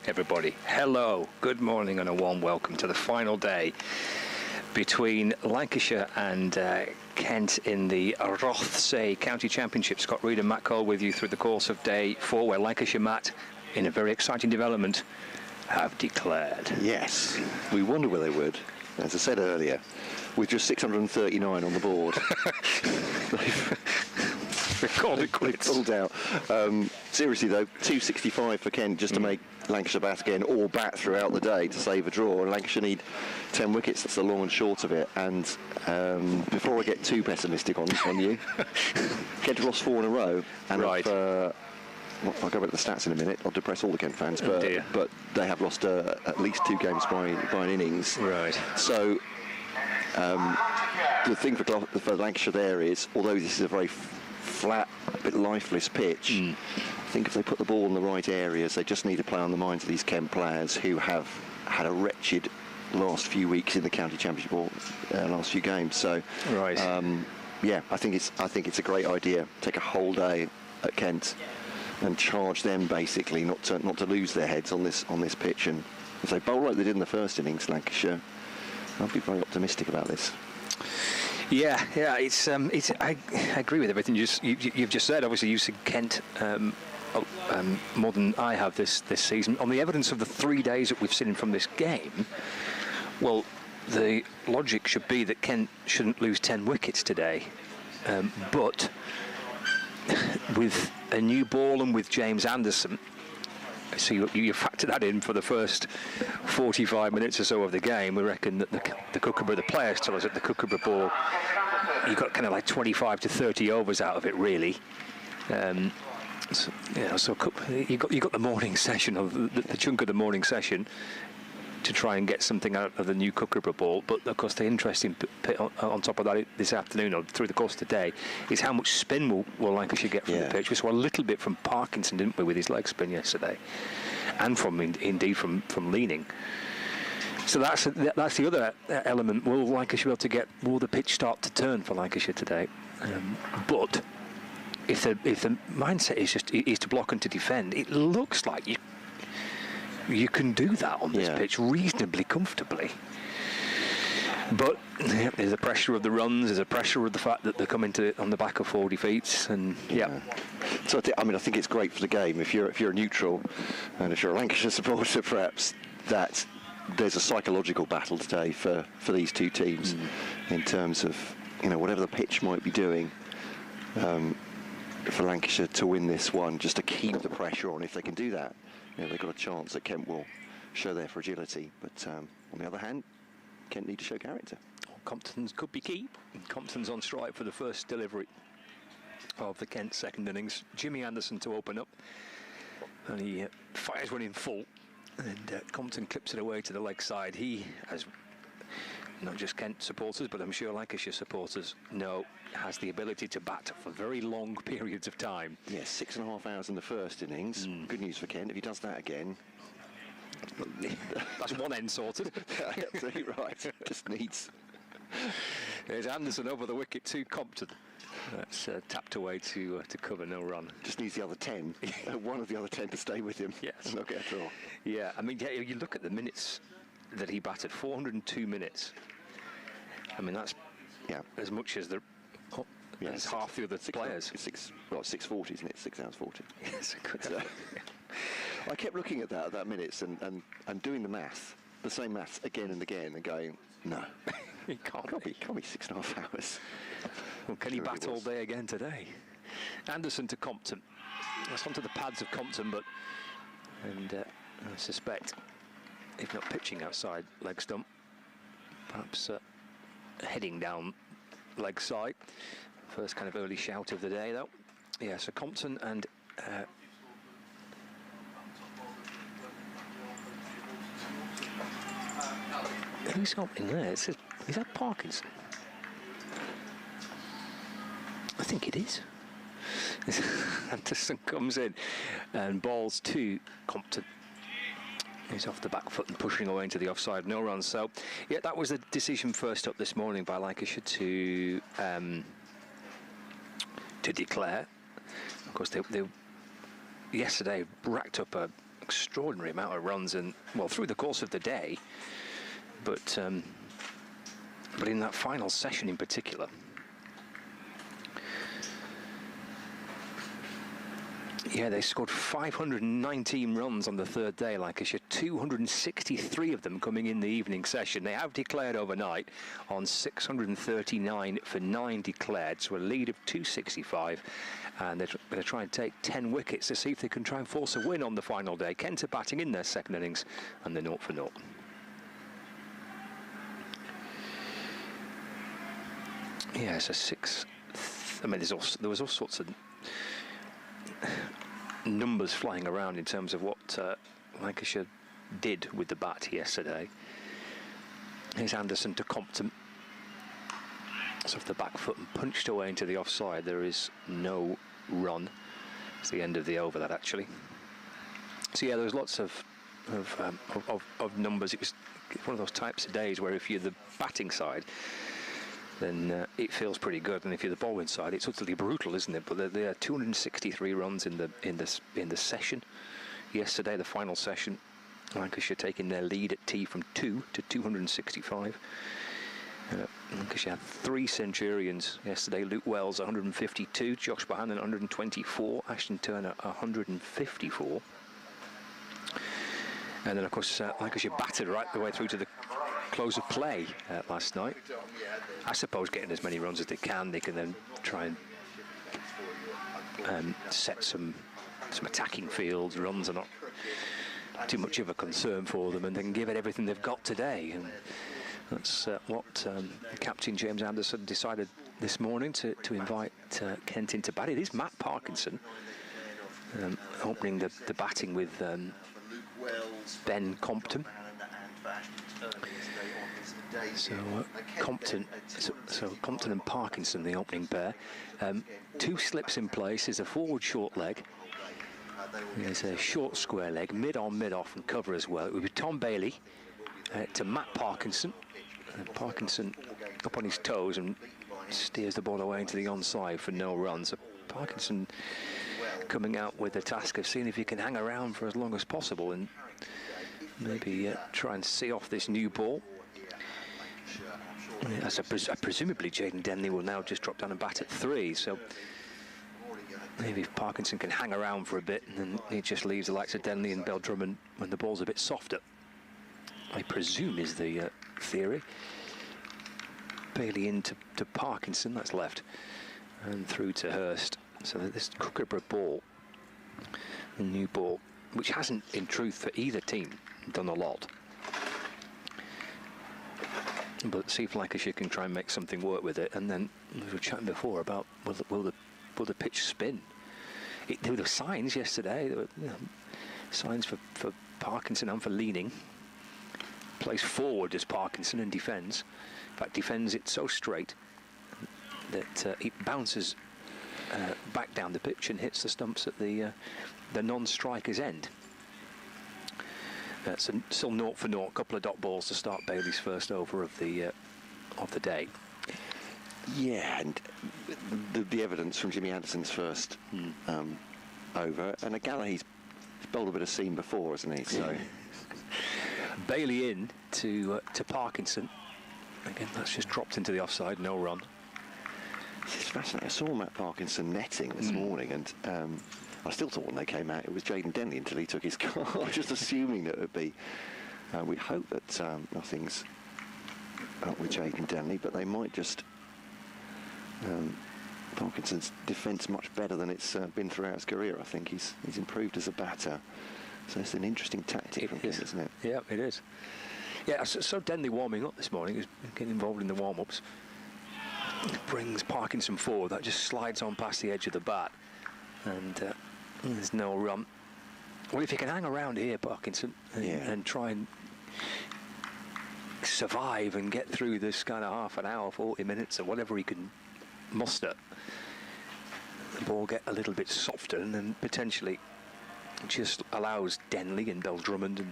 Everybody, hello, good morning and a warm welcome to the final day between Lancashire and Kent in the Rothesay County Championship. Scott Reed and Matt Cole with you through the course of day 4, where Lancashire, Matt, in a very exciting development, have declared. Yes, we wonder where they would. As I said earlier, with just 639 on the board, They called it quits. Pulled out. Seriously though, 265 for Kent just to make Lancashire bat again, or bat throughout the day to save a draw. And Lancashire need 10 wickets. That's the long and short of it. And before I get too pessimistic on you, Kent have lost 4 in a row. And right. I'll go back to the stats in a minute. I'll depress all the Kent fans, but they have lost at least 2 games by an innings. Right. So the thing for Lancashire there is, although this is a very flat, bit lifeless pitch, I think if they put the ball in the right areas, they just need to play on the minds of these Kent players who have had a wretched last few weeks in the county championship or last few games. So, right. Yeah, I think it's a great idea. Take a whole day at Kent and charge them basically, not to lose their heads on this pitch. And if they bowl like they did in the first innings, Lancashire, I'll be very optimistic about this. Yeah, it's. I agree with everything you've just said. Obviously, you've seen Kent more than I have this season. On the evidence of the 3 days that we've seen from this game, well, the logic should be that Kent shouldn't lose 10 wickets today. But with a new ball and with James Anderson, so you factor that in for the first 45 minutes or so of the game. We reckon that the Kookaburra, the players tell us that the Kookaburra ball, you got kind of like 25 to 30 overs out of it, really. So you got the morning session, of the chunk of the morning session, to try and get something out of the new Kookaburra ball. But of course, the interesting bit on top of that this afternoon, or through the course of the day, is how much spin will Lancashire get from the pitch. We saw a little bit from Parkinson, didn't we, with his leg spin yesterday, and from leaning. So that's the other element. Will Lancashire be able to will the pitch start to turn for Lancashire today? But if the mindset is to block and to defend, it looks like you can do that on this pitch reasonably comfortably. But there's the pressure of the runs, there's a pressure of the fact that they're coming on the back of 4 defeats, and So I think it's great for the game if you're a neutral, and if you're a Lancashire supporter, perhaps, that there's a psychological battle today for these two teams in terms of whatever the pitch might be doing. For Lancashire to win this one, just to keep the pressure on. If they can do that, they've got a chance that Kent will show their fragility. But on the other hand, Kent need to show character. Compton's could be key. Compton's on strike for the first delivery of the Kent second innings. Jimmy Anderson to open up, and he fires one in full, and Compton clips it away to the leg side. He, as not just Kent supporters, but I'm sure Lancashire supporters know, has the ability to bat for very long periods of time. Yes, 6.5 hours in the first innings. Good news for Kent. If he does that again, that's one end sorted. Absolutely right. Just needs. There's Anderson over the wicket to Compton. That's tapped away to cover, no run. Just needs the other 10, one of the other 10 to stay with him. Yes. And not get a draw. Yeah, I mean, you look at the minutes that he batted, 402 minutes. I mean, that's as much as as half the other players. 6:40, isn't it? 6 hours 40. Yes, I kept looking at that minutes and doing the same maths again and again, and going, no, it can't be 6.5 hours. Well, can he bat all day again today? Anderson to Compton. That's onto the pads of Compton, and I suspect, if not pitching outside leg stump, perhaps heading down leg side. First kind of early shout of the day, though. Yeah, so Compton and who's up in there? Is that Parkinson? I think it is. Anderson comes in and balls to Compton. He's off the back foot and pushing away into the offside, no runs. So, yeah, that was the decision first up this morning by Lancashire to declare. Of course, they yesterday racked up a extraordinary amount of runs, and well, through the course of the day, but in that final session in particular. Yeah, they scored 519 runs on the third day, Lancashire, 263 of them coming in the evening session. They have declared overnight on 639 for 9 declared, so a lead of 265, and they're going to try and take 10 wickets to see if they can try and force a win on the final day. Kent are batting in their second innings, and they're 0 for 0. Yeah, it's a sixth. I mean, there was all sorts of numbers flying around in terms of what Lancashire did with the bat yesterday. Here's Anderson to Compton. It's off the back foot and punched away into the offside. There is no run. It's the end of the over, that actually. So yeah, there was lots of numbers. It was one of those types of days where if you're the batting side, then it feels pretty good, and if you're the bowling side, it's utterly brutal, isn't it? But there are 263 runs in the session yesterday, the final session. Lancashire taking their lead at tea from 2 to 265. Lancashire had 3 centurions yesterday. Luke Wells 152, Josh Bohannon 124, Ashton Turner 154. And then, of course, Lancashire battered right the way through to the close of play last night. I suppose getting as many runs as they can then try and set some attacking fields. Runs are not too much of a concern for them, and they can give it everything they've got today. And that's what Captain James Anderson decided this morning to invite Kent into bat. It is Matt Parkinson opening the batting with Ben Compton. So Compton and Parkinson, the opening pair. 2 slips in place. Is a forward short leg. There's a short square leg, mid-on, mid-off, and cover as well. It would be Tom Bailey to Matt Parkinson. Parkinson up on his toes and steers the ball away into the onside for no runs. So Parkinson coming out with the task of seeing if he can hang around for as long as possible and maybe try and see off this new ball. As presumably Jaden Denley will now just drop down and bat at 3, so maybe if Parkinson can hang around for a bit, and then he just leaves the likes of Denley and Bell-Drummond when the ball's a bit softer, I presume is the theory. Bailey into Parkinson, that's left, and through to Hurst. So this Kookaburra ball, the new ball, which hasn't in truth for either team done a lot. But see if Lancashire can try and make something work with it. And then we were chatting before about will the pitch spin? There were signs yesterday. There were signs for Parkinson and for leaning. Plays forward as Parkinson and defends. In fact, defends it so straight that it bounces back down the pitch and hits the stumps at the non-striker's end. So still 0 for 0, couple of dot balls to start Bailey's first over of the day. Yeah, and the evidence from Jimmy Anderson's first over, and again he's bowled a bit of seam before, hasn't he? So Bailey in to Parkinson. Again, that's just dropped into the offside, no run. It's fascinating. I saw Matt Parkinson netting this morning, and I still thought when they came out it was Jaden Denley until he took his card, just assuming that it would be. We hope that nothing's up with Jaden Denley, but they might just. Parkinson's defence much better than it's been throughout his career. I think he's improved as a batter, so it's an interesting tactic from him, isn't it? Yeah, it is. Yeah, so Denley warming up this morning, he's getting involved in the warm-ups. Brings Parkinson forward, that just slides on past the edge of the bat, and there's no run. Well, if you can hang around here, Parkinson, and try and survive and get through this kind of half an hour, 40 minutes, or whatever he can muster, the ball get a little bit softer, and then potentially just allows Denley and Bell-Drummond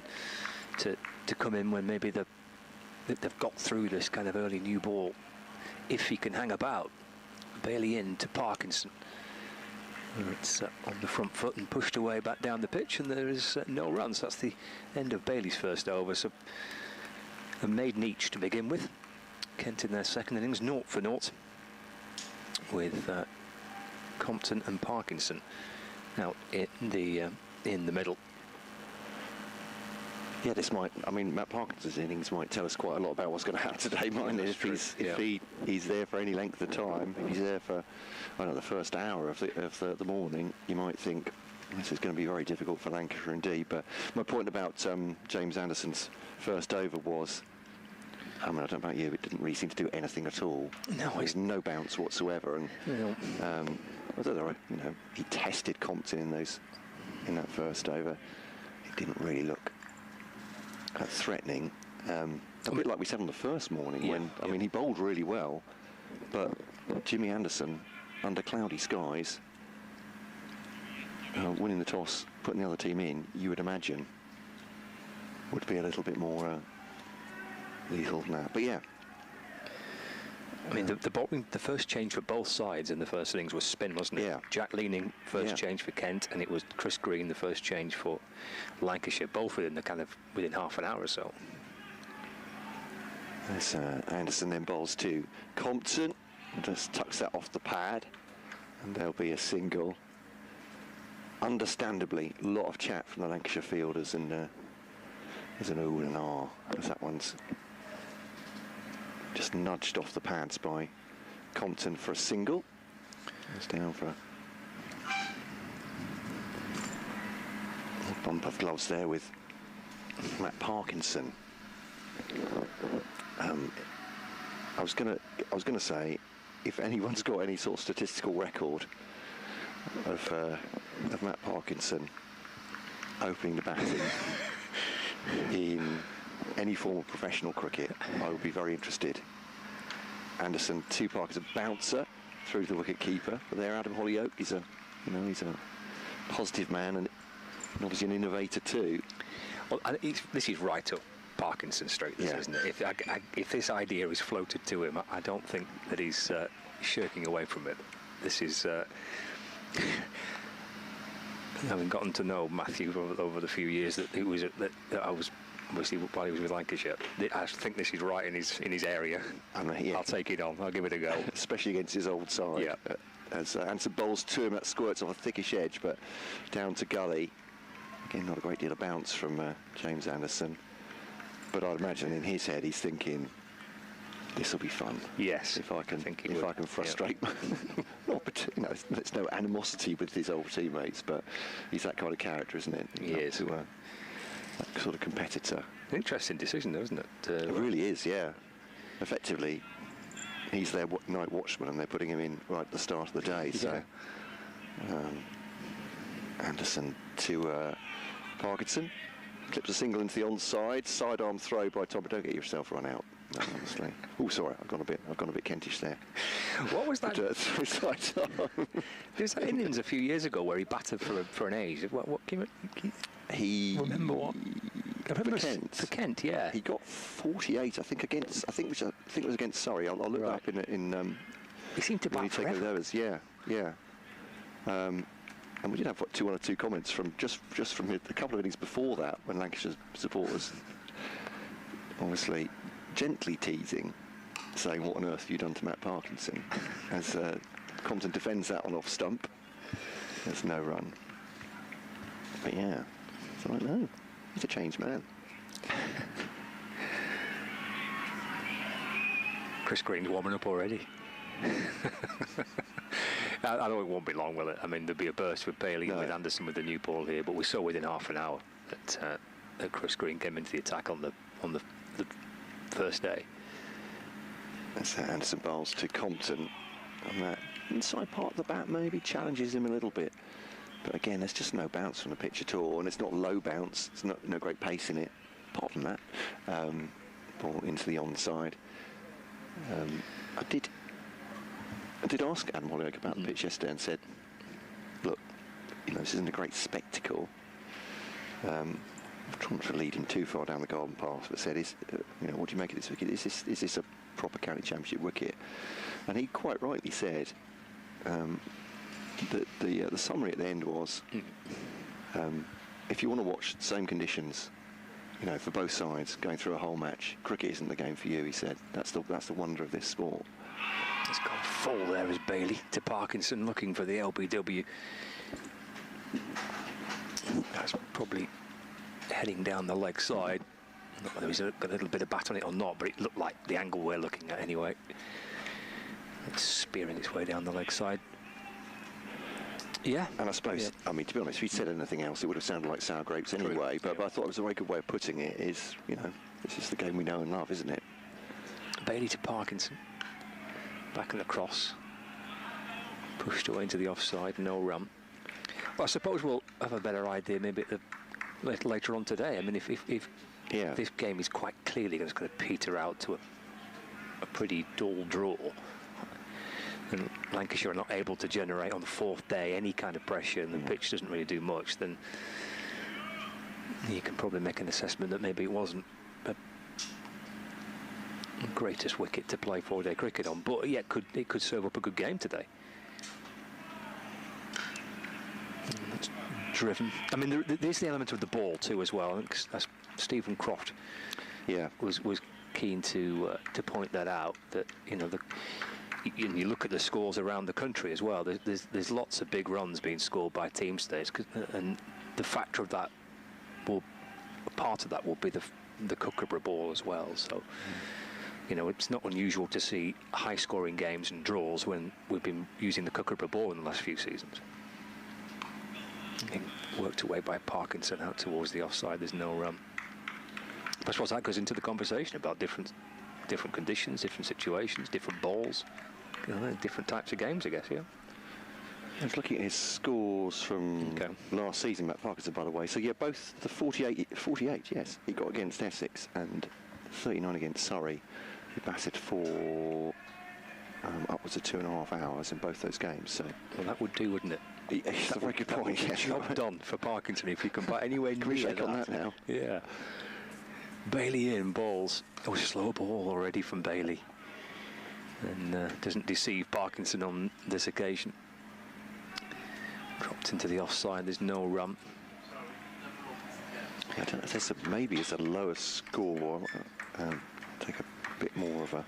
to come in when maybe they've got through this kind of early new ball. If he can hang about. Bailey in to Parkinson. It's on the front foot and pushed away back down the pitch, and there is no runs. That's the end of Bailey's first over. So a maiden each to begin with. Kent in their second innings, 0 for 0, with Compton and Parkinson out in the middle. Yeah, this might. I mean, Matt Parkinson's innings might tell us quite a lot about what's going to happen today, mightn't it? If he's there for any length of time, if he's there for, I don't know, the first hour of the morning, you might think this is going to be very difficult for Lancashire indeed. But my point about James Anderson's first over was, I mean, I don't know about you, but it didn't really seem to do anything at all. No, there's no bounce whatsoever, and I don't know. You know, he tested Compton in that first over. It didn't really look threatening, a bit like we said on the first morning I mean, he bowled really well, but Jimmy Anderson, under cloudy skies, winning the toss, putting the other team in, you would imagine would be a little bit more lethal than that. But yeah, I mean, the first change for both sides in the first innings was spin, wasn't it? Yeah. Jack Leaning, first change for Kent, and it was Chris Green, the first change for Lancashire, both within half an hour or so. There's Anderson then bowls to Compton, just tucks that off the pad, and there'll be a single. Understandably, a lot of chat from the Lancashire fielders, and there's an ooh and an ah, as that one's just nudged off the pads by Compton for a single. It's down for a bump of gloves there with Matt Parkinson. I was gonna say, if anyone's got any sort of statistical record of Matt Parkinson opening the batting in any form of professional cricket, I would be very interested. Anderson to Parkinson, bouncer through the wicket keeper, but there Adam Hollyoake is a positive man and obviously an innovator too. Well, this is right up Parkinson's street, isn't it? If this idea is floated to him, I don't think that he's shirking away from it. This is having gotten to know Matthew over the few years that I was obviously while he was with Lancashire. I think this is right in his area. I'll take it on. I'll give it a go, especially against his old side. Yeah. As Anderson bowls to him, that squirts off a thickish edge, but down to gully. Again, not a great deal of bounce from James Anderson, but I'd imagine in his head he's thinking, this will be fun. Yes, if I can frustrate. There's no animosity with his old teammates, but he's that kind of character, isn't it? He is. That sort of competitor. Interesting decision, though, isn't it? It really is, yeah. Effectively, he's their night watchman, and they're putting him in right at the start of the day. So, Anderson to Parkinson, clips a single into the onside, sidearm throw by Tom. But don't get yourself run out. No, honestly. Oh, sorry, I've gone a bit Kentish there. What was that? There's that innings a few years ago where he batted for an age. What can you remember what? For Kent, yeah. He got 48, I think it was against Surrey. I'll look that up in. He seemed to bat forever. Those, yeah. And we did have one or two comments from just from a couple of innings before that, when Lancashire supporters obviously gently teasing, saying, "What on earth have you done to Matt Parkinson?" As Compton defends that on off stump. There's no run. But yeah, so I don't know. He's a changed man. Chris Green's warming up already. I know it won't be long, will it? I mean, there'll be a burst with Bailey and with Anderson with the new ball here, but we saw within half an hour that Chris Green came into the attack on the first day. That's Anderson bowls to Compton, and that inside part of the bat maybe challenges him a little bit. But again, there's just no bounce from the pitch at all, and it's not low bounce. It's no great pace in it. Apart from that, ball into the onside. I did ask Adam Hollyoake about the pitch yesterday and said, "Look, this isn't a great spectacle. I'm trying not to lead him too far down the garden path, but said, what do you make of this wicket? Is this a proper county championship wicket?" And he quite rightly said, the summary at the end was, if you want to watch the same conditions, for both sides going through a whole match, cricket isn't the game for you. He said that's the wonder of this sport. It's gone full there as Bailey to Parkinson looking for the LBW. That's probably heading down the leg side. Not whether he's got a little bit of bat on it or not, but it looked like the angle we're looking at anyway. It's spearing its way down the leg side. Yeah. And I suppose, to be honest, if he'd said anything else, it would have sounded like sour grapes anyway. But I thought it was a very good way of putting it. Is this is the game we know and love, isn't it? Bailey to Parkinson. Back and across. Pushed away into the offside. No run. Well, I suppose we'll have a better idea maybe later on today. I mean, if this game is quite clearly going to peter out to a pretty dull draw, and Lancashire are not able to generate on the fourth day any kind of pressure, and the pitch doesn't really do much, then you can probably make an assessment that maybe it wasn't the greatest wicket to play 4-day cricket on, but yeah, it could serve up a good game today. It's driven. I mean, there's the element of the ball too as well. I think that's Stephen Croft was keen to point that out, that you look at the scores around the country as well. There's lots of big runs being scored by team states, and the factor of that part of that will be the Kookaburra ball as well. So it's not unusual to see high-scoring games and draws when we've been using the Kookaburra ball in the last few seasons. Worked away by Parkinson out towards the offside. There's no run. I suppose that goes into the conversation about different conditions, different situations, different balls, different types of games, I guess. Yeah. I was looking at his scores from last season, Matt Parkinson, by the way. So yeah, both the 48, yes, he got against Essex, and 39 against Surrey. He batted for upwards of 2.5 hours in both those games. So well, that would do, wouldn't it? That's a very good point. Yeah, job done for Parkinson if he can bat anywhere near shake on that now. Yeah. Bailey in balls. Oh, slow ball already from Bailey, and doesn't deceive Parkinson on this occasion. Dropped into the offside. There's no run. I don't know if this maybe is a lower score. Take a bit more of a.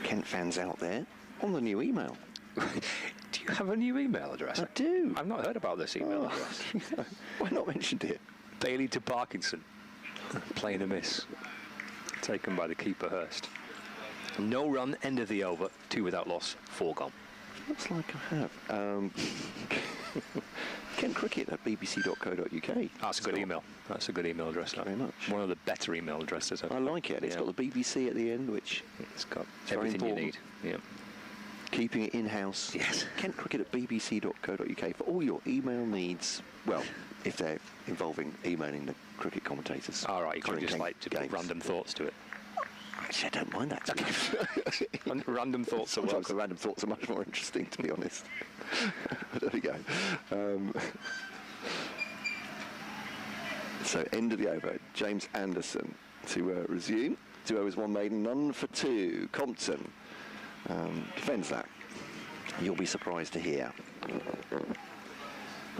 Kent fans out there on the new email. Do you have a new email address? I do. I've not heard about this email address. Why not mentioned it? Bailey to Parkinson. Playing a miss. Taken by the keeper Hurst. No run, end of the over. 2 without loss, 4 gone. Looks like I have. KentCricket at bbc.co.uk. That's a good email. That's a good email address. Thank you very much. One of the better email addresses. I like it. It's got the BBC at the end, which it's got everything you need. Yeah. Keeping it in-house. Yes. KentCricket at bbc.co.uk for all your email needs. Well, if they're involving emailing the cricket commentators. All right, you can't just put random thoughts to it. Actually, I don't mind that. Random thoughts are Sometimes the random thoughts are much more interesting, to be honest. There we go. So, end of the over. James Anderson to resume. 2 overs, 1 maiden, none for 2. Compton defends that. You'll be surprised to hear. What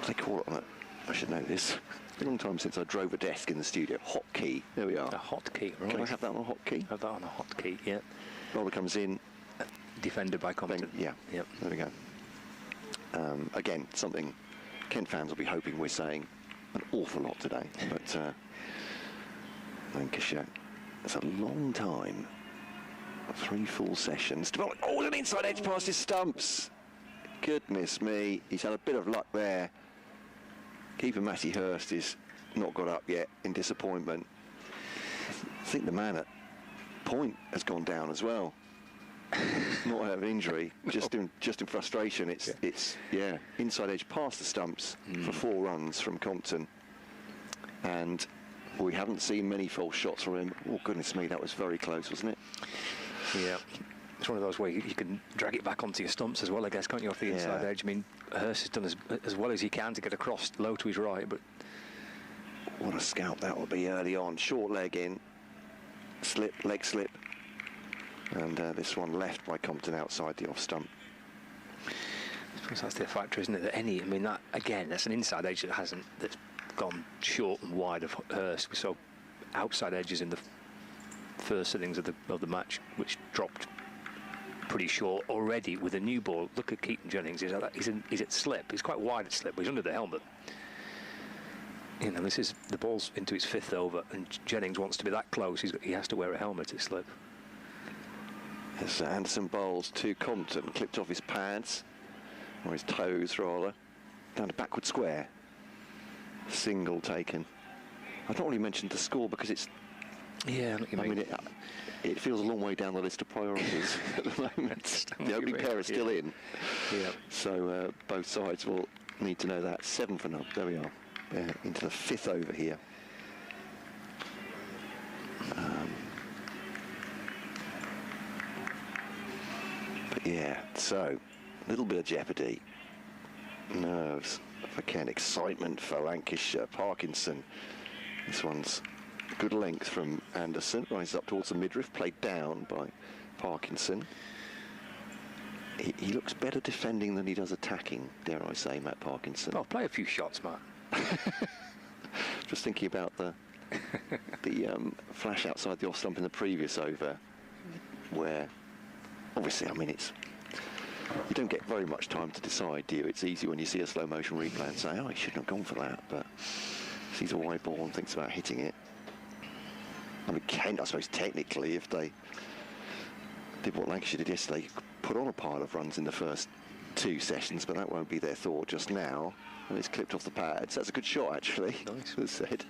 do they call it on it? I should know this. It's been a long time since I drove a desk in the studio. Hotkey. There we are. A hotkey, right. Can I have that on a hotkey? Have that on a hotkey, yeah. Bowler comes in. Defended by Compton. Yeah. Yep. There we go. Again, something Kent fans will be hoping we're saying an awful lot today. But Lancashire, it's a long time. 3 full sessions. Oh, an inside edge past his stumps. Goodness me. He's had a bit of luck there. Keeper Matty Hurst is not got up yet in disappointment. I think the man at point has gone down as well. Not have an injury, just in frustration. It's inside edge past the stumps for 4 runs from Compton, and we haven't seen many false shots from him. Oh goodness me, that was very close, wasn't it? Yeah. It's one of those where you can drag it back onto your stumps as well, I guess, can't you, off the inside edge? I mean, Hurst has done as well as he can to get across low to his right, but... What a scalp that would be early on. Short leg in. Slip, leg slip. And this one left by Compton outside the off stump. I suppose that's the factor, isn't it? That I mean, that again, that's an inside edge that's gone short and wide of Hurst. We saw outside edges in the first innings of the match, which dropped pretty short already with a new ball. Look at Keaton Jennings. He's at slip. He's quite wide at slip, but he's under the helmet. You know, the ball's into its 5th over, and Jennings wants to be that close. He has to wear a helmet at slip. As Anderson bowls to Compton, clipped off his pads, or his toes rather, down to backward square. Single taken. I've not really mentioned the score because it's. Yeah, I mean, it feels a long way down the list of priorities at the moment. The opening pair is still in. Yeah. So both sides will need to know that. 7 for 0. There we are. Into the 5th over here. But yeah, so a little bit of jeopardy. Nerves for Ken. Excitement for Lancashire. Parkinson. This one's good length from Anderson. Rises up towards the midriff. Played down by Parkinson. He looks better defending than he does attacking, dare I say, Matt Parkinson. Well, play a few shots, Matt. Just thinking about the flash outside the off stump in the previous over, where obviously, I mean, you don't get very much time to decide, do you? It's easy when you see a slow motion replay and say, oh, he shouldn't have gone for that, but sees a wide ball and thinks about hitting it. I mean, Kent, I suppose technically, if they did what Lancashire did yesterday, put on a pile of runs in the first 2 sessions, but that won't be their thought just now. And it's clipped off the pads. That's a good shot, actually. Nice. As said.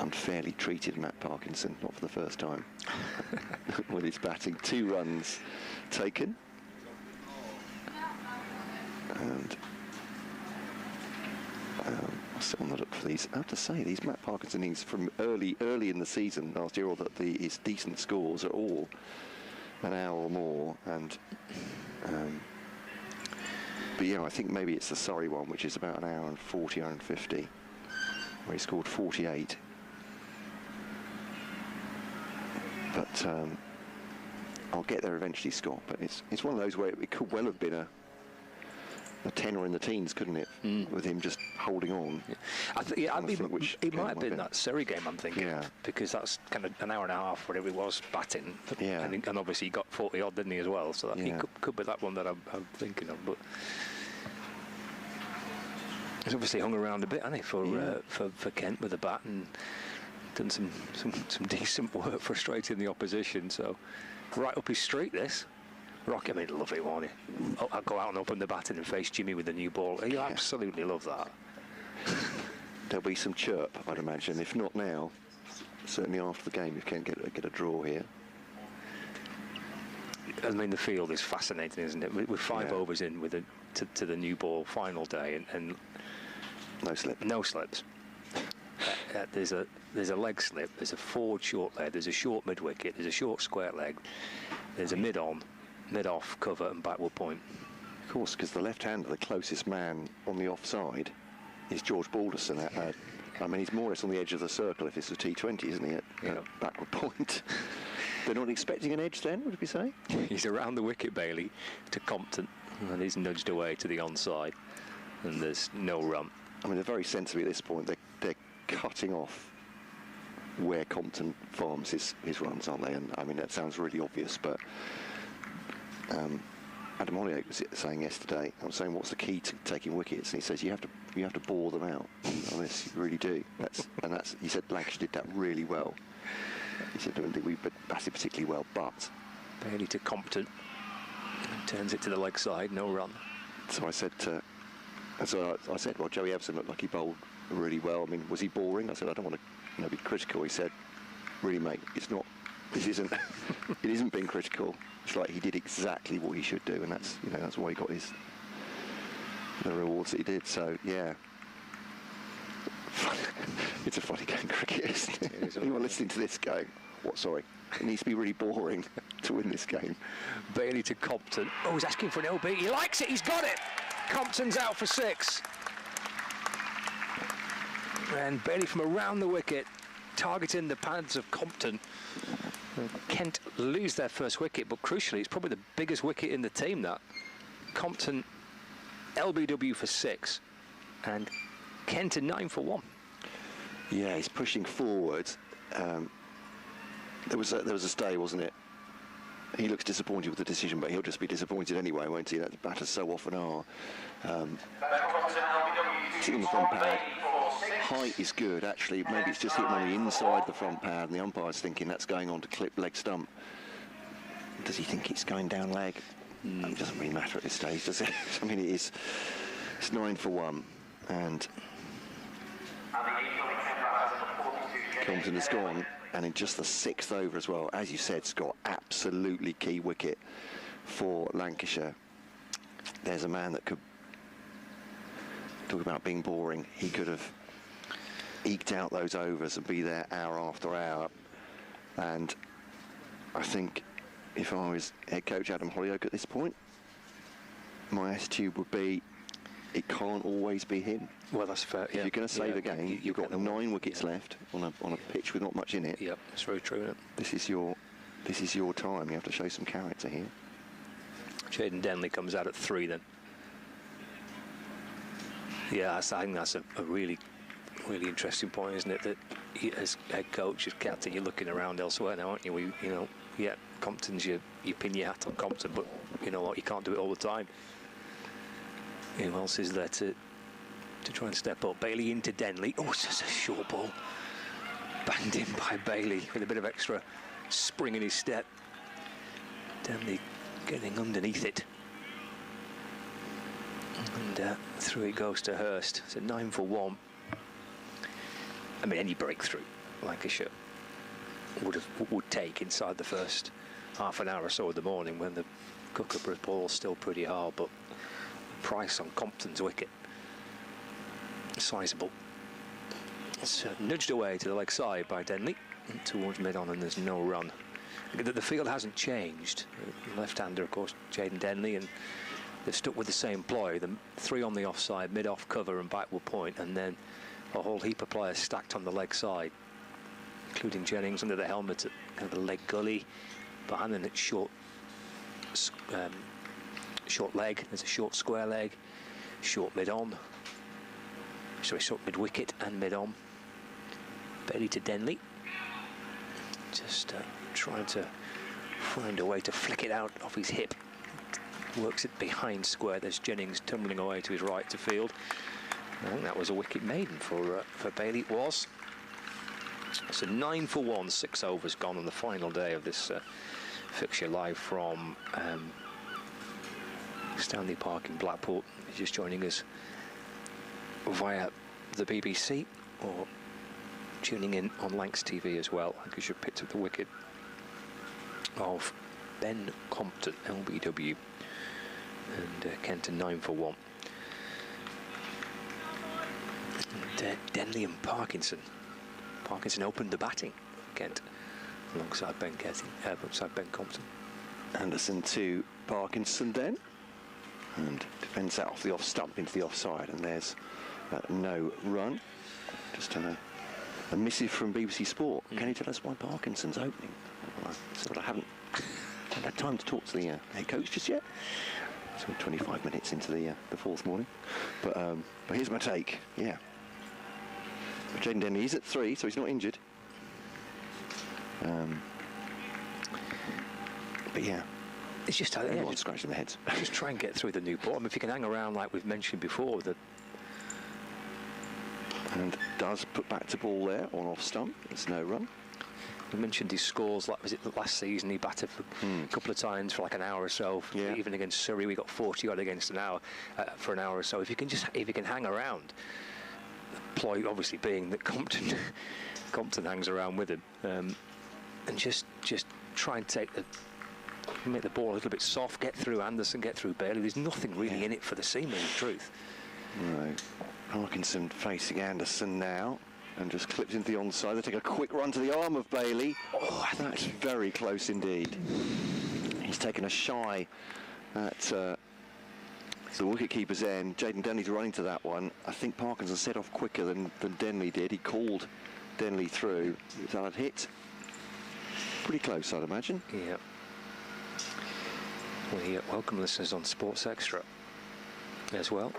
Unfairly treated Matt Parkinson, not for the first time, with his batting. 2 runs taken. And I'm still on the look for these. I have to say, these Matt Parkinson innings from early in the season last year, or that his decent scores are all an hour or more. And but yeah, I think maybe it's the Surrey one, which is about an hour and 40, hour and 50, where he scored 48. But I'll get there eventually, Scott. But it's one of those where it could well have been a tenner in the teens, couldn't it? With him just holding on. Yeah. It might have been that Surrey game, I'm thinking. Yeah. Because that's kind of an hour and a half, whatever it was, batting. Yeah. And obviously he got 40 odd, didn't he, as well? So that he could be that one that I'm thinking of. But he's obviously hung around a bit, hasn't he, for Kent with the bat, and done some decent work frustrating the opposition. So right up his street, this. Rocky, I mean, lovely, won't he? I'll go out and open the batting and face Jimmy with the new ball. He'll absolutely love that. There'll be some chirp, I'd imagine. If not now, certainly after the game, if Kent get a draw here. I mean, the field is fascinating, isn't it? With 5 overs in with to the new ball final day, and no slip. No slips. There's a leg slip. There's a forward short leg. There's a short mid wicket. There's a short square leg. There's a mid on, mid off cover and backward point. Of course, because the left-hander, the closest man on the offside, is George Balderson. I mean, he's more or less on the edge of the circle if it's a T20, isn't he? At backward point. They're not expecting an edge then, would we say? He's around the wicket, Bailey, to Compton, and he's nudged away to the onside, and there's no run. I mean, they're very sensibly at this point. They're cutting off where Compton farms his runs, aren't they? And I mean, that sounds really obvious, but Adam Olliott was saying yesterday, I was saying, what's the key to taking wickets? And he says you have to bore them out on this. You really do. He said Lancashire did that really well. He said, I don't think we batted particularly well, but Bailey to Compton, turns it to the leg side, no run. So I said, well, Joey Everson looked like he bowled really well. I mean, was he boring? I said, I don't want to be critical. He said, really, mate, it's not. This isn't. It isn't being critical. It's like he did exactly what he should do, and that's why he got the rewards that he did. So yeah. It's a funny game, cricket, isn't it? Anyone listening to this going, what, sorry? It needs to be really boring to win this game. Bailey to Compton. Oh, he's asking for an LB. He likes it, he's got it! Compton's out for 6. And Bailey from around the wicket targeting the pads of Compton. Kent lose their first wicket, but crucially, it's probably the biggest wicket in the team, that. Compton, LBW for 6, and Kent a 9 for 1. Yeah, he's pushing forward. There was a stay, wasn't it? He looks disappointed with the decision, but he'll just be disappointed anyway, won't he? That batters so often are. Sitting on the front pad, height is good, actually. Maybe it's just hitting on the inside the front pad, and the umpire's thinking that's going on to clip leg stump. Does he think it's going down leg? It doesn't really matter at this stage, does it? I mean, it's 9 for 1, and Compton has gone. And in just the 6th over as well, as you said, Scott, absolutely key wicket for Lancashire. There's a man that could, talk about being boring, he could have eked out those overs and be there hour after hour. And I think if I was head coach Adam Hollyoake at this point, my attitude would be, it can't always be him. Well, that's fair. If you're going to save a game, you've got 9 wickets left on a pitch with not much in it. Yep, that's very true, isn't it? This is your time. You have to show some character here. Jayden Denley comes out at 3 then. Yeah, I think that's a really, really interesting point, isn't it? That as head coach, as captain, you're looking around elsewhere now, aren't you? Yeah, Compton's you pin your hat on Compton, but you know what? You can't do it all the time. Who else is there to try and step up? Bailey into Denley. Oh, it's just a short ball. Banged in by Bailey with a bit of extra spring in his step. Denley getting underneath it. And through it goes to Hurst. It's a 9 for 1. I mean, any breakthrough Lancashire would take inside the first half an hour or so of the morning, when the Kookaburra ball's still pretty hard, but price on Compton's wicket sizable. It's nudged away to the leg side by Denley towards mid-on, and there's no run. The field hasn't changed. Left-hander, of course, Jayden Denley, and they've stuck with the same ploy. The 3 on the offside, mid-off cover and backward point, and then a whole heap of players stacked on the leg side, including Jennings under the helmet at kind of a leg gully, behind then it's short leg. There's a short square leg, short mid-on. Sorry, short mid-wicket and mid-on. Bailey to Denley. Just trying to find a way to flick it out off his hip. Works it behind square. There's Jennings tumbling away to his right to field. I think that was a wicket maiden for Bailey. It was. So 9 for 1, 6 overs gone on the final day of this fixture, live from Stanley Park in Blackpool. He's just joining us via the BBC or tuning in on Lancs TV as well. I guess you picked up the wicket of Ben Compton, LBW, and Kenton 9 for 1. And Denley and Parkinson. Parkinson opened the batting, Kent, alongside Ben Compton. Anderson to Parkinson then, and defends that off the off stump into the offside, and there's no run. Just a missive from BBC Sport. Can you tell us why Parkinson's opening? I haven't had time to talk to the head coach just yet. So 25 minutes into the fourth morning, but here's my take. Yeah, Jayden Denley, he's at 3, so he's not injured. But yeah, it's just everyone's scratching their heads. Just try and get through the new ball. I mean, if you can hang around like we've mentioned before, and does put back to ball there on off stump. There's no run. We mentioned his scores. Like, was it last season? He batted for a couple of times for like an hour or so. Yeah. Even against Surrey, we got 40 odd against an hour for an hour or so. If you can hang around, the ploy obviously being that Compton hangs around with him, and just try and make the ball a little bit soft, get through Anderson, get through Bailey. There's nothing really in it for the seamer, in truth. Right. Parkinson facing Anderson now, and just clips into the onside. They take a quick run to the arm of Bailey. Oh, that's very close indeed. He's taken a shy at the wicket-keeper's end. Jayden Denley's running to that one. I think Parkinson set off quicker than Denley did. He called Denley through. That had hit pretty close, I'd imagine. Yeah. We welcome listeners on Sports Extra as well,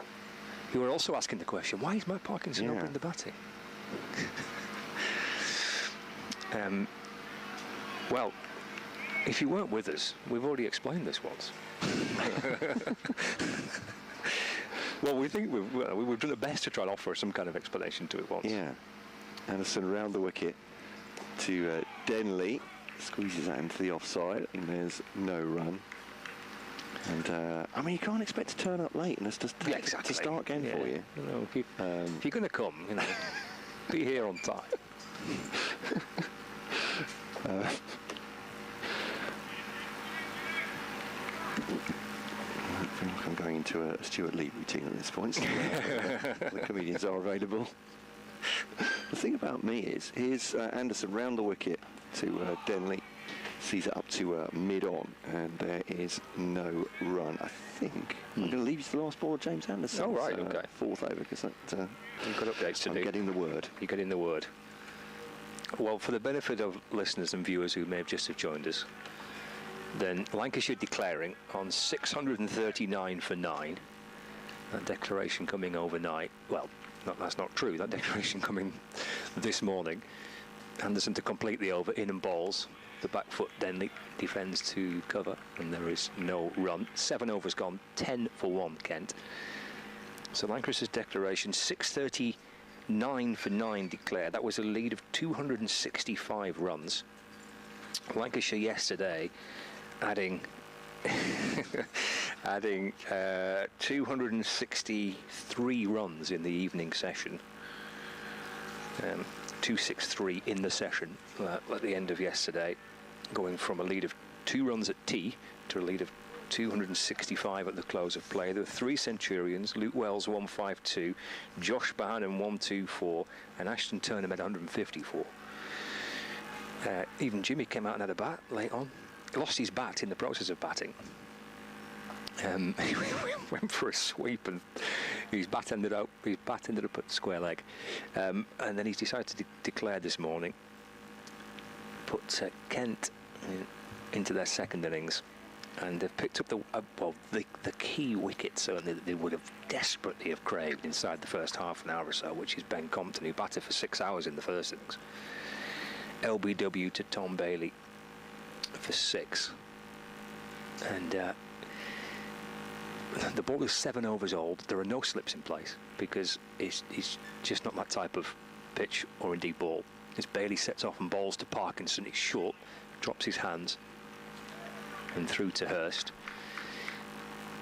who are also asking the question, why is Matt Parkinson opening the batting? Well, if you weren't with us, we've already explained this once. Well, we think we've done the best to try and offer some kind of explanation to it once. Yeah. Anderson round the wicket to Denley. Squeezes that into the offside, and there's no run. And I mean, you can't expect to turn up late and it's just to start again for you. You know, if you're going to come, you know, be here on time. I feel like I'm going into a Stewart Lee routine at this point. So, the comedians are available. The thing about me is, here's Anderson round the wicket to Denley. Sees it up to mid-on, and there is no run. I think I'm going to leave you to the last ball of James Anderson. Oh, right, okay. Fourth over, because that, you've got updates to do. I'm getting the word. You're getting the word. Well, for the benefit of listeners and viewers who may have just joined us, then Lancashire declaring on 639 for 9. That declaration coming overnight. Well, that's not true. That declaration coming this morning. Anderson to complete the over, in and balls. The back foot Denley defends to cover, and there is no run. 7 overs gone, 10 for 1, Kent. So Lancashire's declaration, 639 for 9 declared. That was a lead of 265 runs. Lancashire yesterday adding 263 runs in the evening session. 263 in the session at the end of yesterday, going from a lead of 2 runs at tea to a lead of 265 at the close of play. There were 3 Centurions: Luke Wells 152, Josh Bohannon 124, and Ashton Turner made 154. Even Jimmy came out and had a bat late on. Lost his bat in the process of batting. He went for a sweep, and his bat ended up at square leg, and then he's decided to declare this morning. Put Kent into their second innings, and they've picked up the key wicket certainly that they would have desperately have craved inside the first half an hour or so, which is Ben Compton, who batted for 6 hours in the first innings. LBW to Tom Bailey for 6, and the ball is 7 overs old. There are no slips in place because it's just not that type of pitch or indeed ball. As Bailey sets off and bowls to Parkinson, it's short, drops his hands and through to Hurst.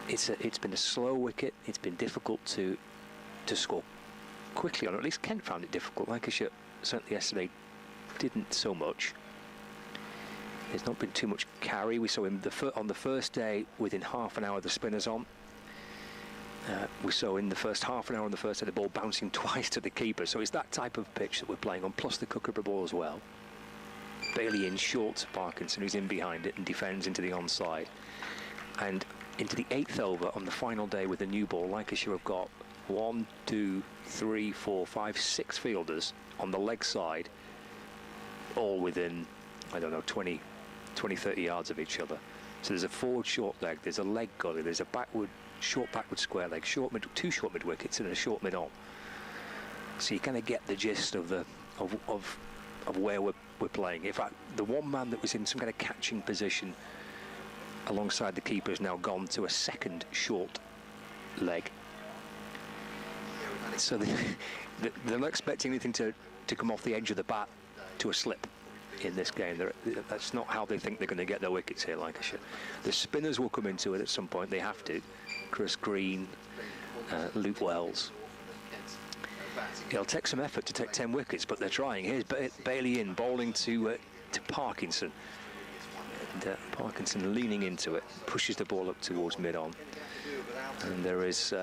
It's been a slow wicket. It's been difficult to score quickly on. At least Kent found it difficult. Lancashire certainly yesterday didn't so much. There's not been too much carry. We saw him on the first day within half an hour the spinners on. We saw in the first half an hour on the first day the ball bouncing twice to the keeper. So it's that type of pitch that we're playing on, plus the Kookaburra ball as well. Bailey in short to Parkinson, who's in behind it and defends into the onside. And into the 8th over on the final day with the new ball, Lancashire have got 1, 2, 3, 4, 5, 6 fielders on the leg side, all within, I don't know, 20, 30 yards of each other. So there's a forward short leg, there's a leg gully, there's a short backward square leg, 2 short mid wickets and a short mid on. So you kind of get the gist of where we're playing. In fact, the one man that was in some kind of catching position alongside the keeper has now gone to a second short leg. So they're not expecting anything to come off the edge of the bat to a slip in this game. That's not how they think they're going to get their wickets here, Lancashire. The spinners will come into it at some point. They have to. Chris Green, Luke Wells. It'll take some effort to take 10 wickets, but they're trying. Here's Bailey in, bowling to Parkinson. And Parkinson leaning into it, pushes the ball up towards mid-on. And there is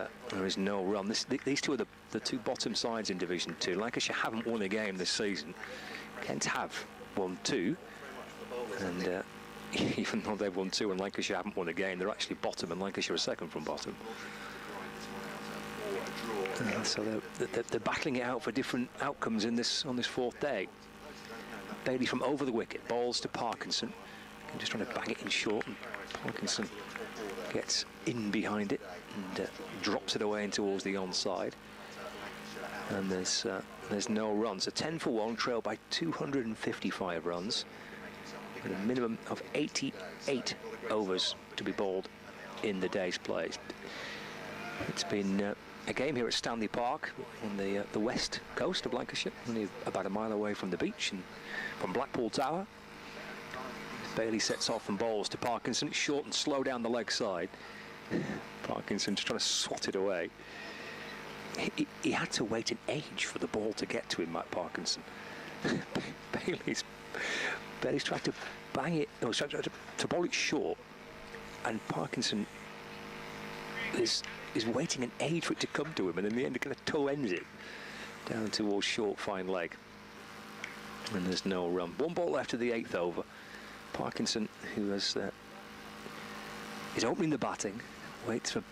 no run. These two are the 2 bottom sides in Division 2. Lancashire haven't won a game this season. Kent have won 2, and even though they've won 2 and Lancashire haven't won a game, they're actually bottom, and Lancashire are second from bottom. So they're battling it out for different outcomes on this fourth day. Bailey from over the wicket, balls to Parkinson. Just trying to bang it in short, and Parkinson gets in behind it and drops it away in towards the onside. And there's no runs. A 10 for 1, trailed by 255 runs, with a minimum of 88 overs to be bowled in the day's play. It's been a game here at Stanley Park on the west coast of Lancashire, only about a mile away from the beach and from Blackpool Tower. Bailey sets off and bowls to Parkinson. It's short and slow down the leg side. Parkinson just trying to swat it away. He had to wait an age for the ball to get to him, Matt Parkinson. Bailey's tried to bang it, no, tried to bowl it short, and Parkinson is waiting an age for it to come to him, and in the end, it kind of toe ends it down towards short, fine leg. And there's no run. One ball left of the 8th over. Parkinson, who is opening the batting, waits for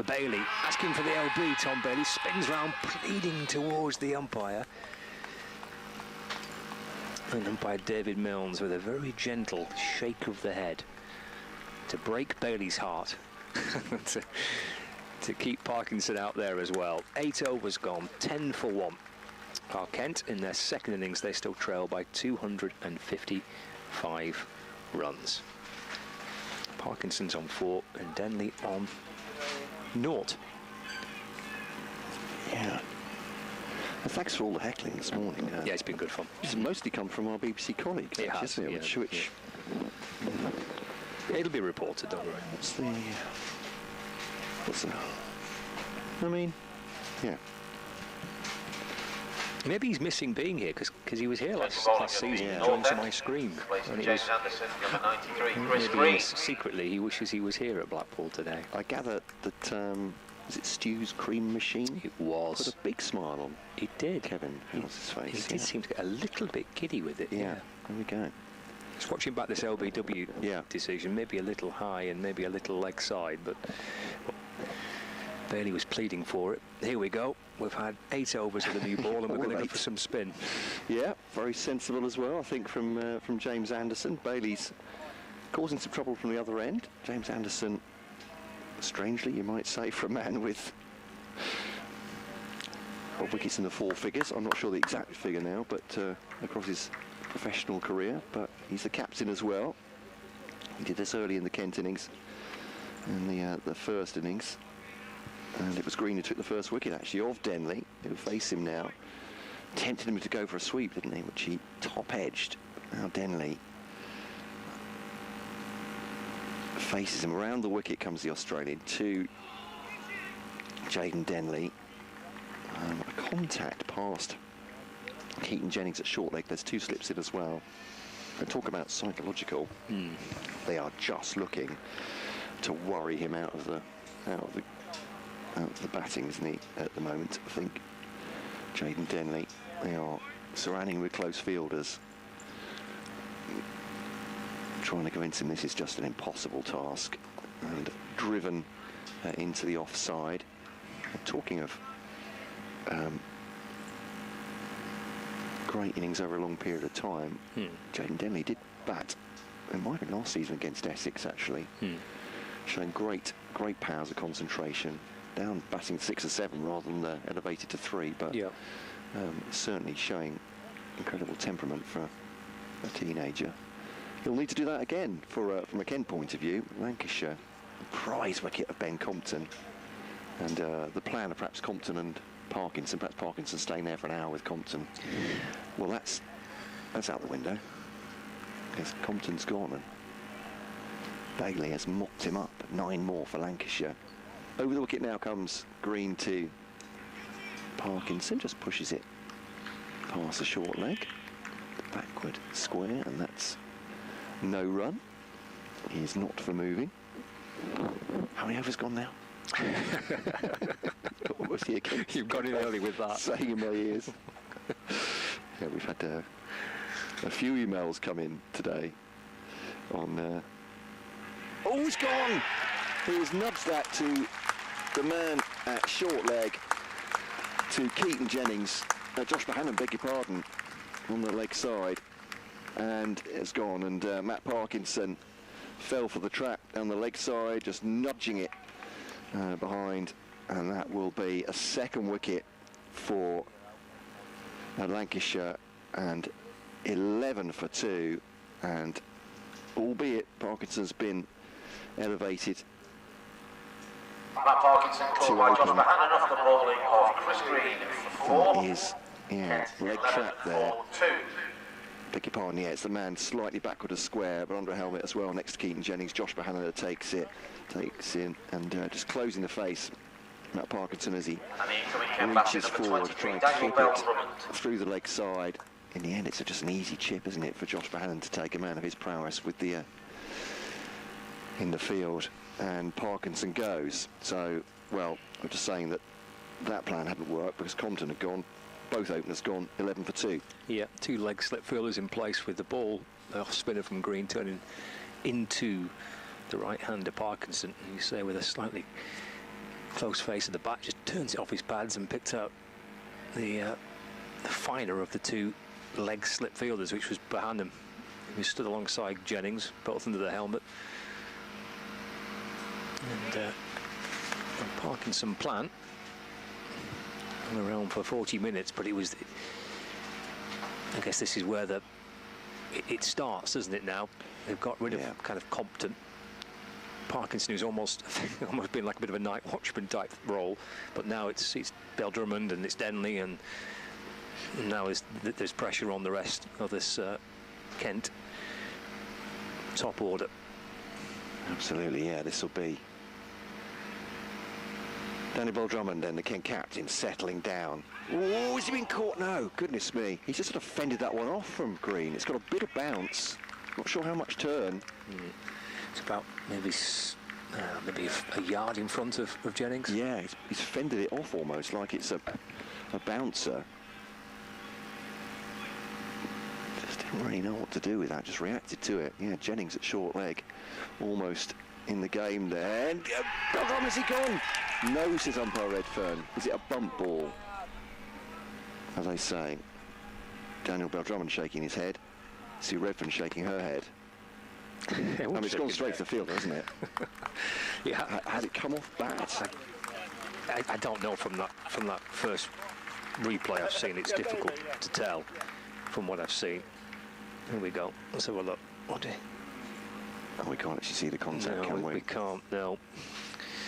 Bailey, asking for the LB. Tom Bailey spins round, pleading towards the umpire. And umpire David Milnes with a very gentle shake of the head to break Bailey's heart, to keep Parkinson out there as well. 8 overs gone, 10 for 1. Kent, in their second innings, they still trail by 255 runs. Parkinson's on 4 and Denley on 0. Yeah. Thanks for all the heckling this morning. Yeah, it's been good fun. It's mostly come from our BBC colleagues. It has, yeah, which it'll be reported, don't worry. I mean, yeah. Maybe he's missing being here because he was here last season enjoying some ice cream. Maybe secretly he wishes he was here at Blackpool today. I gather that was it Stu's cream machine? It was. Put a big smile on. It did. Kevin, how's his face? He did seem to get a little bit giddy with it. Yeah. There we go. Just watching back this LBW decision, maybe a little high and maybe a little leg side, but Bailey was pleading for it. Here we go. We've had 8 overs of the new ball, and we're going to go for some spin. Yeah, very sensible as well, I think, from James Anderson. Bailey's causing some trouble from the other end. James Anderson, strangely, you might say, for a man with wickets in the 4 figures. I'm not sure the exact figure now, but across his professional career. But he's the captain as well. He did this early in the Kent innings, in the first innings. And it was Green who took the first wicket, actually, of Denley, who face him now. Tempted him to go for a sweep, didn't he, which he top-edged. Now Denley faces him. Around the wicket comes the Australian to Jaden Denley. A contact past Keaton Jennings at short leg. There's 2 slips in as well. And talk about psychological. They are just looking to worry him out of the batting, isn't he, at the moment? I think Jaden Denley, they are surrounding him with close fielders, trying to convince him this is just an impossible task, and driven into the offside. Talking of great innings over a long period of time, Jaden Denley did bat, it might have been last season against Essex actually, showing great powers of concentration, down batting 6 or 7 rather than elevated to 3, but certainly showing incredible temperament for a teenager. He'll need to do that again from a Kent point of view. Lancashire, prize wicket of Ben Compton, and the plan of perhaps Compton and Parkinson, perhaps Parkinson staying there for an hour with Compton. Well, that's out the window, because Compton's gone and Bailey has mopped him up. 9 more for Lancashire. Over the wicket now comes Green to Parkinson, just pushes it past the short leg, backward square, and that's no run. He is not for moving. How many overs gone now? What was he again? You've got in early with that. Saying in my ears. Yeah, we've had a few emails come in today on... Oh, he's gone! He's nudged that to the man at short leg. to Keaton Jennings, Josh Bohannon, beg your pardon, on the leg side, and it's gone. And Matt Parkinson fell for the trap down the leg side, just nudging it behind, and that will be a second wicket for Lancashire, and 11 for 2. And albeit Parkinson's been elevated Matt Parkinson called by Josh Bohannon off the bowling of Chris Green for 4. Is, yeah, leg trap there. Beg your pardon, yeah, it's the man slightly backward of square, but under a helmet as well, next to Keaton Jennings. Josh Bohannon takes in, and just closing the face. Matt Parkinson as he reaches forward, trying to flip it through the leg side. In the end, it's just an easy chip, isn't it, for Josh Bohannon to take, a man of his prowess with the in the field. And Parkinson goes. So, well, I'm just saying that that plan hadn't worked because Compton had gone, both openers gone, 11 for 2. Yeah, 2 leg slip fielders in place with the ball, the off spinner from Green turning into the right-hander Parkinson. And you say with a slightly close face at the bat, just turns it off his pads and picked out the finer of the 2 leg slip fielders, which was Bohannon, who stood alongside Jennings, both under the helmet. And Parkinson plan around for 40 minutes, but it was, I guess this is where it starts, doesn't it? Now they've got rid of kind of Compton. Parkinson, who's almost been like a bit of a night watchman type role, but now it's Bell-Drummond and it's Denley, and now there's pressure on the rest of this Kent top order. Absolutely, yeah, this will be Denley Bell-Drummond, then the Kent captain, settling down. Oh, has he been caught? No, goodness me. He's just sort of fended that one off from Green. It's got a bit of bounce. Not sure how much turn. It's about maybe a yard in front of Jennings. Yeah, he's fended it off almost like it's a bouncer. Just didn't really know what to do with that, just reacted to it. Yeah, Jennings at short leg, almost in the game there. And Bell-Drummond, is he gone? No, says umpire Redfern. Is it a bump ball? As I say, Daniel Bell-Drummond shaking his head. Sue Redfern shaking her head. I mean, it's gone straight to the field, hasn't it? Yeah. Had it come off bat? I don't know from that first replay I've seen. It's difficult to tell from what I've seen. Here we go. Let's have a look. Oh, we can't actually see the contact, no, can we? We can't, no.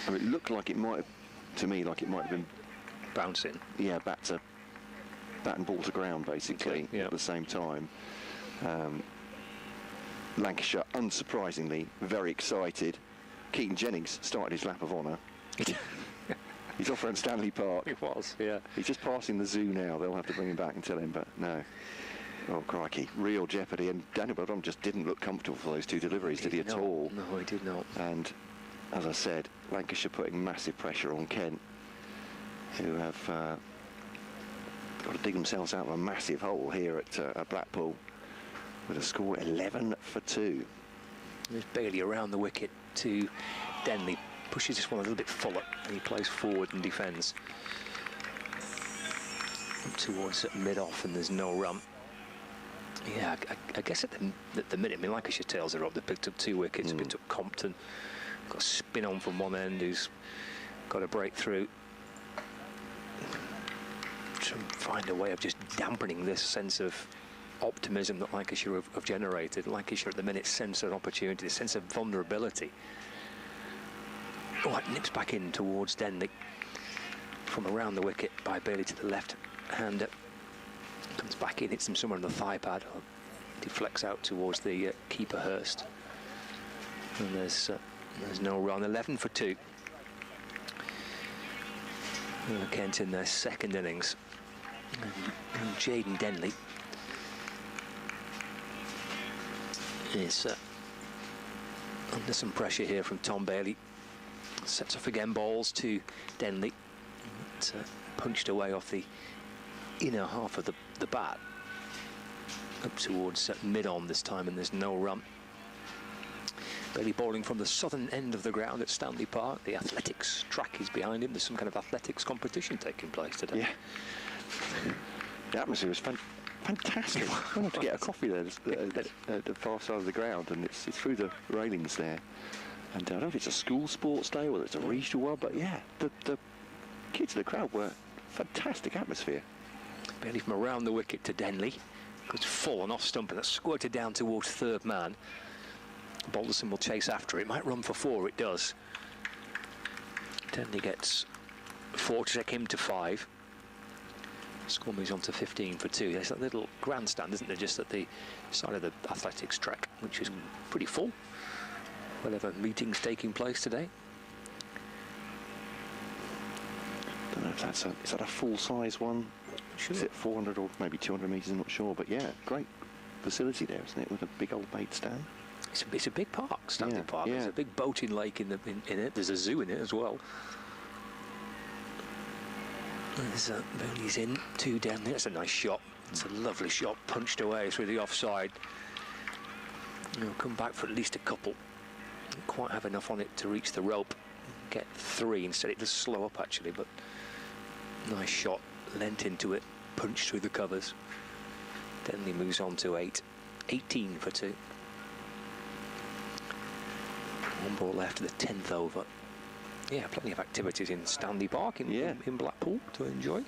I mean, it looked like it might have, to me, like it might have been bouncing. Yeah, bat and ball to ground, basically, okay, at the same time. Lancashire, unsurprisingly, very excited. Keaton Jennings started his lap of honour. He's off around Stanley Park. It was, yeah. He's just passing the zoo now. They'll have to bring him back and tell him, but no. Oh, crikey. Real jeopardy. And Daniel Bell-Drummond just didn't look comfortable for those 2 deliveries, did he at all? No, he did not. And, as I said, Lancashire putting massive pressure on Kent, who have got to dig themselves out of a massive hole here at Blackpool, with a score 11 for 2. There's Bailey around the wicket to Denley. Pushes this one a little bit fuller, and he plays forward and defends. Up towards mid-off, and there's no run. Yeah, I guess at the minute, I mean, Lancashire tails are up. They picked up 2 wickets, picked up Compton. Got a spin on from one end, who's got a breakthrough. Try and find a way of just dampening this sense of optimism that Lancashire have generated. Lancashire at the minute sense of opportunity, a sense of vulnerability. Oh, it nips back in towards Denley from around the wicket by Bailey to the left hander. Comes back in, hits him somewhere on the thigh pad, deflects out towards the keeper Hurst. And there's no run. 11 for 2. Kent in their second innings. And Jaden Denley is under some pressure here from Tom Bailey. Sets off again, balls to Denley. It's punched away off the inner half of the bat. Up towards mid-on this time, and there's no run. Bailey bowling from the southern end of the ground at Stanley Park. The athletics track is behind him. There's some kind of athletics competition taking place today. Yeah. The atmosphere was fantastic. I went to get a coffee there at the far side of the ground, and it's through the railings there. And I don't know if it's a school sports day or it's a regional one, but yeah, the kids in the crowd were fantastic atmosphere. Bailey from around the wicket to Denley. Goes full on off stump, and that's squirted down towards third man. Balderson will chase after it. Might run for 4. It does. Denley gets 4 to take him to 5. Score moves on to 15 for 2. There's that little grandstand, isn't there, just at the side of the athletics track, which is pretty full. Whatever meeting's taking place today. Don't know if that's is that a full-size one? Sure. Is it 400 or maybe 200 metres? I'm not sure, but yeah, great facility there, isn't it, with a big old bait stand? It's a big park, Stanley Park. Yeah. There's a big boating lake in it. There's a zoo in it as well. There's Bailey's in to Denley. That's a nice shot. It's a lovely shot, punched away through the offside. He'll come back for at least a couple. Didn't quite have enough on it to reach the rope. Get 3 instead. It does slow up actually, but nice shot. Lent into it, punched through the covers. Denley moves on to 8. 18 for 2. 1 ball left of the 10th over. Yeah, plenty of activities in Stanley Park in Blackpool to enjoy.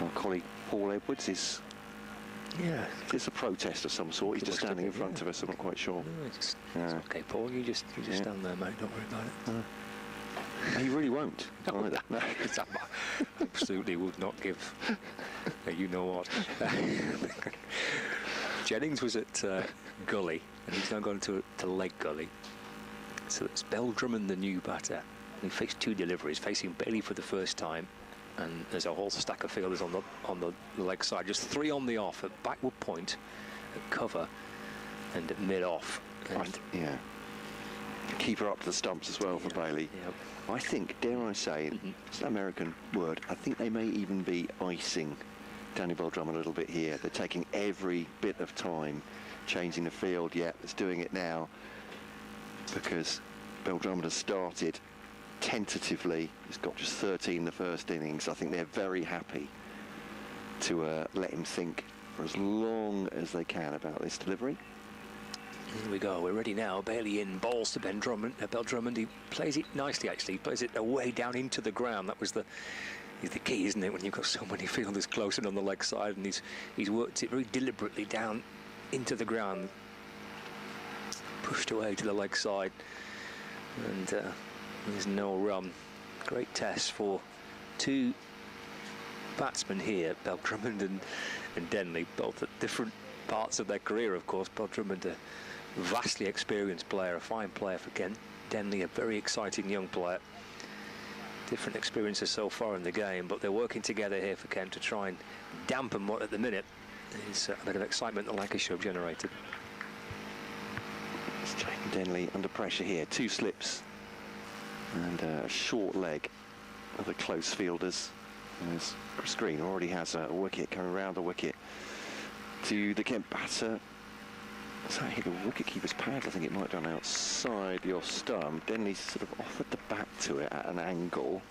Our colleague Paul Edwards is it's a protest of some sort. He's just standing in front of us. I'm not quite sure. No, it's okay, Paul. You just stand there, mate. Don't worry about it. He really won't. Either. No. Absolutely would not give. You know what? Jennings was at Gully, and he's now gone to Leg Gully. So it's Bell-Drummond, the new batter. And he faced 2 deliveries, facing Bailey for the first time. And there's a whole stack of fielders on the leg side. Just 3 on the off at backward point, at cover, and at mid-off. Yeah. Keeper up to the stumps as well for Bailey. Yep. I think, dare I say, it's an American word, I think they may even be icing Denley Bell-Drummond a little bit here. They're taking every bit of time, changing the field. Yeah, it's doing it now, because Bell-Drummond has started tentatively. He's got just 13 in the first innings. I think they're very happy to let him think for as long as they can about this delivery. Here we go, we're ready now. Bailey in, bowls to Bell-Drummond. He plays it nicely, actually. He plays it away down into the ground. That was the key, isn't it, when you've got so many fielders close in on the leg side, and he's worked it very deliberately down into the ground. Pushed away to the leg side. And there's no run. Great test for 2 batsmen here, Bell-Drummond and Denley, both at different parts of their career, of course. Bell-Drummond, a vastly experienced player, a fine player for Kent. Denley, a very exciting young player. Different experiences so far in the game, but they're working together here for Kent to try and dampen what at the minute is a bit of excitement that Lancashire have generated. It's Jaden Denley under pressure here. 2 slips and a short leg of the close fielders. As Chris Green already has a wicket coming around the wicket to the Kent batter. Does that hit the wicket-keeper's pad? I think it might have done outside your stump. Denley sort of offered the bat to it at an angle.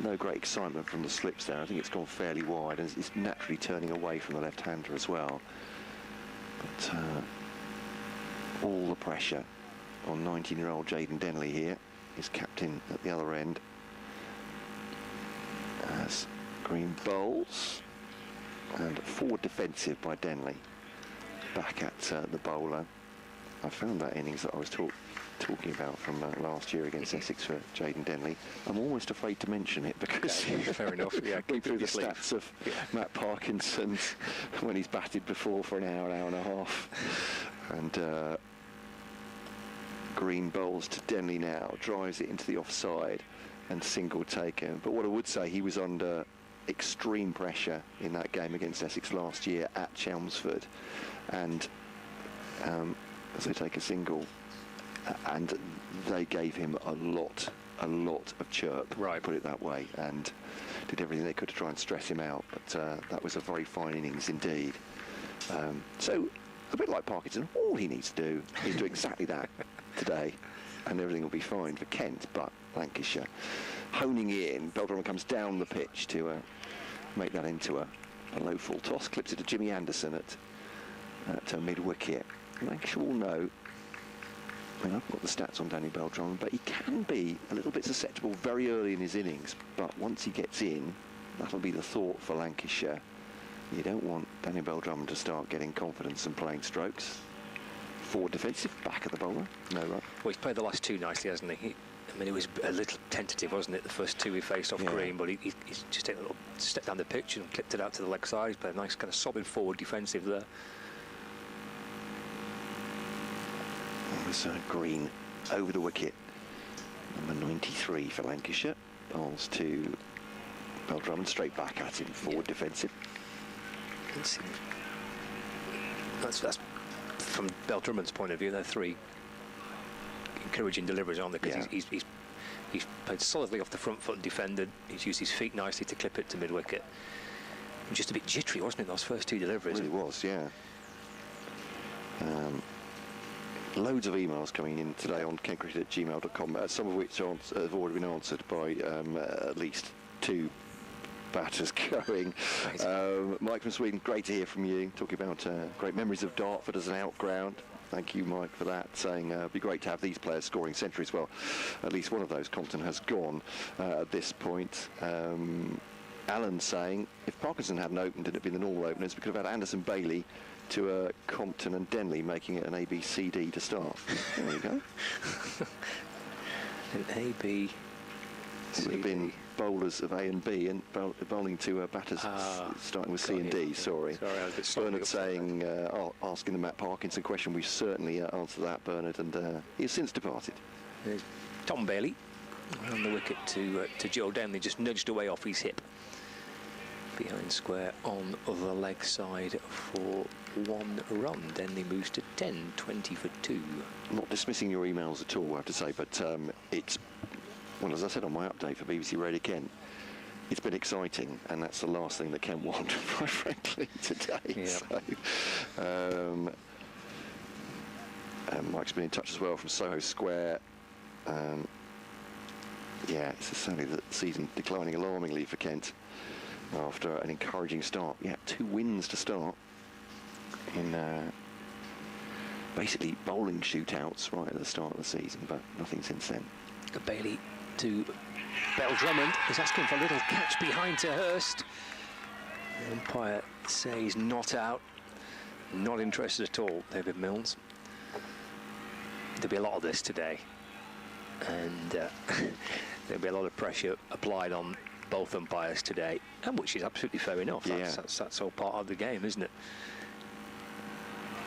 No great excitement from the slips there. I think it's gone fairly wide, and it's naturally turning away from the left-hander as well. But all the pressure on 19-year-old Jaden Denley here, his captain at the other end. As Green bowls, and forward defensive by Denley. Back at the bowler. I found that innings that I was talking about from last year against Essex for Jaden Denley. I'm almost afraid to mention it because fair enough. Yeah, going through the stats of Matt Parkinson when he's batted before for an hour and a half, and Green bowls to Denley now, drives it into the offside, and single taken. But what I would say, he was under extreme pressure in that game against Essex last year at Chelmsford, and as they take a single, and they gave him a lot of chirp, right, put it that way, and did everything they could to try and stress him out. But that was a very fine innings indeed. So a bit like Parkinson, all he needs to do is do exactly that today, and everything will be fine for Kent. But Lancashire honing in. Bell-Drummond comes down the pitch to make that into a low full toss, clips it to Jimmy Anderson at mid-wicket. Lancashire will know. I mean, I've got the stats on Danny Bell-Drummond, but he can be a little bit susceptible very early in his innings. But once he gets in, that'll be the thought for Lancashire. You don't want Danny Bell-Drummond to start getting confidence and playing strokes. Forward defensive, back at the bowler. No run. Well, he's played the last two nicely, hasn't he? I mean, it was a little tentative, wasn't it? The first two he faced off green, but he's just taken a little step down the pitch and clipped it out to the leg side. He's played a nice kind of solid forward defensive there. Green over the wicket. Number 93 for Lancashire. Bowls to Bell-Drummond, straight back at him, forward defensive. That's from Bell-Drummond's point of view. They're three encouraging deliveries, aren't they? Because he's played solidly off the front foot and defended. He's used his feet nicely to clip it to mid-wicket. Just a bit jittery, wasn't it, those first two deliveries? It really was, yeah. Loads of emails coming in today on kentcricket@gmail.com, some of which have already been answered by at least two batters going. Mike from Sweden, great to hear from you, talking about great memories of Dartford as an outground. Thank you, Mike, for that, saying it'd be great to have these players scoring centuries. Well, at least one of those, Compton, has gone at this point. Alan saying, if Parkinson hadn't opened, it'd have been the normal openers. We could have had Anderson, Bailey to Compton and Denley, making it an A-B-C-D to start. There you go. An A-B-C-D. It would have been bowlers of A and B and bowling to batters starting with C and D. Sorry, I was a bit Bernard saying, asking the Matt Parkinson question. We've certainly answered that, Bernard, and he's since departed. There's Tom Bailey on the wicket to Joe Denley, just nudged away off his hip. Behind square on the leg side for 1 run. Denley moves to 10, 20 for 2. Not dismissing your emails at all, I have to say, but it's, well, as I said on my update for BBC Radio Kent, it's been exciting, and that's the last thing that Kent want, quite frankly, today. Yeah. So, Mike's been in touch as well from Soho Square. Yeah, it's certainly the season declining alarmingly for Kent after an encouraging start. Yeah, 2 wins to start in basically bowling shootouts right at the start of the season, but nothing since then. Bailey to Bell-Drummond. He's asking for a little catch behind to Hurst. The umpire says not out. Not interested at all, David Milnes. There'll be a lot of this today, and there'll be a lot of pressure applied on both umpires today, and which is absolutely fair enough. That's all part of the game, isn't it?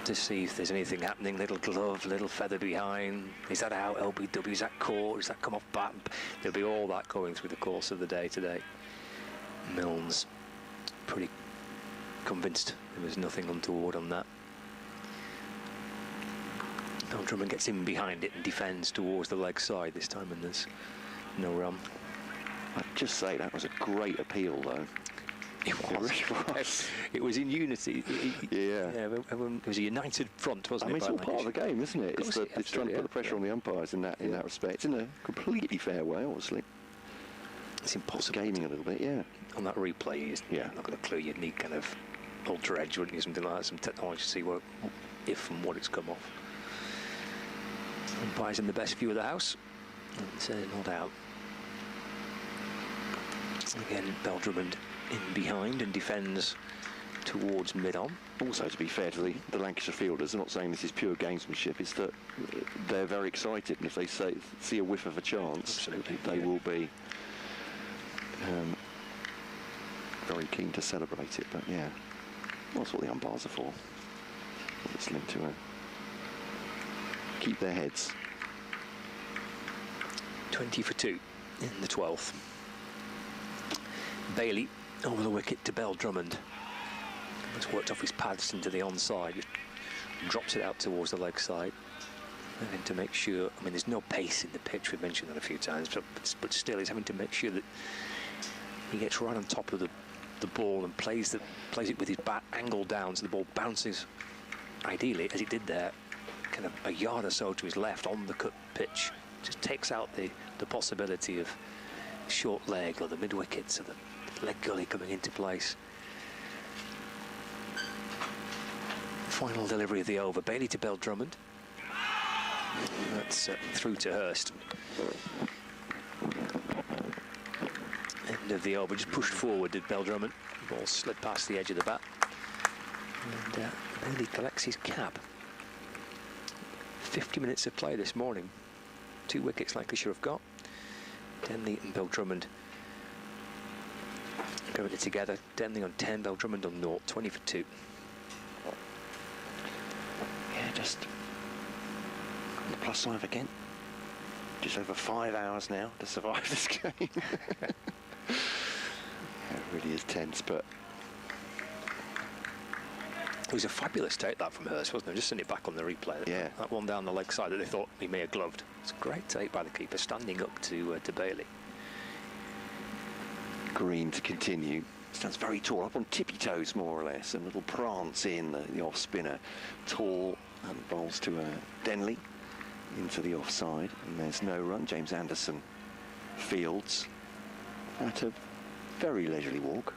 To see if there's anything happening, little glove, little feather behind. Is that out, LBW? Is that caught? Is that come off bat? There'll be all that going through the course of the day today. Milnes pretty convinced there was nothing untoward on that. Bell-Drummond gets in behind it and defends towards the leg side this time, and there's no run. I'd just say that was a great appeal, though. It was. It was in unity. It was a united front, wasn't it? I mean, it's all part of the game, isn't it? It's trying to put the pressure on the umpires in that respect. It's in a completely fair way, obviously. It's impossible. It's gaining a little bit, yeah. On that replay, you're not got a clue. You'd need kind of ultra edge, wouldn't you? Something like that, some technology to see if and what it's come off. Umpires in the best view of the house. It's not out. Again, Bell-Drummond in behind and defends towards mid-on. Also, to be fair to the Lancashire fielders, I'm not saying this is pure gamesmanship, it's that they're very excited, and if they see a whiff of a chance, they will be very keen to celebrate it. But yeah, that's what the umpires are for. It's meant to keep their heads. 20 for 2 in the 12th. Bailey over the wicket to Bell-Drummond. He's worked off his pads into the onside, just drops it out towards the leg side. And then to make sure, I mean, there's no pace in the pitch, we've mentioned that a few times, but still he's having to make sure that he gets right on top of the ball and plays it with his bat angled down so the ball bounces ideally, as he did there, kind of a yard or so to his left on the cut pitch, just takes out the possibility of short leg or the mid wickets or the leg gully coming into place. Final delivery of the over. Bailey to Bell-Drummond. That's through to Hurst. End of the over, just pushed forward did Bell-Drummond. Ball slid past the edge of the bat. And Bailey collects his cap. 50 minutes of play this morning. 2 wickets Lancashire have got. Denley and Bell-Drummond going together. Denley on 10, Bell-Drummond on 0, 20 for 2. Yeah, just on the plus side again. Just over 5 hours now to survive this game. Yeah, it really is tense, but it was a fabulous take that from Hurst, wasn't it? Just send it back on the replay. Yeah. That one down the leg side that they thought he may have gloved. It's a great take by the keeper, standing up to Bailey. Green to continue. Stands very tall, up on tippy toes more or less, and little prance in the off spinner. Tall and bowls to Denley into the offside, and there's no run. James Anderson fields at a very leisurely walk.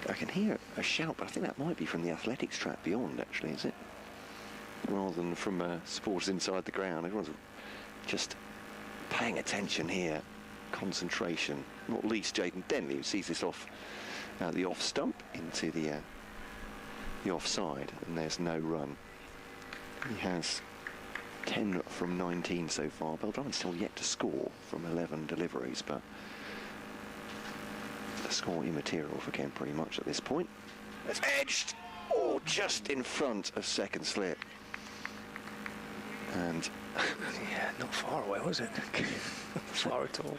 I can hear a shout, but I think that might be from the athletics track beyond, actually, is it? Rather than from supporters inside the ground. Everyone's just paying attention here. Concentration. Not least Jaden Denley, who sees this off the off stump into the offside, and there's no run. He has 10 from 19 so far. Bell-Drummond still yet to score from 11 deliveries, but the score immaterial for Kent pretty much at this point. It's edged! Oh, just in front of second slip. And yeah, not far away, was it? Not far at all.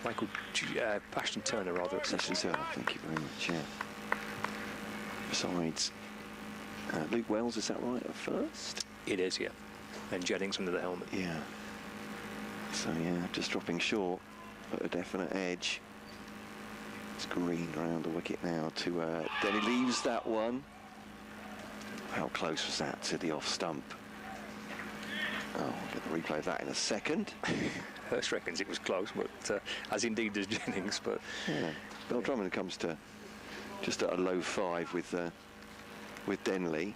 Michael Ashton Turner, rather. Ashton Turner, thank you very much, yeah. Besides, Luke Wells, is that right, at first? It is, yeah. And Jennings under the helmet. Yeah. So, yeah, just dropping short, but a definite edge. It's Green around the wicket now to Denny leaves that one. How close was that to the off stump? Oh, we'll get the replay of that in a second. Hurst reckons it was close, but as indeed does Jennings. But yeah, Bell-Drummond comes to just at a low 5 with Denley.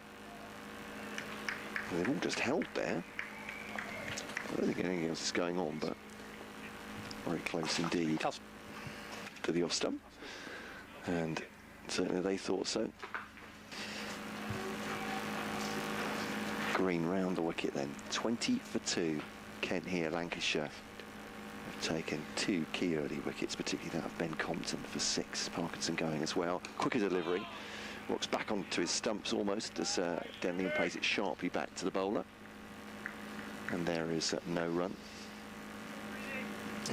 They've all just held there. I don't think anything else is going on, but very close indeed to the off stump, and certainly they thought so. Green round the wicket then, 20 for 2. Kent here, Lancashire have taken 2 key early wickets, particularly that of Ben Compton for 6. Parkinson going as well. Quicker delivery, walks back onto his stumps almost as Denley plays it sharply back to the bowler. And there is no run.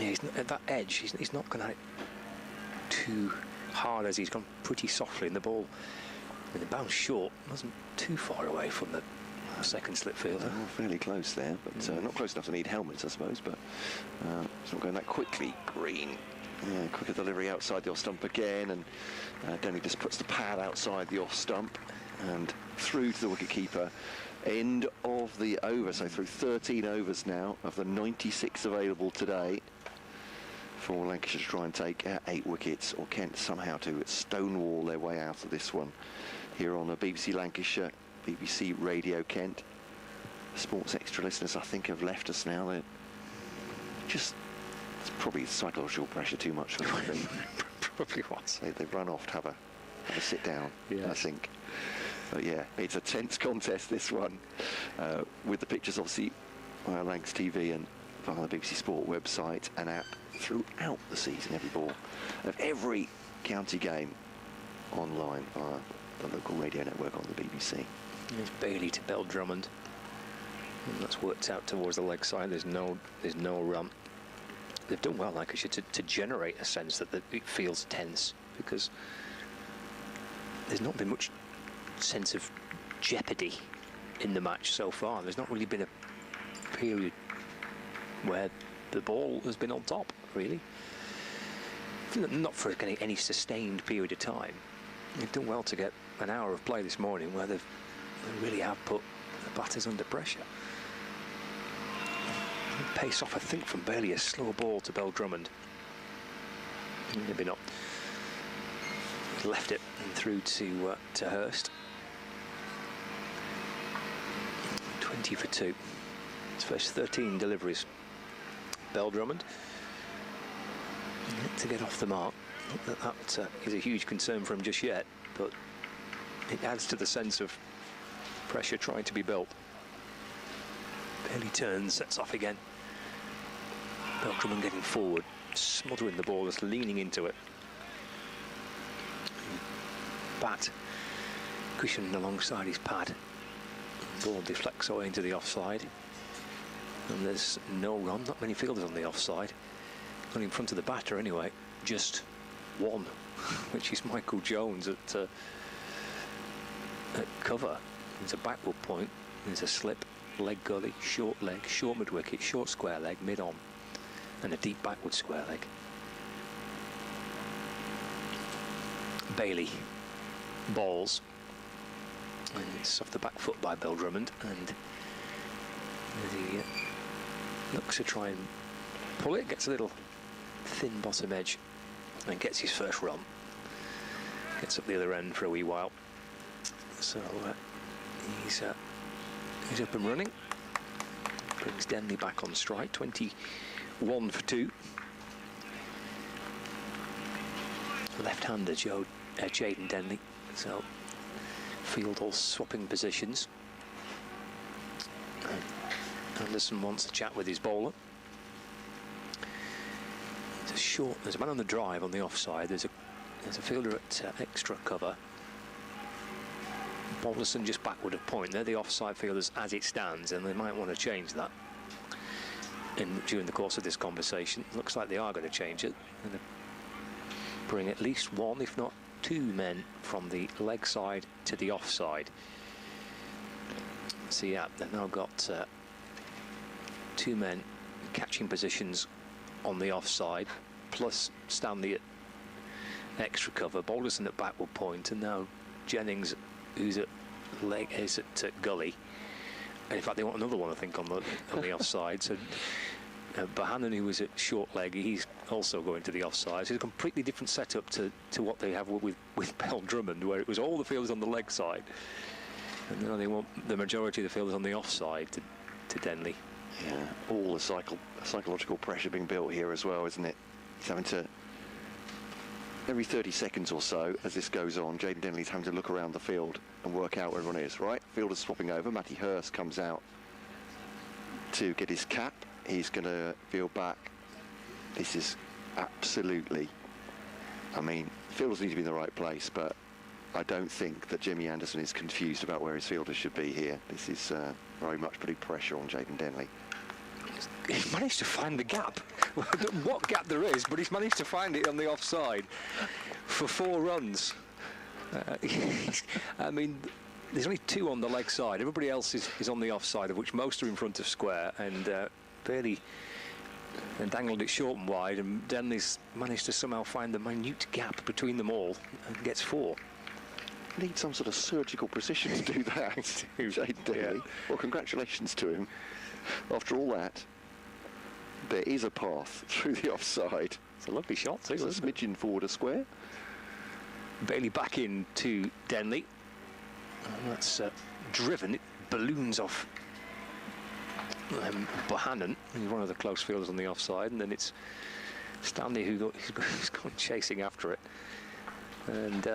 yeah, he's not, at that edge, he's not going to too hard as he's gone pretty softly in the ball. And the bounce short wasn't too far away from the second slip fielder. Oh, fairly close there, but not close enough to need helmets, I suppose, but it's not going that quickly. Green. Yeah, quicker delivery outside the off stump again, and Denley just puts the pad outside the off stump and through to the wicketkeeper. End of the over, so through 13 overs now of the 96 available today for Lancashire to try and take 8 wickets, or Kent somehow to stonewall their way out of this one here on the BBC Lancashire, BBC Radio Kent. Sports Extra listeners, I think, have left us now. They're just, it's probably psychological pressure too much for them. Probably was. They run off to have a sit down, yes. I think. But yeah, it's a tense contest, this one, with the pictures obviously via Lancs TV and via the BBC Sport website and app throughout the season, every ball of every county game online via the local radio network on the BBC. It's Bailey to Bell-Drummond. And that's worked out towards the leg side. There's no run. They've done well, Lancashire, to generate a sense that it feels tense, because there's not been much sense of jeopardy in the match so far. There's not really been a period where the ball has been on top, really. Not for any sustained period of time. They've done well to get an hour of play this morning where they really have put the batters under pressure. Pace off, I think, from Bailey, a slow ball to Bell-Drummond. Maybe not. Left it and through to Hurst. 20 for 2. His first 13 deliveries. Bell-Drummond to get off the mark. Not that is a huge concern for him just yet, but it adds to the sense of pressure trying to be built. Bailey turns, sets off again. Bell-Drummond getting forward, smothering the ball, just leaning into it. Bat cushioned alongside his pad. Ball deflects away into the offside. And there's no run, not many fielders on the offside. Not in front of the batter anyway, just one, which is Michael Jones at cover. There's a backward point, there's a slip, leg gully, short mid-wicket, short square leg, mid-on, and a deep backward square leg. Bailey bowls, and it's off the back foot by Bell-Drummond, and he looks to try and pull it, gets a little thin bottom edge, and gets his first run. Gets up the other end for a wee while. So he's up and running. Brings Denley back on strike. 21 for 2. Left-hander Jaden Denley. So field all swapping positions. Anderson wants to chat with his bowler. There's a man on the drive on the offside. There's a fielder at extra cover. Balderson just backward of point. They're the offside fielders as it stands, and they might want to change that during the course of this conversation. Looks like they are going to change it. And bring at least one, if not two men from the leg side to the offside. So yeah, they've now got two men catching positions on the offside, plus Stanley at extra cover, Balderson at backward point, and now Jennings, who's at gully. And in fact, they want another one, I think, on the offside. So Bohannon, who was at short leg, he's also going to the offside. So it's a completely different setup to what they have with Bell-Drummond, where it was all the fielders on the leg side, and now they want the majority of the fielders on the offside to Denley. Yeah, all the psychological pressure being built here as well, isn't it? He's having to, every 30 seconds or so, as this goes on, Jaden Denley's having to look around the field and work out where everyone is, right? Fielders swapping over. Matty Hurst comes out to get his cap. He's going to field back. This is absolutely, I mean, fielders need to be in the right place, but I don't think that Jimmy Anderson is confused about where his fielders should be here. This is very much putting pressure on Jaden Denley. He's managed to find the gap. What gap there is, but he's managed to find it on the offside for 4 runs. I mean, there's only 2 on the leg side. Everybody else is on the offside, of which most are in front of square, and Bailey dangled it short and wide, and Denley's managed to somehow find the minute gap between them all and gets 4. Need some sort of surgical precision to do that, Jaden Denley. Yeah. Well, congratulations to him. After all that, there is a path through the offside. It's a lovely shot too. It's a smidgen forward a square. Bailey back in to Denley. And that's driven. It balloons off Bohannon. He's one of the close fielders on the offside, and then it's Stanley who's gone chasing after it. And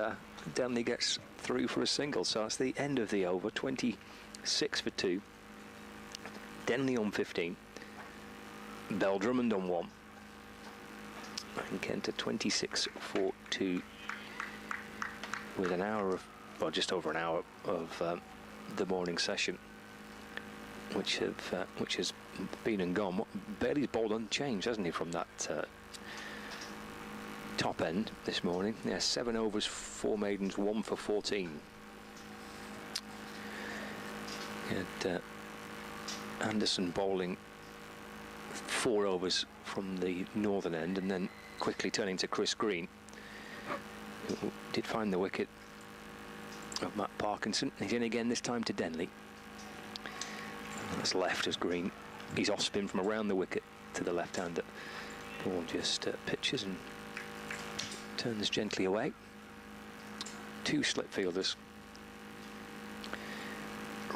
Denley gets through for a single. So that's the end of the over. 26 for 2. Denley on 15. Bell-Drummond on 1. And Kent at 26 for 2. With an hour of, well, just over an hour of the morning session, which has been and gone. Bailey's bowled unchanged, hasn't he, from that top end this morning? Yeah, 7 overs, 4 maidens, 1 for 14. And Anderson bowling 4 overs from the northern end, and then quickly turning to Chris Green, who did find the wicket of Matt Parkinson. He's in again, this time to Denley. That's left as Green. He's off spin from around the wicket to the left-hander. Ball just pitches and turns gently away. Two slip fielders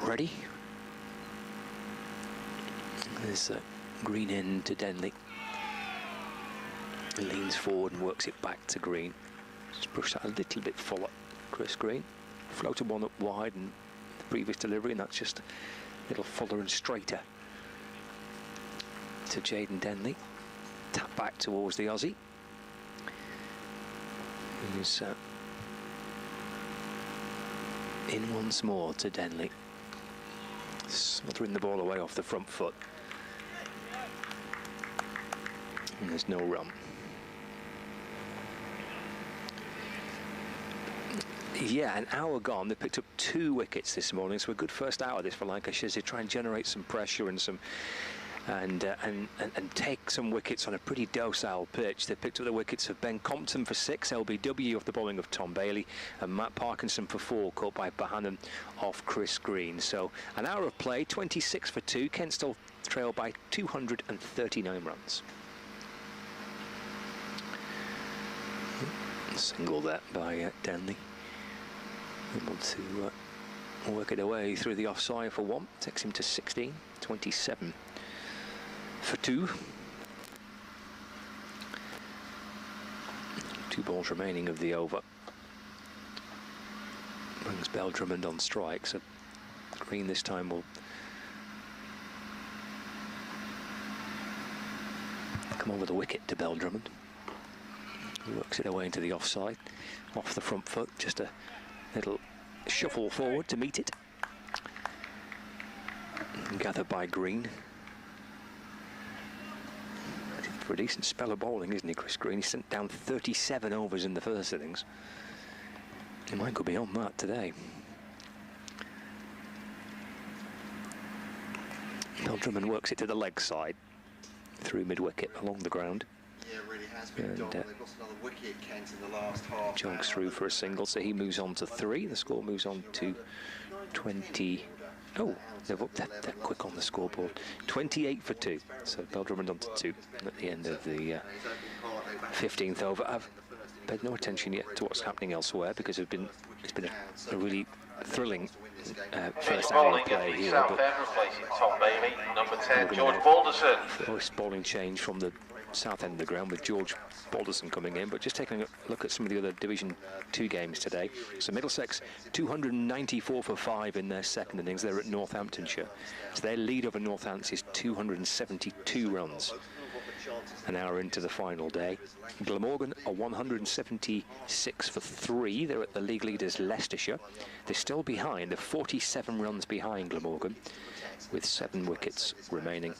ready. There's Green in to Denley. He leans forward and works it back to Green. Just push that a little bit fuller. Chris Green floated one up wide in the previous delivery, and that's just a little fuller and straighter to Jaden Denley. Tap back towards the Aussie. He's in once more to Denley. Smothering the ball away off the front foot. And there's no run. Yeah, an hour gone. They picked up 2 wickets this morning, so a good first hour this for Lancashire as they try and generate some pressure and some and take some wickets on a pretty docile pitch. They picked up the wickets of Ben Compton for 6, LBW off the bowling of Tom Bailey, and Matt Parkinson for 4, caught by Bahanan off Chris Green. So an hour of play, 26 for 2. Kent still trail by 239 runs. Single there by Denley. Able to work it away through the offside for 1. Takes him to 16, 27 for 2. 2 balls remaining of the over. Brings Bell-Drummond on strike, so Green this time will come over the wicket to Bell-Drummond. He works it away into the offside, off the front foot, just a little shuffle forward to meet it. And gathered by Green. For a decent spell of bowling, isn't he, Chris Green? He sent down 37 overs in the first innings. He might go beyond that today. Bell-Drummond works it to the leg side, through mid-wicket, along the ground. Yeah, it really has been, Dom. They've lost another wicket, Kent, in the last half. Jogs through for a single, so he moves on to 3. The score moves on to 20. Oh, they're quick on the scoreboard. 28 for 2. So Bell-Drummond on to 2 at the end of the 15th over. I've paid no attention yet to what's happening elsewhere because it's been a really thrilling first hour of play here. South End replacing Tom Bailey, number 10, George Balderson. First bowling change from the south end of the ground with George Balderson coming in, but just taking a look at some of the other Division 2 games today. So Middlesex 294 for 5 in their second innings. They're at Northamptonshire. So their lead over Northants is 272 runs an hour into the final day. Glamorgan are 176 for 3. They're at the league leaders Leicestershire. They're still behind. They're 47 runs behind Glamorgan with 7 wickets remaining.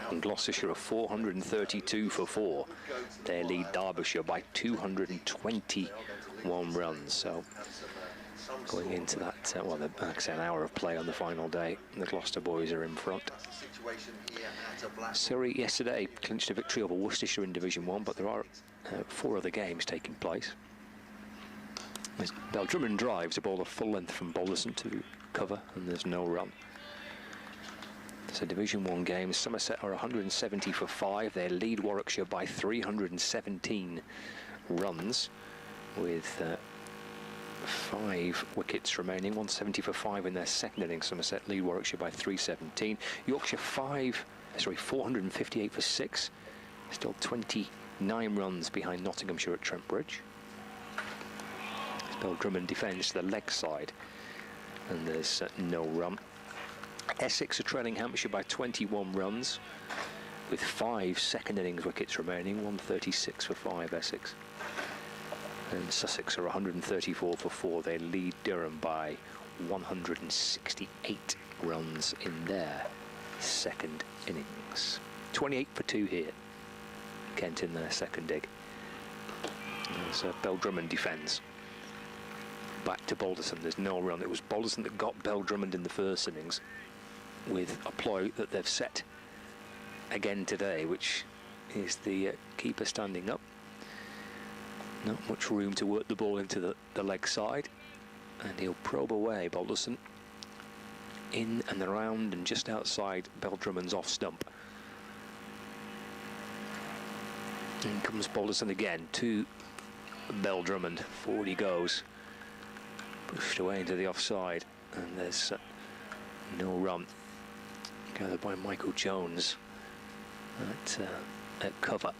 And Gloucestershire are 432 for 4. They lead Derbyshire by 221 runs. So going into that, well, like I say, an hour of play on the final day, the Gloucester boys are in front. Surrey yesterday clinched a victory over Worcestershire in Division 1, but there are 4 other games taking place. As Bell-Drummond drives a ball of full length from Balderson to cover, and there's no run. So Division 1 games, Somerset are 170 for 5. They lead Warwickshire by 317 runs with 5 wickets remaining. 170 for 5 in their second innings. Somerset lead Warwickshire by 317. Yorkshire 458 for 6. Still 29 runs behind Nottinghamshire at Trent Bridge. Bell-Drummond defends to the leg side, and there's no run. Essex are trailing Hampshire by 21 runs with 5 second innings wickets remaining. 136 for 5 Essex. And Sussex are 134 for 4. They lead Durham by 168 runs in their second innings. 28 for 2 here. Kent in their second dig. As Bell-Drummond defends. Back to Balderson. There's no run. It was Balderson that got Bell-Drummond in the first innings, with a ploy that they've set again today, which is the keeper standing up. Not much room to work the ball into the leg side. and he'll probe away. Balderson in and around and just outside Bell-Drummond's off stump. In comes Balderson again to Bell-Drummond. Forward he goes, pushed away into the offside, and there's no run. Gathered by Michael Jones at cover.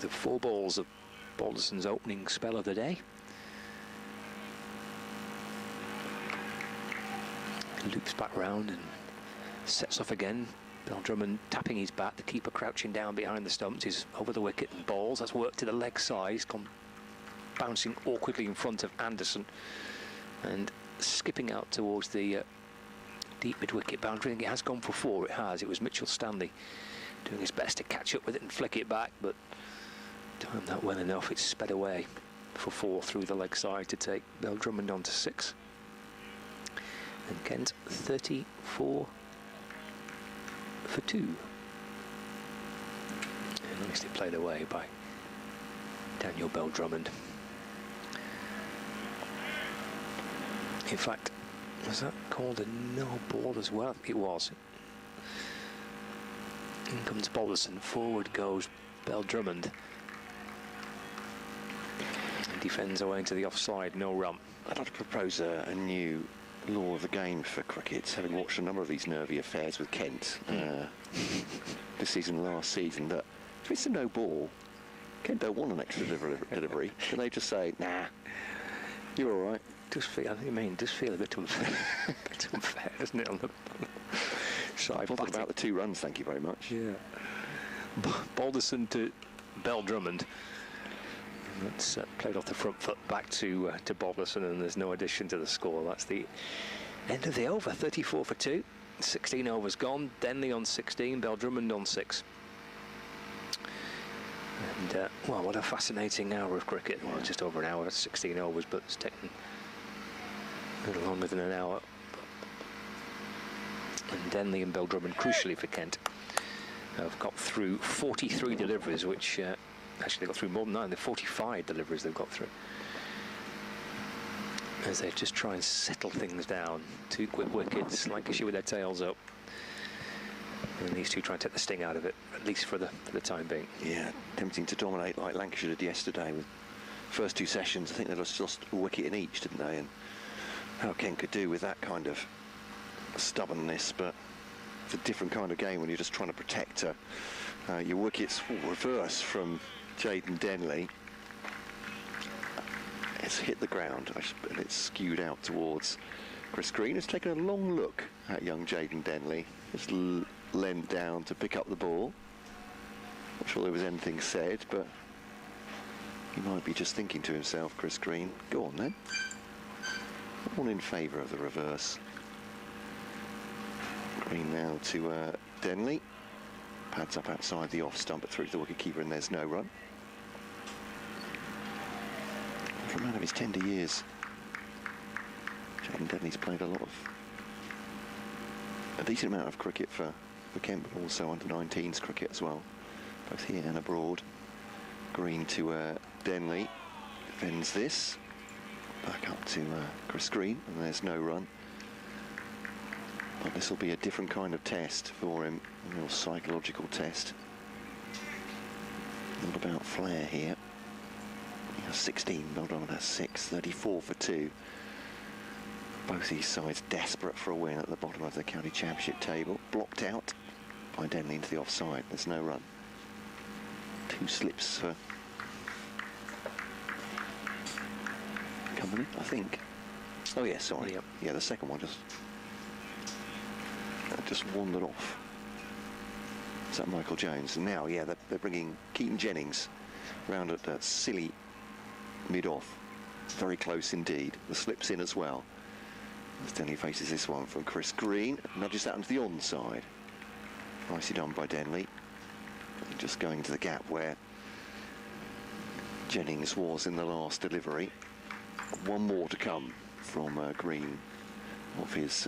The 4 balls of Balderson's opening spell of the day. Loops back round and sets off again. Bell-Drummond tapping his bat, the keeper crouching down behind the stumps. He's over the wicket and balls. That's worked to the leg side. He's gone bouncing awkwardly in front of Anderson and skipping out towards the deep mid-wicket boundary. I think it has gone for 4. It has. It was Mitchell Stanley doing his best to catch up with it and flick it back, but timed that well enough. It's sped away for 4 through the leg side to take Bell-Drummond on to 6. And Kent 34 for 2. And nicely played away by Daniel Bell-Drummond. In fact, was that called a no ball as well? It was. In comes Balderson, forward goes Bell-Drummond. And defends away into the offside, no run. I'd like to propose a new law of the game for cricket, having watched a number of these nervy affairs with Kent this season, last season, that if it's a no ball, Kent don't want an extra delivery. Can they just say, nah, you're all right? Does feel, I mean, does feel a bit unfair, doesn't it? On the side. Bothered about the 2 runs, thank you very much. Yeah. Balderson to Bell-Drummond. That's played off the front foot back to Balderson, and there's no addition to the score. That's the end of the over. 34 for 2. 16 overs gone. Denley on 16, Bell-Drummond on 6. And well, what a fascinating hour of cricket. Well, just over an hour, 16 overs, but it's taken a little longer than an hour. And Denley and Bell-Drummond, crucially for Kent, have got through 43 deliveries, which actually they got through more than 9. They're 45 deliveries they've got through, as they just try and settle things down. 2 quick wickets, Lancashire with their tails up, and these 2 try and take the sting out of it, at least for the time being. Yeah, tempting to dominate like Lancashire did yesterday with first 2 sessions. I think they lost a wicket in each, didn't they? And how Kent could do with that kind of stubbornness, but it's a different kind of game when you're just trying to protect your wickets. Reverse from Jayden Denley. It's hit the ground and it's skewed out towards Chris Green. Has taken a long look at young Jayden Denley. Just leant down to pick up the ball. Not sure there was anything said, but he might be just thinking to himself, Chris Green, go on then. All in favour of the reverse. Green now to Denley. Pads up outside the off stump, but through to the wicketkeeper, and there's no run. For a man of his tender years, Jayden Denley's played a decent amount of cricket for Kent, but also under 19s cricket as well, both here and abroad. Green to Denley, defends this. Back up to Chris Green, and there's no run. But this will be a different kind of test for him, a real psychological test. Not about flair here. He has 16, Bell-Drummond has 6, 34 for 2. Both these sides desperate for a win at the bottom of the county championship table. Blocked out by Denley into the offside. There's no run. 2 slips for Company, I think. Oh yeah, sorry. Yep. Yeah, the second one just wandered off. Is that Michael Jones? And now, yeah, they're bringing Keaton Jennings round at that silly mid-off. Very close indeed. The slip's in as well. As Denley faces this one from Chris Green, nudges that onto the onside. Nicely done by Denley. Just going to the gap where Jennings was in the last delivery. 1 more to come from Green of his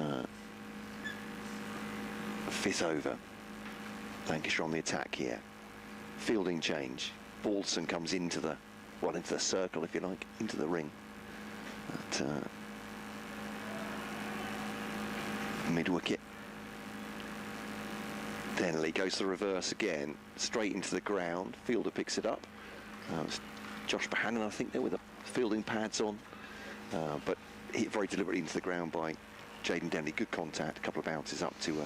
5th over. Lancashire on the attack here. Fielding change. Balderson comes into the circle, if you like, into the ring. at mid-wicket. Denley goes to the reverse again, straight into the ground. Fielder picks it up. It's Josh Bohannon, I think, there with the fielding pads on, but hit very deliberately into the ground by Jayden Denley. Good contact, a couple of bounces up to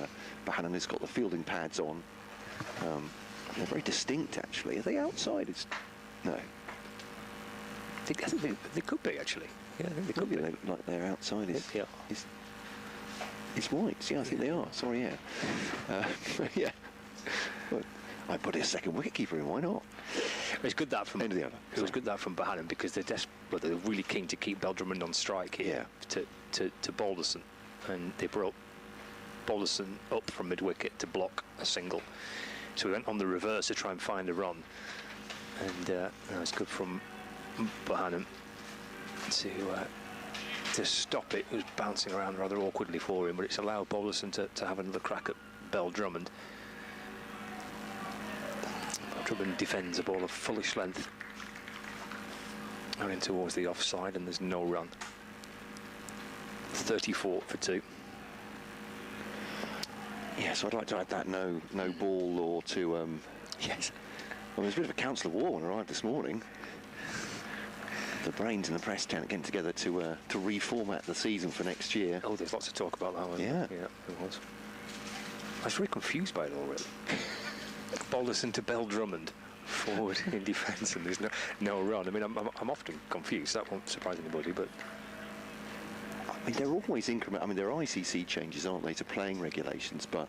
Bohannon, who's got the fielding pads on. They're very distinct, actually. Are they outside? No. I think they could be, actually. Yeah, I think they could be. Like their outside is whites. Yeah, I think they are. Sorry, yeah. Yeah. Well, I put a second wicketkeeper in. Why not? It's good that from End of the other. It was good that from Bohannon, because they're they're really keen to keep Bell-Drummond on strike here to Balderson, and they brought Balderson up from mid-wicket to block a single. So we went on the reverse to try and find a run, and it's good from Bohannon to stop it. It was bouncing around rather awkwardly for him, but it's allowed Balderson to have another crack at Bell-Drummond. Bell-Drummond defends a ball of fullish length going towards the offside, and there's no run. 34 for 2. Yeah, so I'd like to add that no ball or to Yes. Well, there's a bit of a council of war when I arrived this morning. The brains in the press tent getting together to reformat the season for next year. Oh, there's lots of talk about that one. Yeah. Yeah, there was. I was very confused by it all, really. Balderson to Bell-Drummond, forward in defence, and there's no run. I mean, I'm often confused. That won't surprise anybody, but... I mean, they're always increment. I mean, there are ICC changes, aren't they, to playing regulations, but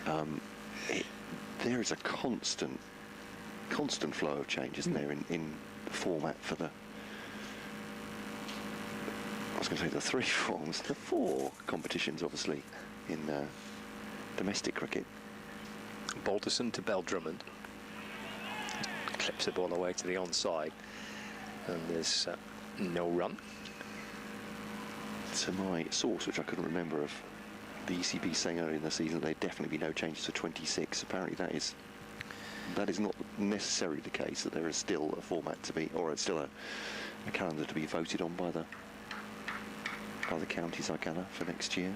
there is a constant flow of change, isn't there, in the format for the... I was going to say the 3 forms, the 4 competitions, obviously, in domestic cricket. Balderson to Bell-Drummond. Clips the ball away to the onside, and there's no run. To my source, which I couldn't remember, of the ECB saying earlier in the season there'd definitely be no changes to 26. Apparently that is not necessarily the case, that there is still a format to be, or it's still a calendar to be voted on by the counties, I gather, for next year.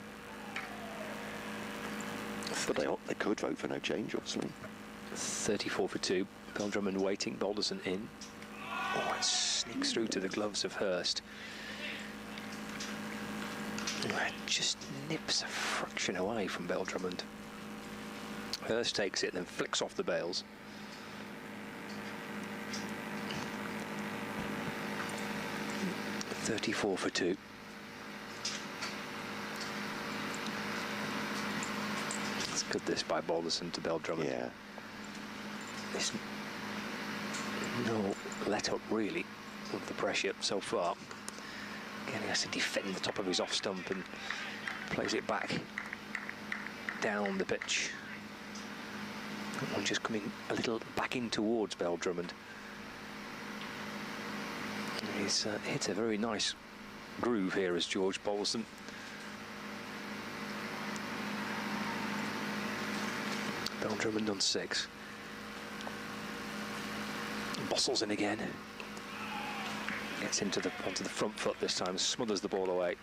But they could vote for no change, obviously. 34 for 2. Bell-Drummond waiting, Balderson in. Oh, it sneaks through to the gloves of Hurst. It just nips a fraction away from Bell-Drummond. Hurst takes it, then flicks off the bails. .34 for 2. It's good this by Balderson to Bell-Drummond. Yeah. There's no let up really of the pressure so far. Again, he has to defend the top of his off stump and plays it back down the pitch. And just coming a little back in towards Bell-Drummond. He's hit a very nice groove here as George Balderson. Bell-Drummond on 6. Bostles in again. Gets onto the front foot this time, smothers the ball away,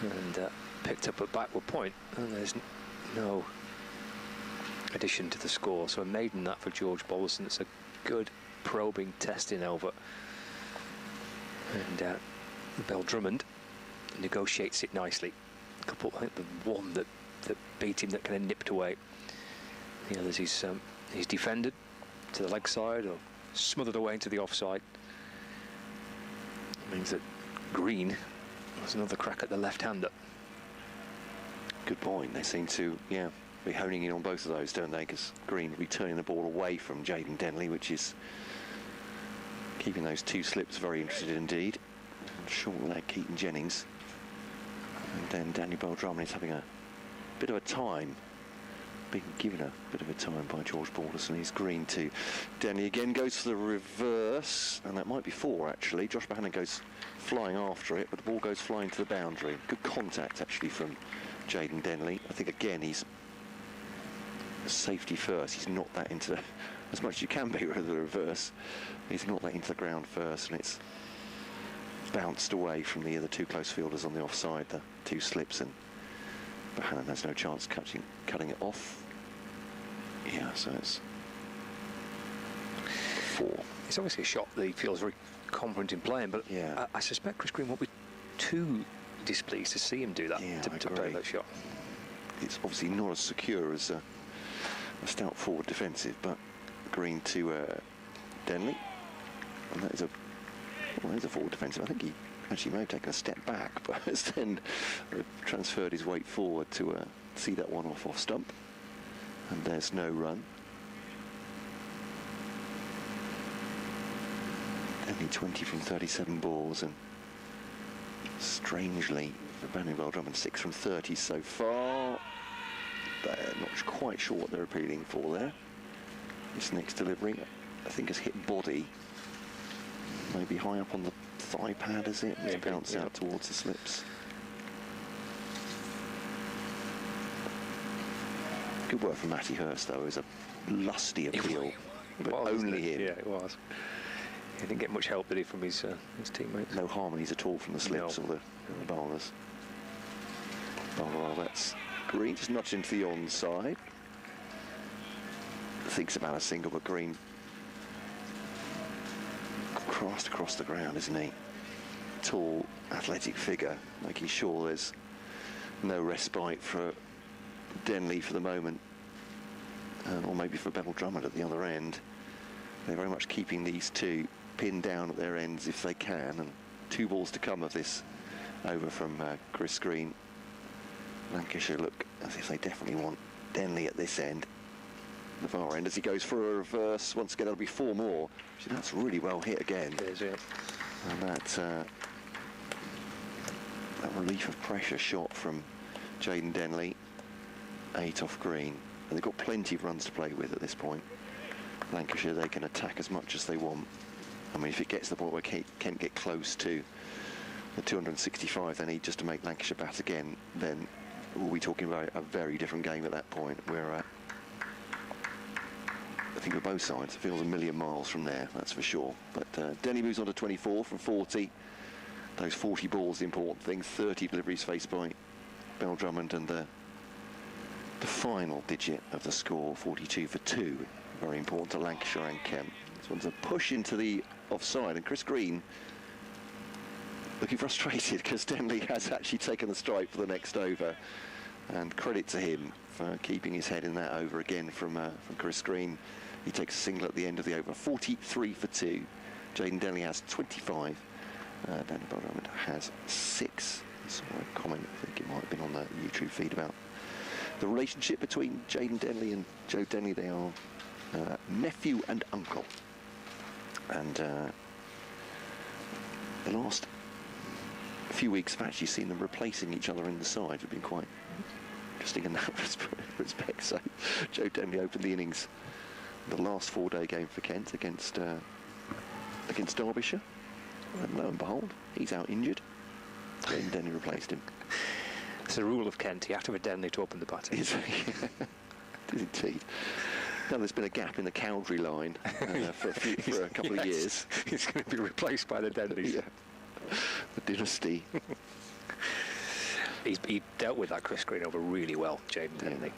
and picked up at backward point, and there's no addition to the score. So a maiden that for George Balderson. It's a good probing testing over, and Bell-Drummond negotiates it nicely. A couple, I think the one that beat him, that kind of nipped away. The others he's defended to the leg side or smothered away into the offside. Means that Green has another crack at the left-hander. Good point. They seem to, be honing in on both of those, don't they? Because Green will be turning the ball away from Jayden Denley, which is keeping those 2 slips very interested indeed. Short leg Keaton Jennings. And then Daniel Bell-Drummond is having a bit of a time, being given a bit of a time by George Balderson. He's Green to Denley again, goes for the reverse, and that might be 4 actually. Josh Bohannon goes flying after it, but the ball goes flying to the boundary. Good contact actually from Jayden Denley. I think again he's safety first. He's knocked that into, as much as you can be with the reverse, he's knocked that into the ground first, and it's bounced away from the other two close fielders on the offside, the two slips, and Bohannon has no chance cutting it off. Yeah, so it's 4. It's obviously a shot that he feels very confident in playing, but yeah. I suspect Chris Green won't be too displeased to see him do that, Yeah, to play that shot. It's obviously not as secure as a stout forward defensive, but Green to Denley, and that is a forward defensive. I think he actually may have taken a step back, but has then transferred his weight forward to see that one off stump, and there's no run. Only 20 from 37 balls, and strangely for Denley and Bell-Drummond 6 from 30 so far. They're not quite sure what they're appealing for there. This next delivery, I think, has hit body, maybe high up on the thigh pad, is it? It's bounced out towards the slips. Good work from Matty Hurst, though. It was a lusty appeal, but only him. Yeah, it was. He didn't get much help, did he, from his teammates? No harmonies at all from the slips or the bowlers. Oh, well, that's Green just nudged into the onside. Thinks about a single, but Green crossed across the ground, isn't he? Tall, athletic figure, making sure there's no respite for Denley for the moment, or maybe for Bell-Drummond at the other end. They're very much keeping these two pinned down at their ends if they can, and 2 balls to come of this over from Chris Green. Lancashire look as if they definitely want Denley at this end, the far end, as he goes for a reverse. Once again, that'll be 4 more. Actually, that's really well hit again. It is, yeah. And that relief of pressure shot from Jaden Denley, 8 off Green, and they've got plenty of runs to play with at this point. Lancashire, they can attack as much as they want. I mean, if it gets to the point where Kent get close to the 265, they need just to make Lancashire bat again, then we'll be talking about a very different game at that point, where I think for both sides, it feels a million miles from there, that's for sure. But Denley moves on to 24 from 40. Those 40 balls, the important thing. 30 deliveries faced by Bell-Drummond, and the final digit of the score, 42 for 2. Very important to Lancashire and Kent. This one's a push into the offside, and Chris Green looking frustrated because Denley has actually taken the strike for the next over, and credit to him for keeping his head in that over again from Chris Green. He takes a single at the end of the over. 43 for 2. Jaden Denley has 25. Denley Bell-Drummond has 6. I saw a comment, I think it might have been on the YouTube feed, about the relationship between Jaden Denley and Joe Denley. They are nephew and uncle, and the last few weeks have actually seen them replacing each other in the side. Have been quite interesting in that respect. So Joe Denley opened the innings the last 4-day game for Kent against Derbyshire, and lo and behold, he's out injured. And Denley replaced him. It's a rule of Kent. You have to have a Denley to open the batting. Is it? Indeed. Now there's been a gap in the Cowdrey line for a couple of years. He's going to be replaced by the Denleys. Yeah. The dynasty. He dealt with that Chris Green over really well, Jaden Denley.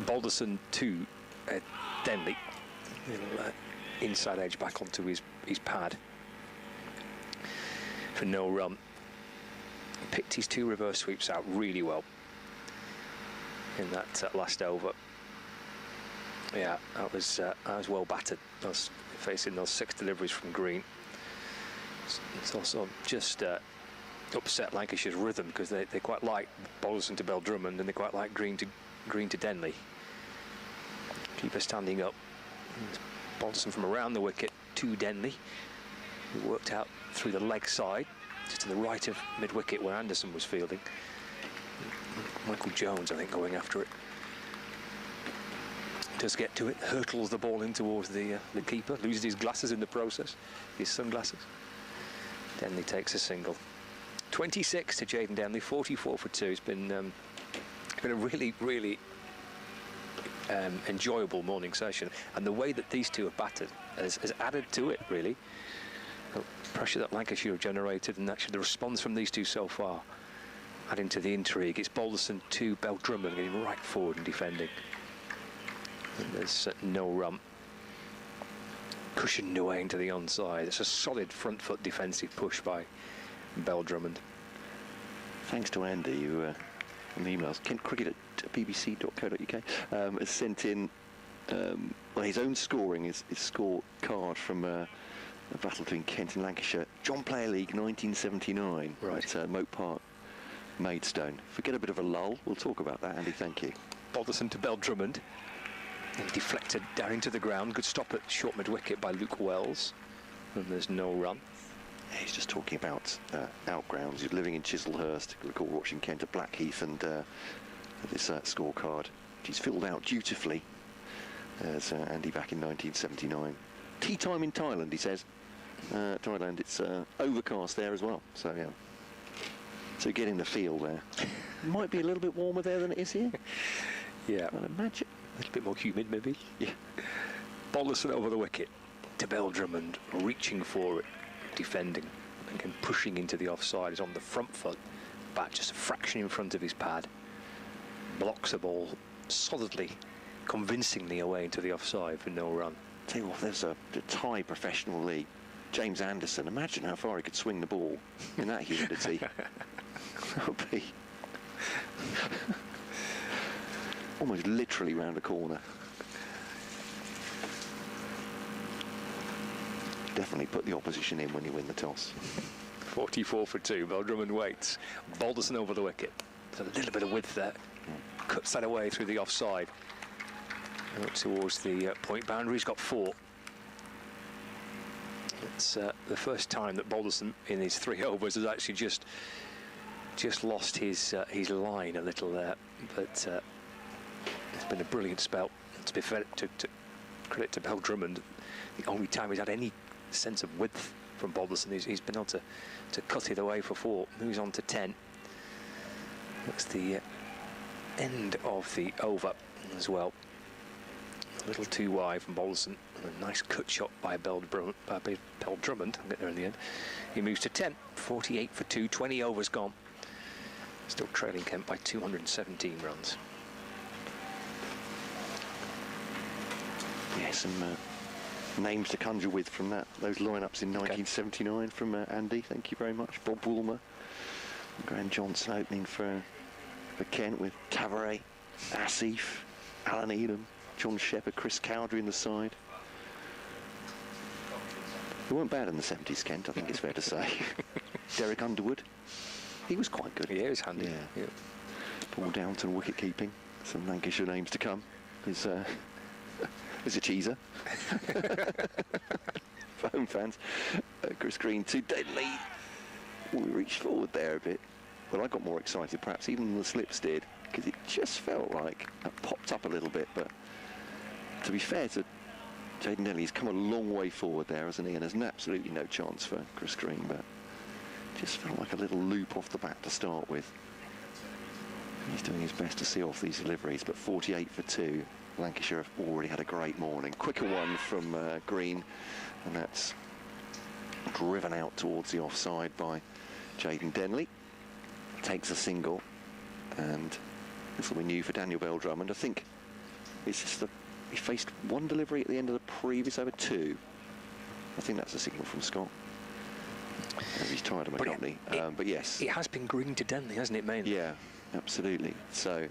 Balderson to Denley. Inside edge back onto his pad for no run. Picked his 2 reverse sweeps out really well in that last over. Yeah, that was well battered. Facing those 6 deliveries from Green. It's also just upset Lancashire's rhythm, because they quite like Balderson to Bell-Drummond, and they quite like Green to Denley. Keeper standing up. Balderson from around the wicket to Denley, who worked out through the leg side, just to the right of mid-wicket where Anderson was fielding. Michael Jones, I think, going after it. Does get to it, hurtles the ball in towards the keeper, loses his glasses in the process, his sunglasses. Denley takes a single. 26 to Jaden Denley, 44 for 2. It's been a really, really enjoyable morning session, and the way that these two have battered has added to it, really. The pressure that Lancashire have generated, and actually the response from these two so far, adding to the intrigue. It's Balderson to Bell-Drummond, getting right forward and defending. And there's no run. Cushioned away into the onside. It's a solid front foot defensive push by Bell-Drummond. Thanks to Andy, who on the emails, kentcricket@bbc.co.uk, has sent in his own scoring, his score card from a battle between Kent and Lancashire. John Player League 1979 at Moat Park, Maidstone. Forget a bit of a lull. We'll talk about that, Andy. Thank you. Balderson to Bell-Drummond. And deflected down into the ground. Good stop at short mid-wicket by Luke Wells. And there's no run. He's just talking about outgrounds. He's living in Chislehurst. I recall watching Kent at Blackheath, and this scorecard, which he's filled out dutifully, as Andy back in 1979. Tea time in Thailand, he says. Thailand, it's overcast there as well. So, yeah. So getting the feel there. Might be a little bit warmer there than it is here. Yeah. I'd imagine. A little bit more humid, maybe. Yeah. Balderson over the wicket to Bell-Drummond, reaching for it, defending, and then pushing into the offside. He's on the front foot, bat just a fraction in front of his pad. Blocks the ball solidly, convincingly away into the offside for no run. Tell you what, there's a Thai professional league. James Anderson, imagine how far he could swing the ball in that humidity. That would be almost literally round a corner. Definitely put the opposition in when you win the toss. 44 for 2. Bell-Drummond waits. Balderson over the wicket. There's a little bit of width there. Cuts that away through the offside. And up towards the point boundary. He's got 4. It's the first time that Balderson in his 3 overs has actually just lost his line a little there. But it's been a brilliant spell. To be fair, to credit to Bell-Drummond, the only time he's had any sense of width from Balderson, he's been able to cut it away for 4. Moves on to 10. That's the end of the over as well. A little too wide from Balderson. A nice cut shot by Bell-Drummond. I'll get there in the end. He moves to 10. 48 for 2. 20 overs gone. Still trailing Kent by 217 runs. Yeah, some names to conjure with from those lineups in 1979 from Andy. Thank you very much. Bob Woolmer, Graham Johnson opening for Kent with Tavares, Asif, Alan Elam, John Shepherd, Chris Cowdery in the side. They weren't bad in the 70s, Kent, I think it's fair to say. Derek Underwood, he was quite good. Yeah, he was handy. Yeah. Paul Downton, wicket keeping. Some Lancashire names to come. There's a cheeser. For home fans. Chris Green to Denley. We reached forward there a bit. Well, I got more excited perhaps even than the slips did, because it just felt like it popped up a little bit. But to be fair to Jayden Denley, he's come a long way forward there, hasn't he? And there's absolutely no chance for Chris Green, but just felt like a little loop off the bat to start with. He's doing his best to see off these deliveries, but 48 for 2. Lancashire have already had a great morning. Quicker one from Green, and that's driven out towards the offside by Jayden Denley. Takes a single, and this will be new for Daniel Bell-Drummond. I think it's just he faced 1 delivery at the end of the previous over 2. I think that's a signal from Scott. He's tired of McCartney. But yes. It has been Green to Denley, hasn't it, mainly? Yeah, absolutely. So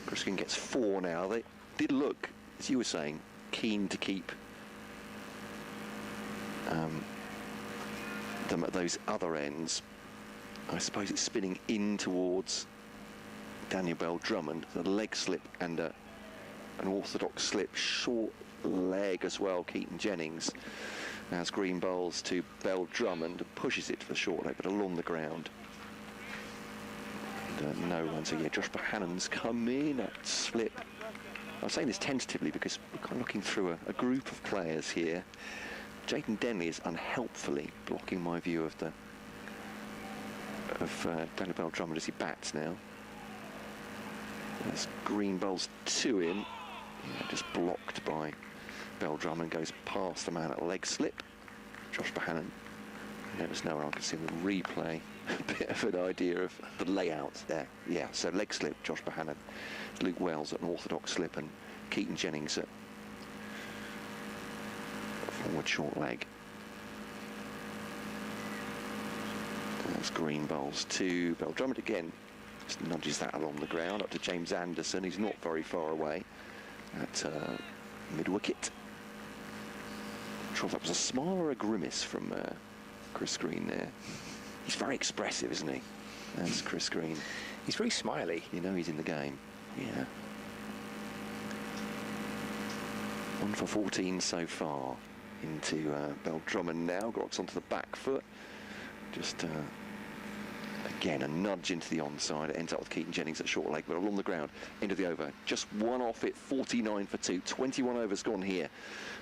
Chris Green gets 4 now. They did look, as you were saying, keen to keep them at those other ends. I suppose it's spinning in towards Daniel Bell-Drummond. The leg slip and an orthodox slip, short leg as well, Keaton Jennings. As Green bowls to Bell-Drummond, pushes it for the short leg, but along the ground. And no run. So yeah, Josh Bohannon's come in at slip. I'm saying this tentatively because we're kind of looking through a group of players here. Jayden Denley is unhelpfully blocking my view of Daniel Bell-Drummond as he bats now. As Green bowls 2 in, just blocked by Bell-Drummond, goes past the man at leg slip. Josh Bohannon Let us know where I can see the replay. A bit of an idea of the layout there. Yeah, so leg slip, Josh Bohannon, Luke Wells at an orthodox slip, and Keaton Jennings at forward short leg. That's Green bowls to Bell-Drummond again. Just nudges that along the ground up to James Anderson. He's not very far away at mid-wicket. Not sure if that was a smile or a grimace from Chris Green there. He's very expressive, isn't he? That's Chris Green. He's very smiley. You know he's in the game. Yeah. 1 for 14 so far into Bell-Drummond now. Grox onto the back foot. Just again a nudge into the onside. It ends up with Keaton Jennings at short leg, but along the ground, end of the over. Just one off it, 49 for 2. 21 overs gone here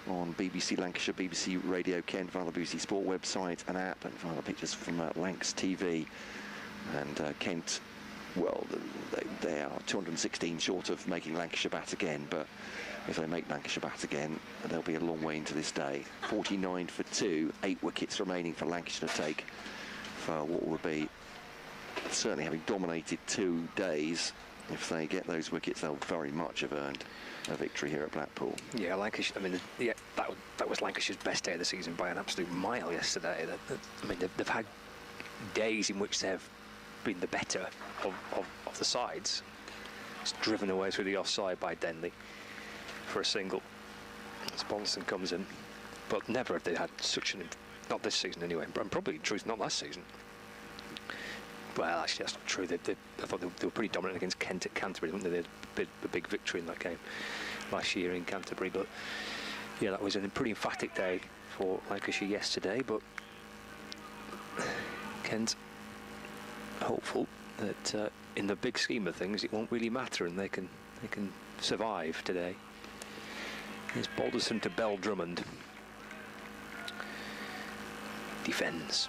on BBC Lancashire, BBC Radio Kent, via the BBC Sport website and app, and via the pictures from Lancs TV. And Kent, well, they are 216 short of making Lancashire bat again, but if they make Lancashire bat again, they'll be a long way into this day. 49 for 2, 8 wickets remaining for Lancashire to take for what will be, certainly having dominated 2 days. If they get those wickets, they'll very much have earned a victory here at Blackpool. Yeah, Lancashire, I mean, yeah, that was Lancashire's best day of the season by an absolute mile yesterday. I mean, they've had days in which they've been the better of the sides. It's driven away through the offside by Denley for a single as Bonson comes in, but never have they had such an, not this season anyway, and probably in truth not last season. Well, actually that's not true. I thought they were pretty dominant against Kent at Canterbury, weren't they? They had a big victory in that game last year in Canterbury, but yeah, that was a pretty emphatic day for Lancashire yesterday. But Kent hopeful that in the big scheme of things it won't really matter and they can survive today. Here's Balderson to Bell-Drummond. Defends.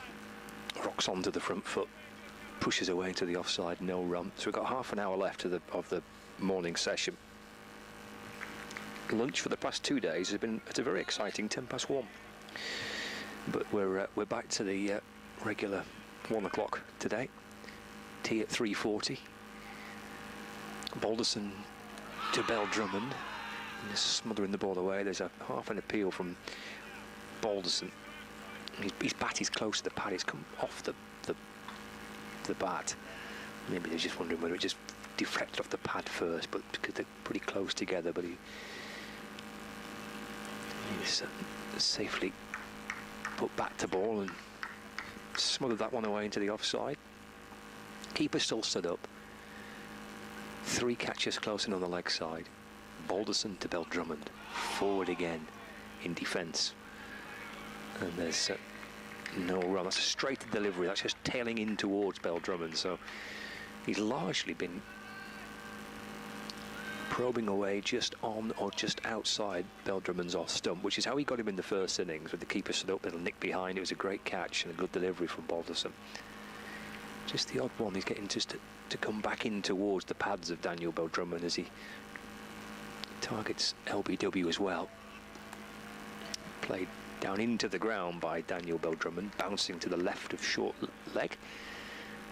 Rocks onto the front foot. Pushes away to the offside, no run. So we've got half an hour left of the morning session. Lunch for the past 2 days has been at a very exciting 1:10 but we're back to the regular 1 o'clock today. Tea at 3:40. Balderson to Bell-Drummond. Just smothering the ball away. There's a half an appeal from Balderson. His bat is close to the pad. It's come off the bat. Maybe they're just wondering whether it just deflected off the pad first, but because they're pretty close together. But he's safely put back to ball and smothered that one away into the offside. Keeper still stood up. 3 catches close in on the leg side. Balderson to Bell-Drummond. Forward again in defence. And there's no run. That's a straight delivery. That's just tailing in towards Bell-Drummond. So he's largely been probing away just on or just outside Bell-Drummond's off stump, which is how he got him in the first innings with the keeper stood up, little nick behind. It was a great catch and a good delivery from Balderson. Just the odd one. He's getting just to come back in towards the pads of Daniel Bell-Drummond as he targets LBW as well. Played down into the ground by Daniel Bell-Drummond, bouncing to the left of short leg,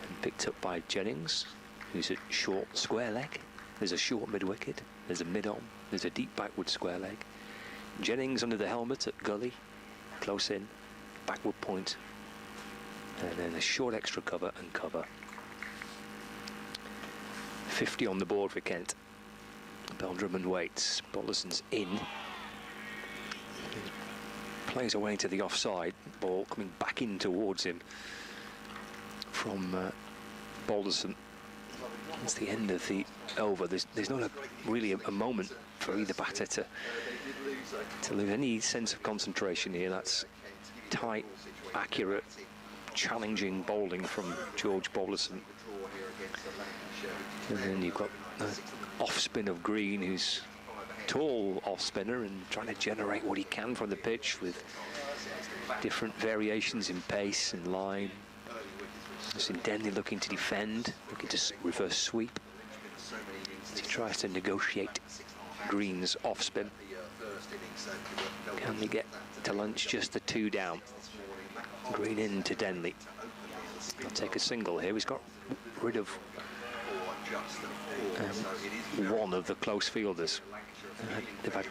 and picked up by Jennings, who's at short square leg. There's a short mid-wicket, there's a mid-on, there's a deep backward square leg. Jennings under the helmet at gully, close in, backward point, and then a short extra cover and cover. 50 on the board for Kent. Bell-Drummond waits. Balderson's in. Plays away to the offside. Ball coming back in towards him from Balderson. It's the end of the over. There's not really a moment for either batter to lose any sense of concentration here. That's tight, accurate, challenging bowling from George Balderson. And then you've got off spin of Green, who's tall off spinner and trying to generate what he can from the pitch with different variations in pace and line. Just in Denley looking to defend, looking to reverse sweep as he tries to negotiate Green's off spin. Can they get to lunch just the 2 down? Green in to Denley. He'll take a single here. He's got rid of one of the close fielders. They've had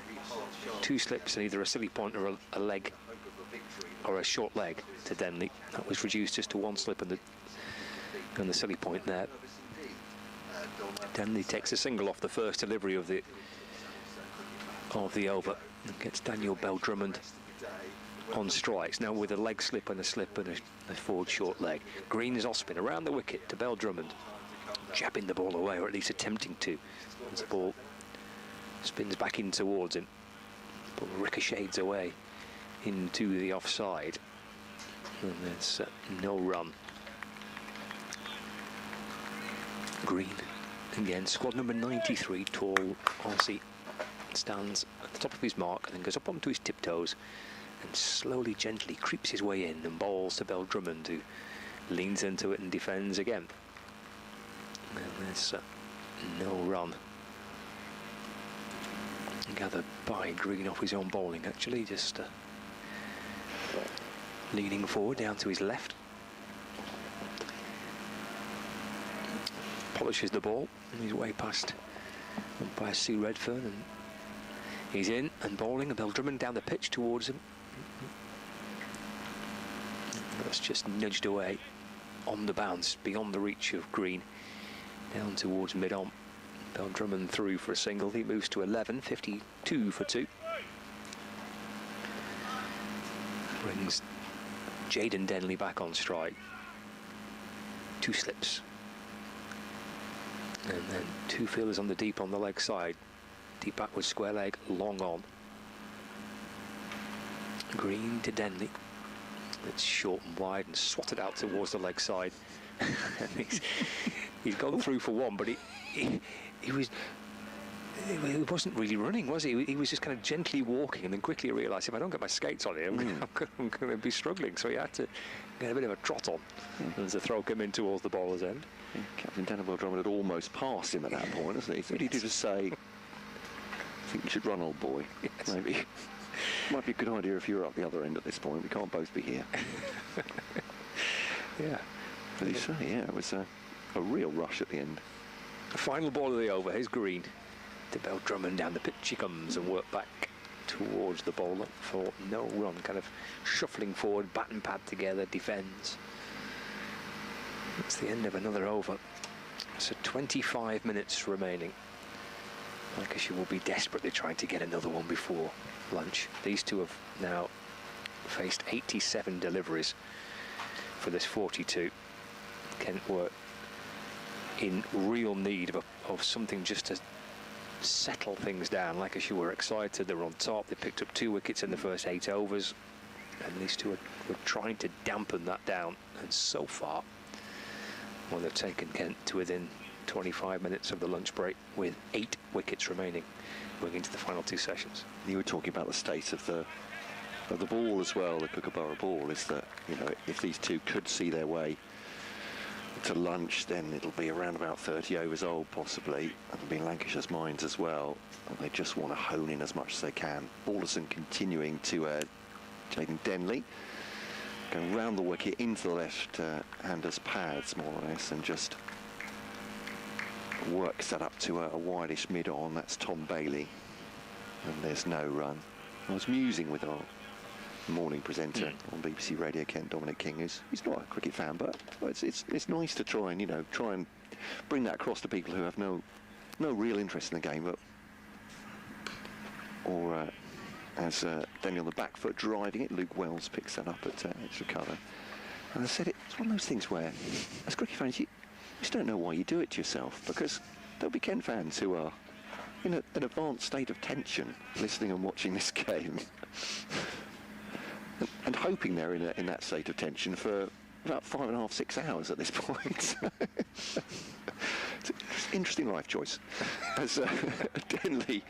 2 slips and either a silly point or a leg, or a short leg to Denley. That was reduced just to 1 slip and the silly point there. Denley takes a single off the first delivery of the over and gets Denley and Bell-Drummond on strikes. Now with a leg slip and a forward short leg. Green is off spin around the wicket to Bell-Drummond, jabbing the ball away, or at least attempting to, as the ball spins back in towards him. Ball ricochets away into the offside, and there's no run. Green again, squad number 93, tall Aussie, stands at the top of his mark and then goes up onto his tiptoes and slowly, gently creeps his way in and bowls to Bell-Drummond, who leans into it and defends again. And there's no run gathered by Green off his own bowling, actually, just leaning forward down to his left. Polishes the ball on his way past umpire Sue Redfern, and he's in and bowling, and Bell-Drummond down the pitch towards him. That's just nudged away on the bounce, beyond the reach of Green, down towards mid-on. Bell-Drummond through for a single. He moves to 11, 52 for 2. Brings Jaden Denley back on strike. 2 slips. And then 2 fielders on the deep on the leg side. Deep backwards, square leg, long on. Green to Denley. It's short and wide and swatted out towards the leg side. he's gone through for 1, but he wasn't really running, was he? He was just kind of gently walking, and then quickly realised, if I don't get my skates on here, I'm going to be struggling. So he had to get a bit of a trot on as the throw came in towards the bowler's end. Yeah, Captain Denley and Bell-Drummond had almost passed him at that point, hasn't he? So he did just say, I think you should run, old boy. Yes. Maybe. Might be a good idea if you're up the other end at this point. We can't both be here. Yeah. But you say, yeah, it was a real rush at the end. The final ball of the over. Here's Green to Bell-Drummond. Down the pitch he comes and work back towards the bowler for no run. Kind of shuffling forward, bat and pad together, defends. It's the end of another over. So 25 minutes remaining. Lancashire will be desperately trying to get another one before lunch. These two have now faced 87 deliveries for this 42. Kent were in real need of something just to settle things down. Lancashire were excited, they were on top, they picked up 2 wickets in the first 8 overs, and these two were trying to dampen that down, and so far, well, they've taken Kent to within 25 minutes of the lunch break with 8 wickets remaining going into the final 2 sessions. You were talking about the state of the ball as well, the Kookaburra ball, is that, you know, if these two could see their way to lunch, then it'll be around about 30 overs old, possibly. That'll be in Lancashire's minds as well. And they just want to hone in as much as they can. Balderson continuing to Jaden Denley, going round the wicket into the left-hander's pads, more or less, and just works that up to a wideish mid-on. That's Tom Bailey, and there's no run. I was musing with our morning presenter on BBC Radio, Kent Dominic King, he's not a cricket fan, but it's nice to try and bring that across to people who have no real interest in the game, but as Denley on the back foot driving it, Luke Wells picks that up at extra cover. And I said it's one of those things where, as cricket fans, you just don't know why you do it to yourself, because there'll be Kent fans who are in an advanced state of tension listening and watching this game. And hoping they're in that state of tension for about 5.5, 6 hours at this point. It's an interesting life choice. As Denley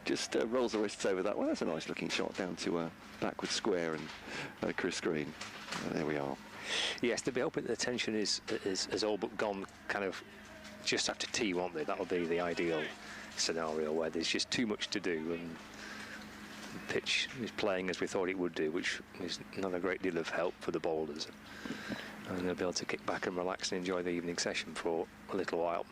just rolls the wrists over that. Well, that's a nice looking shot down to backward square and Chris Green. There we are. Yes, they'll be hoping that the tension is all but gone kind of just after tea, won't they? That'll be the ideal scenario where there's just too much to do and The pitch is playing as we thought it would do, which is not a great deal of help for the bowlers. And they'll be able to kick back and relax and enjoy the evening session for a little while.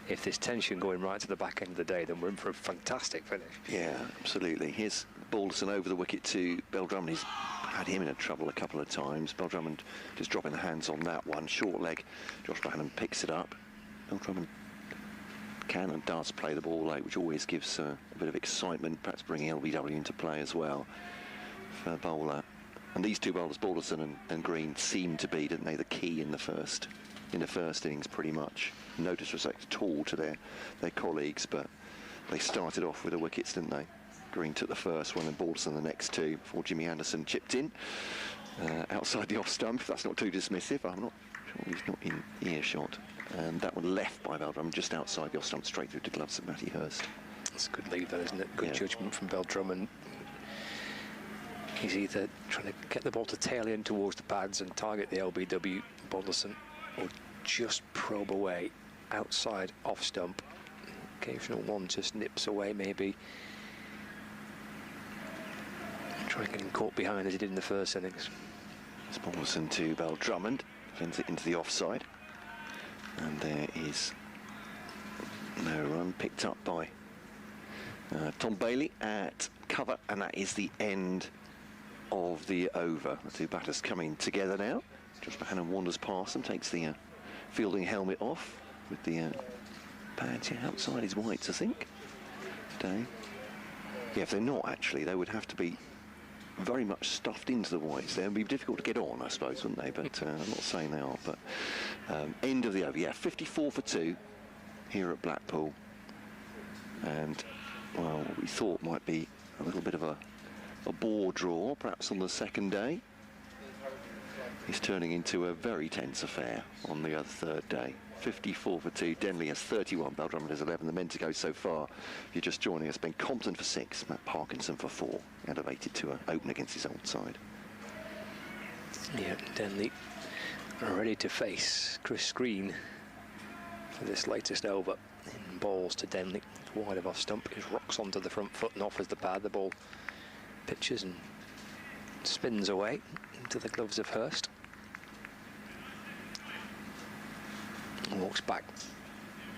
If there's tension going right to the back end of the day, then we're in for a fantastic finish. Yeah, absolutely. Here's Balderson over the wicket to Bell-Drummond. He's had him in trouble a couple of times. Bell-Drummond just dropping the hands on that one. Short leg. Josh Bohannon picks it up. Bell-Drummond can and does play the ball late, which always gives a bit of excitement, perhaps bringing LBW into play as well for a bowler. And these two bowlers, Balderson and Green, seem to be, didn't they, the key in the first innings pretty much. No disrespect at all to their colleagues, but they started off with the wickets, didn't they? Green took the first one and Balderson the next two before Jimmy Anderson chipped in outside the off stump. If that's not too dismissive, I'm not sure he's not in earshot. And that one left by Bell-Drummond just outside the off stump, straight through to gloves of Matty Hurst. It's a good lead, though, isn't it? Good judgment from Bell-Drummond. He's either trying to get the ball to tail in towards the pads and target the LBW Balderson, or just probe away outside off stump. Occasional one just nips away, maybe. Try and get him caught behind as he did in the first innings. It's Balderson to Bell-Drummond, sends it into the offside. And there is no run picked up by Tom Bailey at cover, and that is the end of the over. The two batters coming together now. Josh Bohannon wanders past them, takes the fielding helmet off with the pads outside his whites, I think. Today. Yeah, if they're not actually, they would have to be very much stuffed into the whites there. It would be difficult to get on, I suppose, wouldn't they? But I'm not saying they are. But end of the over, yeah, 54 for 2 here at Blackpool. And, well, what we thought might be a little bit of a bore draw, perhaps on the second day, is turning into a very tense affair on the third day. 54 for 2, Denley has 31, Bell-Drummond has 11. The men to go so far, if you're just joining us, Ben Compton for 6, Matt Parkinson for 4, elevated to an open against his old side. Yeah, Denley are ready to face Chris Green for this latest over. In balls to Denley, wide of off stump, he rocks onto the front foot and offers the pad. The ball pitches and spins away into the gloves of Hurst. Walks back.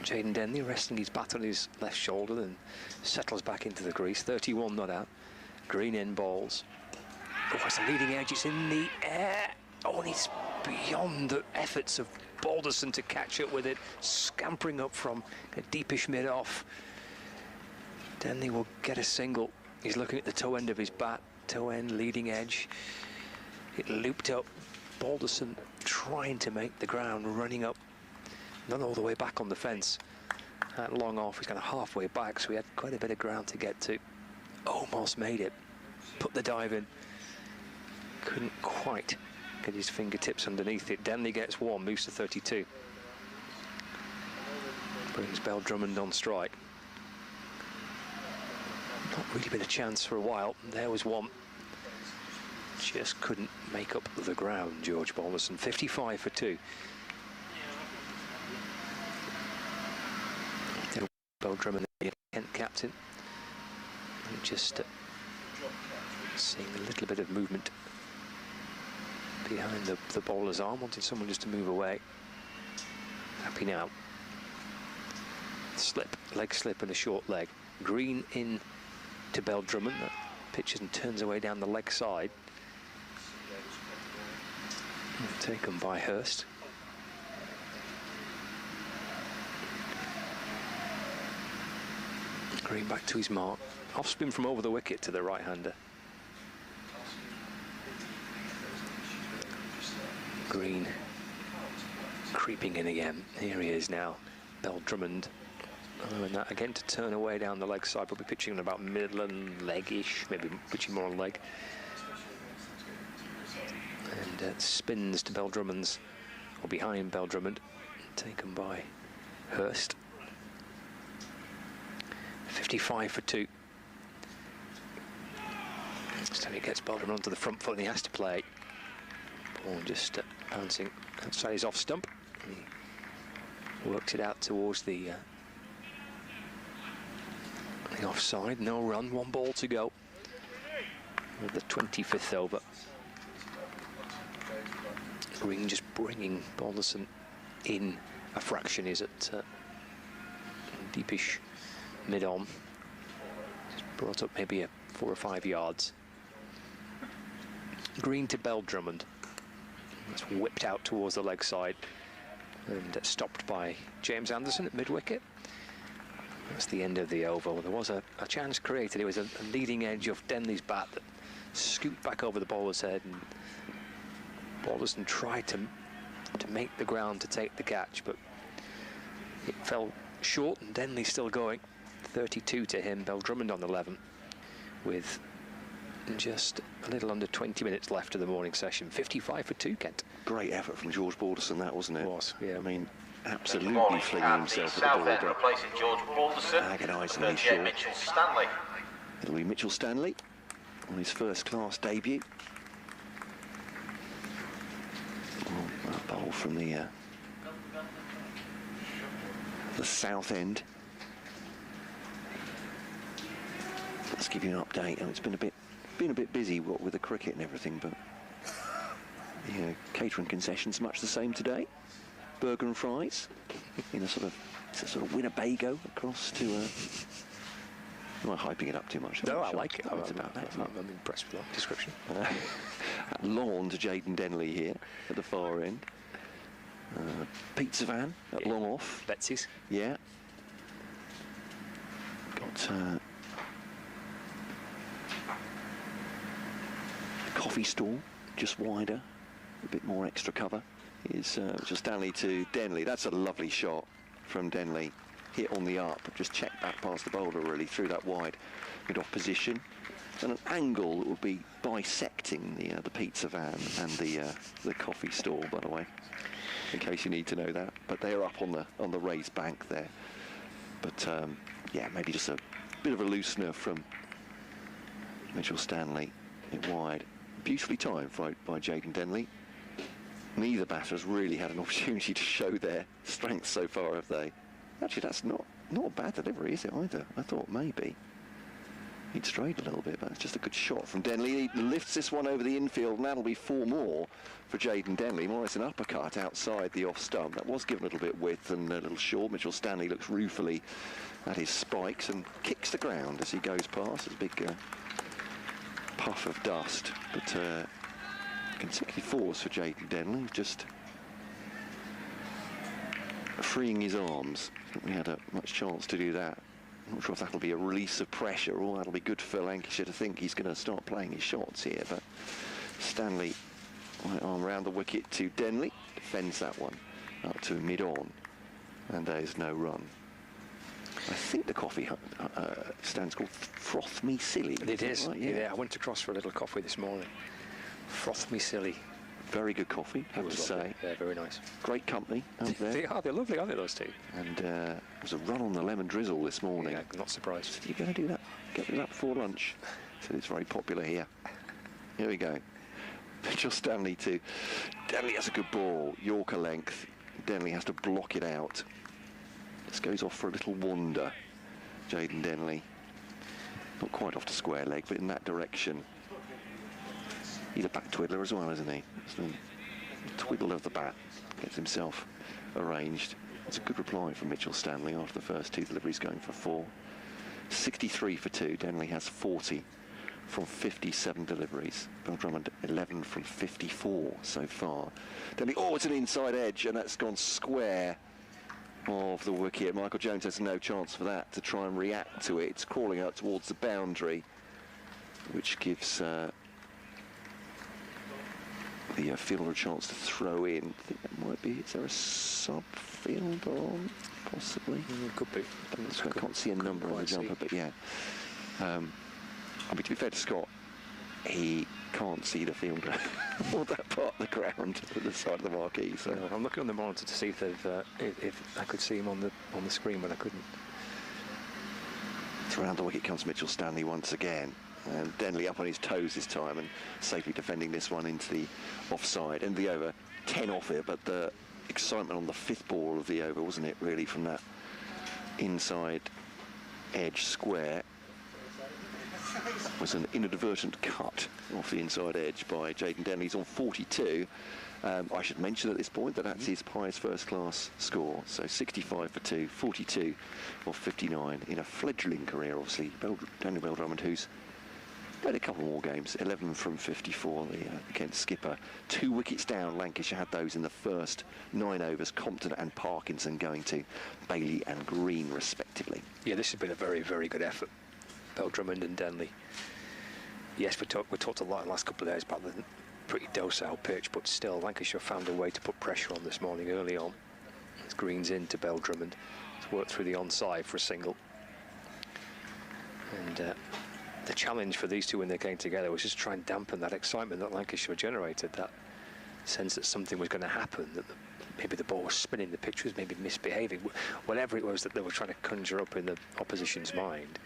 Jaden Denley resting his bat on his left shoulder, then settles back into the crease. 31 not out. Green in balls. Oh, it's a leading edge. It's in the air. Oh, and it's beyond the efforts of Balderson to catch up with it. Scampering up from a deepish mid-off. Denley will get a single. He's looking at the toe end of his bat. Toe end, leading edge. It looped up. Balderson trying to make the ground, running up. Not all the way back on the fence. That long off, he's kind of halfway back, so he had quite a bit of ground to get to. Almost made it. Put the dive in. Couldn't quite get his fingertips underneath it. Denley gets one, moves to 32. Brings Bell-Drummond on strike. Not really been a chance for a while. There was one. Just couldn't make up the ground, George Balderson. 55 for 2. Bell-Drummond, the Kent captain, and just seeing a little bit of movement behind the bowler's arm, wanting someone just to move away. Happy now. Slip, leg slip and a short leg. Green in to Bell-Drummond, that pitches and turns away down the leg side. Taken by Hurst. Green back to his mark. Off spin from over the wicket to the right-hander. Green creeping in again. Here he is now. Bell-Drummond. And that again to turn away down the leg side, probably pitching on about middle and leg-ish, maybe pitching more on leg. And spins to Bell-Drummond's, or behind Bell-Drummond, taken by Hurst. 55 for 2. Stanley gets Bell-Drummond onto the front foot and he has to play. Ball just bouncing outside his off stump. He works it out towards the offside. No run, one ball to go. with the 25th over. Green just bringing Balderson in a fraction. Is at deepish mid-on. Just brought up maybe 4 or 5 yards. Green to Bell-Drummond. That's whipped out towards the leg side and stopped by James Anderson at mid-wicket. That's the end of the over. Well, there was a chance created. It was a leading edge of Denley's bat that scooped back over the bowler's head, and Balderson tried to make the ground to take the catch, but it fell short, and Denley still going. 32 to him. Bell-Drummond on 11 with just a little under 20 minutes left of the morning session. 55 for 2, Kent. Great effort from George Balderson, that, wasn't it? It was, yeah. I mean, absolutely flinging himself at the ball. Replacing George Balderson. Agonisingly short. Mitchell Stanley. It'll be Mitchell Stanley on his first-class debut. Oh, a bowl from the south end. Let's give you an update. It's been a bit busy with the cricket and everything, but catering concessions much the same today. Burger and fries in a sort of Winnebago across to. Am I hyping it up too much? No, I like it. I'm impressed with that description. Long on to Jaden Denley here at the far end. Pizza van at long off. Betsy's. Yeah. Got coffee stall, just wider, a bit more extra cover. Is just Stanley to Denley. That's a lovely shot from Denley. Hit on the up, just checked back past the bowler really through that wide mid-off position. And an angle that would be bisecting the pizza van and the coffee stall, by the way, in case you need to know that. But they're up on the raised bank there. But yeah, maybe just a bit of a loosener from Mitchell Stanley. It wide, beautifully timed by Jaden Denley. Neither batter has really had an opportunity to show their strength so far, have they? Actually, that's not a bad delivery, is it, either? I thought maybe he'd strayed a little bit, but it's just a good shot from Denley. He lifts this one over the infield, and that'll be 4 more for Jaden Denley. More or less an uppercut outside the off stump. That was given a little bit width and a little short. Mitchell Stanley looks ruefully at his spikes and kicks the ground as he goes past. It's a big puff of dust, but consecutive 4s for Jaden Denley, just freeing his arms. I think we had a much chance to do that. I'm not sure if that'll be a release of pressure or that'll be good for Lancashire to think he's going to start playing his shots here, but Stanley, right arm round the wicket to Denley, defends that one up to mid-on, and there's no run. I think the coffee stand's called Froth Me Silly. It is, right? yeah. I went across for a little coffee this morning. Froth Me Silly. Very good coffee, I have to say. Yeah, very nice. Great company out there. They're lovely, aren't they, those two? And there was a run on the lemon drizzle this morning. Yeah, not surprised. You're going to do that? Get that before lunch. So it's very popular here. Here we go. Mitchell Stanley to Denley has a good ball. Yorker length. Denley has to block it out. This goes off for a little wander. Jaden Denley. Not quite off to square leg, but in that direction. He's a back twiddler as well, isn't he? So twiddle of the bat, gets himself arranged. It's a good reply from Mitchell Stanley after the first 2 deliveries going for 4. 63 for 2. Denley has 40 from 57 deliveries. Bell-Drummond 11 from 54 so far. Denley, it's an inside edge, and that's gone square of the wicket. Michael Jones has no chance for that to try and react to it. It's crawling out towards the boundary, which gives the fielder a chance to throw in. I think that might be. Is there a sub-field on? Possibly. Could be. I can't see a number on the jumper, but yeah. I mean, to be fair to Scott, he can't see the fielder or that part of the ground at the side of the marquee. So I'm looking on the monitor to see if I could see him on the screen, but I couldn't. Around the wicket comes Mitchell Stanley once again. And Denley up on his toes this time and safely defending this one into the offside. End of the over, 10 off it, but the excitement on the 5th ball of the over, wasn't it, really, from that inside edge square. was an inadvertent cut off the inside edge by Jaden Denley. He's on 42. I should mention at this point that that's his highest first-class score. So 65 for 2, 42 of 59 in a fledgling career, obviously. Denley and Bell-Drummond, who's played a couple more games, 11 from 54, the Kent skipper. 2 wickets down. Lancashire had those in the first 9 overs. Compton and Parkinson going to Bailey and Green, respectively. Yeah, this has been a very, very good effort. Bell-Drummond and Denley. Yes, we talked a lot in the last couple of days about the pretty docile pitch, but still Lancashire found a way to put pressure on this morning early on. As Green's into Bell-Drummond. It's worked through the onside for a single. And the challenge for these two when they came together was just try and dampen that excitement that Lancashire generated, that sense that something was going to happen, that maybe the ball was spinning, the pitch was maybe misbehaving, whatever it was that they were trying to conjure up in the opposition's mind.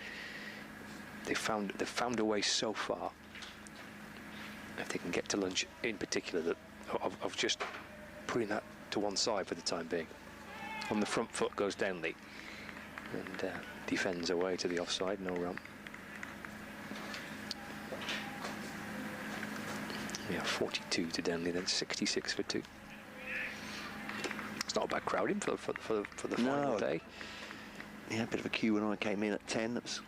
They've found a way so far, if they can get to lunch in particular, of just putting that to one side for the time being. On the front foot goes Denley and defends away to the offside, no run. Yeah, 42 to Denley, then 66 for 2. It's not a bad crowding for the final day. Yeah, a bit of a queue when I came in at 10. That was,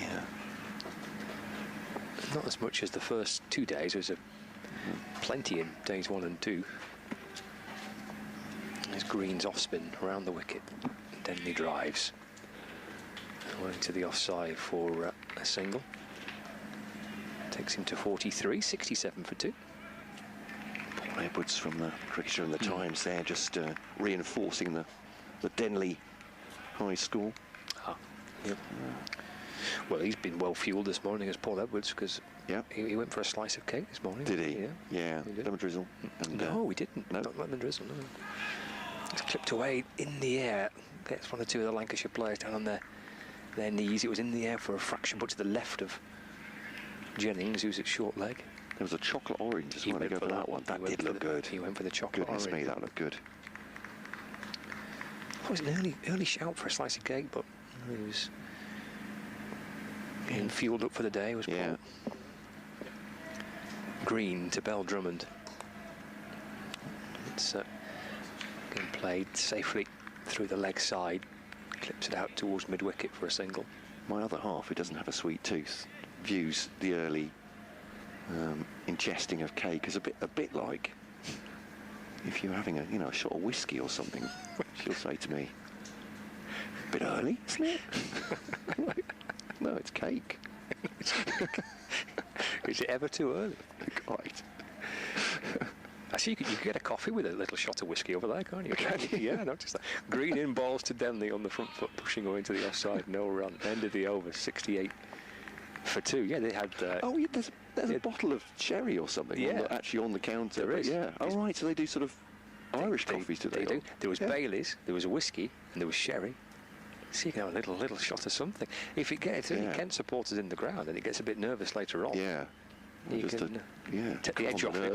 yeah. Not as much as the first 2 days. There was plenty in days 1 and 2. There's Green's off spin around the wicket. Denley drives. Going to the offside for a single. Takes him to 43, 67 for 2. Paul Edwards from the Cricketer and the Times there, just reinforcing the Denley high score. Yep. Well, he's been well fueled this morning as Paul Edwards, because he went for a slice of cake this morning. Did he? Yeah. Lemon drizzle. And, no, he didn't. No? Not lemon drizzle, no. It's clipped away in the air. Gets 1 or 2 of the Lancashire players down on their knees. It was in the air for a fraction, but to the left of Jennings, who's at short leg. There was a chocolate orange as well. Go for that one. That did look good. He went for the chocolate orange. Goodness me, that looked good. It was an early shout for a slice of cake, but he was getting fueled up for the day. Was Paul. Green to Bell-Drummond. It's getting played safely through the leg side. Clips it out towards mid-wicket for a single. My other half, who doesn't have a sweet tooth, views the early ingesting of cake as a bit like if you're having a shot of whiskey or something. She'll say to me, "A bit early, isn't it?" No, it's cake. Is it ever too early? Quite. Actually, you could get a coffee with a little shot of whiskey over there, can't you? Can you? Yeah, notice that. Green in balls to Denley on the front foot, pushing away to the offside, no run. End of the over, 68 for 2. Yeah, they had... oh, yeah, there's a bottle of sherry or something actually on the counter. There is. Yeah. Oh, right, so they do sort of Irish coffees, do they? They do. There was Bailey's, there was a whiskey, and there was sherry. So you can have a little shot of something. If it gets Kent supporters in the ground and it gets a bit nervous later on, you just can take the edge off it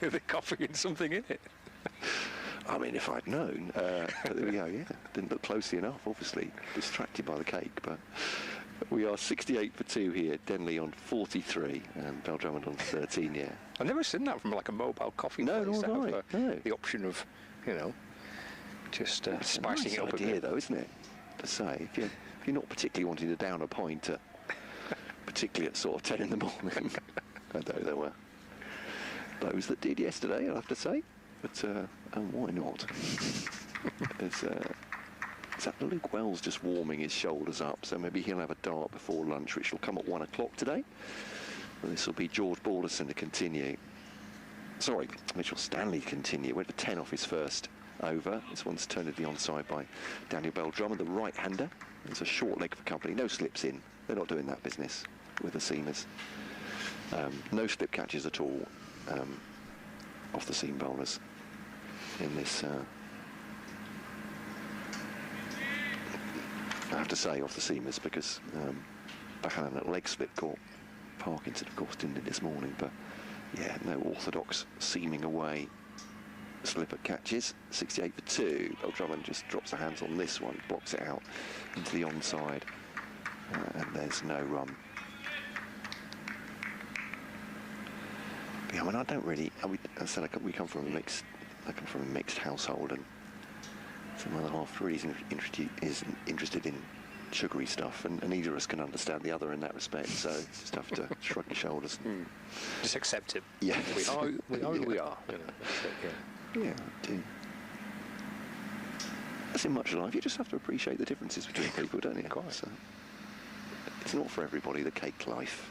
with a coffee and something in it. I mean, if I'd known, didn't look closely enough, obviously, distracted by the cake, but we are 68 for 2 here, Denley on 43 and Bell-Drummond on 13, I've never seen that from like a mobile coffee place. No. The option of, just spicing it up a idea, bit. Though, isn't it? To say, if you're not particularly wanting to down a pint, particularly at sort of 10 in the morning, although there were those that did yesterday, I'll have to say, but why not? Is that Luke Wells just warming his shoulders up, so maybe he'll have a dart before lunch, which will come at 1 o'clock today. And this will be George Balderson to continue. Sorry, Mitchell Stanley continue. Went for 10 off his first over. This one's turned to the onside by Daniel Bell-Drummond, the right-hander. It's a short leg for company, no slips in. They're not doing that business with the seamers. No slip catches at all off the seam bowlers in this. I have to say off the seamers because Buchanan at leg slip caught Parkinson, of course, didn't it this morning, but yeah, no orthodox seaming away slipper catches. 68 for 2. Bell-Drummond just drops the hands on this one, blocks it out into the onside. and there's no run. Yeah, I mean, I don't really. I said we come from a mixed. I come from a mixed household, and so my other half really is interested in sugary stuff, and neither of us can understand the other in that respect. So you just have to shrug your shoulders. Just accept it. Yeah, we are who we are. You know, that's it, yeah. Yeah, I do. As in much life, you just have to appreciate the differences between people, don't you? Quite. So, it's not for everybody, the cake life.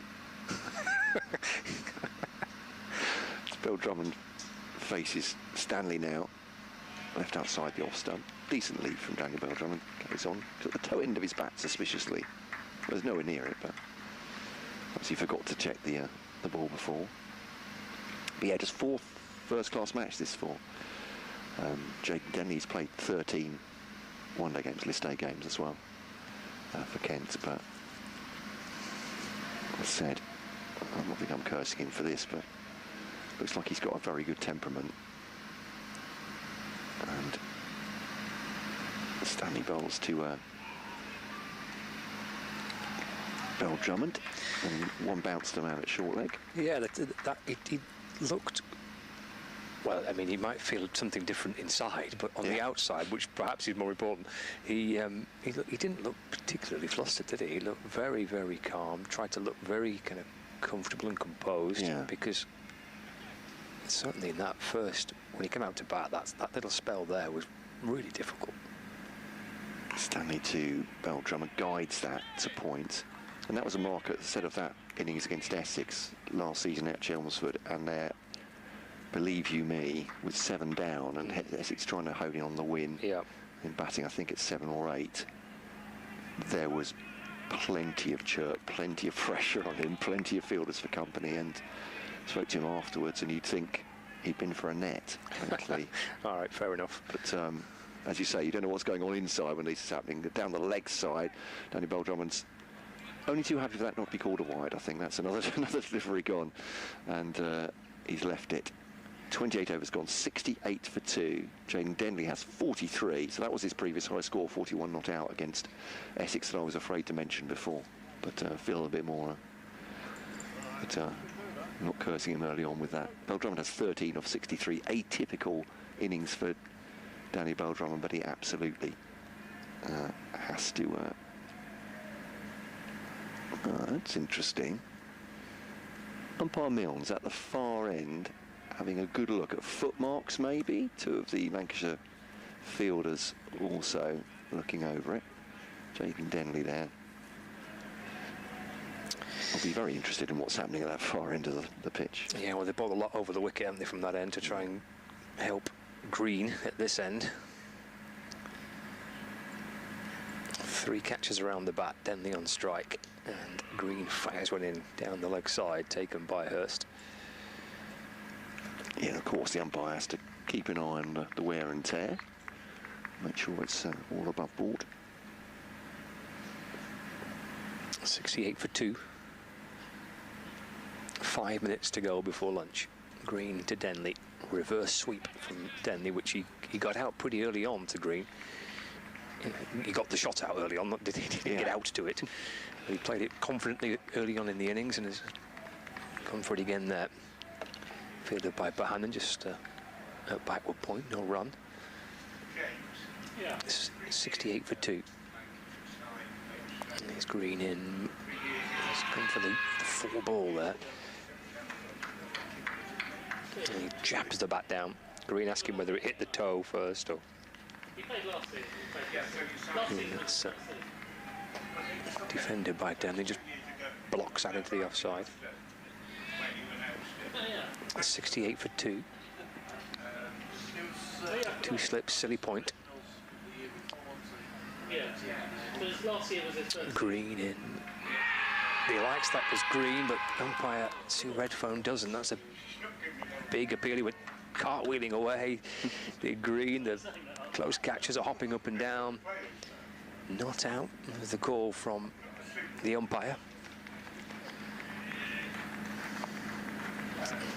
Bell-Drummond faces Stanley now, left outside the off stump. Decent lead from Denley Bell-Drummond. Carries on to the toe end of his bat suspiciously. There's nowhere near it, but perhaps he forgot to check the ball before. But yeah, just fourth first-class match this for Jaden Denley's played 13 one-day games, list A games as well for Kent. But as I said, I don't think I'm cursing him for this, but looks like he's got a very good temperament. And Stanley bowls to Bell-Drummond, and one bounced him out at short leg. Yeah, he looked. Well, I mean, he might feel something different inside, but on the outside, which perhaps is more important, he didn't look particularly flustered, did he? He looked very, very calm. Tried to look very kind of comfortable and composed, because certainly in that first, when he came out to bat, that little spell there was really difficult. Stanley to Bell-Drummond guides that to point, and that was a mark at the set of that innings against Essex last season at Chelmsford, and there, believe you me, with 7 down and Essex trying to hone in on the win, in batting I think it's 7 or 8, there was plenty of chirp, plenty of pressure on him, plenty of fielders for company, and spoke to him afterwards, and you'd think he'd been for a net, frankly. All right, fair enough. But as you say, you don't know what's going on inside when this is happening. Down the leg side, Denley Bell-Drummond's only too happy for that not to be called a wide. I think that's another delivery gone, and he's left it. 28 overs gone, 68 for 2. Jaden Denley has 43, so that was his previous high score, 41 not out against Essex, that I was afraid to mention before. But feel a bit more. But not cursing him early on with that. Bell-Drummond has 13 of 63, atypical innings for Denley Bell-Drummond, but he absolutely has to. That's interesting. Umpire Milnes at the far end, having a good look at footmarks, maybe. 2 of the Lancashire fielders also looking over it. Jaden Denley there. I'll be very interested in what's happening at that far end of the pitch. Yeah, well, they bowled a lot over the wicket, haven't they, from that end to try and help Green at this end. 3 catches around the bat, Denley on strike, and Green fires one in down the leg side, taken by Hurst. Yeah, of course, the umpire has to keep an eye on the wear and tear. Make sure it's all above board. 68 for 2. 5 minutes to go before lunch. Green to Denley. Reverse sweep from Denley, which he got out pretty early on to Green. He got the shot out early on, he didn't get out to it. He played it confidently early on in the innings and has gone for it again there. Fielded by Bahanan, just at backward point, no run. 68 for 2. And there's Green in. He's gone for the 4 ball there. And he jabs the bat down. Green asking whether it hit the toe first or. That's defended by Denley, just blocks out into the offside. 68 for 2. 2 slips, silly point. Green in. He likes that as Green, but umpire Sue Redphone doesn't. That's a big appeal. He went cartwheeling away. The Green, the close catchers are hopping up and down. Not out. There's the call from the umpire.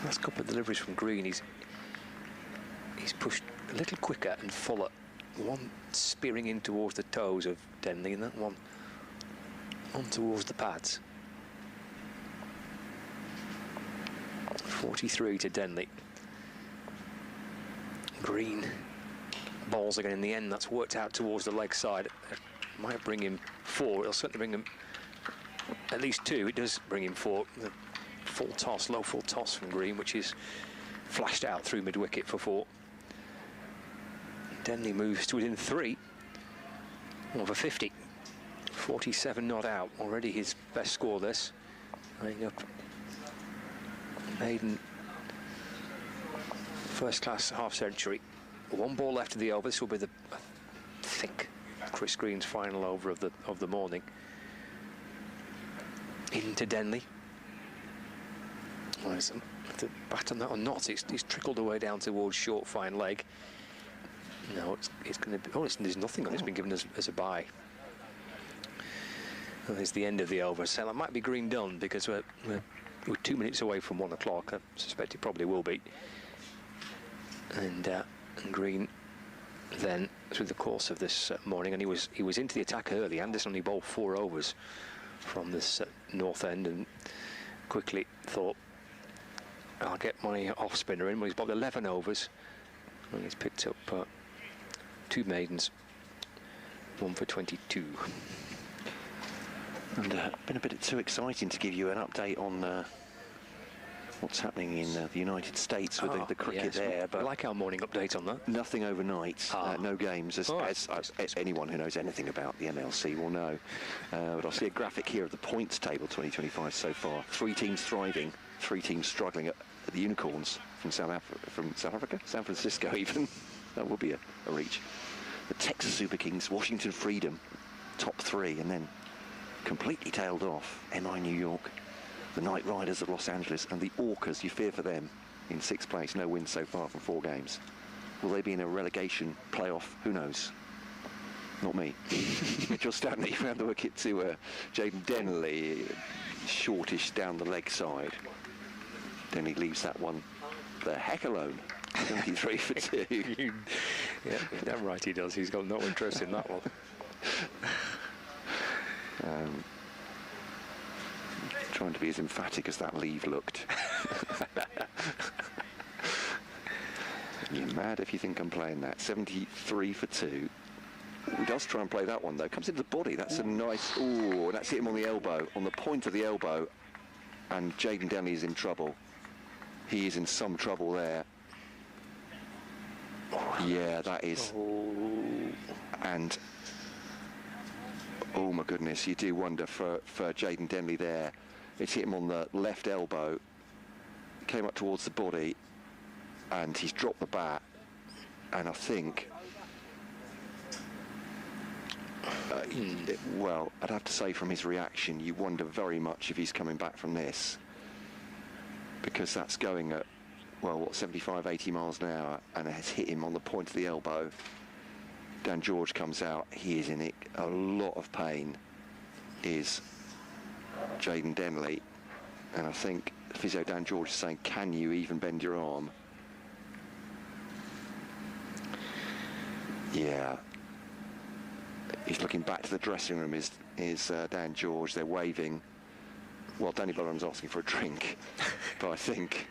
Last couple of deliveries from Green, he's pushed a little quicker and fuller. One spearing in towards the toes of Denley, and that one on towards the pads. 43 to Denley. Green balls again in the end. That's worked out towards the leg side. It might bring him 4. It'll certainly bring him at least 2. It does bring him 4. The full toss, low full toss from Green, which is flashed out through mid-wicket for 4. Denley moves to within 3 of a 50. 47 not out. Already his best score this. Laying up maiden first-class half-century. 1 ball left of the over. This will be the, I think, Chris Green's final over of the morning. Into Denley. Well, is the bat on that or not? It's trickled away down towards short fine leg. No, it's going to be. Oh, there's nothing on it. It's been given as a bye. Well, there's the end of the over. So that might be Green done because we're 2 minutes away from 1 o'clock. I suspect it probably will be. And Green then through the course of this morning, and he was into the attack early. Anderson only bowled 4 overs from this north end, and quickly thought, I'll get my off spinner in. Well, he's bowled 11 overs, and he's picked up 2 maidens, 1 for 22. And been a bit too exciting to give you an update on what's happening in the United States with the cricket there. But I like our morning update on that. Nothing overnight, no games, as anyone who knows anything about the MLC will know. But I'll see a graphic here of the points table 2025 so far. 3 teams thriving, 3 teams struggling at the Unicorns from South Africa, San Francisco even. That will be a reach. The Texas Super Kings, Washington Freedom, top 3, and then completely tailed off. MI New York, the Knight Riders of Los Angeles, and the Orcas. You fear for them in 6th place. No wins so far from 4 games. Will they be in a relegation playoff? Who knows? Not me. Mitchell Stanley found the wicket to Jaden Denley, shortish down the leg side. Denley leaves that one the heck alone. 73 for 2. Yeah, damn right he does. He's got no interest in that one. Trying to be as emphatic as that leave looked. You're mad if you think I'm playing that. 73 for 2. He does try and play that one though. Comes into the body. That's a nice. Ooh, that's hit him on the elbow, on the point of the elbow, and Jaden Denley is in trouble. He is in some trouble there. Yeah, that is. And oh my goodness, you do wonder for Jaden Denley there. It's hit him on the left elbow, came up towards the body, and he's dropped the bat. And I think, well, I'd have to say from his reaction, you wonder very much if he's coming back from this, because that's going at, well, what, 75, 80 miles an hour, and it has hit him on the point of the elbow. Dan George comes out, he is in a lot of pain, is Jaden Denley, and I think physio Dan George is saying, can you even bend your arm? Yeah. He's looking back to the dressing room, is Dan George. They're waving. Well, Danny Bellrum's asking for a drink, but I think,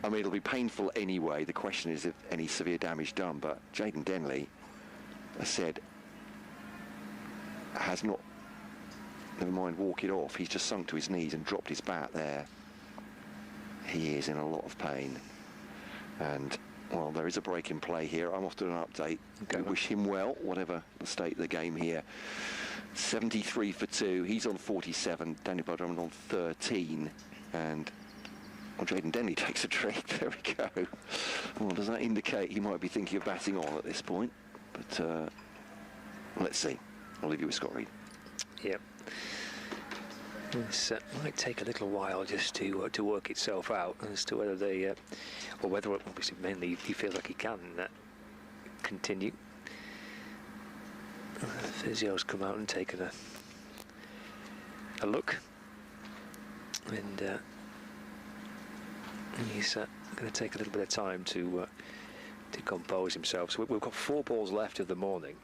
I mean, it'll be painful anyway. The question is if any severe damage done, but Jaden Denley, I said, has not, never mind walk it off, he's just sunk to his knees and dropped his bat there. He is in a lot of pain. And, well, there is a break in play here. I'm off to an update. Okay, wish him well, whatever the state of the game here. 73 for 2. He's on 47. Denley Bell-Drummond on 13. And, well, Jaden Denley takes a drink. There we go. Well, does that indicate he might be thinking of batting on at this point? But let's see. I'll leave you with Scott Reed. Yep. This might take a little while just to work itself out as to whether they, or whether obviously mainly he feels like he can continue. The physio's come out and taken a look, and he's going to take a little bit of time to compose himself. So we've got 4 balls left of the morning.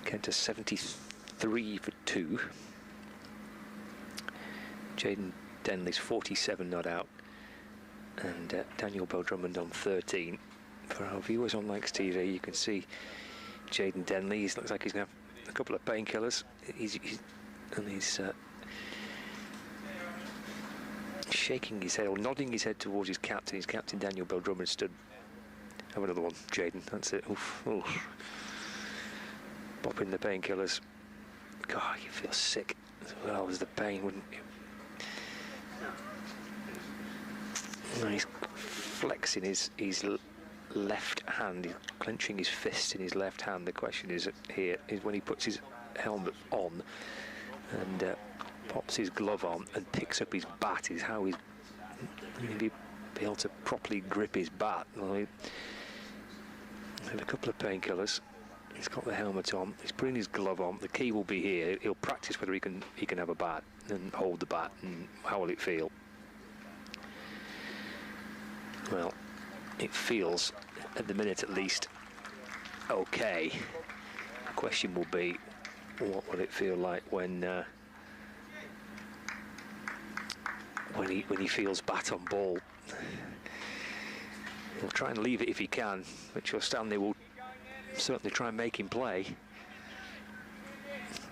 Kent to 73 for 2. 2. Jayden Denley's 47 not out, and Daniel Bell-Drummond on 13. For our viewers on Lancs TV, you can see Jayden Denley. He looks like he's going to have a couple of painkillers. He's shaking his head, or nodding his head towards his captain. His captain, Daniel Bell-Drummond, stood. Have another one, Jayden. That's it. Oof, oof. Popping the painkillers. God, you feel sick as well as the pain, wouldn't you? And he's flexing his left hand, he's clenching his fist in his left hand. The question is when he puts his helmet on and pops his glove on and picks up his bat, is how he's going to be able to properly grip his bat. Well, and a couple of painkillers. He's got the helmet on. He's putting his glove on. The key will be here. He'll practice whether he can have a bat and hold the bat, and how will it feel. Well, it feels, at the minute at least, okay. The question will be, what will it feel like when he feels bat on ball? He'll try and leave it if he can, but sure Stanley will certainly try and make him play.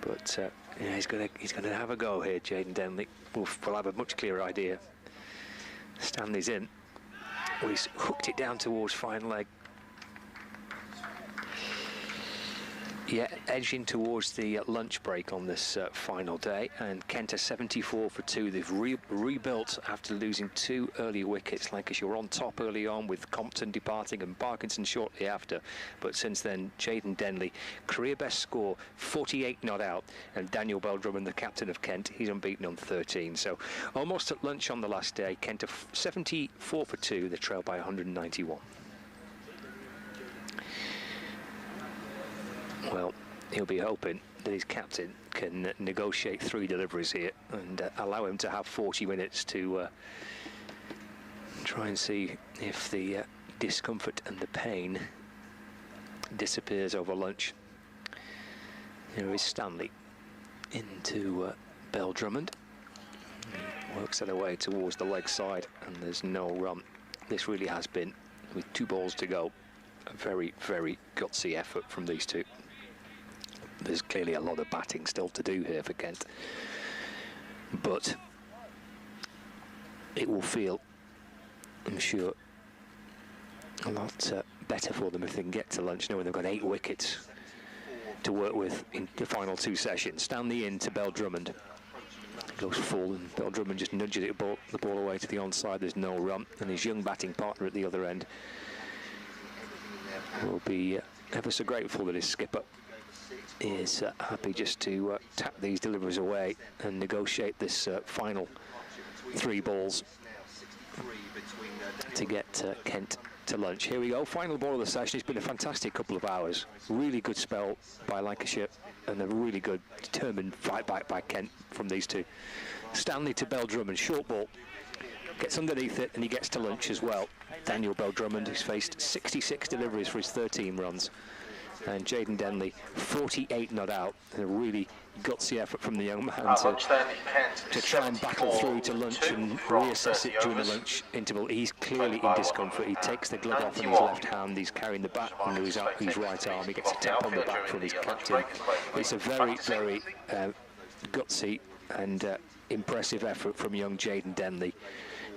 But yeah, he's going to have a go here, Jayden Denley. We'll have a much clearer idea. Stanley's in. Oh, he's hooked it down towards fine leg. Yeah, edging towards the lunch break on this final day, and Kent are 74 for 2. They've rebuilt after losing 2 early wickets. Lancashire were on top early on with Compton departing and Parkinson shortly after, but since then Jayden Denley, career best score, 48 not out, and Daniel Bell-Drummond, the captain of Kent, he's unbeaten on 13. So almost at lunch on the last day. Kent are 74 for 2. They trail by 191. Well, he'll be hoping that his captain can negotiate 3 deliveries here and allow him to have 40 minutes to try and see if the discomfort and the pain disappears over lunch. Here is Stanley into Bell-Drummond. Works that away towards the leg side, and there's no run. This really has been, with 2 balls to go, a very, very gutsy effort from these two. There's clearly a lot of batting still to do here for Kent, but it will feel, I'm sure, a lot better for them if they can get to lunch knowing they've got 8 wickets to work with in the final 2 sessions. Stanley in to Bell-Drummond. Goes full, and Bell-Drummond just nudges the ball away to the onside. There's no run, and his young batting partner at the other end will be ever so grateful that his skipper is happy just to tap these deliveries away and negotiate this final 3 balls to get Kent to lunch. Here we go, final ball of the session. It's been a fantastic couple of hours. Really good spell by Lancashire and a really good determined fight back by Kent from these two. Stanley to Bell-Drummond, short ball. Gets underneath it and he gets to lunch as well. Daniel Bell-Drummond, who's faced 66 deliveries for his 13 runs. And Jayden Denley, 48 not out. A really gutsy effort from the young man to try and battle through to lunch and reassess it during the lunch interval. He's clearly in discomfort. He takes the glove off in his left hand. He's carrying the bat under his right arm. He gets a tap on the back from his captain. It's a very, very gutsy and impressive effort from young Jayden Denley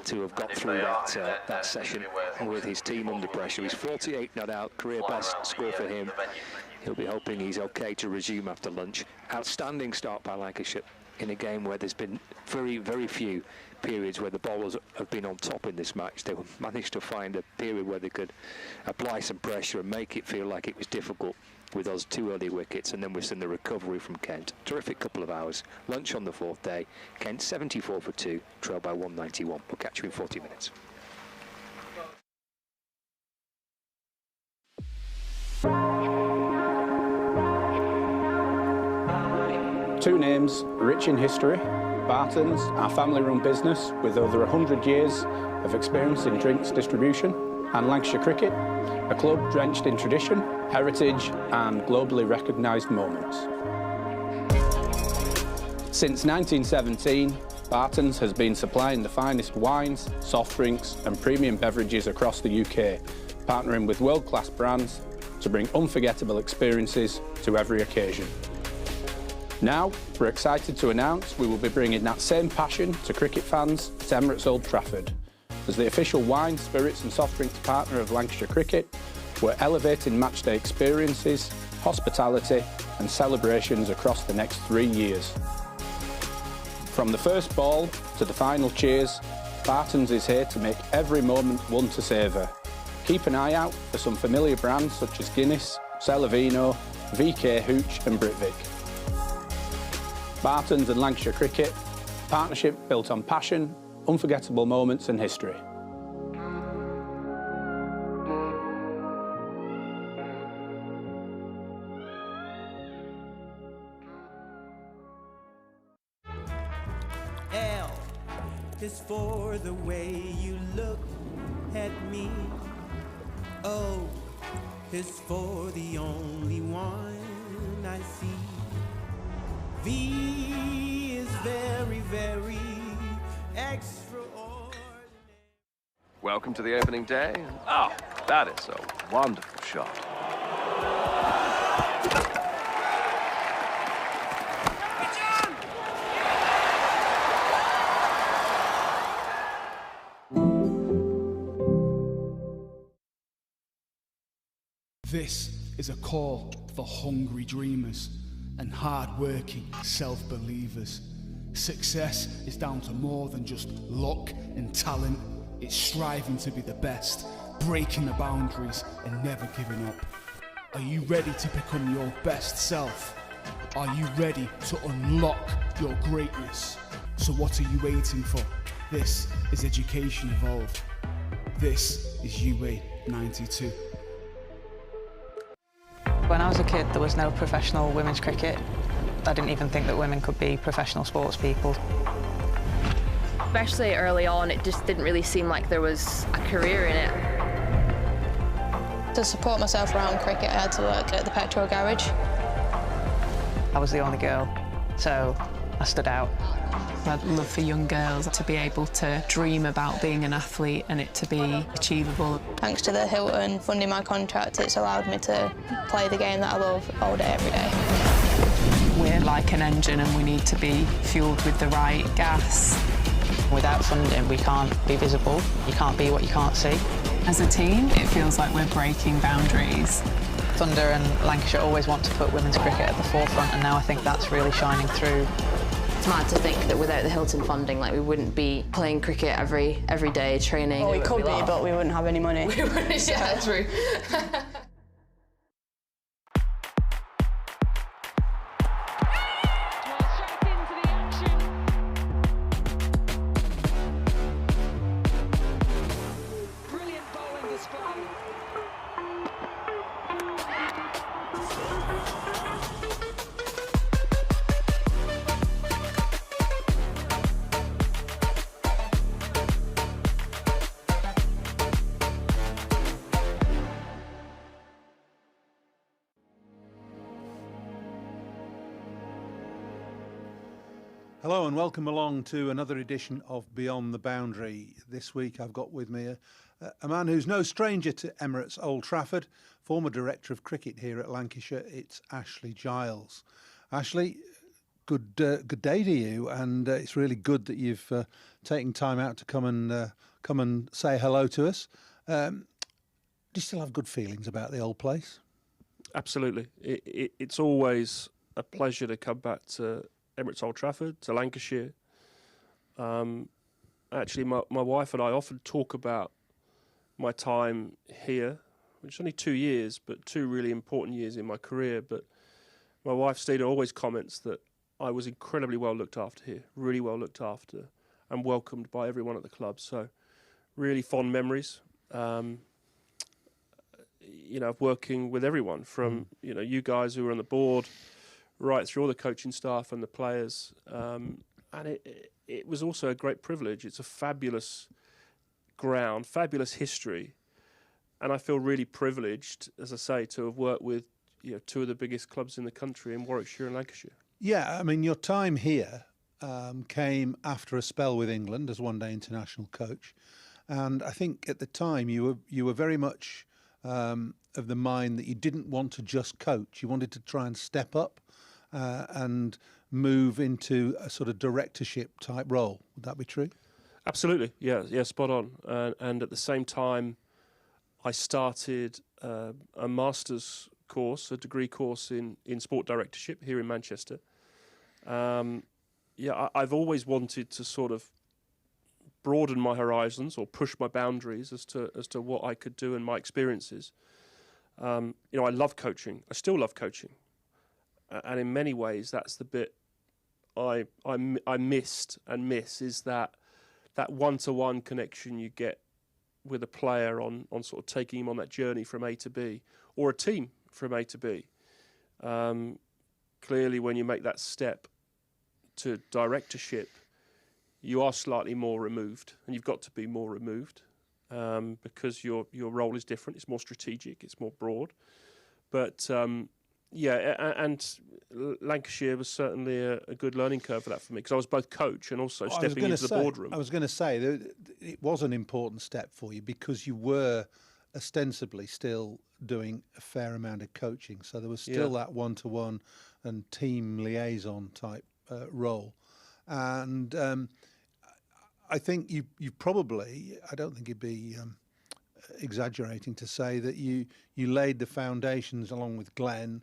to have got through that session with his team under pressure. He's 48 not out, career best score for him. He'll be hoping he's okay to resume after lunch. Outstanding start by Lancashire in a game where there's been very, very few periods where the bowlers have been on top in this match. They managed to find a period where they could apply some pressure and make it feel like it was difficult with those 2 early wickets, and then we've seen the recovery from Kent. Terrific couple of hours. Lunch on the 4th day. Kent 74 for 2, trailed by 191. We'll catch you in 40 minutes. Two names rich in history. Barton's, our family-run business with over 100 years of experience in drinks distribution, and Lancashire Cricket, a club drenched in tradition, heritage and globally recognised moments. Since 1917, Barton's has been supplying the finest wines, soft drinks and premium beverages across the UK, partnering with world-class brands to bring unforgettable experiences to every occasion. Now, we're excited to announce we will be bringing that same passion to cricket fans at Emirates Old Trafford. As the official wine, spirits and soft drinks partner of Lancashire Cricket, we're elevating matchday experiences, hospitality and celebrations across the next 3 years. From the first ball to the final cheers, Barton's is here to make every moment one to savour. Keep an eye out for some familiar brands such as Guinness, Celavino, VK Hooch and Britvic. Barton's and Lancashire Cricket, partnership built on passion, unforgettable moments and history. L is for the way you look at me. O is for the only one I see. V is very, very extraordinary. Welcome to the opening day. Oh, that is a wonderful shot. This is a call for hungry dreamers and hard-working self-believers. Success is down to more than just luck and talent. It's striving to be the best, breaking the boundaries and never giving up. Are you ready to become your best self? Are you ready to unlock your greatness? So what are you waiting for? This is Education Evolved. This is UA 92. When I was a kid, there was no professional women's cricket. I didn't even think that women could be professional sports people. Especially early on, it just didn't really seem like there was a career in it. To support myself around cricket, I had to work at the petrol garage. I was the only girl, so I stood out. I'd love for young girls to be able to dream about being an athlete and it to be achievable. Thanks to the Hilton funding my contract, it's allowed me to play the game that I love all day, every day. We're like an engine and we need to be fuelled with the right gas. Without funding, we can't be visible. You can't be what you can't see. As a team, it feels like we're breaking boundaries. Thunder and Lancashire always want to put women's cricket at the forefront, and now I think that's really shining through. It's mad to think that without the Hilton funding, like, we wouldn't be playing cricket every day, training. Well, we could be, but we wouldn't have any money. We wouldn't, yeah, true. Hello and welcome along to another edition of Beyond the Boundary. This week I've got with me a man who's no stranger to Emirates Old Trafford, former Director of Cricket here at Lancashire. It's Ashley Giles. Ashley, good day to you, and it's really good that you've taken time out to come and say hello to us. Do you still have good feelings about the old place? Absolutely. It's always a pleasure to come back to Emirates Old Trafford, to Lancashire. Actually, my wife and I often talk about my time here, which is only 2 years, but 2 really important years in my career. But my wife, Stina, always comments that I was incredibly well looked after here, really well looked after and welcomed by everyone at the club. So really fond memories, of working with everyone from, you guys who were on the board, right through all the coaching staff and the players. And it was also a great privilege. It's a fabulous ground, fabulous history. And I feel really privileged, as I say, to have worked with 2 of the biggest clubs in the country in Warwickshire and Lancashire. Yeah, I mean, your time here came after a spell with England as one-day international coach, and I think at the time you were very much of the mind that you didn't want to just coach. You wanted to try and step up and move into a sort of directorship type role. Would that be true? Absolutely, yeah, spot on. And at the same time, I started a master's course, a degree course in sport directorship here in Manchester. I've always wanted to sort of broaden my horizons or push my boundaries as to what I could do and my experiences. I love coaching. I still love coaching, and in many ways, that's the bit I missed and miss, is that one-to-one connection you get with a player on sort of taking him on that journey from A to B, or a team from A to B. Clearly, when you make that step to directorship, you are slightly more removed, and you've got to be more removed because your role is different. It's more strategic. It's more broad. But and Lancashire was certainly a good learning curve for that for me, because I was both coach and also stepping into the boardroom. I was going to say that it was an important step for you because you were ostensibly still doing a fair amount of coaching, so there was still that one-to-one and team liaison type role, and I think you probably, I don't think it'd be exaggerating to say that you laid the foundations along with Glenn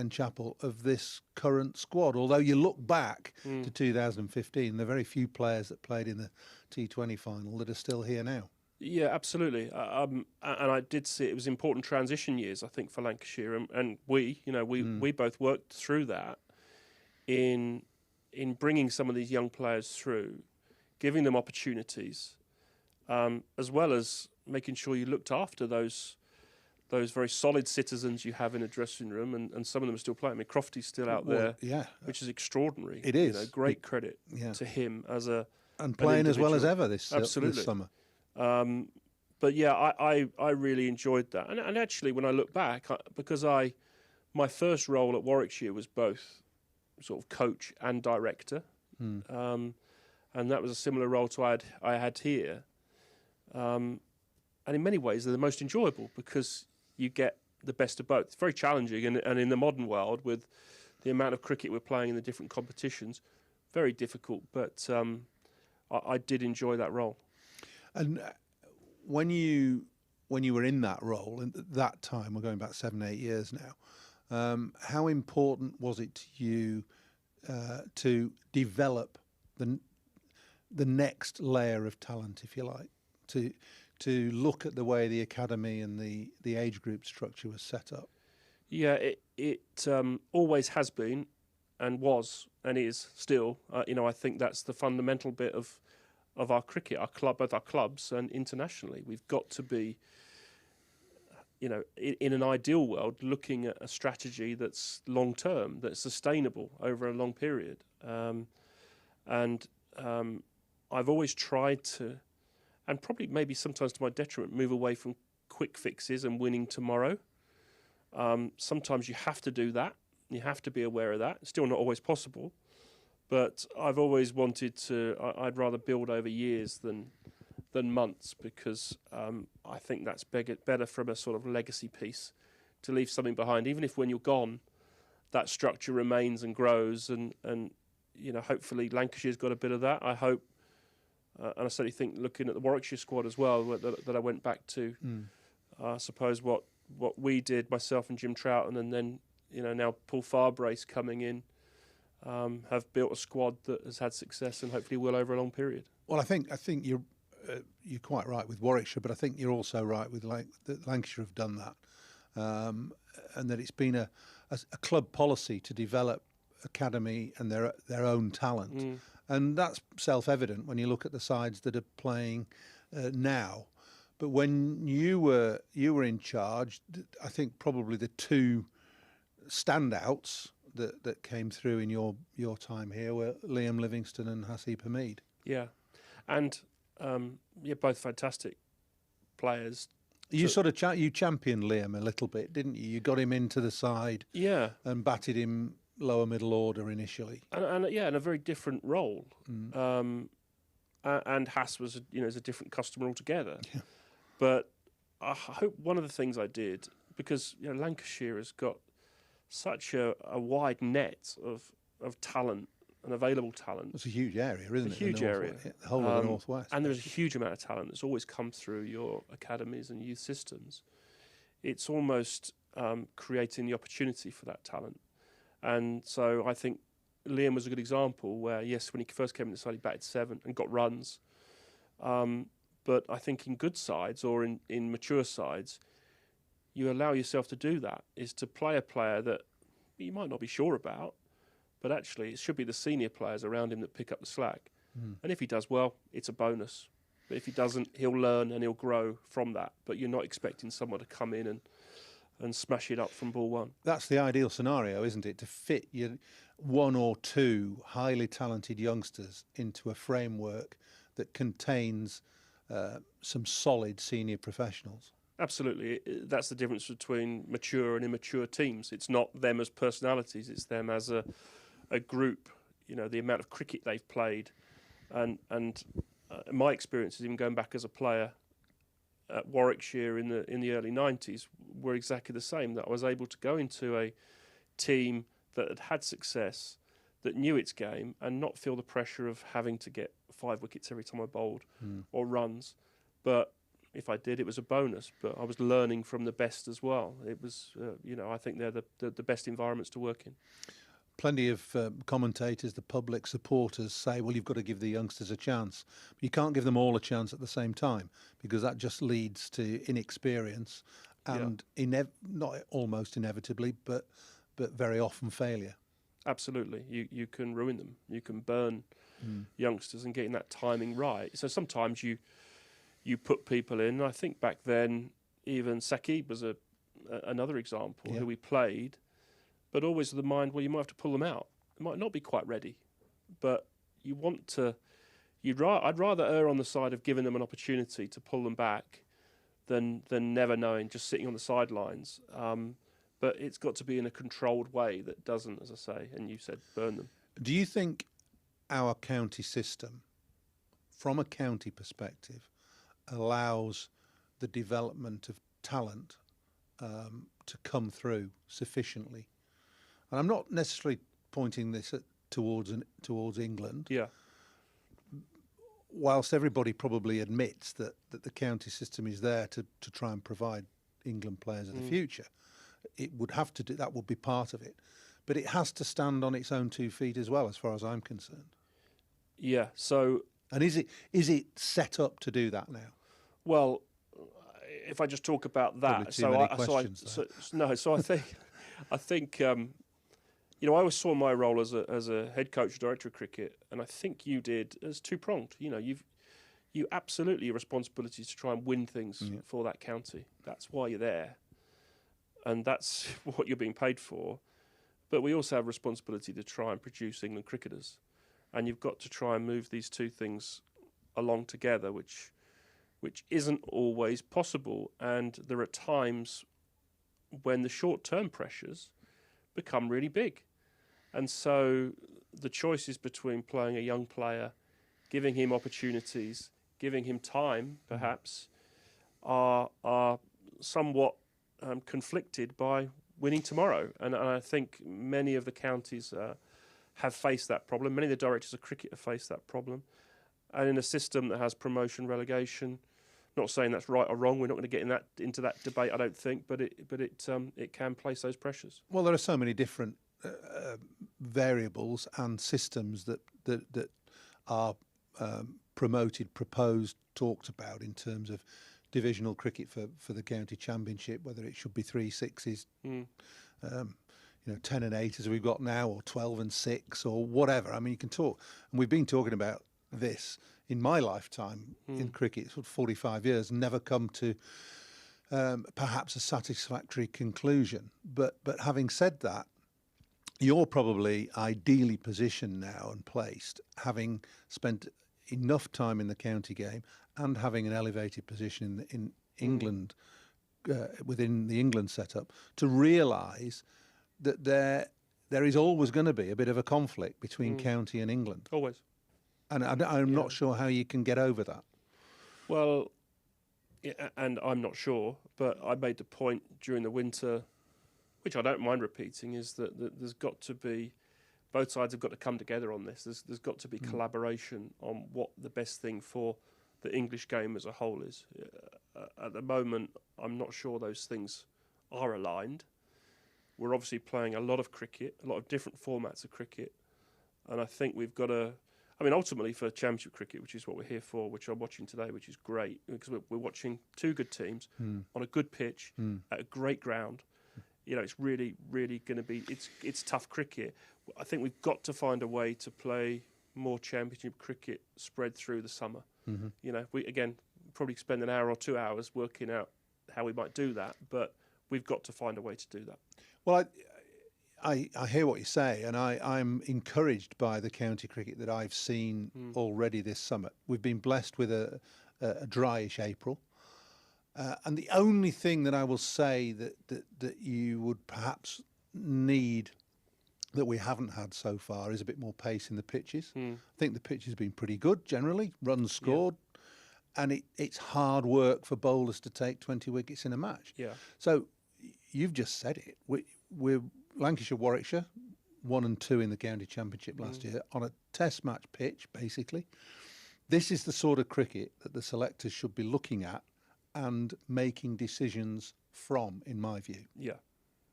Chappell of this current squad. Although you look back to 2015, there are very few players that played in the T20 final that are still here now. Yeah, absolutely. And I did see it was important transition years, I think, for Lancashire, and we both worked through that in bringing some of these young players through, giving them opportunities, as well as making sure you looked after those very solid citizens you have in a dressing room, and some of them are still playing. I mean, Crofty's still out there, which is extraordinary. It is. Great credit to him as and playing as well as ever this summer. But yeah, I really enjoyed that, and actually when I look back, because my first role at Warwickshire was both sort of coach and director, and that was a similar role to I had here, and in many ways they're the most enjoyable because you get the best of both. It's very challenging, and in the modern world with the amount of cricket we're playing in the different competitions, very difficult, but I did enjoy that role. And when you were in that role at that time, we're going back 7-8 years now, how important was it to you to develop the next layer of talent, if you like, to look at the way the academy and the age group structure was set up? Yeah, it always has been, and was, and is still. I think that's the fundamental bit of our cricket, both our clubs and internationally. We've got to be, in an ideal world, looking at a strategy that's long term, that's sustainable over a long period. And I've always tried to, and probably maybe sometimes to my detriment, move away from quick fixes and winning tomorrow. Sometimes you have to do that. You have to be aware of that. It's still not always possible. But I've always wanted to, I'd rather build over years than months, because I think that's better from a sort of legacy piece, to leave something behind. Even if when you're gone, that structure remains and grows, and hopefully Lancashire's got a bit of that. I hope, and I certainly think, looking at the Warwickshire squad as well, that I went back to, I suppose what we did, myself and Jim Troughton, and then now Paul Farbrace coming in, have built a squad that has had success and hopefully will over a long period. Well, I think you're quite right with Warwickshire, but I think you're also right with that Lancashire have done that, and that it's been a club policy to develop academy and their own talent, and that's self-evident when you look at the sides that are playing now. But when you were in charge, I think probably the two standouts that came through in your time here were Liam Livingstone and Hasib Hamid. Yeah, and both fantastic players. You sort of you championed Liam a little bit, didn't you? You got him into the side, and batted him lower middle order initially, and a very different role. And Haas was, is a different customer altogether. Yeah. But I hope one of the things I did, because Lancashire has got such a wide net of talent and available talent. It's a huge area, isn't it? A huge area. The whole of the Northwest. And there's a huge amount of talent that's always come through your academies and youth systems. It's almost creating the opportunity for that talent. And so I think Liam was a good example where, yes, when he first came in the side, he batted 7 and got runs. But I think in good sides or in mature sides, you allow yourself to do that, is to play a player that you might not be sure about, but actually it should be the senior players around him that pick up the slack. And if he does well, it's a bonus. But if he doesn't, he'll learn and he'll grow from that. But you're not expecting someone to come in and smash it up from ball one. That's the ideal scenario, isn't it? To fit your 1 or 2 highly talented youngsters into a framework that contains some solid senior professionals. Absolutely. That's the difference between mature and immature teams. It's not them as personalities, it's them as a group, the amount of cricket they've played. And my experiences, even going back as a player at Warwickshire in the early 90s, were exactly the same, that I was able to go into a team that had success, that knew its game, and not feel the pressure of having to get 5 wickets every time I bowled or runs. But if I did, it was a bonus. But I was learning from the best as well. It was, I think they're the best environments to work in. Plenty of commentators, the public, supporters say, well, you've got to give the youngsters a chance. But you can't give them all a chance at the same time, because that just leads to inexperience and not almost inevitably, but very often failure. Absolutely. You can ruin them. You can burn youngsters, and getting that timing right. So sometimes you put people in. I think back then, even Saqib was another example who we played, but always with the mind, well, you might have to pull them out. It might not be quite ready, but you want to. I'd rather err on the side of giving them an opportunity to pull them back than never knowing, just sitting on the sidelines. But it's got to be in a controlled way that doesn't, as I say, and you said, burn them. Do you think our county system, from a county perspective, allows the development of talent to come through sufficiently? And I'm not necessarily pointing this towards England. Yeah. Whilst everybody probably admits that the county system is there to try and provide England players of the future, it would have to do that. Would be part of it, but it has to stand on its own 2 feet as well, as far as I'm concerned. Yeah. So, and is it set up to do that now? Well, if I just talk about that, I think I always saw my role as a head coach, director of cricket, and I think you did as 2-pronged. You absolutely your responsibility to try and win things for that county. That's why you're there, and that's what you're being paid for. But we also have a responsibility to try and produce England cricketers, and you've got to try and move these 2 things along together, which isn't always possible. And there are times when the short-term pressures become really big. And so the choices between playing a young player, giving him opportunities, giving him time, perhaps, are somewhat conflicted by winning tomorrow. And I think many of the counties have faced that problem. Many of the directors of cricket have faced that problem. And in a system that has promotion, relegation, not saying that's right or wrong. We're not going to get into that debate, I don't think. But it can place those pressures. Well, there are so many different variables and systems that are promoted, proposed, talked about in terms of divisional cricket for the county championship, whether it should be 3 6s, 10 and 8 as we've got now, or 12 and 6, or whatever. I mean, you can talk, and we've been talking about this in my lifetime in cricket, sort of 45 years, never come to perhaps a satisfactory conclusion. But having said that, you're probably ideally positioned now and placed, having spent enough time in the county game and having an elevated position in England, within the England setup, to realise that there is always going to be a bit of a conflict between county and England. Always. And I'm not sure how you can get over that. Well, yeah, and I'm not sure, but I made the point during the winter, which I don't mind repeating, is that there's got to be, both sides have got to come together on this. There's got to be collaboration on what the best thing for the English game as a whole is. At the moment, I'm not sure those things are aligned. We're obviously playing a lot of cricket, a lot of different formats of cricket, and I think we've got to... I mean, ultimately for Championship cricket, which is what we're here for, which I'm watching today, which is great, because we're watching two good teams on a good pitch at a great ground. You know, it's really, really going to be... It's tough cricket. I think we've got to find a way to play more Championship cricket spread through the summer. You know, we, again, probably spend an hour or 2 hours working out how we might do that, but we've got to find a way to do that. Well, I hear what you say, and I'm encouraged by the county cricket that I've seen already this summer. We've been blessed with a dryish April. And the only thing that I will say that you would perhaps need that we haven't had so far is a bit more pace in the pitches. I think the pitch has been pretty good generally, runs scored, and it's hard work for bowlers to take 20 wickets in a match. Yeah. So you've just said it. We're Lancashire, Warwickshire, 1 and 2 in the county championship last year on a test match pitch, basically. This is the sort of cricket that the selectors should be looking at and making decisions from, in my view. Yeah.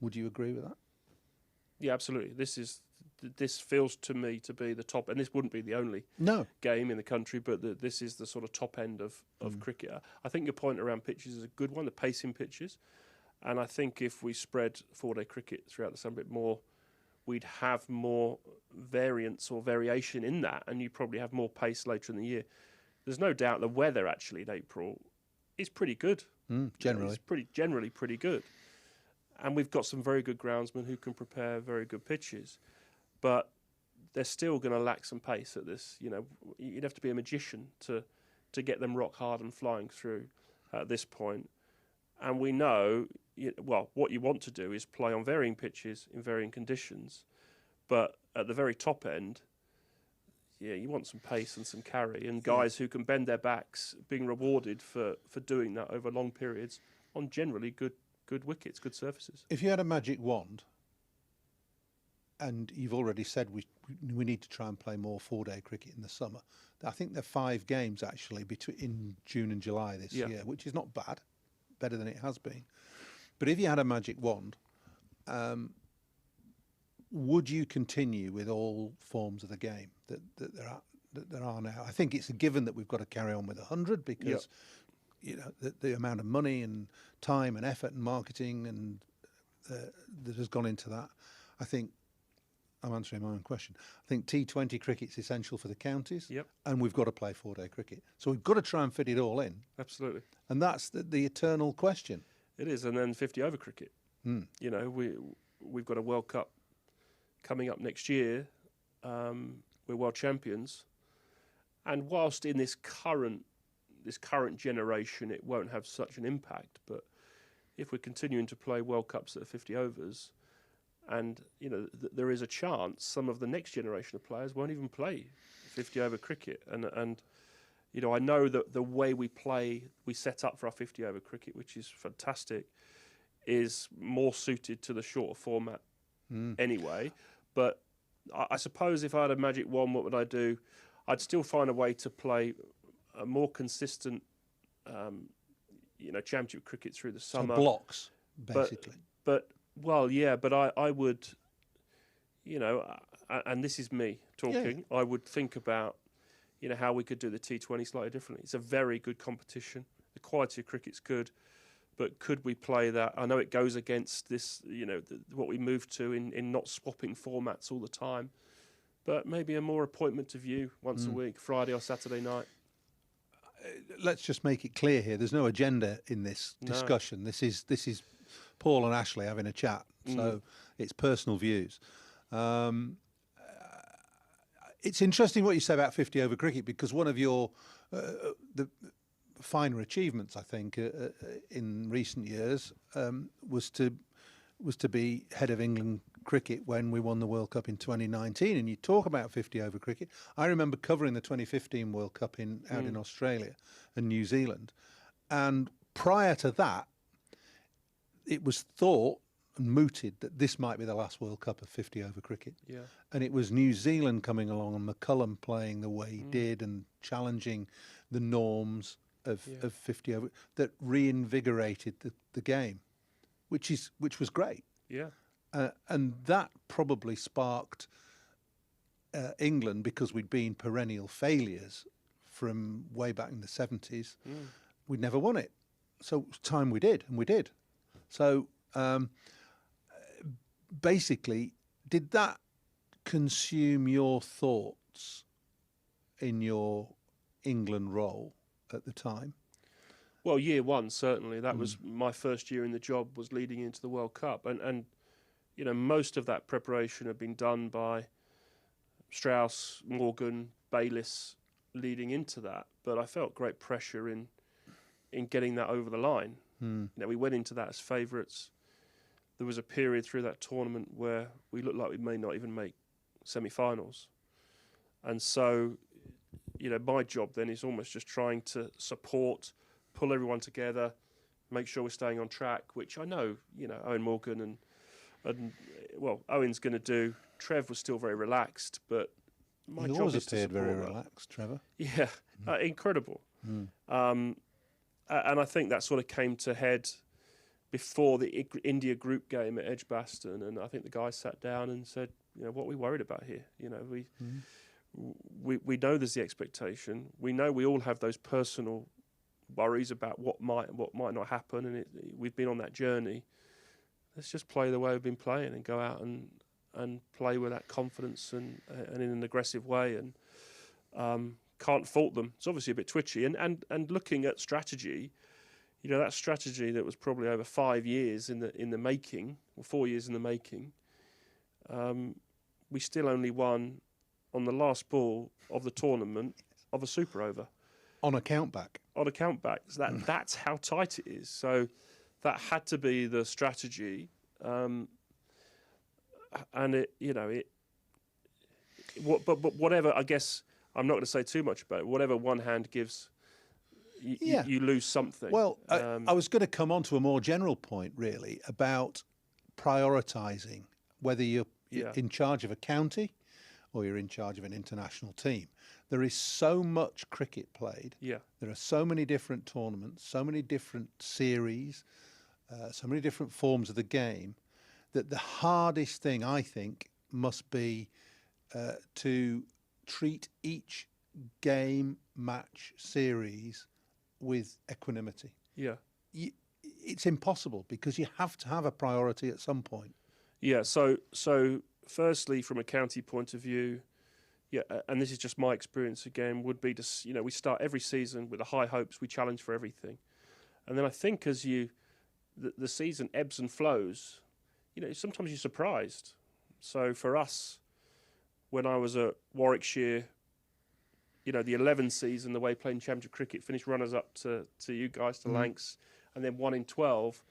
Would you agree with that? Yeah, absolutely. This feels to me to be the top, and this wouldn't be the only game in the country, but this is the sort of top end of cricket. I think your point around pitches is a good one, the pacing pitches. And I think if we spread 4-day cricket throughout the summer a bit more, we'd have more variance or variation in that, and you'd probably have more pace later in the year. There's no doubt the weather actually in April is pretty good. Generally. It's generally pretty good. And we've got some very good groundsmen who can prepare very good pitches. But they're still going to lack some pace at this. You know, you'd have to be a magician to get them rock hard and flying through at this point. And we know, well, what you want to do is play on varying pitches in varying conditions. But at the very top end, yeah, you want some pace and some carry, and guys who can bend their backs being rewarded for doing that over long periods on generally good wickets, good surfaces. If you had a magic wand, and you've already said we need to try and play more 4-day cricket in the summer, I think there are 5 games actually in June and July this year, which is not bad, better than it has been. But if you had a magic wand, would you continue with all forms of the game that there are now? I think it's a given that we've got to carry on with 100 because you know the amount of money and time and effort and marketing and that has gone into that. I think I'm answering my own question. I think T20 cricket's essential for the counties, and we've got to play 4-day cricket. So we've got to try and fit it all in. Absolutely. And that's the eternal question. It is, and then 50-over cricket. You know, we've got a World Cup coming up next year. We're world champions, and whilst in this current generation it won't have such an impact, but if we're continuing to play World Cups that are 50 overs, and you know there is a chance some of the next generation of players won't even play 50-over cricket, and you know I know that the way we set up for our 50-over cricket, which is fantastic, is more suited to the shorter format anyway. But I suppose if I had a magic wand, what would I do? I'd still find a way to play a more consistent, you know, championship cricket through the summer. So blocks, basically. But I would, you know, and this is me talking, I would think about, you know, how we could do the T20 slightly differently. It's a very good competition. The quality of cricket's good. But could we play that? I know it goes against this, you know, what we moved to in not swapping formats all the time. But maybe a more appointment to view once a week, Friday or Saturday night. Let's just make it clear here. There's no agenda in this discussion. This is Paul and Ashley having a chat. So it's personal views. It's interesting what you say about 50-over cricket, because one of your the finer achievements, I think, in recent years was to was to be head of England cricket when we won the World Cup in 2019. And you talk about 50 over cricket. I remember covering the 2015 World Cup out in Australia and New Zealand. And prior to that, it was thought and mooted that this might be the last World Cup of 50 over cricket. Yeah. And it was New Zealand coming along and McCullum playing the way he did and challenging the norms of 50 over that reinvigorated the game, which was great. Yeah. And that probably sparked England, because we'd been perennial failures from way back in the 70s. We'd never won it. So it was time we did, and we did. So basically, did that consume your thoughts in your England role at the time? Well, year one, certainly. That was my first year in the job, was leading into the World Cup. And you know, most of that preparation had been done by Strauss, Morgan, Bayliss leading into that. But I felt great pressure in getting that over the line. You know, we went into that as favourites. There was a period through that tournament where we looked like we may not even make semi-finals. And so, you know, my job then is almost just trying to support, pull everyone together, make sure we're staying on track, which I know, you know, Owen Morgan and well, Owen's going to do. Trev was still very relaxed, but my job always is to appeared very that. relaxed, Trevor. Yeah, incredible. And I think that sort of came to head before the India group game at Edgbaston, and I think the guys sat down and said, you know, what are we worried about here? You know, we know there's the expectation. We know we all have those personal worries about what might not happen, and we've been on that journey. Let's just play the way we've been playing and go out and play with that confidence and in an aggressive way, and can't fault them. It's obviously a bit twitchy, and looking at strategy, you know, that strategy that was probably over 5 years in the making, or 4 years in the making, we still only won on the last ball of the tournament of a super over. On a countback. On a countback. So that's how tight it is. So that had to be the strategy, and it, you know, but whatever, I guess. I'm not going to say too much about it. Whatever one hand gives, you lose something. Well, I was going to come on to a more general point, really, about prioritising, whether you're in charge of a county or you're in charge of an international team. There is so much cricket played. Yeah. There are so many different tournaments, so many different series, so many different forms of the game, that the hardest thing, I think, must be to treat each game, match, series with equanimity. Yeah. It's impossible, because you have to have a priority at some point. Yeah, so firstly, from a county point of view, and this is just my experience again, would be to, you know, we start every season with the high hopes, we challenge for everything. And then I think as the season ebbs and flows, you know, sometimes you're surprised. So for us, when I was at Warwickshire, you know, the 11 season, the way playing championship cricket, finished runners-up to you guys, to Lancs, and then 1 in 12,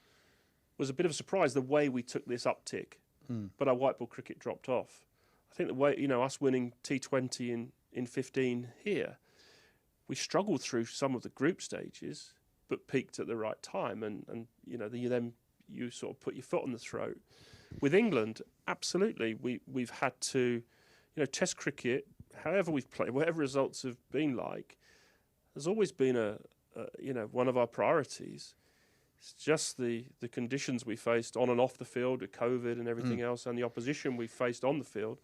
was a bit of a surprise the way we took this uptick. But our white ball cricket dropped off. I think the way, you know, us winning T20 in 15 here, we struggled through some of the group stages, but peaked at the right time. And you know, you sort of put your foot on the throat. With England, absolutely, we've had to, you know, Test cricket, however we've played, whatever results have been like, there's always been you know, one of our priorities. It's just the conditions we faced on and off the field with COVID and everything else, and the opposition we faced on the field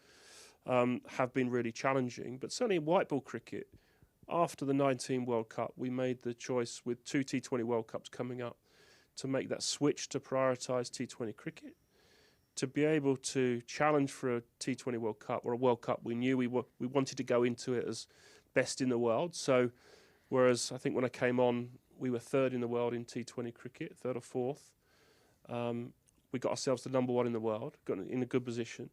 have been really challenging. But certainly in white ball cricket, after the 19 World Cup, we made the choice with 2 T20 World Cups coming up to make that switch to prioritise T20 cricket, to be able to challenge for a T20 World Cup or a World Cup. We knew we wanted to go into it as best in the world. So whereas I think when I came on, we were 3rd in the world in T20 cricket, 3rd or 4th. We got ourselves to number 1 in the world, got in a good position.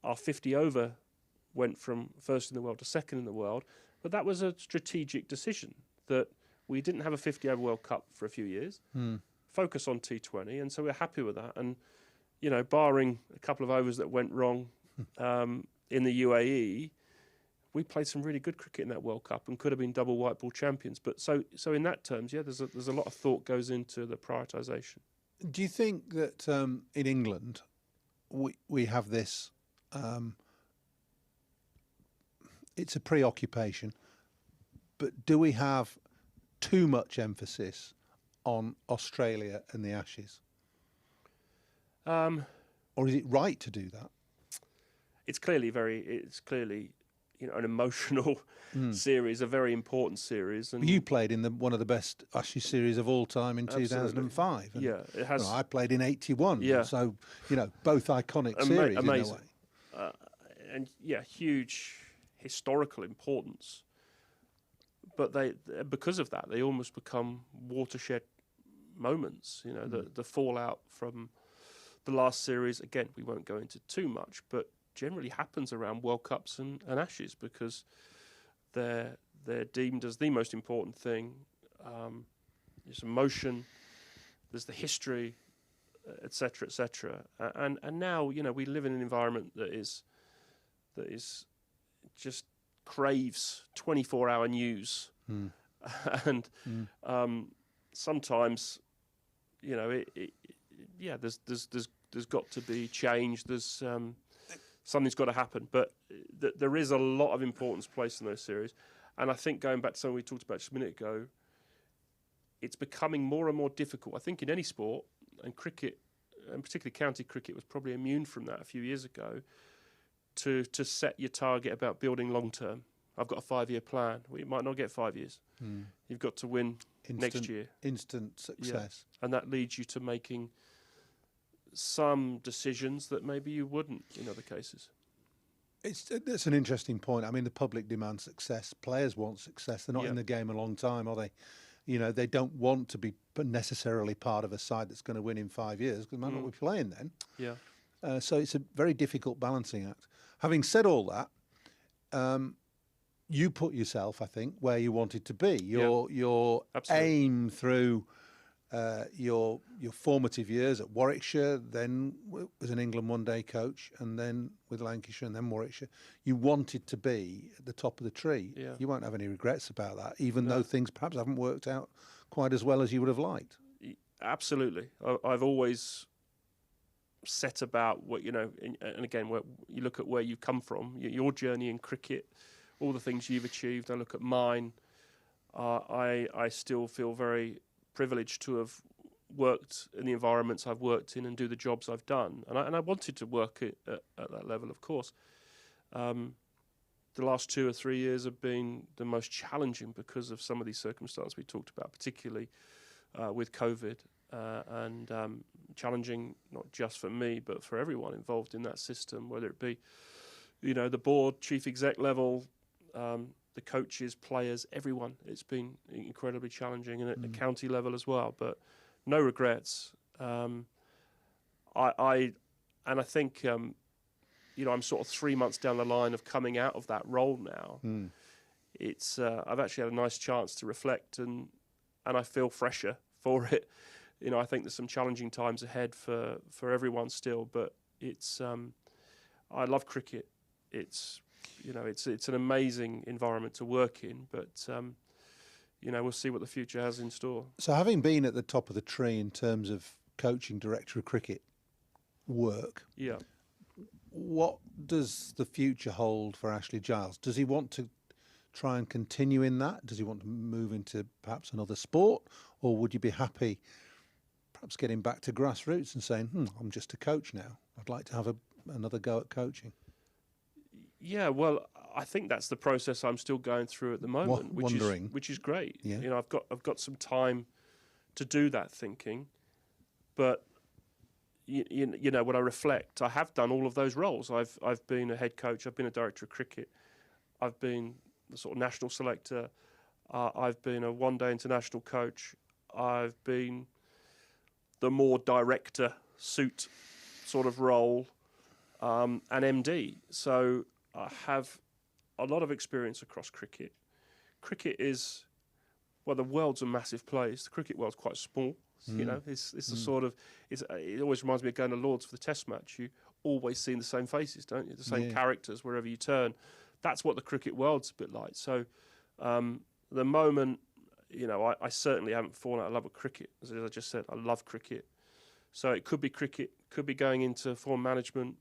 Our 50 over went from 1st in the world to 2nd in the world, but that was a strategic decision that we didn't have a 50 over World Cup for a few years. focus on T20, and so we're happy with that. And barring a couple of overs that went wrong in the UAE, we played some really good cricket in that World Cup and could have been double white ball champions. But so in that terms, yeah, there's a lot of thought goes into the prioritisation. Do you think that in England we have this? It's a preoccupation, but do we have too much emphasis on Australia and the Ashes? Or is it right to do that? It's clearly an emotional series, a very important series. And you played in one of the best Ashes series of all time in 2005. And, yeah, it has. I played in '81. Yeah. So both iconic series amazing. in a way. And huge historical importance. But because of that, they almost become watershed moments. The fallout from the last series. Again, we won't go into too much, but generally happens around World Cups and Ashes because they're deemed as the most important thing. There's emotion, there's the history, etc., etc. And now we live in an environment that is just craves 24-hour news, and sometimes there's got to be change. There's something's got to happen, but there is a lot of importance placed in those series. And I think going back to something we talked about just a minute ago, it's becoming more and more difficult. I think in any sport, and cricket, and particularly county cricket, was probably immune from that a few years ago, to set your target about building long term. I've got a 5-year plan. Well, you might not get 5 years. You've got to win next year. Instant success. Yeah. And that leads you to making some decisions that maybe you wouldn't in other cases. That's an interesting point. I mean, the public demands success. Players want success. They're not in the game a long time, are they? They don't want to be necessarily part of a side that's going to win in 5 years because they might not be playing then. Yeah. So it's a very difficult balancing act. Having said all that, you put yourself, I think, where you wanted to be. Your aim through your formative years at Warwickshire, then as an England one-day coach, and then with Lancashire and then Warwickshire, you wanted to be at the top of the tree. Yeah. You won't have any regrets about that, even though things perhaps haven't worked out quite as well as you would have liked. Absolutely. I've always set about what, and again, you look at where you've come from, your journey in cricket, all the things you've achieved. I look at mine. I still feel very privileged to have worked in the environments I've worked in and do the jobs I've done. And I wanted to work at that level, of course. The last 2 or 3 years have been the most challenging because of some of these circumstances we talked about, particularly with COVID, and challenging not just for me, but for everyone involved in that system, whether it be, the board, chief exec level, the coaches, players, everyone. It's been incredibly challenging, and at the county level as well. But no regrets. I think I'm sort of 3 months down the line of coming out of that role now. It's I've actually had a nice chance to reflect, and I feel fresher for it. I think there's some challenging times ahead for everyone still, but it's I love cricket. It's an amazing environment to work in, but we'll see what the future has in store. So having been at the top of the tree in terms of coaching director of cricket work, what does the future hold for Ashley Giles? Does he want to try and continue in that? Does he want to move into perhaps another sport? Or would you be happy perhaps getting back to grassroots and saying, I'm just a coach now. I'd like to have another go at coaching. Yeah, well, I think that's the process I'm still going through at the moment, which is great. Yeah. I've got some time to do that thinking, but when I reflect, I have done all of those roles. I've been a head coach, I've been a director of cricket, I've been the sort of national selector, I've been a one-day international coach, I've been the more director suit sort of role, and MD. So I have a lot of experience across cricket. Cricket is well, the world's a massive place. The cricket world's quite small. You know, it's the sort of, it always reminds me of going to Lords for the Test match. You always see the same faces, don't you? The same characters wherever you turn. That's what the cricket world's a bit like. So the moment, you know, I certainly haven't fallen out of love with cricket. As I just said, I love cricket. So it could be cricket, could be going into form management,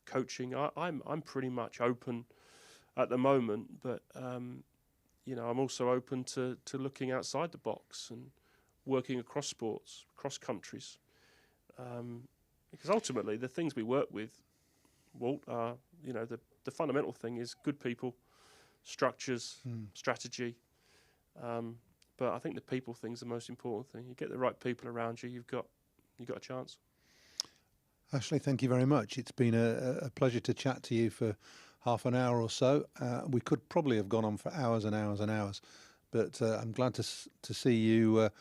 coaching. I'm pretty much open at the moment, but you know, I'm also open to looking outside the box and working across sports, across countries, because ultimately the things we work with, Walt, are, you know, the fundamental thing is good people, structures, strategy. But I think the people thing's the most important thing. You get the right people around you, you've got a chance. Ashley, thank you very much. It's been a pleasure to chat to you for half an hour or so. We could probably have gone on for hours and hours and hours, but I'm glad to see you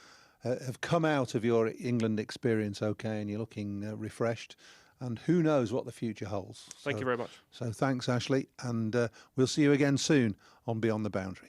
have come out of your England experience okay, and you're looking refreshed, and who knows what the future holds. Thank you very much. So thanks, Ashley, and we'll see you again soon on Beyond the Boundary.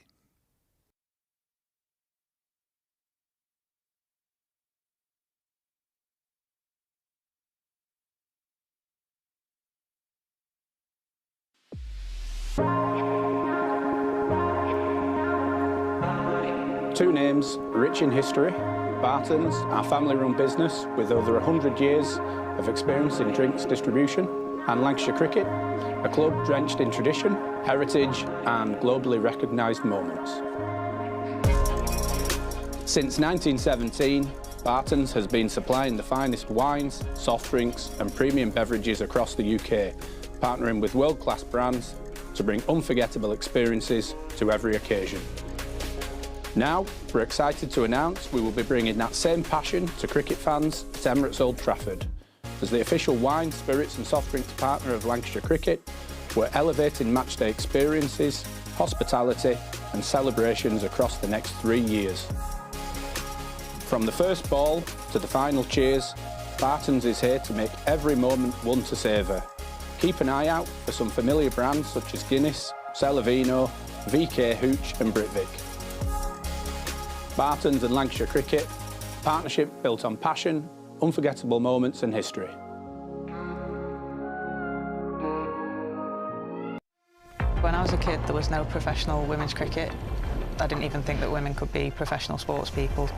Two names rich in history. Barton's, our family-run business with over 100 years of experience in drinks distribution, and Lancashire Cricket, a club drenched in tradition, heritage and globally recognised moments. Since 1917, Barton's has been supplying the finest wines, soft drinks and premium beverages across the UK, partnering with world-class brands to bring unforgettable experiences to every occasion. Now, we're excited to announce we will be bringing that same passion to cricket fans at Emirates Old Trafford. As the official wine, spirits and soft drinks partner of Lancashire Cricket, we're elevating matchday experiences, hospitality and celebrations across the next 3 years. From the first ball to the final cheers, Barton's is here to make every moment one to savour. Keep an eye out for some familiar brands such as Guinness, Celavino, VK Hooch and Britvic. Barton's and Lancashire Cricket, partnership built on passion, unforgettable moments and history. When I was a kid, there was no professional women's cricket. I didn't even think that women could be professional sports people.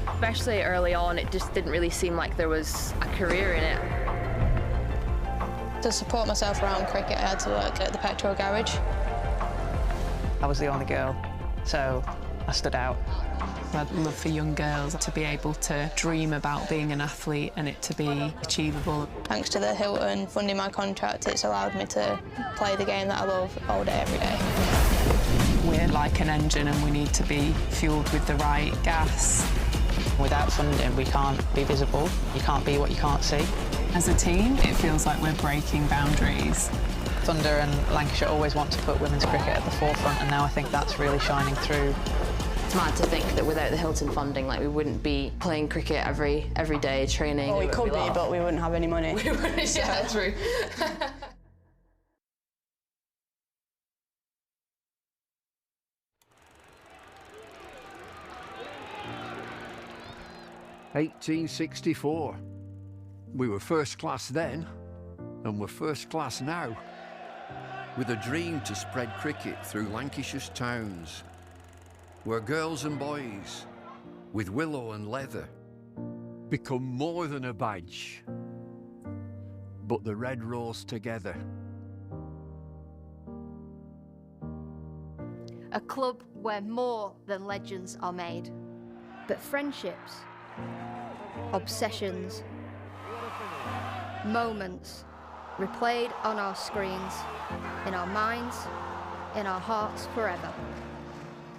Especially early on, it just didn't really seem like there was a career in it. To support myself around cricket, I had to work at the petrol garage. I was the only girl, so I stood out. I'd love for young girls to be able to dream about being an athlete and it to be achievable. Thanks to the Hilton funding my contract, it's allowed me to play the game that I love all day, every day. We're like an engine and we need to be fuelled with the right gas. Without funding, we can't be visible. You can't be what you can't see. As a team, it feels like we're breaking boundaries. Thunder and Lancashire always want to put women's cricket at the forefront, and now I think that's really shining through. It's mad to think that without the Hilton funding, like, we wouldn't be playing cricket every day, training. Well, we could be, but we wouldn't have any money. We wouldn't, yeah, true. 1864. We were first class then, and we're first class now. With a dream to spread cricket through Lancashire's towns, where girls and boys, with willow and leather, become more than a badge, but the red rose together. A club where more than legends are made, but friendships, obsessions, moments replayed on our screens, in our minds, in our hearts forever.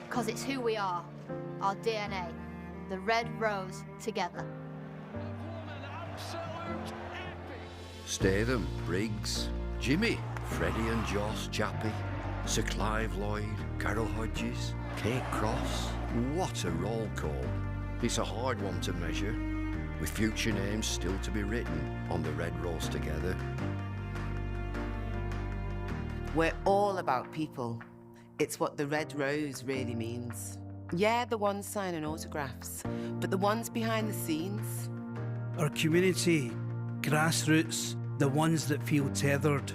Because it's who we are, our DNA, the red rose together. Statham, Briggs, Jimmy, Freddie and Joss, Chappie, Sir Clive Lloyd, Carol Hodges, Kate Cross. What a roll call. It's a hard one to measure, with future names still to be written on the red rose together. We're all about people. It's what the red rose really means. Yeah, the ones signing autographs, but the ones behind the scenes. Our community, grassroots, the ones that feel tethered.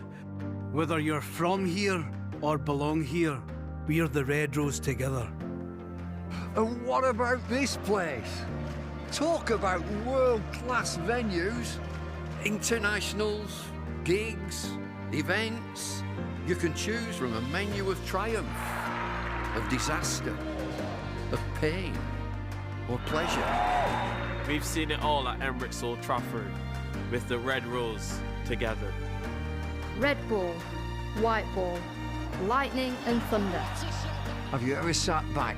Whether you're from here or belong here, we're the Red Rose together. And what about this place? Talk about world-class venues. Internationals, gigs, events. You can choose from a menu of triumph, of disaster, of pain, or pleasure. We've seen it all at Emirates Old Trafford, with the Red Rose together. Red ball, white ball, lightning and thunder. Have you ever sat back?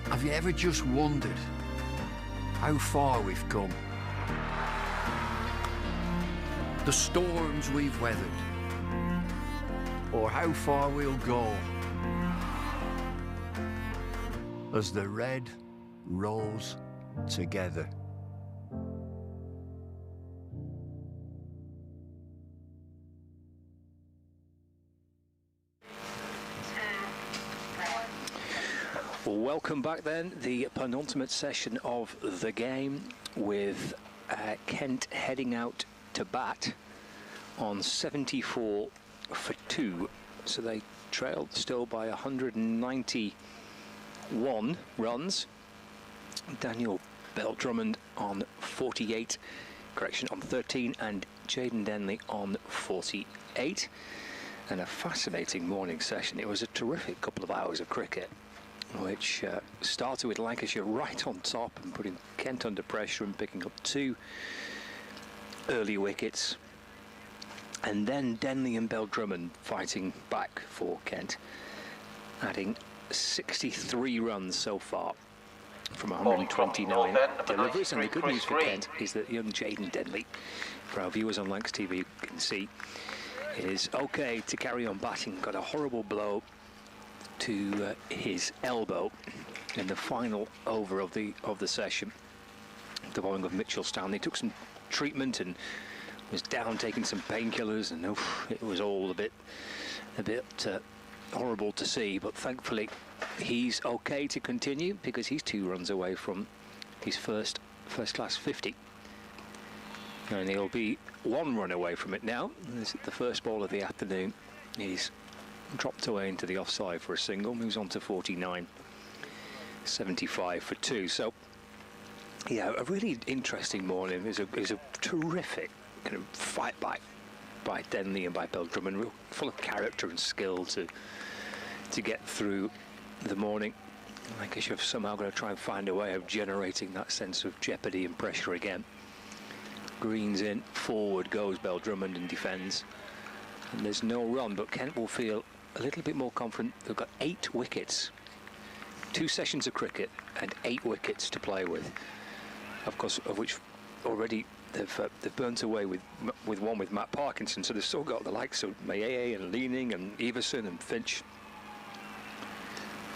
Have you ever just wondered how far we've come? The storms we've weathered, or how far we'll go as the Red Rose together. Welcome back then, the penultimate session of the game, with Kent heading out to bat on 74 for 2. So they trailed still by 191 runs. Daniel Bell-Drummond on 48, on 13, and Jaden Denley on 48. And a fascinating morning session. It was a terrific couple of hours of cricket, which started with Lancashire right on top and putting Kent under pressure and picking up 2 early wickets. And then Denley and Bell-Drummond fighting back for Kent, adding 63 runs so far from 129 deliveries. And the good news for Kent is that young Jaden Denley, for our viewers on Lancs TV, you can see, is okay to carry on batting. Got a horrible blow to his elbow in the final over of the session, the bowling of Mitchell Stanley. Took some treatment and was down taking some painkillers, and it was all a bit horrible to see. But thankfully he's okay to continue, because he's 2 runs away from his first class 50, and he'll be 1 run away from it now. This is the first ball of the afternoon. He's dropped away into the offside for a single, moves on to 49, 75 for 2. So yeah, a really interesting morning. It was a terrific kind of fight back by Denley and by Bell-Drummond, real full of character and skill to get through the morning. Lancashire have somehow got to try and find a way of generating that sense of jeopardy and pressure again. Green's in, forward goes Bell-Drummond and defends, and there's no run, but Kent will feel a little bit more confident. They've got 8 wickets, 2 sessions of cricket and 8 wickets to play with, of course, of which already they've burnt away with one with Matt Parkinson. So they've still got the likes of Mayeye and Leaning and Everson and Finch.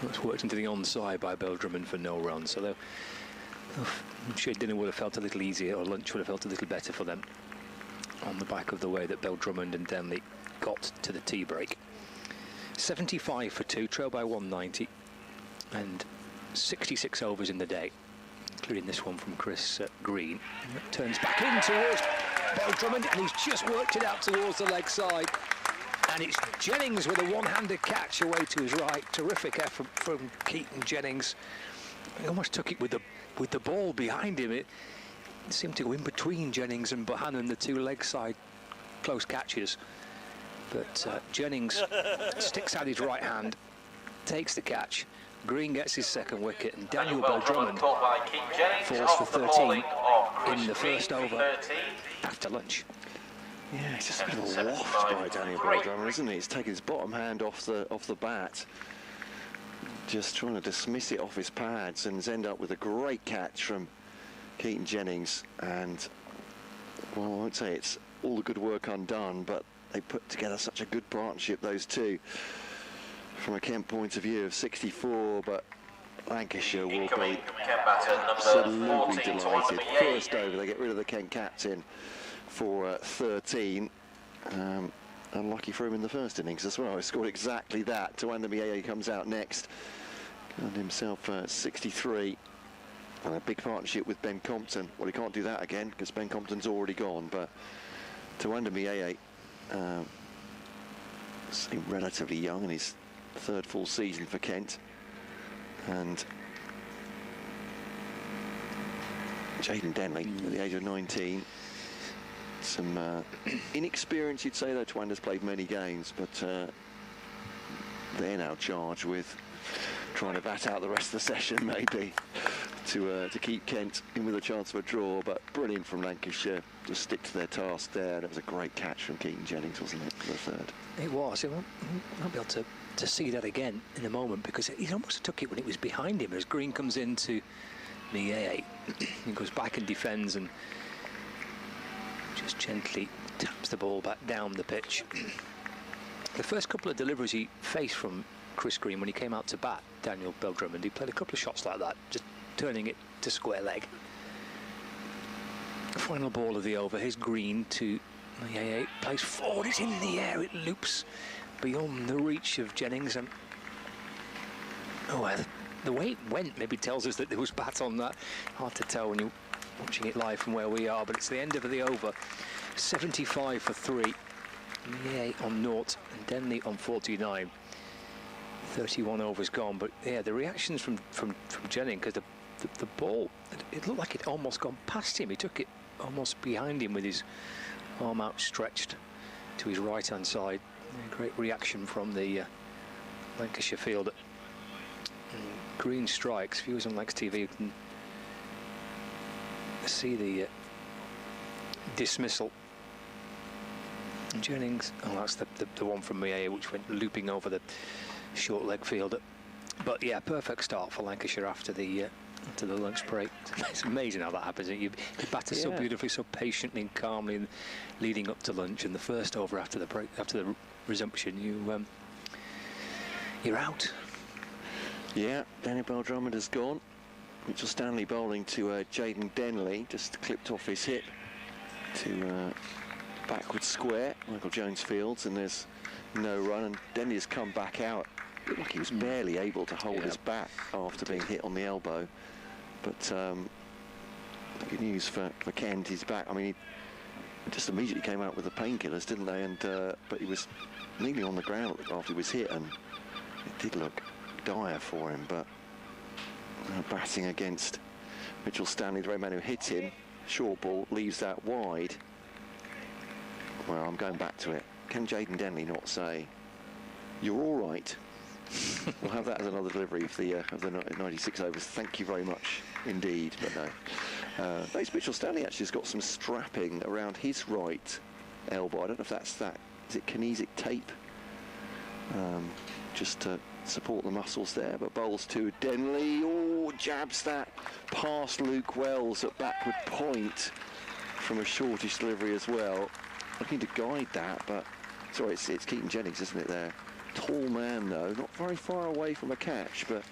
That's worked into the onside by Bell-Drummond for no run. So I'm sure dinner would have felt a little easier, or lunch would have felt a little better for them, on the back of the way that Bell-Drummond and Denley got to the tea break. 75 for 2, trail by 190, and 66 overs in the day, including this one from Chris Green. Turns back in towards Bell-Drummond, and he's just worked it out towards the leg side. And it's Jennings with a one-handed catch away to his right. Terrific effort from Keaton Jennings. He almost took it with the ball behind him. It seemed to go in between Jennings and Bohannon, the 2 leg side close catches. But Jennings sticks out his right hand, takes the catch. Green gets his 2nd wicket, and Daniel Bell-Drummond falls for 13 in the first over after lunch. Yeah, it's just a bit of a waft by Daniel Bell-Drummond, isn't he? He's taking his bottom hand off the bat, just trying to dismiss it off his pads, and end up with a great catch from Keaton Jennings. And well, I won't say it's all the good work undone, but they put together such a good partnership, those two, from a Kent point of view of 64. But Lancashire will be absolutely delighted. First over, they get rid of the Kent captain for 13. Unlucky for him in the first innings as well. He scored exactly that. Tuanda Mieye comes out next. And himself 63. And a big partnership with Ben Compton. Well, he can't do that again because Ben Compton's already gone. But Tawanda Mieye, relatively young in his third full season for Kent. And Jaden Denley at the age of 19. Some inexperience, you'd say, though. Tawanda's played many games, but they're now charged with trying to bat out the rest of the session, maybe, to keep Kent in with a chance of a draw. But brilliant from Lancashire to stick to their task there. That was a great catch from Keaton Jennings, wasn't it, for the third? It was. We'll be able to see that again in a moment, because he almost took it when it was behind him as Green comes into Mieye. He goes back and defends and just gently taps the ball back down the pitch. The first couple of deliveries he faced from Chris Green when he came out to bat, Denley and Bell-Drummond, he played a couple of shots like that, just turning it to square leg. Final ball of the over, here's Green to Mieye, plays forward, it's in the air, it loops beyond the reach of Jennings, and the way it went maybe tells us that there was bat on that. Hard to tell when you're watching it live from where we are, but it's the end of the over. 75 for 3. Mieye on 0 and Denley on 49. 31 overs gone, but yeah, the reactions from Jennings, because the ball, it looked like it almost gone past him. He took it almost behind him with his arm outstretched to his right hand side. A great reaction from the Lancashire fielder. Green strikes. Viewers on Lancs TV can see the dismissal. And Jennings, that's the one from Mieye, which went looping over the short leg fielder. But yeah, perfect start for Lancashire after the lunch break. It's amazing how that happens. You batter so beautifully, so patiently and calmly, and leading up to lunch, and the first over after the break, after the resumption, you're out. Yeah, Denley Bell-Drummond has gone. Mitchell Stanley bowling to Jaden Denley, just clipped off his hip to backward square, Michael Jones Fields, and there's no run, and Denley has come back out. Looked like he was barely able to hold his bat after being hit on the elbow. But good news for Kent, he's back. I mean, he just immediately came out with the painkillers, didn't they? And but he was kneeling on the ground after he was hit, and it did look dire for him. But batting against Mitchell Stanley, the very man who hit him, short ball, leaves that wide. Well, I'm going back to it. Can Jaden Denley not say, "You're all right"? We'll have that as another delivery of the 96 overs. Thank you very much indeed. But no, Mitchell Stanley actually has got some strapping around his right elbow. I don't know if that's that. Is it kinesic tape? Just to support the muscles there. But bowls to Denley. Oh, jabs that past Luke Wells at backward point from a shortish delivery as well. Looking to guide that, but sorry, it's Keaton Jennings, isn't it there? Tall man though, not very far away from a catch, but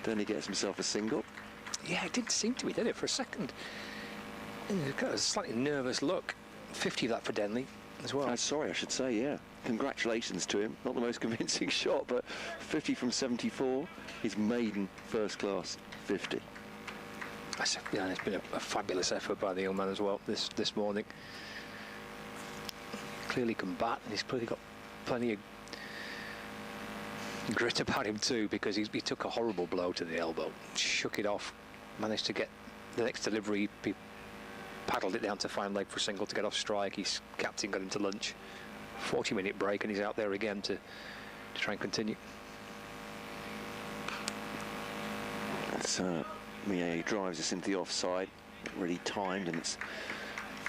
then he gets himself a single. Yeah, it didn't seem to be, did it, for a second? It got a slightly nervous look. 50 of that for Denley as well. Sorry, I should say, yeah. Congratulations to him. Not the most convincing shot, but 50 from 74. His maiden first-class 50. It's been a fabulous effort by the young man as well this morning. Clearly can bat, and he's clearly got plenty of grit about him too, because he took a horrible blow to the elbow, shook it off, managed to get the next delivery, he paddled it down to fine leg for a single to get off strike. His captain got him to lunch. 40-minute break, and he's out there again to try and continue. That's Mieye drives us into the offside, really timed, and it's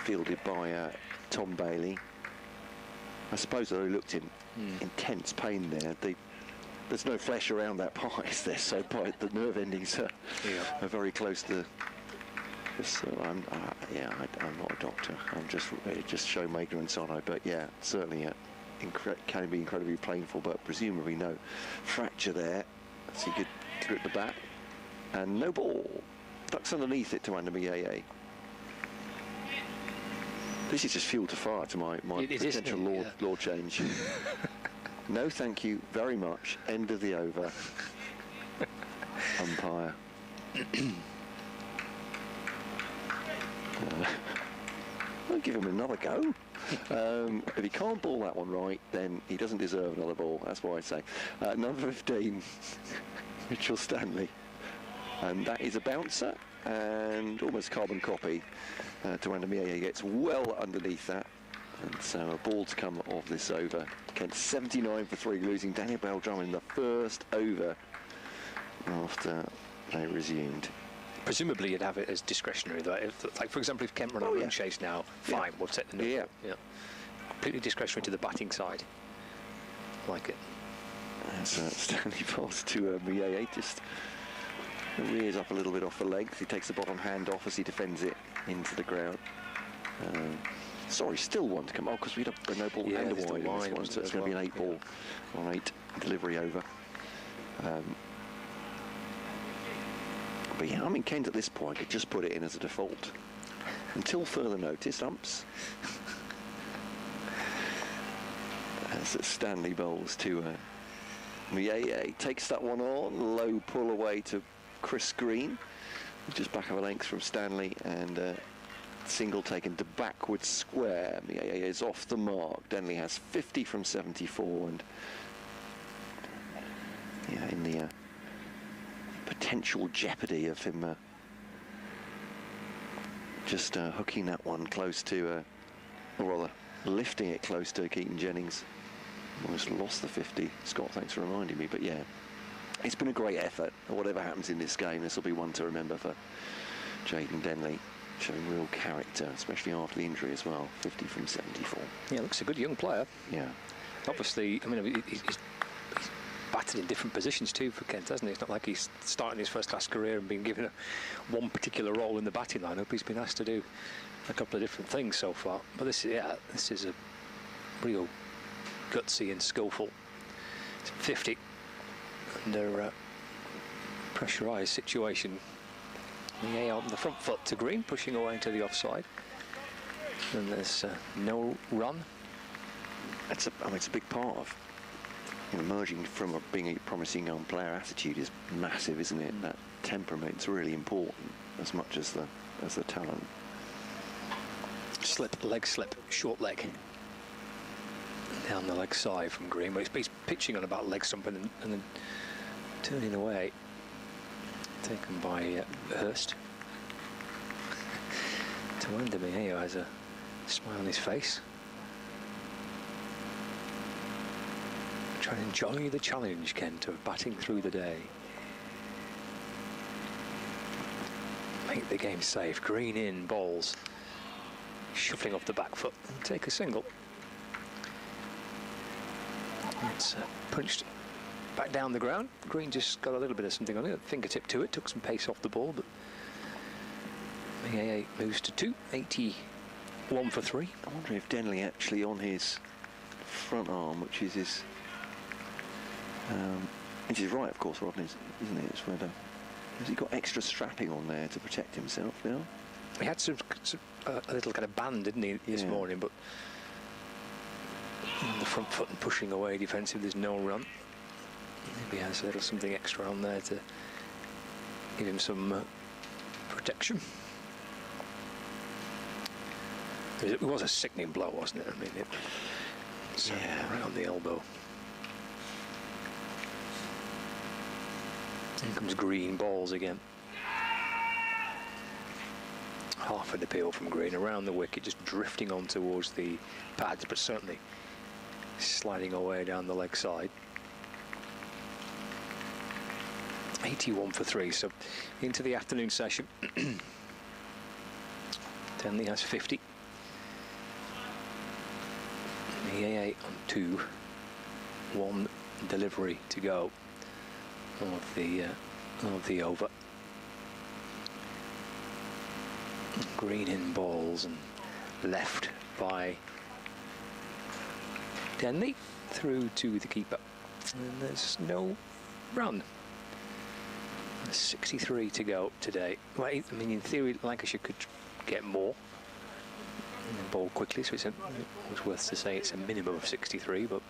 fielded by Tom Bailey. I suppose though he looked in intense pain there. There's no flesh around that pie, is there? So the nerve endings are very close to. I'm not a doctor. I'm just show my ignorance on it. But yeah, certainly can be incredibly painful. But presumably no fracture there. So he could grip the bat, and no ball. Ducks underneath it to Tawanda Mieye. This is just fuel to fire to my potential law change. No, thank you very much. End of the over. umpire. I'll give him another go. If he can't ball that one right, then he doesn't deserve another ball. That's what I say. Number 15, Mitchell Stanley. And that is a bouncer and almost carbon copy. Tawanda Mieye gets well underneath that. And so a ball to come of this over. Kent 79 for 3, losing Denley and Bell-Drummond in the first over after they resumed. Presumably you'd have it as discretionary, though. Like, for example, if Kent run a run chase now, fine, we'll take the no. Yeah. Completely discretionary to the batting side. Like it. That's Stanley pass to Mieye, just rears up a little bit off the length. He takes the bottom hand off as he defends it into the ground. Sorry, still one to come. Oh, because we had a no ball and a wide in this one, so it's going to be an 8 ball on 8 delivery over. But yeah, I mean, Kent at this point could just put it in as a default until further notice. Umps. As Stanley bowls to Mieye, takes that one on, low pull away to Chris Green, just back of a length from Stanley, and single taken to backward square. Mieye is off the mark. Denley has 50 from 74, and yeah, in the potential jeopardy of him just hooking that one close to, or rather lifting it close to Keaton Jennings. Almost lost the 50. Scott, thanks for reminding me. But yeah, it's been a great effort. Whatever happens in this game, this will be one to remember for Jayden Denley, showing real character, especially after the injury as well. 50 from 74. Yeah, looks a good young player. Yeah. Obviously, I mean, he's batted in different positions too for Kent, hasn't he? It's not like he's starting his first-class career and been given one particular role in the batting lineup. He's been asked to do a couple of different things so far. But this is a real gutsy and skillful 50 under a pressurised situation. Mieye on the front foot to Green, pushing away into the offside. And there's no run. It's a big part of emerging from being a promising young player. Attitude is massive, isn't it? That temperament's really important as much as the talent. Leg slip, short leg. Down the leg side from Green, but he's pitching on about leg stump and then turning away. Taken by Hurst. Tawanda Mieye has a smile on his face. Trying to enjoy the challenge, Kent, of batting through the day. Make the game safe. Green in, bowls. Shuffling off the back foot and take a single. It's punched back down the ground. Green just got a little bit of something on it, a fingertip to it, took some pace off the ball, but Mieye moves to 2, 81 for 3. I wonder if Denley actually on his front arm, which is his right, of course, Rodney, isn't it? It's where has he got extra strapping on there to protect himself now? He had a little kind of band, didn't he, this morning, but on the front foot and pushing away defensive, there's no run. Maybe he has a little something extra on there to give him some protection. It was a sickening blow, wasn't it? I mean, right on the elbow. Here comes Green, balls again. Half an appeal from Green around the wicket, just drifting on towards the pads, but certainly sliding away down the leg side. 81 for 3, so into the afternoon session. Denley has 50. Mieye on 2. 1 delivery to go of the over. Green in balls and left by Denley through to the keeper, and there's no run. 63 to go today. Well, I mean, in theory, Lancashire could get more and bowl quickly, so it was worth to say it's a minimum of 63, but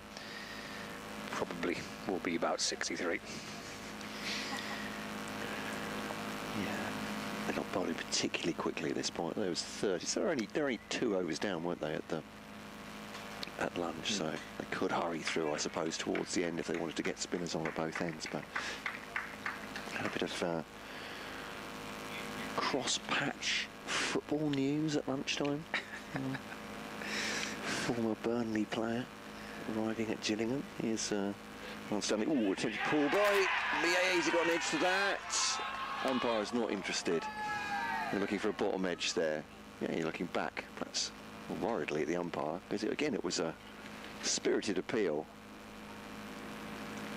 probably will be about 63. They're not bowling particularly quickly at this point. There was 30, so they're only 2 overs down, weren't they, at lunch? So they could hurry through, I suppose, towards the end if they wanted to get spinners on at both ends. But had a bit of cross-patch football news at lunchtime. Former Burnley player arriving at Gillingham. Here's Ron Stanley. Ooh, attempted pull by Mia's got an edge to that. Umpire's not interested. They're looking for a bottom edge there. Yeah, you're looking back, perhaps worriedly at the umpire, because it was a spirited appeal.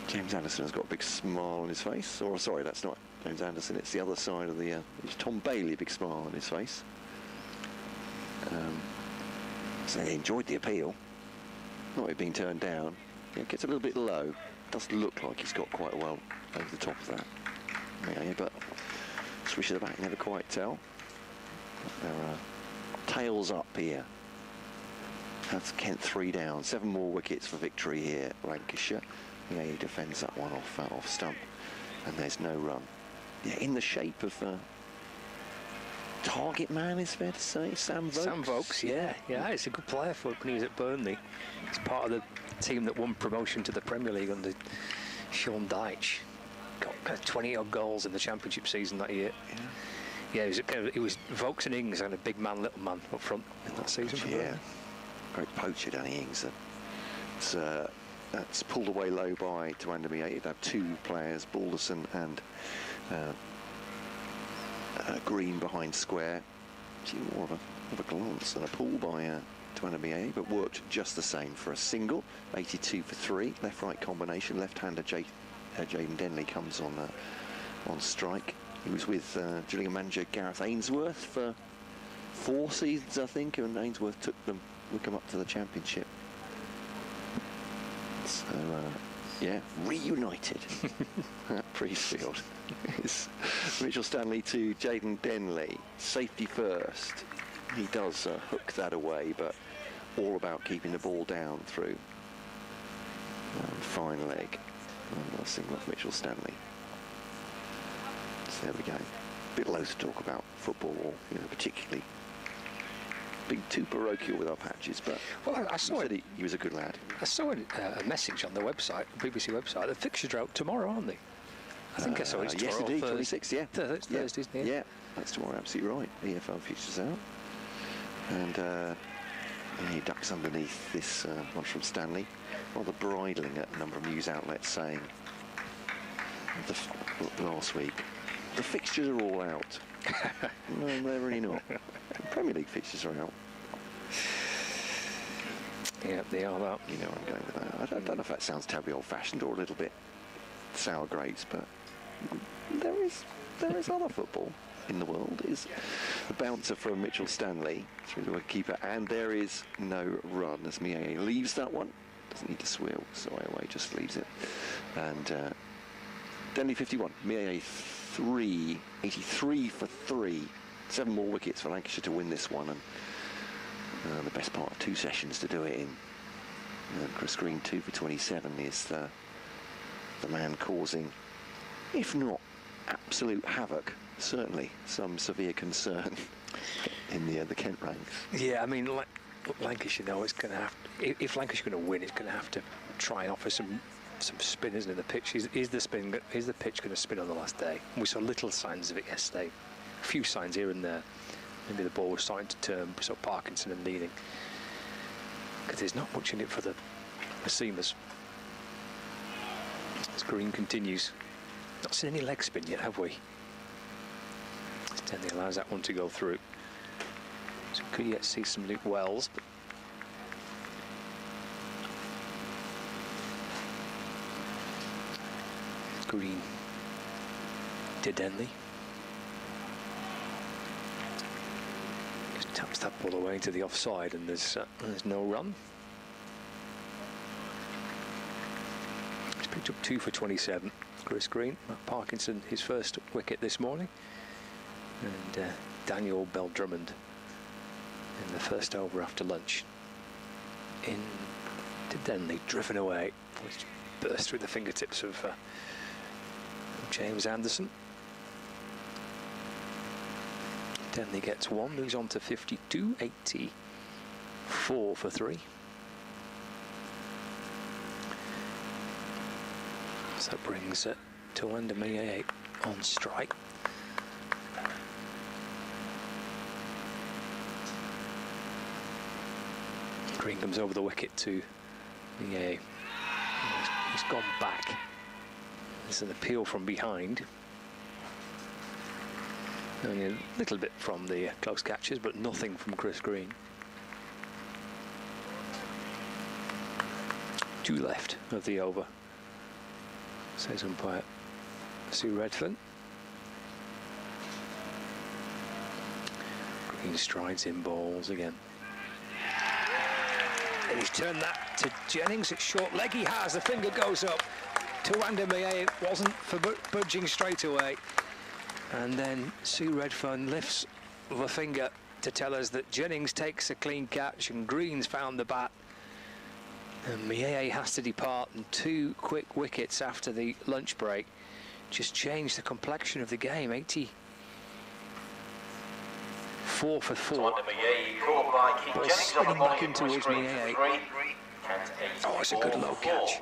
James Anderson has got a big smile on his face. Or, sorry, that's not James Anderson, it's the other side of the... it's Tom Bailey, a big smile on his face. So they enjoyed the appeal. Not it being turned down. Yeah, it gets a little bit low. Does look like he's got quite well over the top of that. Yeah, but swish of the back, never quite tell. They're tails up here. That's Kent 3 down. 7 more wickets for victory here, Lancashire. Yeah, he defends that one off stump. And there's no run. Yeah, in the shape of target man, is fair to say, Sam Vokes. Sam Vokes, yeah, he's a good player for when he was at Burnley. He's part of the team that won promotion to the Premier League under Sean Dyche. Got 20-odd goals in the Championship season that year. Yeah, it was Vokes and Ings and a big man, little man up front in that season. Yeah, great poacher, Danny Ings. That's pulled away low by Tuandamia. You'd have 2 players, Balderson and Green behind square. See, more of a glance than a pull by Tuandamia, but worked just the same for a single. 82 for 3, left-right combination. Left-hander Jaden Denley comes on strike. He was with Gillingham manager Gareth Ainsworth for 4 seasons, I think, and Ainsworth took Wickham up to the Championship. So, yeah, reunited at Priestfield. It's Mitchell Stanley to Jaden Denley. Safety first. He does hook that away, but all about keeping the ball down through. Fine leg. A single off Mitchell Stanley. So there we go. A bit low to talk about football, or particularly being too parochial with our patches, but well, I saw he was a good lad. I saw a message on the website, the BBC website. The fixtures are out tomorrow, aren't they? I think I saw it's tomorrow. Yes, indeed, 26th, yeah. Thursday, isn't it? Yeah, that's tomorrow, absolutely right. EFL fixtures out. And he ducks underneath this one from Stanley, rather bridling at a number of news outlets saying last week, the fixtures are all out. No, they're really not. Premier League fixtures are out. Yeah, they are out. You know where I'm going with that. I don't know if that sounds terribly old-fashioned or a little bit sour grapes, but there is other football in the world. Is the bouncer from Mitchell Stanley through the keeper, and there is no run as Mie leaves that one. Doesn't need to swill, so away just leaves it. And Denley 51, Mie 3, 83 for 3. 7 more wickets for Lancashire to win this one, and the best part of 2 sessions to do it in. And Chris Green 2 for 27 is the man causing, if not absolute havoc, certainly some severe concern in the Kent ranks. Yeah, I mean, Lancashire, though, it's going to have to, if Lancashire's going to win, it's going to have to try and offer some spin, isn't it? The pitch is the pitch going to spin on the last day? We saw little signs of it yesterday. A few signs here and there. Maybe the ball was starting to turn, so Parkinson and leading. Because there's not much in it for the seamers. As Green continues. Not seen any leg spin yet, have we? Denley allows that one to go through. So could yet see some Luke Wells. But Green to Denley. Just taps that ball away to the offside, and there's no run. He's picked up 2 for 27. Chris Green, Matt Parkinson, his first wicket this morning, and Daniel Bell-Drummond in the first over after lunch. In to Denley, driven away, which burst through the fingertips of James Anderson. Denley gets 1, moves on to 52, 84 for 3. So that brings Tuanda Mayeye on strike. Green comes over the wicket to Mayeye. He's gone back. There's an appeal from behind. Only a little bit from the close catches, but nothing from Chris Green. 2 left of the over, says umpire Sue Redfern. Green strides in balls again. And he's turned that to Jennings. It's short leg. He has. The finger goes up. Tuanda Mayeye wasn't for budging straight away. And then Sue Redfern lifts the finger to tell us that Jennings takes a clean catch and Green's found the bat. And Mayeye has to depart, and 2 quick wickets after the lunch break just changed the complexion of the game. 84 for 4. Ball spinning back in towards Mayeye. Oh, it's a good low catch.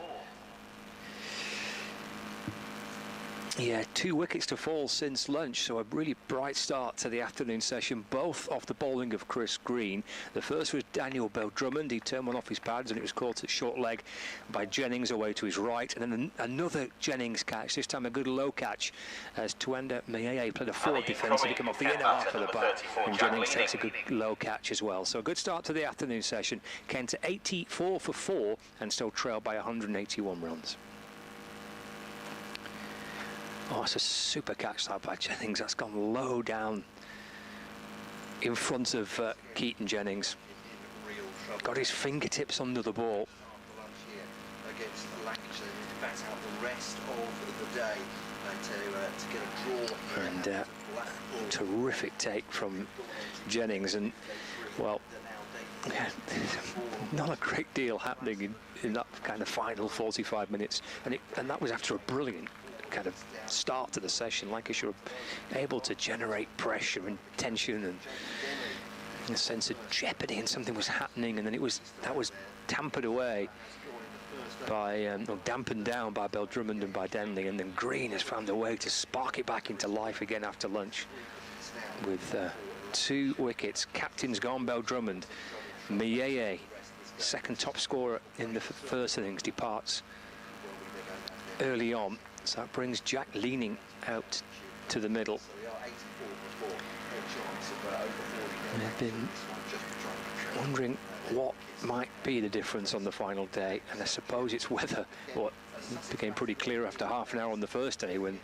Yeah, 2 wickets to fall since lunch, so a really bright start to the afternoon session, both off the bowling of Chris Green. The first was Denley and Bell-Drummond. He turned one off his pads and it was caught at short leg by Jennings away to his right. And then another Jennings catch, this time a good low catch, as Tuanda Mayeye played a forward defence and he came off the inner half of the bat, and Jennings takes a good low catch as well. So a good start to the afternoon session. Kent 84 for 4 and still trailed by 181 runs. Oh, it's a super catch that by Jennings. That's gone low down in front of Keaton Jennings. Got his fingertips under the ball. Against Lancashire, to bat out the rest of the day to get a draw. And terrific take from Jennings. And, well, not a great deal happening in that kind of final 45 minutes. And that was after a brilliant kind of start to the session. Lancashire able to generate pressure and tension and a sense of jeopardy, and something was happening, and then that was tampered away by or dampened down by Bell-Drummond and by Denley, and then Green has found a way to spark it back into life again after lunch with 2 wickets. Captain's gone, Bell-Drummond. Mayeye, second top scorer in the first innings, departs early on. So that brings Jack Leaning out to the middle. I've been wondering what might be the difference on the final day, and I suppose it's whether what became pretty clear after half an hour on the first day when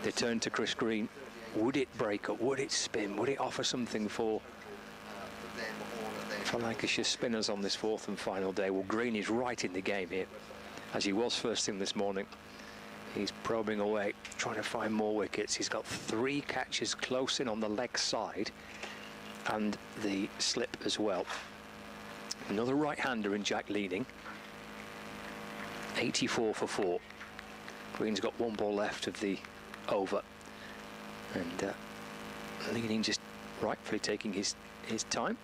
they turned to Chris Green. Would it break up? Would it spin? Would it offer something for Lancashire spinners on this 4th and final day? Well, Green is right in the game here, as he was first thing this morning. He's probing away, trying to find more wickets. He's got 3 catches close in on the leg side and the slip as well. Another right-hander in Jack Leaning. 84 for 4. Green's got 1 ball left of the over. And Leaning just rightfully taking his time.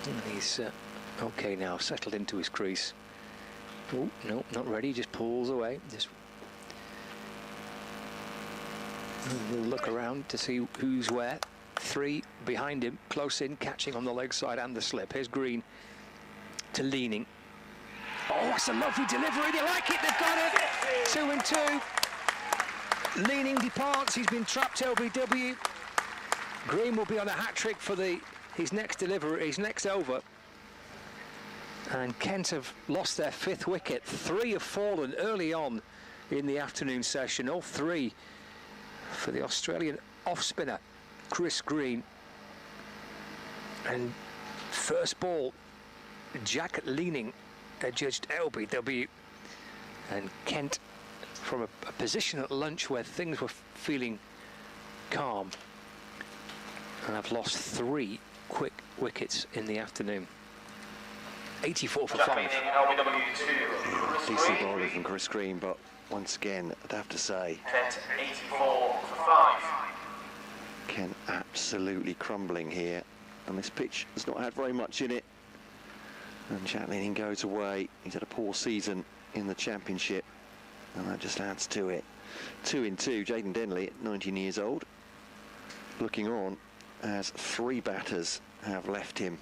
And he's okay now, settled into his crease. Oh, no, not ready, just pulls away. Just look around to see who's where. 3 behind him, close in, catching on the leg side and the slip. Here's Green to Leaning. Oh, that's a lovely delivery. They like it, they've got it. 2 and 2. Leaning departs, he's been trapped LBW. Green will be on a hat-trick for his next delivery, his next over. And Kent have lost their 5th wicket. 3 have fallen early on in the afternoon session. All 3 for the Australian off-spinner, Chris Green. And first ball, Jack Leaning adjudged LBW. And Kent, from a position at lunch where things were feeling calm, and have lost 3 quick wickets in the afternoon. 84 for 5. Decent bowling from Chris Green, but once again, I'd have to say, Kent 84 for 5. Kent absolutely crumbling here, and this pitch has not had very much in it. And Chatelain goes away. He's had a poor season in the Championship, and that just adds to it. 2 in 2. Jaden Denley, at 19 years old, looking on as 3 batters have left him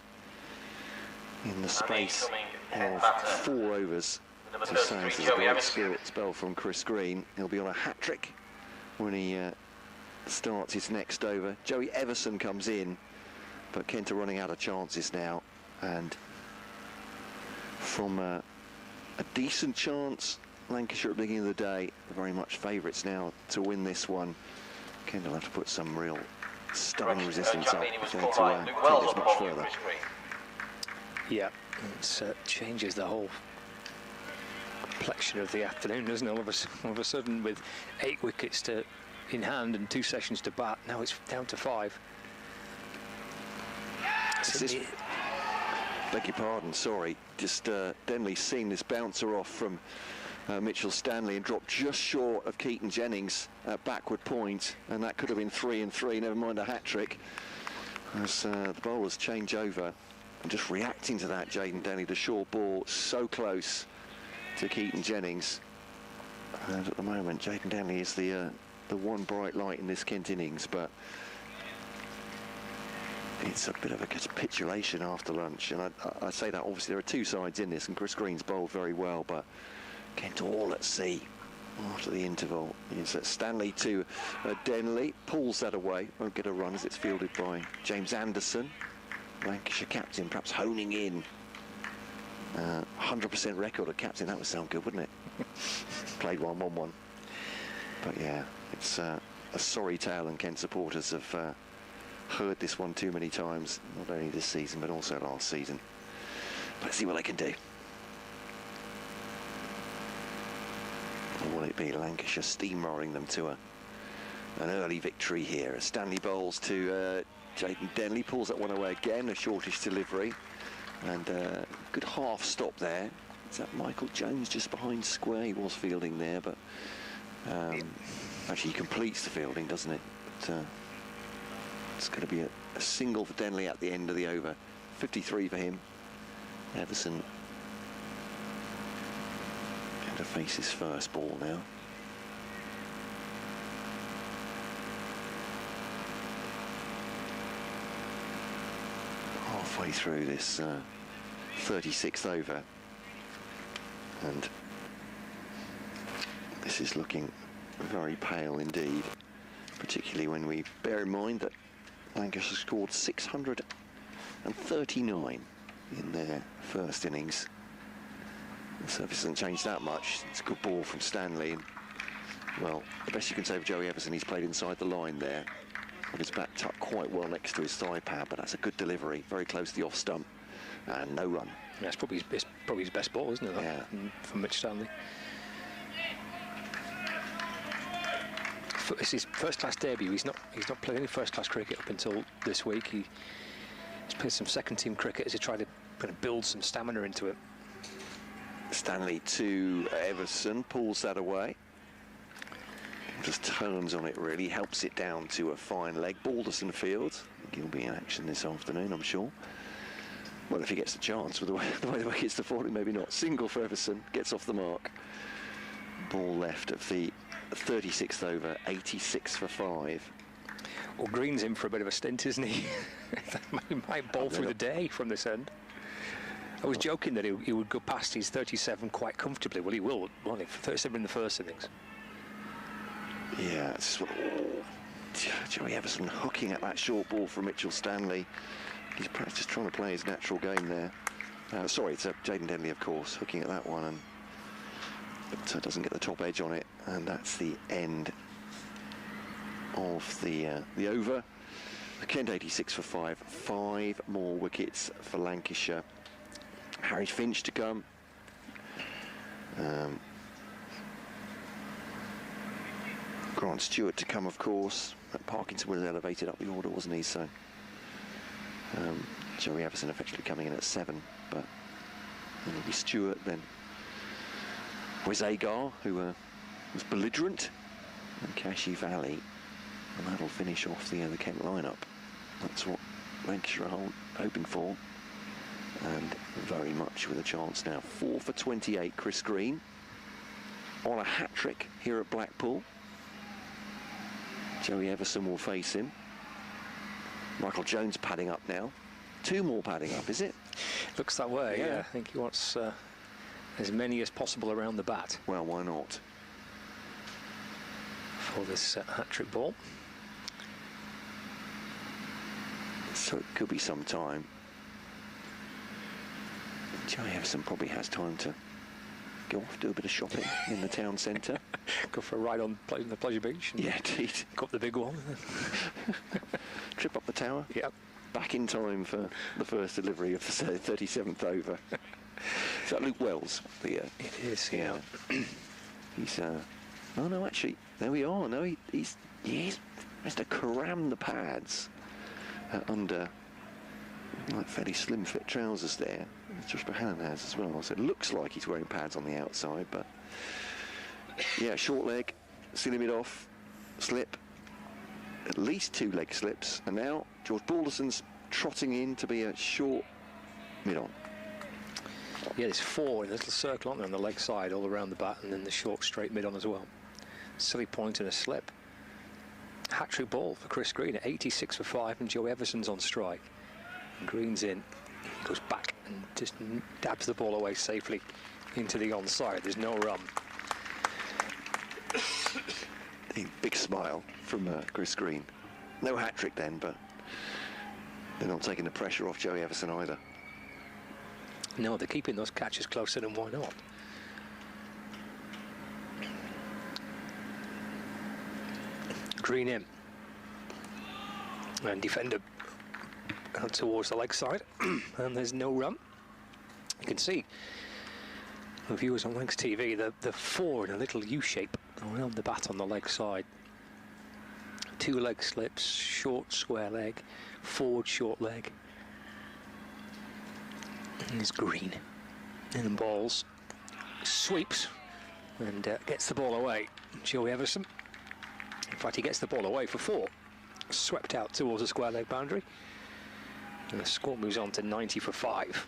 in the space of 4 overs. So sounds as a great spell from Chris Green. He'll be on a hat-trick when he starts his next over. Joey Everson comes in, but Kent are running out of chances now, and from a decent chance, Lancashire at the beginning of the day are very much favourites now to win this one. Kent will have to put some real stunning resistance up if they're to take this much further. Yeah, it changes the whole complexion of the afternoon, doesn't it? All of a sudden, with 8 wickets in hand and 2 sessions to bat, now it's down to 5. Beg your pardon, sorry. Just Denley seeing this bouncer off from Mitchell Stanley and dropped just short of Keaton Jennings at backward point, and that could have been 3 and 3, never mind a hat-trick. As the bowlers change over, and just reacting to that, Jaden Denley, the short ball so close to Keaton Jennings. And at the moment, Jaden Denley is the one bright light in this Kent innings, but it's a bit of a capitulation after lunch. And I say that, obviously there are 2 sides in this, and Chris Green's bowled very well, but Kent all at sea after the interval. Is Stanley to Denley, pulls that away, won't get a run as it's fielded by James Anderson, Lancashire captain, perhaps honing in. 100% record of captain, that would sound good, wouldn't it? Played 1-1-1. But yeah, it's a sorry tale, and Kent supporters have heard this one too many times, not only this season but also last season. Let's see what they can do. Or will it be Lancashire steamrolling them to an early victory here? As Stanley bowls to Jaden Denley, pulls that one away again, a shortish delivery, and good half stop there. Is that Michael Jones just behind square? He was fielding there, but actually he completes the fielding, doesn't it? But, it's going to be a single for Denley at the end of the over. 53 for him. Everson going to face his first ball now. Halfway through this 36th over, and this is looking very pale indeed, particularly when we bear in mind that Lancashire scored 639 in their first innings. The surface hasn't changed that much. It's a good ball from Stanley, and, well, the best you can say for Joey Everson, he's played inside the line there, with his back tucked quite well next to his thigh pad, but that's a good delivery, very close to the off stump, and no run. Yeah, it's probably his best ball, isn't it? Yeah. From Mitch Stanley. It's his first-class debut. He's not played any first-class cricket up until this week. He's played some second-team cricket as he tried to kind of build some stamina into it. Stanley to Everson, pulls that away. Just turns on it, really, helps it down to a fine leg. Balderson field. I think he'll be in action this afternoon, I'm sure. Well, if he gets the chance, with the way the wickets are falling, maybe not. Single for Everson, gets off the mark. Ball left of the 36th over, 86 for 5. Well, Green's in for a bit of a stint, isn't he? He might bowl through the day from this end. I was joking that he would go past his 37 quite comfortably. Well, he will, won't he? 37 in the first innings. Yeah, it's Joey Everson hooking at that short ball from Mitchell Stanley. He's perhaps just trying to play his natural game there. Sorry, it's Jaden Denley, of course, hooking at that one, but doesn't get the top edge on it, and that's the end of the over. Kent 86 for 5. 5 more wickets for Lancashire. Harry Finch to come. Grant Stewart to come, of course. Parkinson was elevated up the order, wasn't he? So Joey Everson effectively coming in at 7, but it'll be Stewart, then Wes Agar, who was belligerent, and Kashi Valley And that'll finish off the Kent lineup. That's what Lancashire are hoping for. And very much with a chance now. 4 for 28, Chris Green. On a hat-trick here at Blackpool. Joey Everson will face him. Michael Jones padding up now. 2 more padding up, is it? Looks that way, yeah. I think he wants as many as possible around the bat. Well, why not? For this hat-trick ball. So it could be some time. Joey Everson probably has time to go off, do a bit of shopping in the town centre. Go for a ride on the pleasure beach. Yeah, indeed. Go up the big one. Trip up the tower. Yep. Back in time for the first delivery of the 37th over. Is that Luke Wells? It is, yeah. He's, oh no, actually, there we are. No, he's has to cram the pads under like fairly slim fit trousers there. Josh Bohannon has as well, so it looks like he's wearing pads on the outside, but yeah, short leg, silly mid off, slip, at least 2 leg slips, and now George Balderson's trotting in to be a short mid on. Yeah, there's 4 in a little circle, aren't there, on the leg side, all around the bat, and then the short straight mid on as well. Silly point and a slip. Hat-trick ball for Chris Green at 86 for 5, and Joe Everson's on strike. And Green's in. He goes back and just dabs the ball away safely into the onside. There's no run. Big smile from Chris Green. No hat-trick then, but they're not taking the pressure off Joey Everson either. No, they're keeping those catches closer, and why not? Green in. And defender towards the leg side. And there's no run. You can see, the viewers on Links TV, the 4 in a little U shape around the bat on the leg side. 2 leg slips, short square leg, forward short leg. And there's Green. And balls. Sweeps. And gets the ball away. Joey Everson. In fact, he gets the ball away for 4. Swept out towards the square leg boundary. And the score moves on to 90 for 5.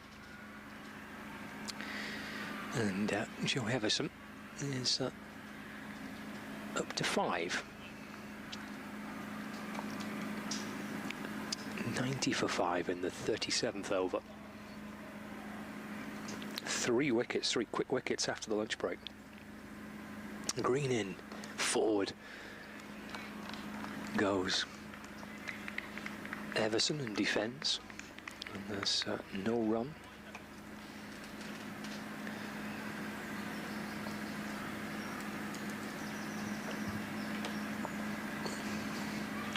And Joey Everson is up to 5. 90 for 5 in the 37th over. 3 wickets, 3 quick wickets after the lunch break. Green in, forward goes Everson in defence, and there's no run.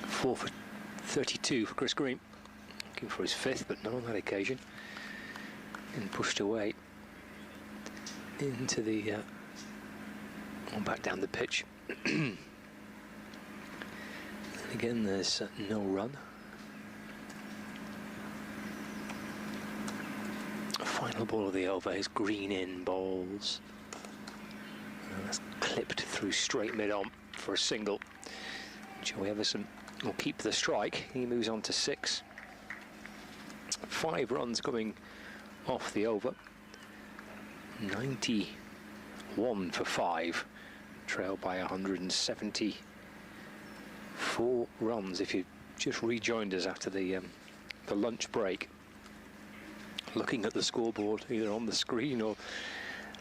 Four for 32 for Chris Green, looking for his 5th, but not on that occasion, and pushed away into the back down the pitch. And again, there's no run. Final ball of the over is Green in, balls. And that's clipped through straight mid on for a single. Joey Everson will keep the strike. He moves on to 6. 5 runs coming off the over. 91 for 5. Trailed by 174 runs. If you just rejoined us after the lunch break, looking at the scoreboard either on the screen or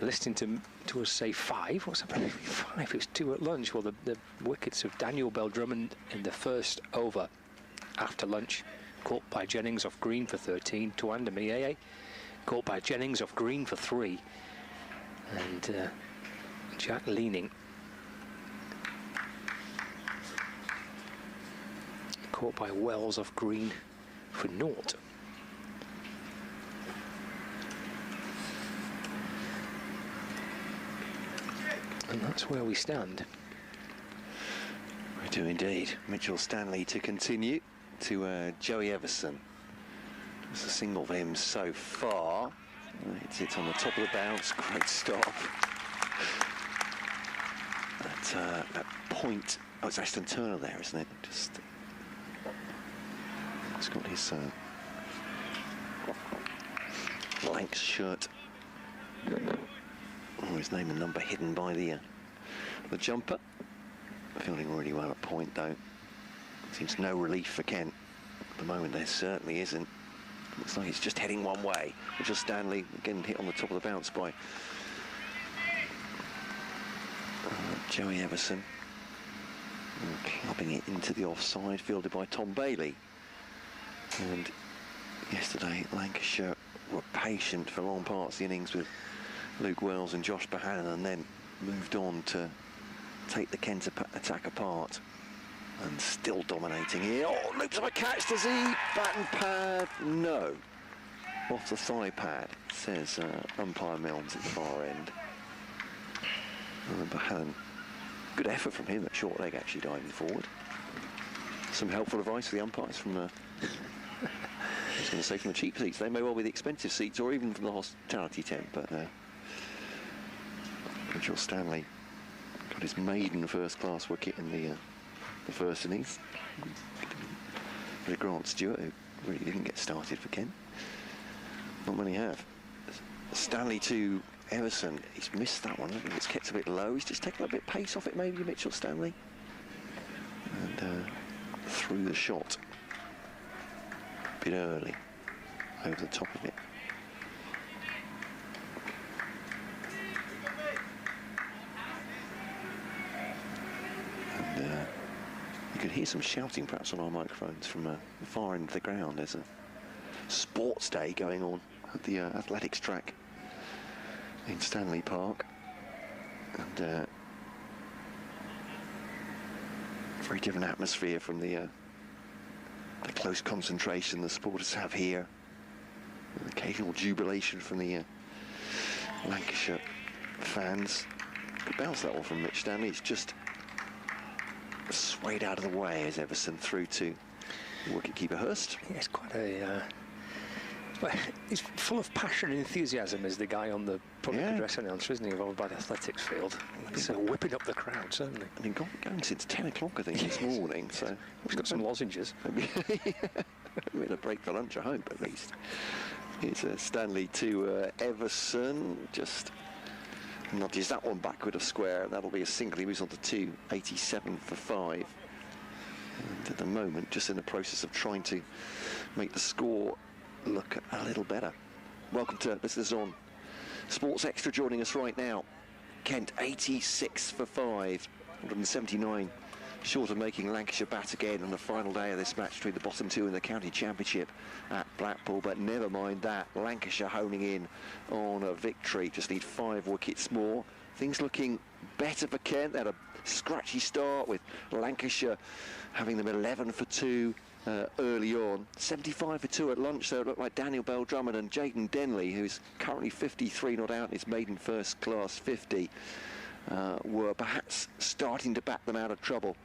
listening to us say 5. What's happening? 5. It was 2 at lunch. Well, the wickets of Denley Bell-Drummond in the first over after lunch, caught by Jennings off green for 13. Tuanda Mieye caught by Jennings off green for 3, and Jack Leaning caught by Wells off green for 0. And that's where we stand. We do indeed. Mitchell Stanley to continue to Joey Everson. It's a single for him so far. It's on the top of the bounce. Great stop. At point Oh, it's Ashton Turner there, isn't it? Just... He's got his Lancs shirt. Oh, his name and number hidden by the jumper. Fielding really well at point, though. Seems no relief for Kent. At the moment, there certainly isn't. Looks like he's just heading one way. Mitchell Stanley again hit on the top of the bounce by Joey Everson. Clubbing it into the offside, fielded by Tom Bailey. And yesterday, Lancashire were patient for long parts of the innings with Luke Wells and Josh Bohannon, and then moved on to take the Kent attack apart. And still dominating here. Oh, loops of a catch. Does he? Bat and pad? No. Off the thigh pad, says umpire Milnes at the far end. And Bohannon. Good effort from him at short leg, actually diving forward. Some helpful advice for the umpires from the... I was going to say from the cheap seats. They may well be the expensive seats, or even from the hospitality tent, but Mitchell Stanley got his maiden first-class wicket in the first innings. Grant Stewart, who really didn't get started for Kent. Not many have. Stanley to Everson. He's missed that one. I think it's kept a bit low. He's just taken a bit of pace off it, maybe, Mitchell Stanley. And threw the shot a bit early over the top of it. And you can hear some shouting perhaps on our microphones from the far end of the ground. There's a sports day going on at the athletics track in Stanley Park, and very different atmosphere from the close concentration the supporters have here. An occasional jubilation from the Lancashire fans. Good bounce that one from Mitch Stanley. It's just swayed out of the way as Everson through to wicketkeeper Hurst. Yeah, it's quite a... he's full of passion and enthusiasm as the guy on the public address announcer, isn't he, involved by the athletics field. He's whipping up the crowd, certainly. And he's going since 10 o'clock, I think, this morning. So he's got some lozenges. We had a break for lunch, I hope, at least. Here's Stanley to Everson. Just nudges that one backward of square. That'll be a single. He moves on to 287 for 5. And at the moment, just in the process of trying to make the score look a little better. Welcome to This Is On Sports Extra, joining us right now. Kent 86 for 5, 179 short of making Lancashire bat again on the final day of this match between the bottom two in the county championship at Blackpool. But never mind that, Lancashire honing in on a victory. Just need 5 wickets more. Things looking better for Kent. They had a scratchy start with Lancashire having them 11 for 2 early on. 75 for 2 at lunch, though. It looked like Denley and Bell-Drummond and Jaden Denley, who's currently 53 not out in his maiden first-class 50, were perhaps starting to bat them out of trouble.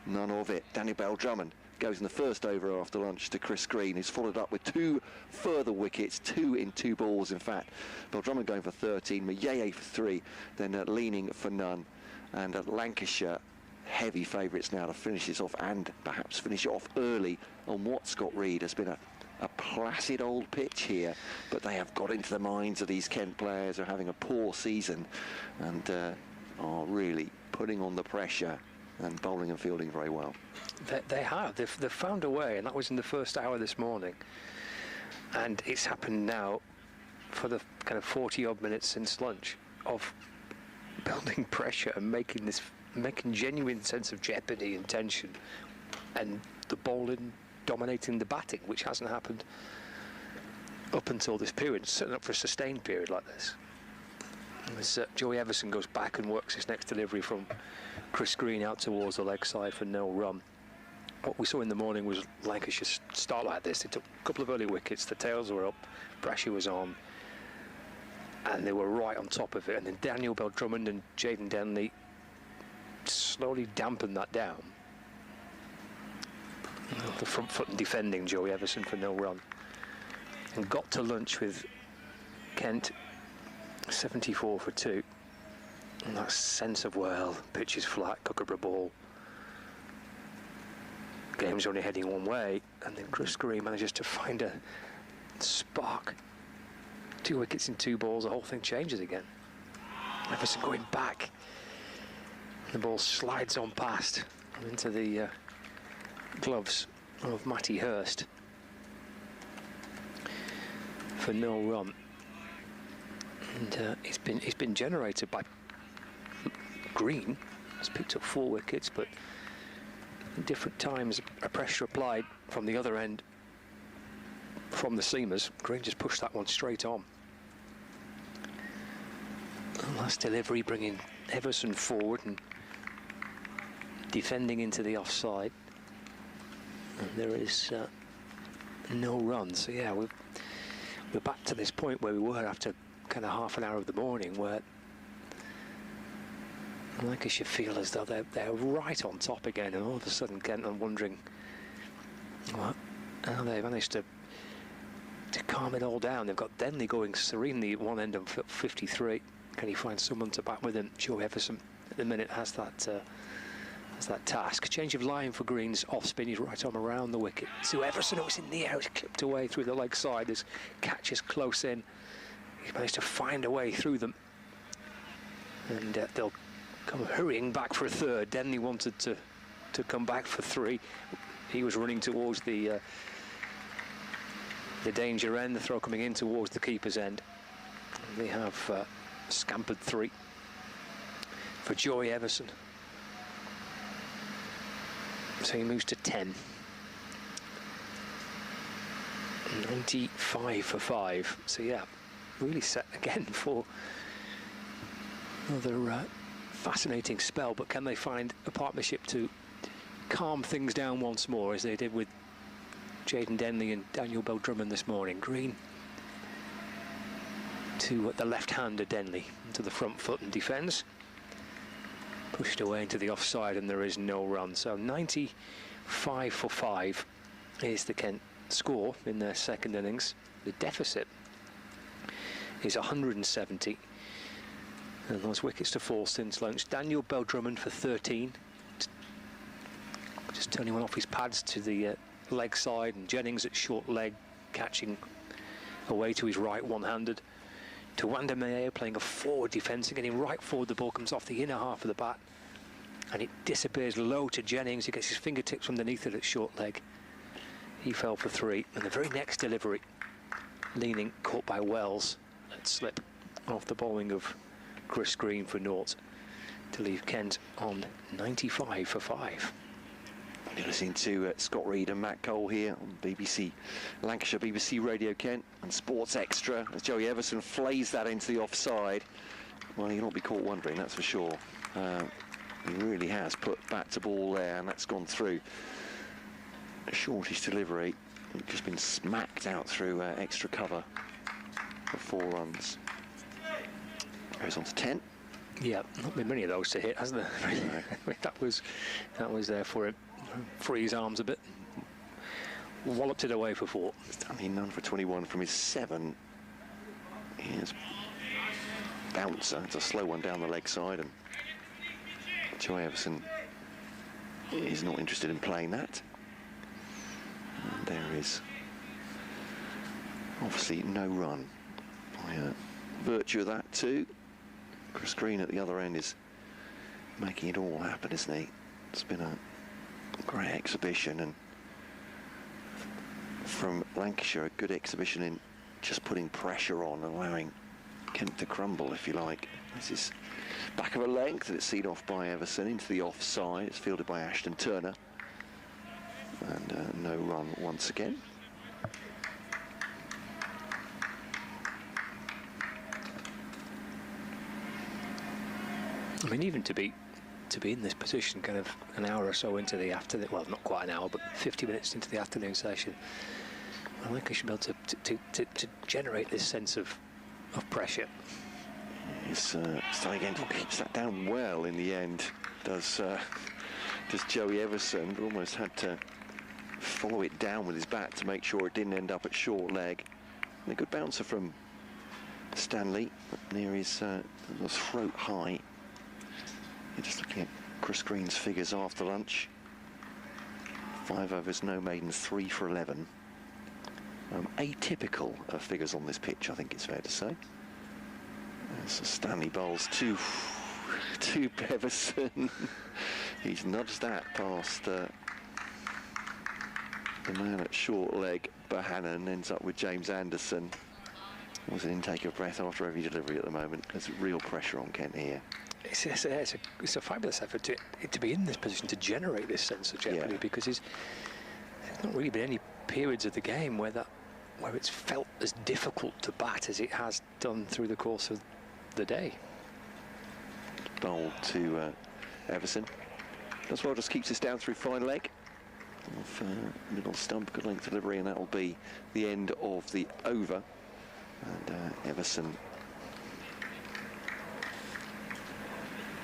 None of it. Denley Bell-Drummond goes in the first over after lunch to Chris Green, who's followed up with 2 further wickets, 2 in 2 balls, in fact. Bell-Drummond going for 13, Mayeye for 3, then leaning for none. And Lancashire heavy favourites now to finish this off, and perhaps finish it off early on what Scott Reed has been a placid old pitch here, but they have got into the minds of these Kent players who are having a poor season and are really putting on the pressure and bowling and fielding very well. They have. They've found a way, and that was in the first hour this morning. And it's happened now for the kind of 40-odd minutes since lunch of building pressure and making genuine sense of jeopardy and tension, and the bowling dominating the batting, which hasn't happened up until this period, certainly not for a sustained period like this. As Joey Everson goes back and works his next delivery from Chris Green out towards the leg side for no run. What we saw in the morning was Lancashire start like this. They took a couple of early wickets, the tails were up, pressure was on, and they were right on top of it. And then Daniel Bell-Drummond and Jaden Denley slowly dampened that down. The front foot and defending Joey Everson for no run. And got to lunch with Kent 74 for 2. And that sense of, well, pitch is flat, Kookaburra ball. game's only heading one way, and then Chris Green manages to find a spark. 2 wickets in 2 balls, the whole thing changes again. Everson going back. The ball slides on past into the gloves of Matty Hurst for no run. And it's been generated by Green. Has picked up 4 wickets, but at different times a pressure applied from the other end from the seamers. Green just pushed that one straight on. The last delivery bringing Everson forward and defending into the offside. And there is no run. So yeah, we're back to this point where we were after kind of half an hour of the morning, where Lancashire feel as though they're right on top again, and all of a sudden Kent are wondering how they managed to calm it all down. They've got Denley going serenely at one end of 53. Can he find someone to back with him? Joe Everson at the minute has that task. Change of line for Green's off spin. He's right arm around the wicket. So Everson, who's in the air, is clipped away through the leg side. His catch is close in. He's managed to find a way through them, and they'll come hurrying back for a third. Denley wanted to come back for 3. He was running towards the danger end. The throw coming in towards the keeper's end. And they have scampered 3 for Joey Everson. So he moves to 10. 95 for 5. So yeah, really set again for another fascinating spell. But can they find a partnership to calm things down once more, as they did with Jaden Denley and Daniel Bell-Drummond this morning? Green to the left-hander Denley, into the front foot and defends. Pushed away into the offside, and there is no run. So 95 for 5 is the Kent score in their second innings. The deficit is 170, and those wickets to fall since lunch. Daniel Bell-Drummond for 13, just turning one off his pads to the leg side, and Jennings at short leg catching away to his right one-handed. To Wanda Mayer playing a forward defence and getting right forward. The ball comes off the inner half of the bat and it disappears low to Jennings. He gets his fingertips underneath it at short leg. He fell for 3, and the very next delivery, leaning, caught by Wells at slip off the bowling of Chris Green for naught, to leave Kent on 95 for 5. You're listening to Scott Reed and Matt Cole here on BBC Lancashire, BBC Radio Kent and Sports Extra, as Joey Everson flays that into the offside. Well, he'll not be caught wondering, that's for sure. He really has put bat to ball there, and that's gone through. A shortish delivery, just been smacked out through extra cover for 4 runs. Goes on to 10. Yeah, not been many of those to hit, hasn't there? I mean, that was there for him. Free his arms a bit, walloped it away for 4. Stanley none for 21 from his 7. Here's bouncer. It's a slow one down the leg side, and Joey Everson is not interested in playing that. And there is obviously no run by virtue of that too. Chris Green at the other end is making it all happen, isn't he? It's been a great exhibition, and from Lancashire, a good exhibition in just putting pressure on, allowing Kent to crumble, if you like. This is back of a length, and it's seen off by Everson into the offside. It's fielded by Ashton Turner, and no run once again. I mean, even to be in this position kind of an hour or so into the afternoon, well, not quite an hour, but 50 minutes into the afternoon session, I think I should be able to generate this sense of pressure. He's starting again, keeps that down well in the end, does Joey Everson, but almost had to follow it down with his bat to make sure it didn't end up at short leg. And a good bouncer from Stanley, near his throat high. You're just looking at Chris Green's figures after lunch. 5 overs, no maidens, 3 for 11. Atypical of figures on this pitch, I think it's fair to say. So Stanley bowls to Everson. He's nudged that past the man at short leg. Bohannon ends up with James Anderson. It was an intake of breath after every delivery at the moment. There's real pressure on Kent here. It's a fabulous effort to be in this position, to generate this sense of jeopardy, because there's not really been any periods of the game where it's felt as difficult to bat as it has done through the course of the day. Bowled to Everson. As well, just keeps this down through fine leg. Off middle stump, good length delivery, and that'll be the end of the over. And Everson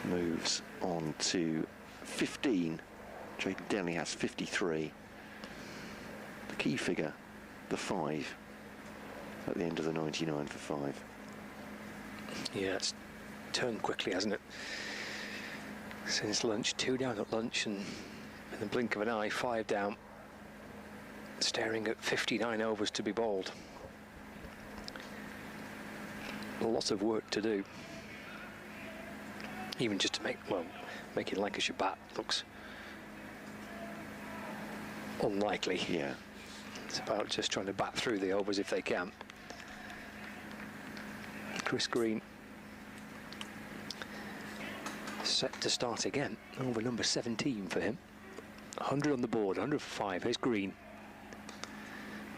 moves on to 15. Jaden Denley has 53. The key figure, the 5, at the end of the 99 for 5. Yeah, it's turned quickly, hasn't it? Since lunch, 2 down at lunch, and in the blink of an eye, 5 down, staring at 59 overs to be bowled. A lot of work to do. Even just to making Lancashire bat looks unlikely. Yeah. It's about just trying to bat through the overs if they can. Chris Green set to start again. Over number 17 for him. 100 on the board, 100 for 5. Here's Green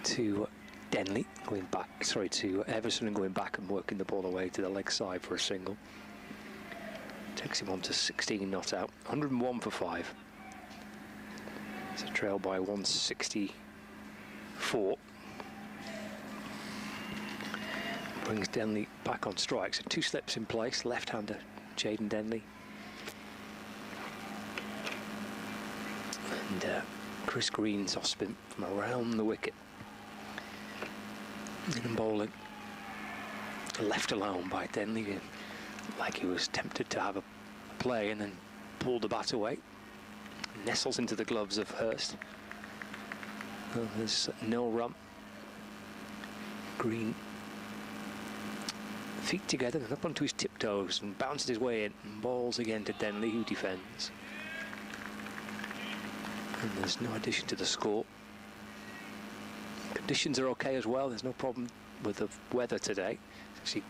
to Denley, going back, sorry, to Everson, and going back and working the ball away to the leg side for a single. Takes him on to 16 not out. 101 for 5. It's a trail by 164. Brings Denley back on strike. So 2 slips in place. Left-hander Jaden Denley. And Chris Green's off spin from around the wicket. And bowling. Left alone by Denley. Like he was tempted to have a play and then pulled the bat away. Nestles into the gloves of Hurst. Oh, there's no run. Green, feet together and up onto his tiptoes, and bounces his way in and bowls again to Denley, who defends. And there's no addition to the score. Conditions are okay as well. There's no problem with the weather today. It's actually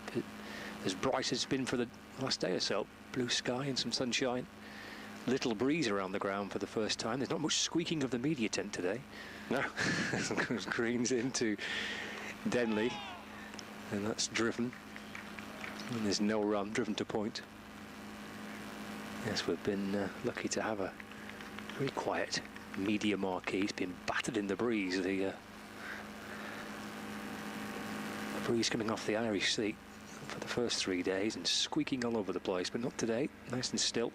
as bright as it's been for the last day or so. Blue sky and some sunshine. Little breeze around the ground for the first time. There's not much squeaking of the media tent today. No. Green's into Denley, and that's driven. And there's no run, driven to point. Yes, we've been lucky to have a very quiet media marquee. It's been battered in the breeze. The breeze coming off the Irish Sea for the first 3 days and squeaking all over the place, but not today. Nice and still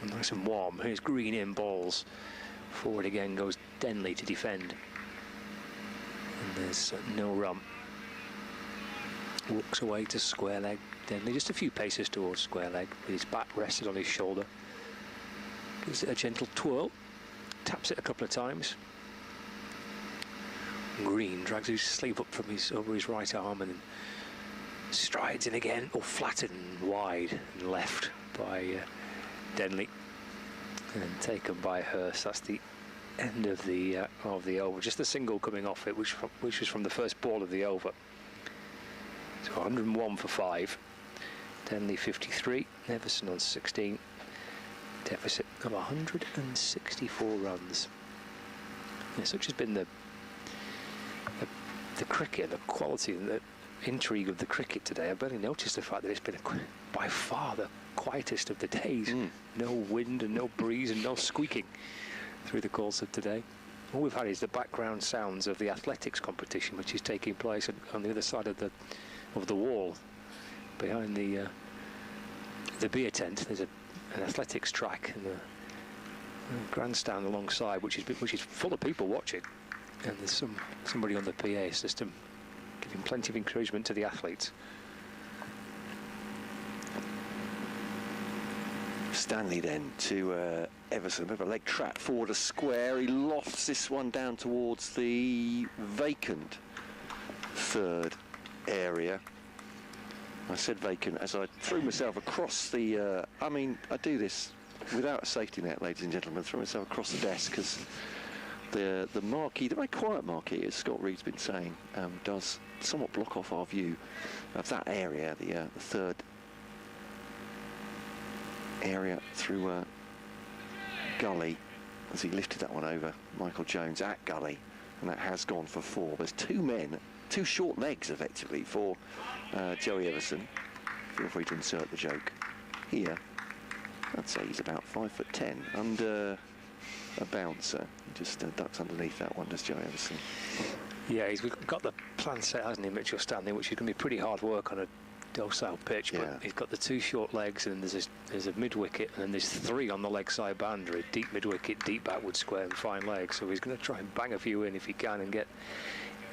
and nice and warm. Here's Green in, balls forward again, goes Denley to defend, and there's no run. Walks away to square leg. Denley just a few paces towards square leg with his bat rested on his shoulder. Gives it a gentle twirl, taps it a couple of times. Green drags his sleeve up from over his right arm and strides in again, or flattened and wide and left by Denley, and taken by Hurst. That's the end of the over. Just the single coming off it, which was from the first ball of the over. So 101 for 5. Denley 53. Everson on 16. Deficit of 164 runs. Yeah, such has been the cricket, the quality and the intrigue of the cricket today. I've barely noticed the fact that it's been by far the quietest of the days. No wind and no breeze and no squeaking through the course of today. All we've had is the background sounds of the athletics competition, which is taking place on the other side of the wall, behind the beer tent. There's an athletics track and a grandstand alongside, which is full of people watching, and there's somebody on the PA system giving plenty of encouragement to the athletes. Stanley then to Everson, a bit of a leg trap forward a square. He lofts this one down towards the vacant third area. I said vacant as I threw myself across the... I mean, I do this without a safety net, ladies and gentlemen. Throw myself across the desk because the marquee, the very quiet marquee, as Scott Reed's been saying, does somewhat block off our view of that area, the third area through gully, as he lifted that one over Michael Jones at gully, and that has gone for 4. There's 2 men, 2 short legs effectively for Joey Everson. Feel free to insert the joke here. I'd say he's about 5'10", under a bouncer. He just ducks underneath that one, does Joey Everson. Yeah, he's got the plan set, hasn't he, Mitchell Stanley, which is going to be pretty hard work on a docile pitch, but he's got the 2 short legs, and there's a mid-wicket, and then there's 3 on the leg side boundary, deep mid-wicket, deep backward square, and fine legs, so he's going to try and bang a few in if he can and get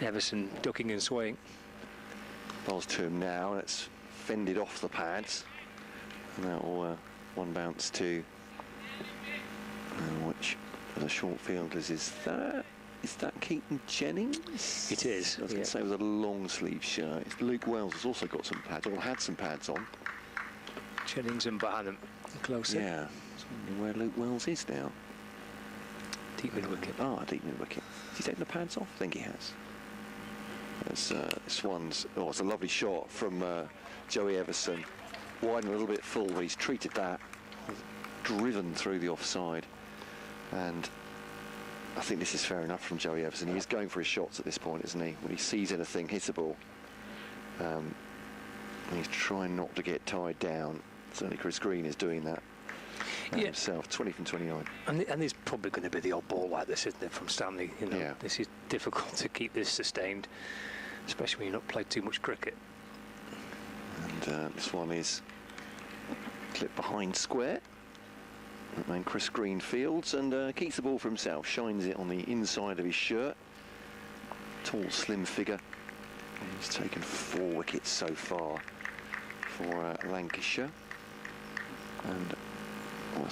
Everson ducking and swaying. Ball's to him now, and it's fended off the pads, and that'll one bounce to which the short fielders is that Keaton Jennings? It is. I was going to say with a long sleeve shirt. Luke Wells has also got some pads, or had some pads on. Jennings and Bohannon closer. Yeah. I was wondering where Luke Wells is now. Deep mid-wicket. Deep mid-wicket. Has he taken the pads off? I think he has. This one's... Oh, it's a lovely shot from Joey Everson. Wide and a little bit full, but he's treated that. Driven through the offside. And I think this is fair enough from Joey Everson. He's going for his shots at this point, isn't he? When he sees anything, hits the ball. He's trying not to get tied down. Certainly Chris Green is doing that himself. 20 from 29. And there's probably going to be the odd ball like this, isn't there, from Stanley? You know, this is difficult to keep this sustained, especially when you've not played too much cricket. And this one is clipped behind square. And Chris Green fields and keeps the ball for himself, shines it on the inside of his shirt. Tall, slim figure. And he's taken 4 wickets so far for Lancashire. And I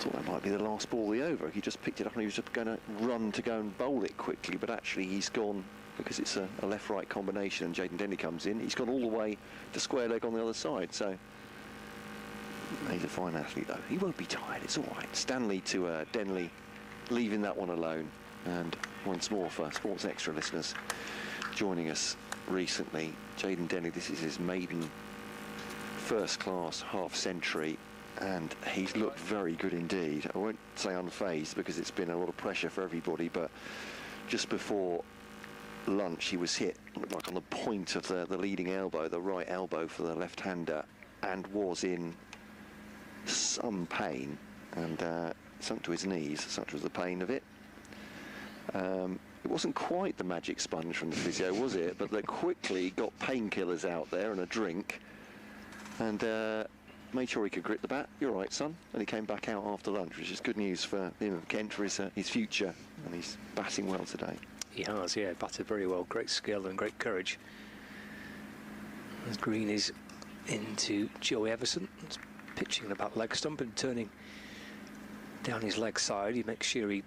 thought that might be the last ball of the over. He just picked it up and he was just going to run to go and bowl it quickly, but actually he's gone, because it's a left-right combination and Jaden Denley comes in, he's gone all the way to square leg on the other side. So he's a fine athlete, though. He won't be tired. It's all right. Stanley to Denley, leaving that one alone. And once more for Sports Extra listeners joining us recently, Jaden Denley, this is his maiden first-class half-century, and he's looked very good indeed. I won't say unfazed because it's been a lot of pressure for everybody, but just before lunch he was hit, looked like on the point of the leading elbow, the right elbow for the left-hander, and was in some pain, and sunk to his knees, such was the pain of it. It wasn't quite the magic sponge from the physio, was it? But they quickly got painkillers out there and a drink, and made sure he could grip the bat. You're right, son. And he came back out after lunch, which is good news for him and Kent for his future, and he's batting well today. He has, yeah, batted very well. Great skill and great courage. As Green is into Joey Everson. He's pitching the back leg stump and turning down his leg side. He makes sure he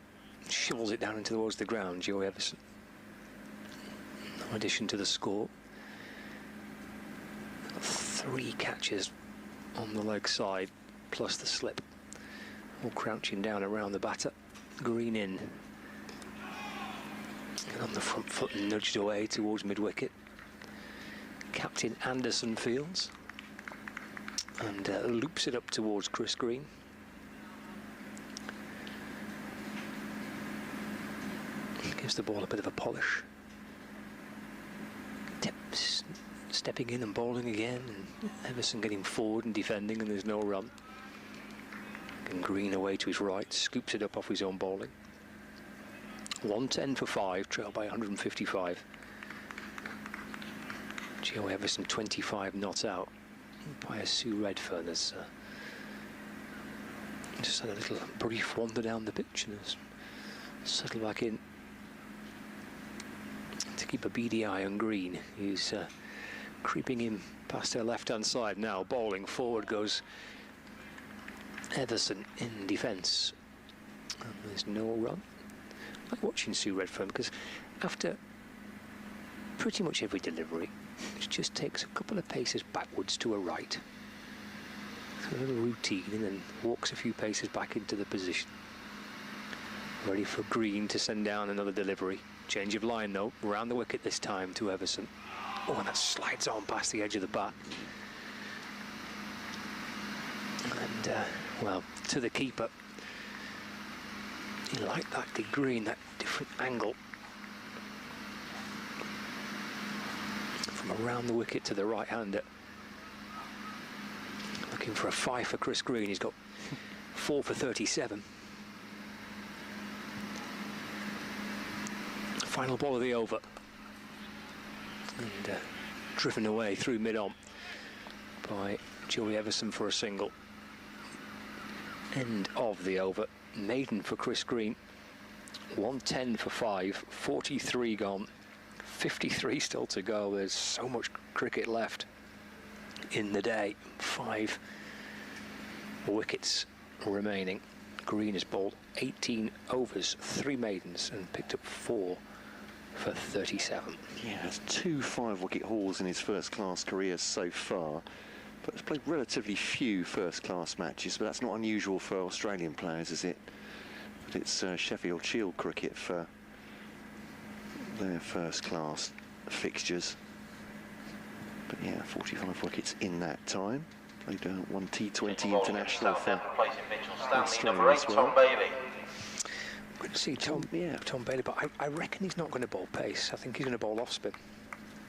shovels it down into towards the ground, Joey Everson. No addition to the score. 3 catches on the leg side, plus the slip. All crouching down around the batter. Green in. And on the front foot and nudged away towards mid-wicket. Captain Anderson fields. And loops it up towards Chris Green. Gives the ball a bit of a polish. Stepping in and bowling again, and Everson getting forward and defending, and there's no run. And Green away to his right, scoops it up off his own bowling. 110 for 5, trailed by 155. Joe Everson 25 not out by a Sue Redfern. Has just had a little brief wander down the pitch and has settled back in to keep a beady eye on Green. He's creeping in past her left-hand side now. Bowling forward goes Everson in defence. And there's no run. I like watching Sue Redfern because after pretty much every delivery, she just takes a couple of paces backwards to her right. So a little routine, and then walks a few paces back into the position. Ready for Green to send down another delivery. Change of line though, round the wicket this time to Everson. Oh, and that slides on past the edge of the bat. And, well, to the keeper. You like that, did Green, that different angle. From around the wicket to the right-hander. Looking for a 5 for Chris Green. He's got 4 for 37. Final ball of the over. And driven away through mid-on by Joey Everson for a single. End of the over. Maiden for Chris Green. 110 for 5. 43 gone. 53 still to go. There's so much cricket left in the day. 5 wickets remaining. Green has bowled 18 overs, 3 maidens, and picked up 4 for 37. Yeah, has 2 5-wicket hauls in his first-class career so far, but has played relatively few first-class matches, but that's not unusual for Australian players, is it? But it's Sheffield Shield cricket for their first-class fixtures. But yeah, 45 wickets in that time. Played one T20 international for Australia as well. Good to see Tom Bailey, but I reckon he's not going to bowl pace. I think he's going to bowl off spin.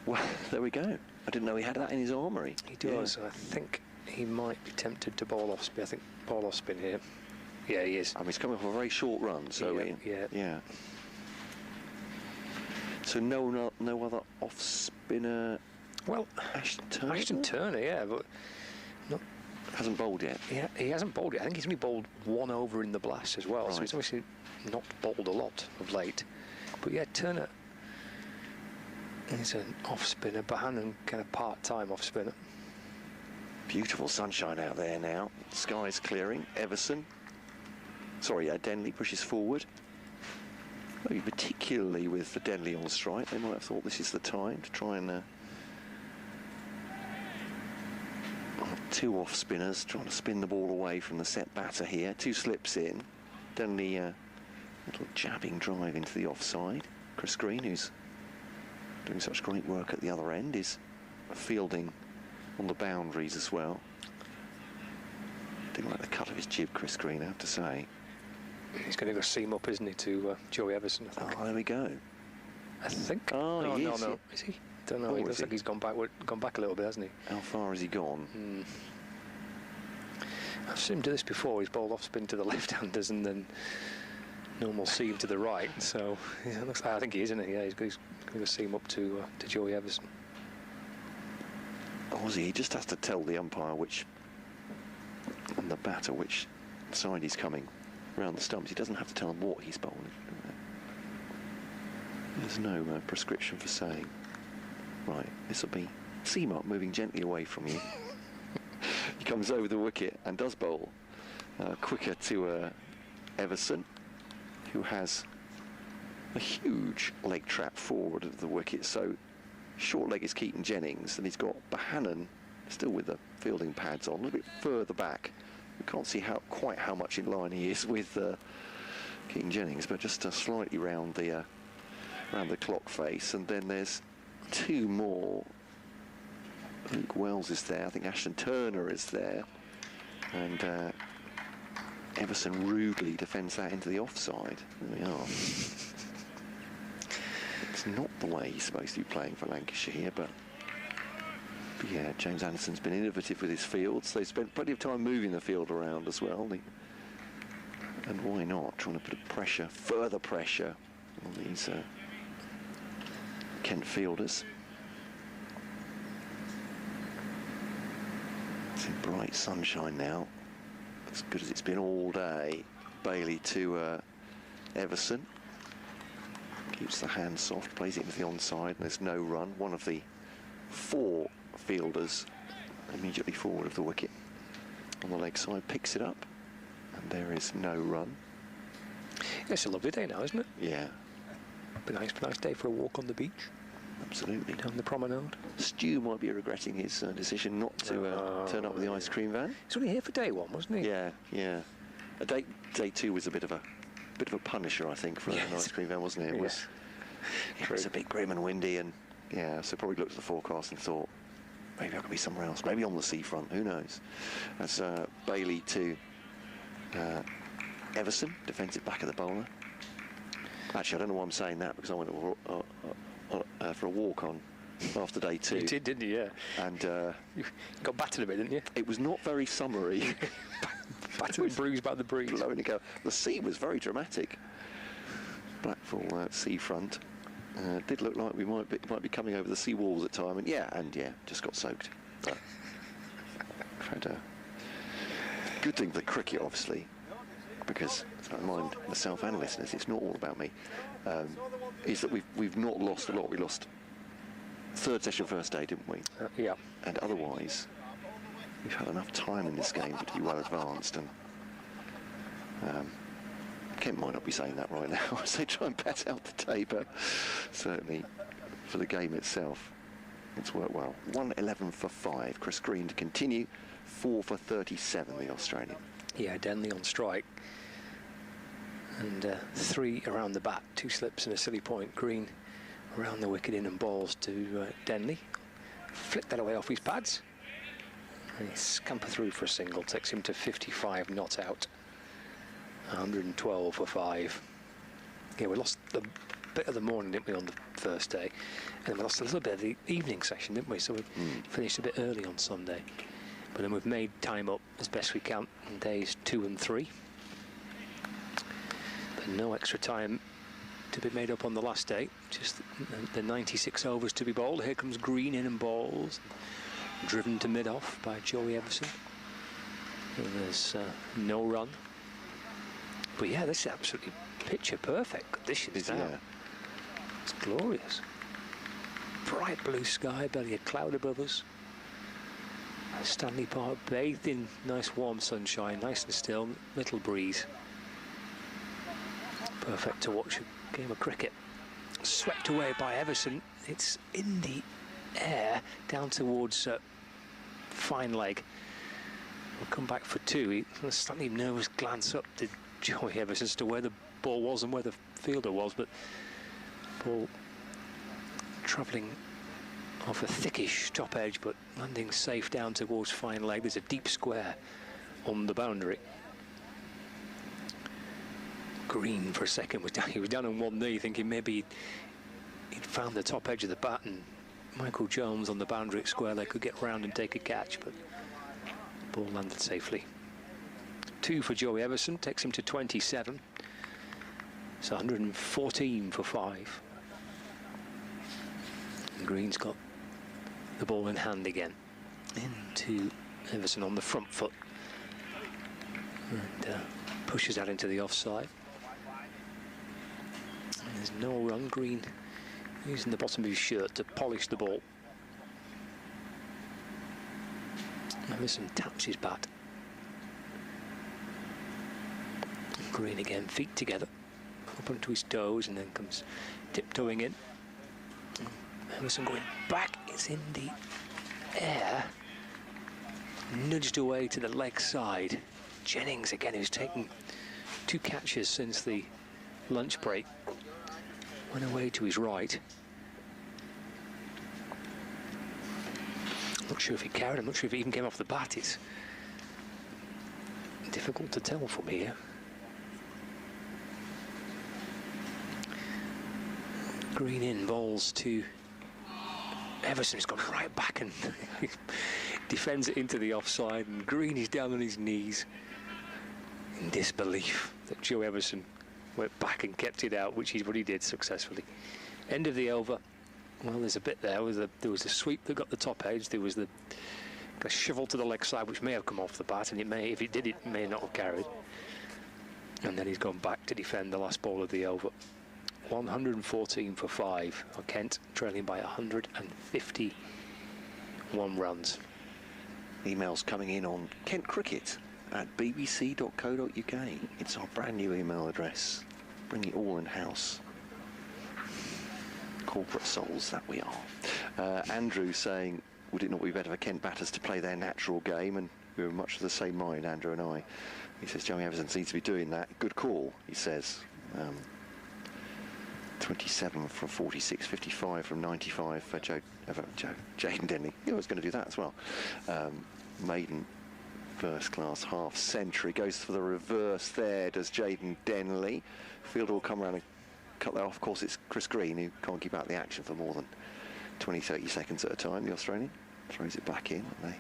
Well, there we go. I didn't know he had that in his armoury. He does, and I think he might be tempted to bowl off spin. I think bowl off spin here. Yeah, he is. I mean, he's coming off a very short run, so yeah. So no other off spinner. Well, Ashton Turner, yeah, but not. Hasn't bowled yet. Yeah, he hasn't bowled yet. I think he's only bowled 1 over in the Blast as well, so he's obviously not bowled a lot of late. But yeah, Turner is an off spinner, Bohannon kind of part-time off spinner. Beautiful sunshine out there now. Sky's clearing. Everson. Sorry, Denley pushes forward. Maybe particularly with the Denley on strike, they might have thought this is the time to try and 2 off spinners trying to spin the ball away from the set batter here. 2 slips in. Denley little jabbing drive into the offside. Chris Green, who's doing such great work at the other end, is fielding on the boundaries as well. Didn't like the cut of his jib, Chris Green, I have to say. He's going to go seam up, isn't he, to Joey Everson, I think. Oh, there we go. I think. Oh, he is. No. Is he? Don't know. He looks like he's gone back a little bit, hasn't he? How far has he gone? I've seen him do this before. He's bowled off spin to the left-handers and then normal seam to the right. So it looks like, I think he is, isn't he? Yeah, he's going to seam up to Joey Everson. Aussie, he just has to tell the umpire and the batter which side he's coming around the stumps. He doesn't have to tell him what he's bowling. There's no prescription for saying, right, this will be seam up, moving gently away from you. He comes over the wicket and does bowl quicker to Everson, who has a huge leg trap forward of the wicket. So short leg is Keaton Jennings, and he's got Bohannon still with the fielding pads on, a little bit further back. We can't see quite how much in line he is with Keaton Jennings, but just slightly round the clock face. And then there's 2 more. Luke Wells is there. I think Ashton Turner is there, and Everson rudely defends that into the offside. There we are. It's not the way he's supposed to be playing for Lancashire here, but yeah, James Anderson's been innovative with his fields. They spent plenty of time moving the field around as well. And why not? Trying to put further pressure on these Kent fielders. It's in bright sunshine now, as good as it's been all day. Bailey to Everson. Keeps the hand soft, plays it into the onside, and there's no run. One of the 4 fielders immediately forward of the wicket on the leg side picks it up. And there is no run. It's a lovely day now, isn't it? Yeah. Nice day for a walk on the beach. Absolutely. Down the promenade. Stu might be regretting his decision not to turn up with the ice cream van. He's only here for day one, wasn't he? Yeah, yeah. Day two was a bit of a punisher, I think, for an ice cream van, wasn't it? It was a bit grim and windy, and so probably looked at the forecast and thought, maybe I could be somewhere else, maybe on the seafront, who knows? That's Bailey to Everson, defensive back of the bowler. Actually, I don't know why I'm saying that, because I went for a walk on after day two. You did, didn't you? Yeah. And you got battered a bit, didn't you? It was not very summery. Battered and bruised by the breeze. Blowing a go. The sea was very dramatic. Blackpool seafront. Did look like we might be coming over the sea walls at time, and just got soaked. But had a good thing for the cricket, obviously, because I remind myself and listeners, it's not all about me. Is that we've not lost a lot. We lost third session first day, didn't we? Yeah. And otherwise, we've had enough time in this game to be well advanced, and Kent might not be saying that right now as they try and bat out the day, but certainly for the game itself, it's worked well. 111 for 5. Chris Green to continue. 4 for 37, the Australian. Yeah, Denley on strike. And 3 around the bat, 2 slips and a silly point. Green around the wicket, in and balls to Denley. Flick that away off his pads. And he scamper through for a single, takes him to 55, not out. 112 for 5. Yeah, we lost a bit of the morning, didn't we, on the first day? And then we lost a little bit of the evening session, didn't we? So we finished a bit early on Sunday. But then we've made time up as best we can on days 2 and 3. But no extra time to be made up on the last day. Just the 96 overs to be bowled. Here comes Green, in and balls. Driven to mid-off by Joey Everson. And there's no run. But yeah, this is absolutely picture-perfect conditions now. Yeah. It's glorious. Bright blue sky, barely a cloud above us. Stanley Park bathed in nice warm sunshine, nice and still, little breeze. Perfect to watch a game of cricket. Swept away by Everson. It's in the air down towards fine leg. We'll come back for 2. He a slightly nervous glance up to Joey Everson as to where the ball was and where the fielder was, but ball travelling off a thickish top edge, but landing safe down towards fine leg. There's a deep square on the boundary. Green for a second he was down on one knee, thinking maybe he'd found the top edge of the bat, and Michael Jones on the boundary at square leg could get round and take a catch, but ball landed safely. 2 for Joey Everson, takes him to 27. It's 114 for 5. And Green's got the ball in hand again. Into Everson on the front foot. And pushes that into the offside. And there's no run. Green using the bottom of his shirt to polish the ball. Everson taps his bat. Green again, feet together, up onto his toes, and then comes tiptoeing in. Everson going back, it's in the air, nudged away to the leg side. Jennings again, who's taken 2 catches since the lunch break, went away to his right. I'm not sure if he carried, I'm not sure if he even came off the bat. It's difficult to tell from here. Green in, balls to Everson. He's gone right back and defends it into the offside, and Green is down on his knees in disbelief that Joe Everson went back and kept it out, which is what he did successfully. End of the over. Well, there's a bit there. There was a sweep that got the top edge. There was a shovel to the leg side, which may have come off the bat, and it may, if it did, it may not have carried. And then he's gone back to defend the last ball of the over. 114 for 5. Kent trailing by 151 runs. Emails coming in on Kent Cricket. bbc.co.uk. It's our brand new email address. Bring it all in-house. Corporate souls that we are. Andrew saying, would it not be better for Kent batters to play their natural game? And we were much of the same mind, Andrew and I. He says Joey Everson seems to be doing that. Good call, he says. 27 from 46, 55 from 95 for Jayden Denley. I was going to do that as well. Maiden first-class half-century. Goes for the reverse there, does Jayden Denley. Fielder will come around and cut that off. Of course, it's Chris Green, who can't keep out the action for more than 20-30 seconds at a time. The Australian throws it back in. They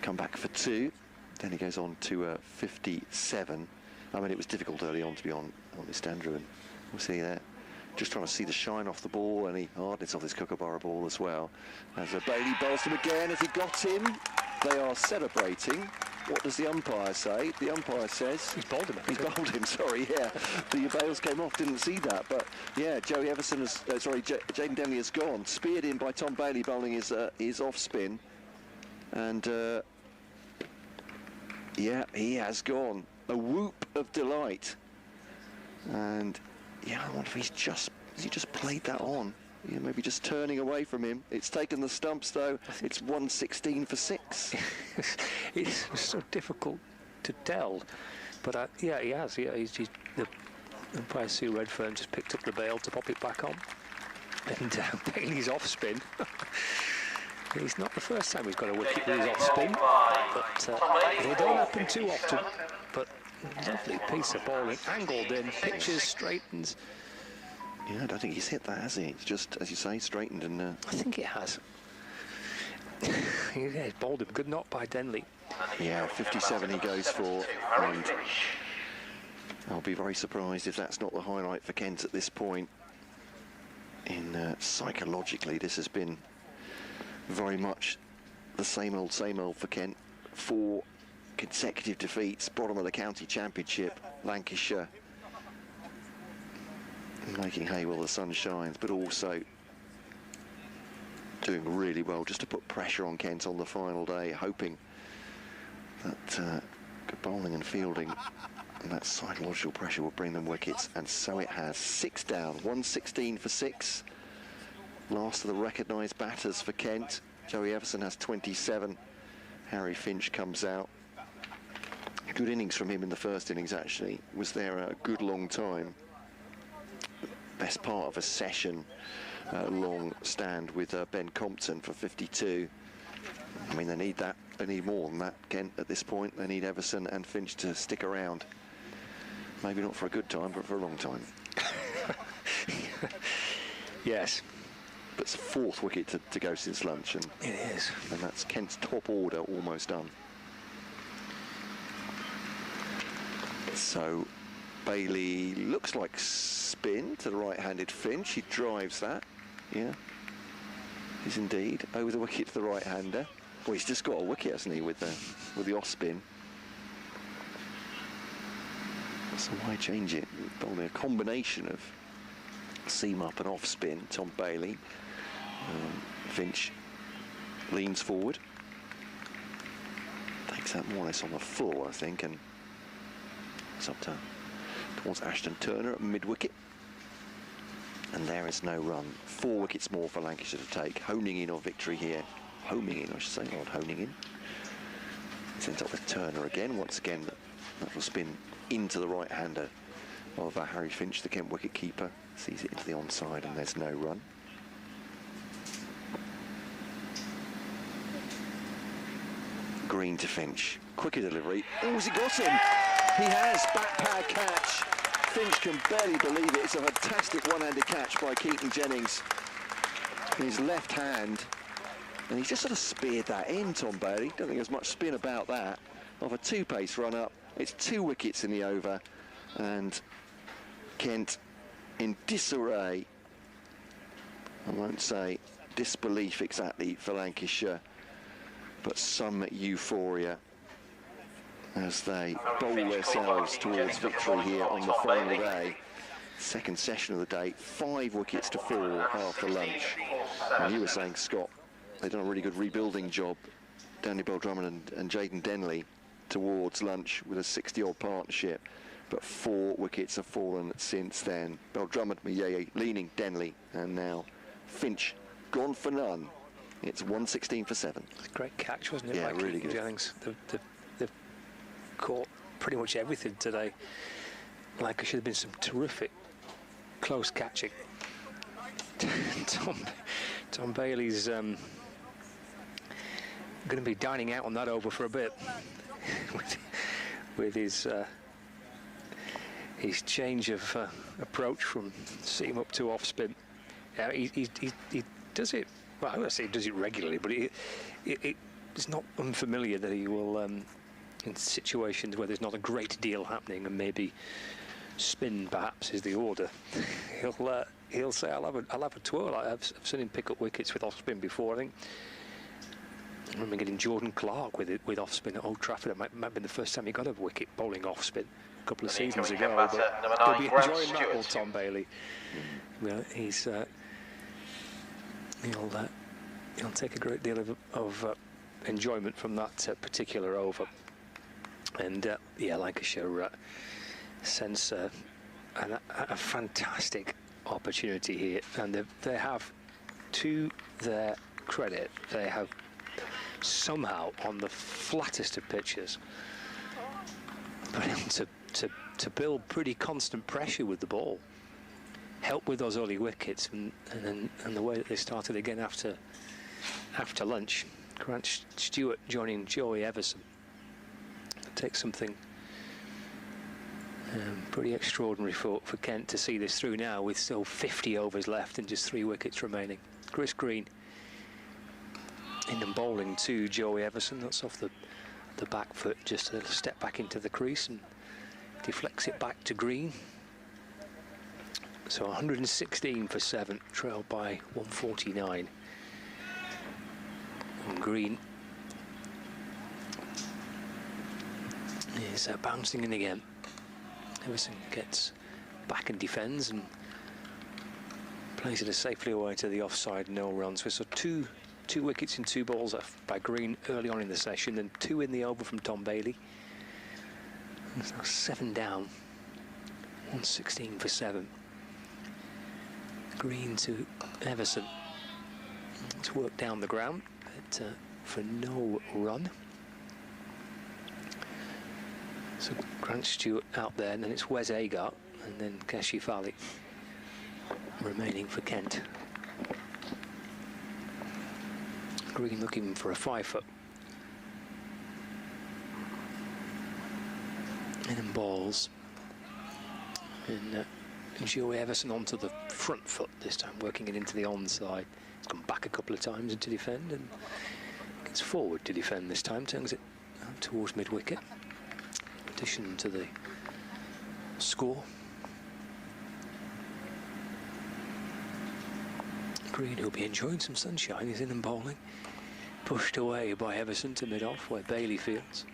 come back for 2. Then he goes on to 57. I mean, it was difficult early on to be on this Andrew, and we'll see there. Just trying to see the shine off the ball, and he hardness off this Kookaburra ball as well. As Bailey bowls him again, as he got him. They are celebrating. What does the umpire say? The umpire says... He's bowled him. He's bowled him, sorry, yeah. The bails came off, didn't see that. But, yeah, Joey Everson has... Jayden Denley has gone. Speared in by Tom Bailey bowling his off-spin. And, yeah, he has gone. A whoop of delight. And, yeah, I wonder if has he just played that on? Yeah, maybe just turning away from him. It's taken the stumps, though. It's 116 for 6. It's so difficult to tell. But, yeah, he has. Yeah, the umpire Sue Redfern just picked up the bail to pop it back on. And Bailey's off-spin. It's not the first time he's got a wicket with his off-spin. But they don't happen too often. But lovely piece of bowling. Angled in, pitches, straightens. Yeah, I don't think he's hit that, has he? It's just, as you say, straightened and... I think it has. Yeah, he's bowled him. Good knock by Denley. Yeah, 57 he goes for. And I'll be very surprised if that's not the highlight for Kent at this point. Psychologically, this has been very much the same old for Kent. 4 consecutive defeats, bottom of the county championship, Lancashire. Making hay while the sun shines, but also doing really well just to put pressure on Kent on the final day, hoping that good bowling and fielding and that psychological pressure will bring them wickets, and so it has. 6 down, 116 for 6. Last of the recognised batters for Kent. Joey Everson has 27. Harry Finch comes out. Good innings from him in the first innings, actually. Was there a good long time. Best part of a session long stand with Ben Compton for 52. I mean, they need that. They need more than that, Kent, at this point. They need Everson and Finch to stick around. Maybe not for a good time, but for a long time. Yes. But it's the 4th wicket to go since lunch. And it is. And that's Kent's top order almost done. So Bailey looks like spin to the right-handed Finch. He drives that. Yeah. He's indeed over the wicket to the right-hander. Well, he's just got a wicket, hasn't he, with the off-spin. So why change it? Probably a combination of seam up and off-spin. Tom Bailey. Finch leans forward. Takes that more or less on the full, I think, and it's up towards Ashton Turner at mid-wicket. And there is no run. 4 wickets more for Lancashire to take. Honing in on victory here. Homing in, I should say, not honing in. Sends up with Turner again. Once again, that will spin into the right-hander of Harry Finch, the Kent wicket-keeper. Sees it into the onside, and there's no run. Green to Finch. Quicker delivery. Oh, has he got him? He has. Back pad catch. Finch can barely believe it. It's a fantastic one-handed catch by Keaton Jennings. His left hand. And he's just sort of speared that in, Tom Bailey. Don't think there's much spin about that. Off a 2-pace run-up. It's 2 wickets in the over. And Kent in disarray. I won't say disbelief exactly for Lancashire, but some euphoria as they bowl themselves towards victory here on the final day. Second session of the day, 5 wickets to fall after lunch. And you were saying, Scott, they've done a really good rebuilding job, Denley, Bell-Drummond and Jayden Denley. towards lunch with a 60-odd partnership, but 4 wickets have fallen since then. Bell-Drummond, Mayeye leaning Denley, and now Finch gone for none. It's 116 for 7. It's a great catch, wasn't it? Yeah, by really good. Jennings. They've caught pretty much everything today. Like, there should have been some terrific close catching. Tom Bailey's going to be dining out on that over for a bit with his change of approach from seam up to off spin. He does it. Well, I would say he does it regularly, but it's not unfamiliar that he will, in situations where there's not a great deal happening, and maybe spin perhaps is the order, he'll say, I'll have a twirl. I've seen him pick up wickets with off spin before. I think I remember getting Jordan Clark with off spin at Old Trafford. It might have been the first time he got a wicket bowling off spin a couple of seasons ago. But he'll be enjoying that, old Tom Bailey. Well, he'll take a great deal of enjoyment from that particular over. And yeah, Lancashire sense a fantastic opportunity here, and they have, to their credit, they have somehow on the flattest of pitches been able to build pretty constant pressure with the ball, help with those early wickets, and the way that they started again after lunch. Grant Stewart joining Joey Everson takes something pretty extraordinary for Kent to see this through now, with still 50 overs left and just 3 wickets remaining. Chris Green in and bowling to Joey Everson. That's off the back foot, just a little step back into the crease and deflects it back to Green. So 116 for 7, trailed by 149. And Green is bouncing in again. Everson gets back and defends and plays it safely away to the offside, no runs. We saw two wickets in 2 balls by Green early on in the session, and 2 in the over from Tom Bailey. And so 7 down, 116 for 7. Green to Everson. It's worked down the ground, but for no run. So Grant Stewart out there, and then it's Wes Agart, and then Kashifali remaining for Kent. Green looking for a 5-foot. And then balls. And Joey Everson onto the front foot this time, working it into the onside. He's gone back a couple of times to defend, and gets forward to defend this time, turns it towards mid-wicket. Addition to the score. Green, who'll be enjoying some sunshine, is in and bowling. Pushed away by Everson to mid-off, where Bailey fields.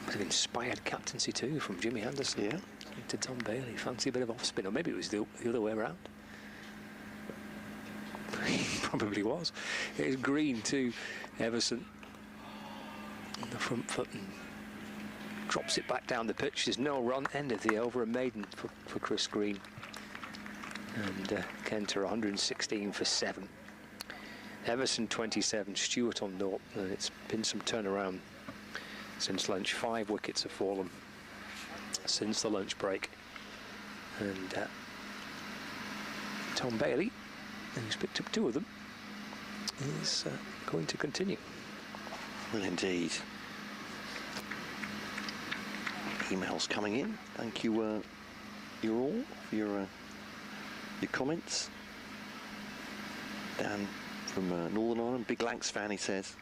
Was an inspired captaincy too from Jimmy Anderson. Yeah. To Tom Bailey. Fancy a bit of off-spin, or maybe it was the other way around. He probably was. It's Green to Everson on the front foot and drops it back down the pitch. There's no run, end of the over, a maiden for Chris Green. And Kent are 116 for 7. Everson 27, Stewart on 0, and it's been some turnaround since lunch. 5 wickets have fallen since the lunch break. And Tom Bailey, who's picked up 2 of them, is going to continue. Well, indeed. Emails coming in. Thank you, you all, for your comments. Dan from Northern Ireland, big Lancs fan, he says.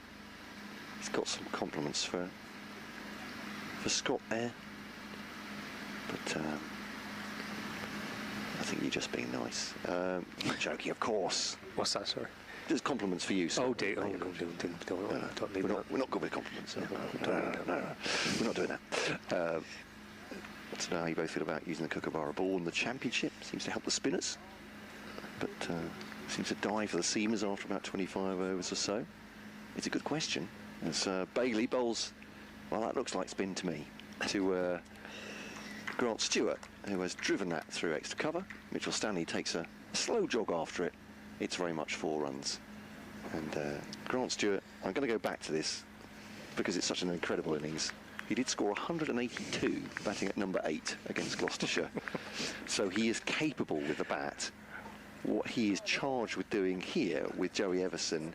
He's got some compliments for Scott there. But I think you're just being nice. I'm joking, of course. What's that, sorry? Just compliments for you, sir. Oh dear, we're not good with compliments. No, we're not doing that. Want to know how you both feel about using the Kookaburra ball in the championship. Seems to help the spinners, but seems to die for the seamers after about 25 overs or so. It's a good question. As Bailey bowls, well, that looks like spin to me, to Grant Stewart, who has driven that through extra cover. Mitchell Stanley takes a slow jog after it. It's very much 4 runs. And Grant Stewart, I'm going to go back to this because it's such an incredible innings. He did score 182 batting at number 8 against Gloucestershire. So he is capable with the bat. What he is charged with doing here with Joey Everson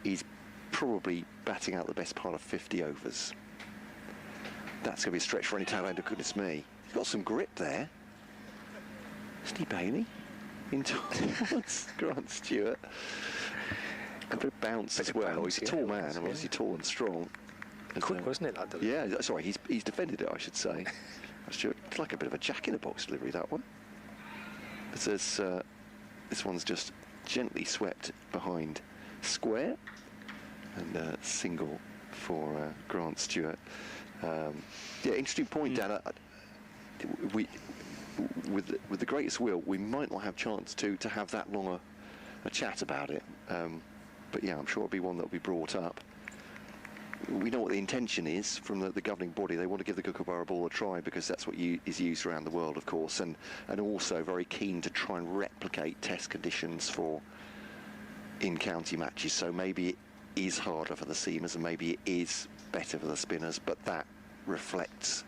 is probably batting out the best part of 50 overs. That's going to be a stretch for any tailender, goodness me. He's got some grip there. Isn't he, Bailey? Into Grant Stewart. A bit of bounce as well. He's a tall man, obviously tall and strong. Quick, wasn't it, that? Yeah, sorry, he's defended it, I should say. It's like a bit of a jack-in-the-box delivery, that one. It says this one's just gently swept behind square, and single for Grant Stewart. Yeah, interesting point, Dan. With the greatest will, we might not have a chance to have that long a chat about it. But yeah, I'm sure it'll be one that will be brought up. We know what the intention is from the governing body. They want to give the Kookaburra ball a try because that's what is used around the world, of course, and also very keen to try and replicate test conditions for in-county matches. So maybe it is harder for the seamers and maybe it is better for the spinners, but that reflects...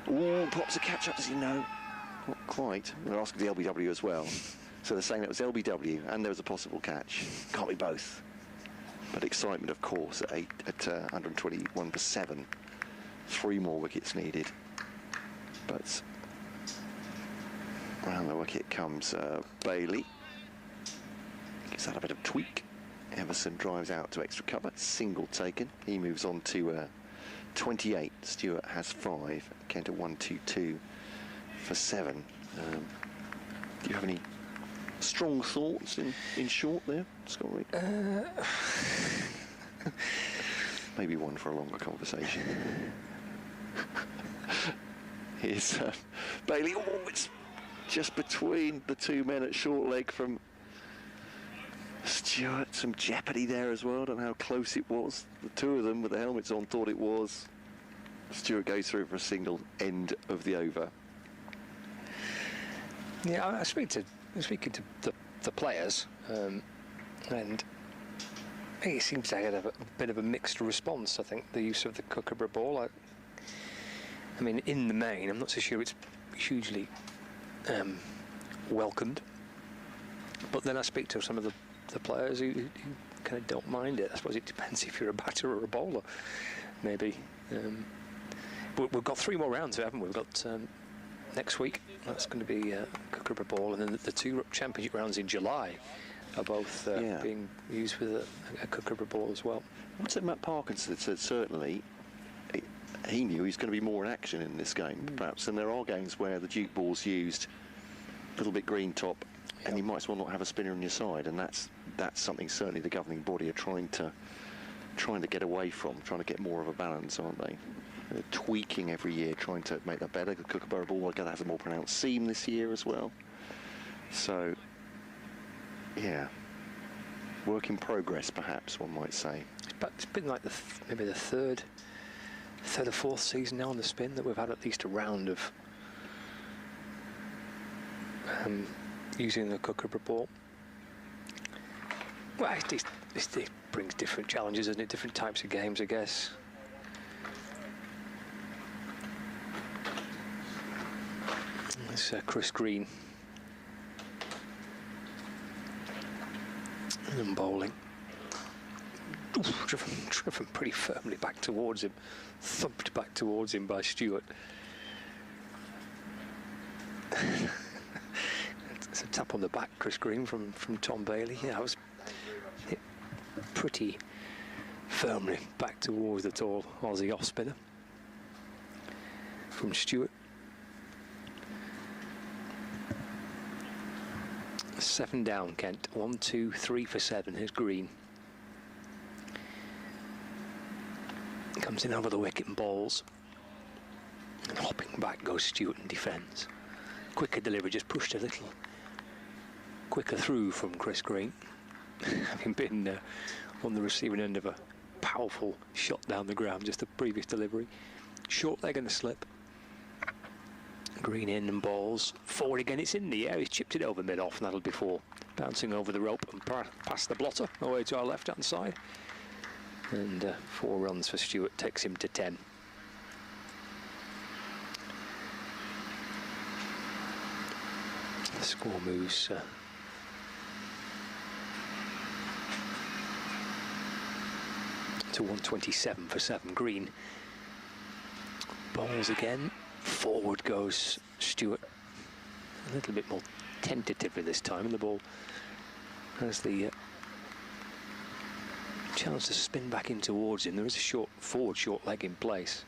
Oh, pops a catch-up, does he know? Not quite. They're asking the LBW as well. So they're saying that was LBW and there was a possible catch. Can't be both. But excitement, of course, at 121 for 7. 3 more wickets needed. But round the wicket comes Bailey. Gives that a bit of tweak. Everson drives out to extra cover. Single taken. He moves on to 28. Stewart has 5. Kent at 122 for 7. Do you have any strong thoughts in short there, Scott Reed? Maybe one for a longer conversation. Here's Bailey. Oh, it's just between the 2 men at short leg from Stewart. Some jeopardy there as well. I don't know how close it was. The 2 of them with the helmets on thought it was. Stewart goes through for a single, end of the over. Yeah, I speaking to the players, and it seems to have a bit of a mixed response. I think the use of the Kookaburra ball. I mean, in the main, I'm not so sure it's hugely welcomed. But then I speak to some of the players who kind of don't mind it. I suppose it depends if you're a batter or a bowler, maybe. But we've got 3 more rounds, haven't we? We've got next week. That's going to be Kookaburra ball, and then the 2 championship rounds in July are both being used with a Kookaburra ball as well. What's it Matt Parkinson said? Certainly, he knew he's going to be more in action in this game, perhaps. And there are games where the Duke ball's used a little bit green top, and you might as well not have a spinner on your side. And that's something certainly the governing body are trying to get away from, trying to get more of a balance, aren't they? They're tweaking every year, trying to make that better. The Kookaburra ball, again, has a more pronounced seam this year as well. So, yeah, work in progress, perhaps one might say. But it's been like maybe the third or 4th season now on the spin that we've had at least a round of using the Kookaburra ball. Well, it brings different challenges, doesn't it? Different types of games, I guess. It's Chris Green. And bowling. Oof, driven pretty firmly back towards him. Thumped back towards him by Stewart. It's a tap on the back, Chris Green, from Tom Bailey. Yeah, I was pretty firmly back towards the tall Aussie off spinner from Stewart. 7 down, Kent. 1, 2, 3 for 7. Here's Green. Comes in over the wicket and bowls. And hopping back goes Stewart and defends. Quicker delivery, just pushed a little quicker through from Chris Green, having been on the receiving end of a powerful shot down the ground, just the previous delivery. Short leg and a slip. Green in and balls. Forward again, it's in the air. He's chipped it over mid-off, and that'll be 4. Bouncing over the rope and past the blotter, away to our left-hand side. And 4 runs for Stewart, takes him to 10. The score moves to 127 for 7. Green. Balls again. Forward goes Stewart. A little bit more tentatively this time, and the ball has the chance to spin back in towards him. There is a forward short leg in place.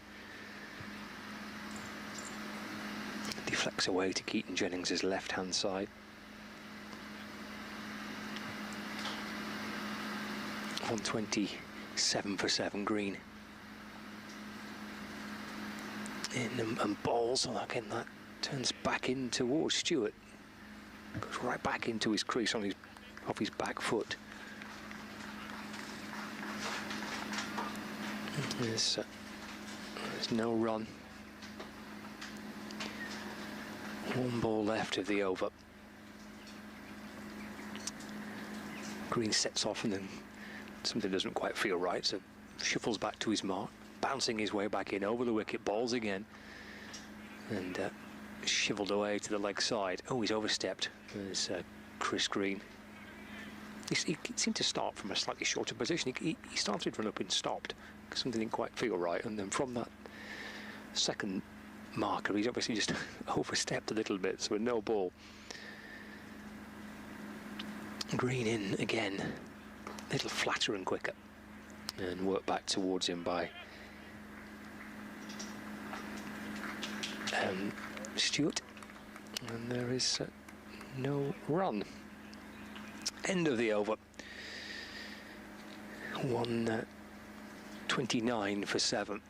Deflects away to Keaton Jennings' left-hand side. 127 for 7. Green. In and balls, and again that turns back in towards Stewart. Goes right back into his crease off his back foot. There's no run. 1 ball left of the over. Green sets off and then something doesn't quite feel right, so shuffles back to his mark, bouncing his way back in over the wicket, balls again, and shivelled away to the leg side. Oh, he's overstepped. There's Chris Green. He seemed to start from a slightly shorter position. He started run up and stopped because something didn't quite feel right, and then from that second marker, he's obviously just overstepped a little bit, so a no ball. Green in again, a little flatter and quicker, and work back towards him by Stewart, and there is no run. End of the over. 129 for 7.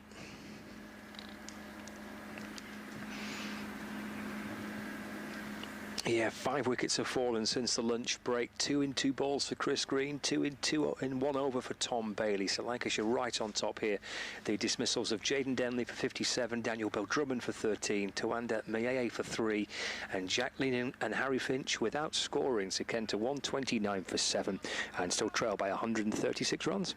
Yeah, 5 wickets have fallen since the lunch break. 2 in 2 balls for Chris Green, 2 in 2 in 1 over for Tom Bailey. So Lancashire right on top here. The dismissals of Jaden Denley for 57, Daniel Bell-Drummond for 13, Tawanda Mayeye for 3, and Jacqueline and Harry Finch without scoring. So Kent to 129 for 7 and still trail by 136 runs.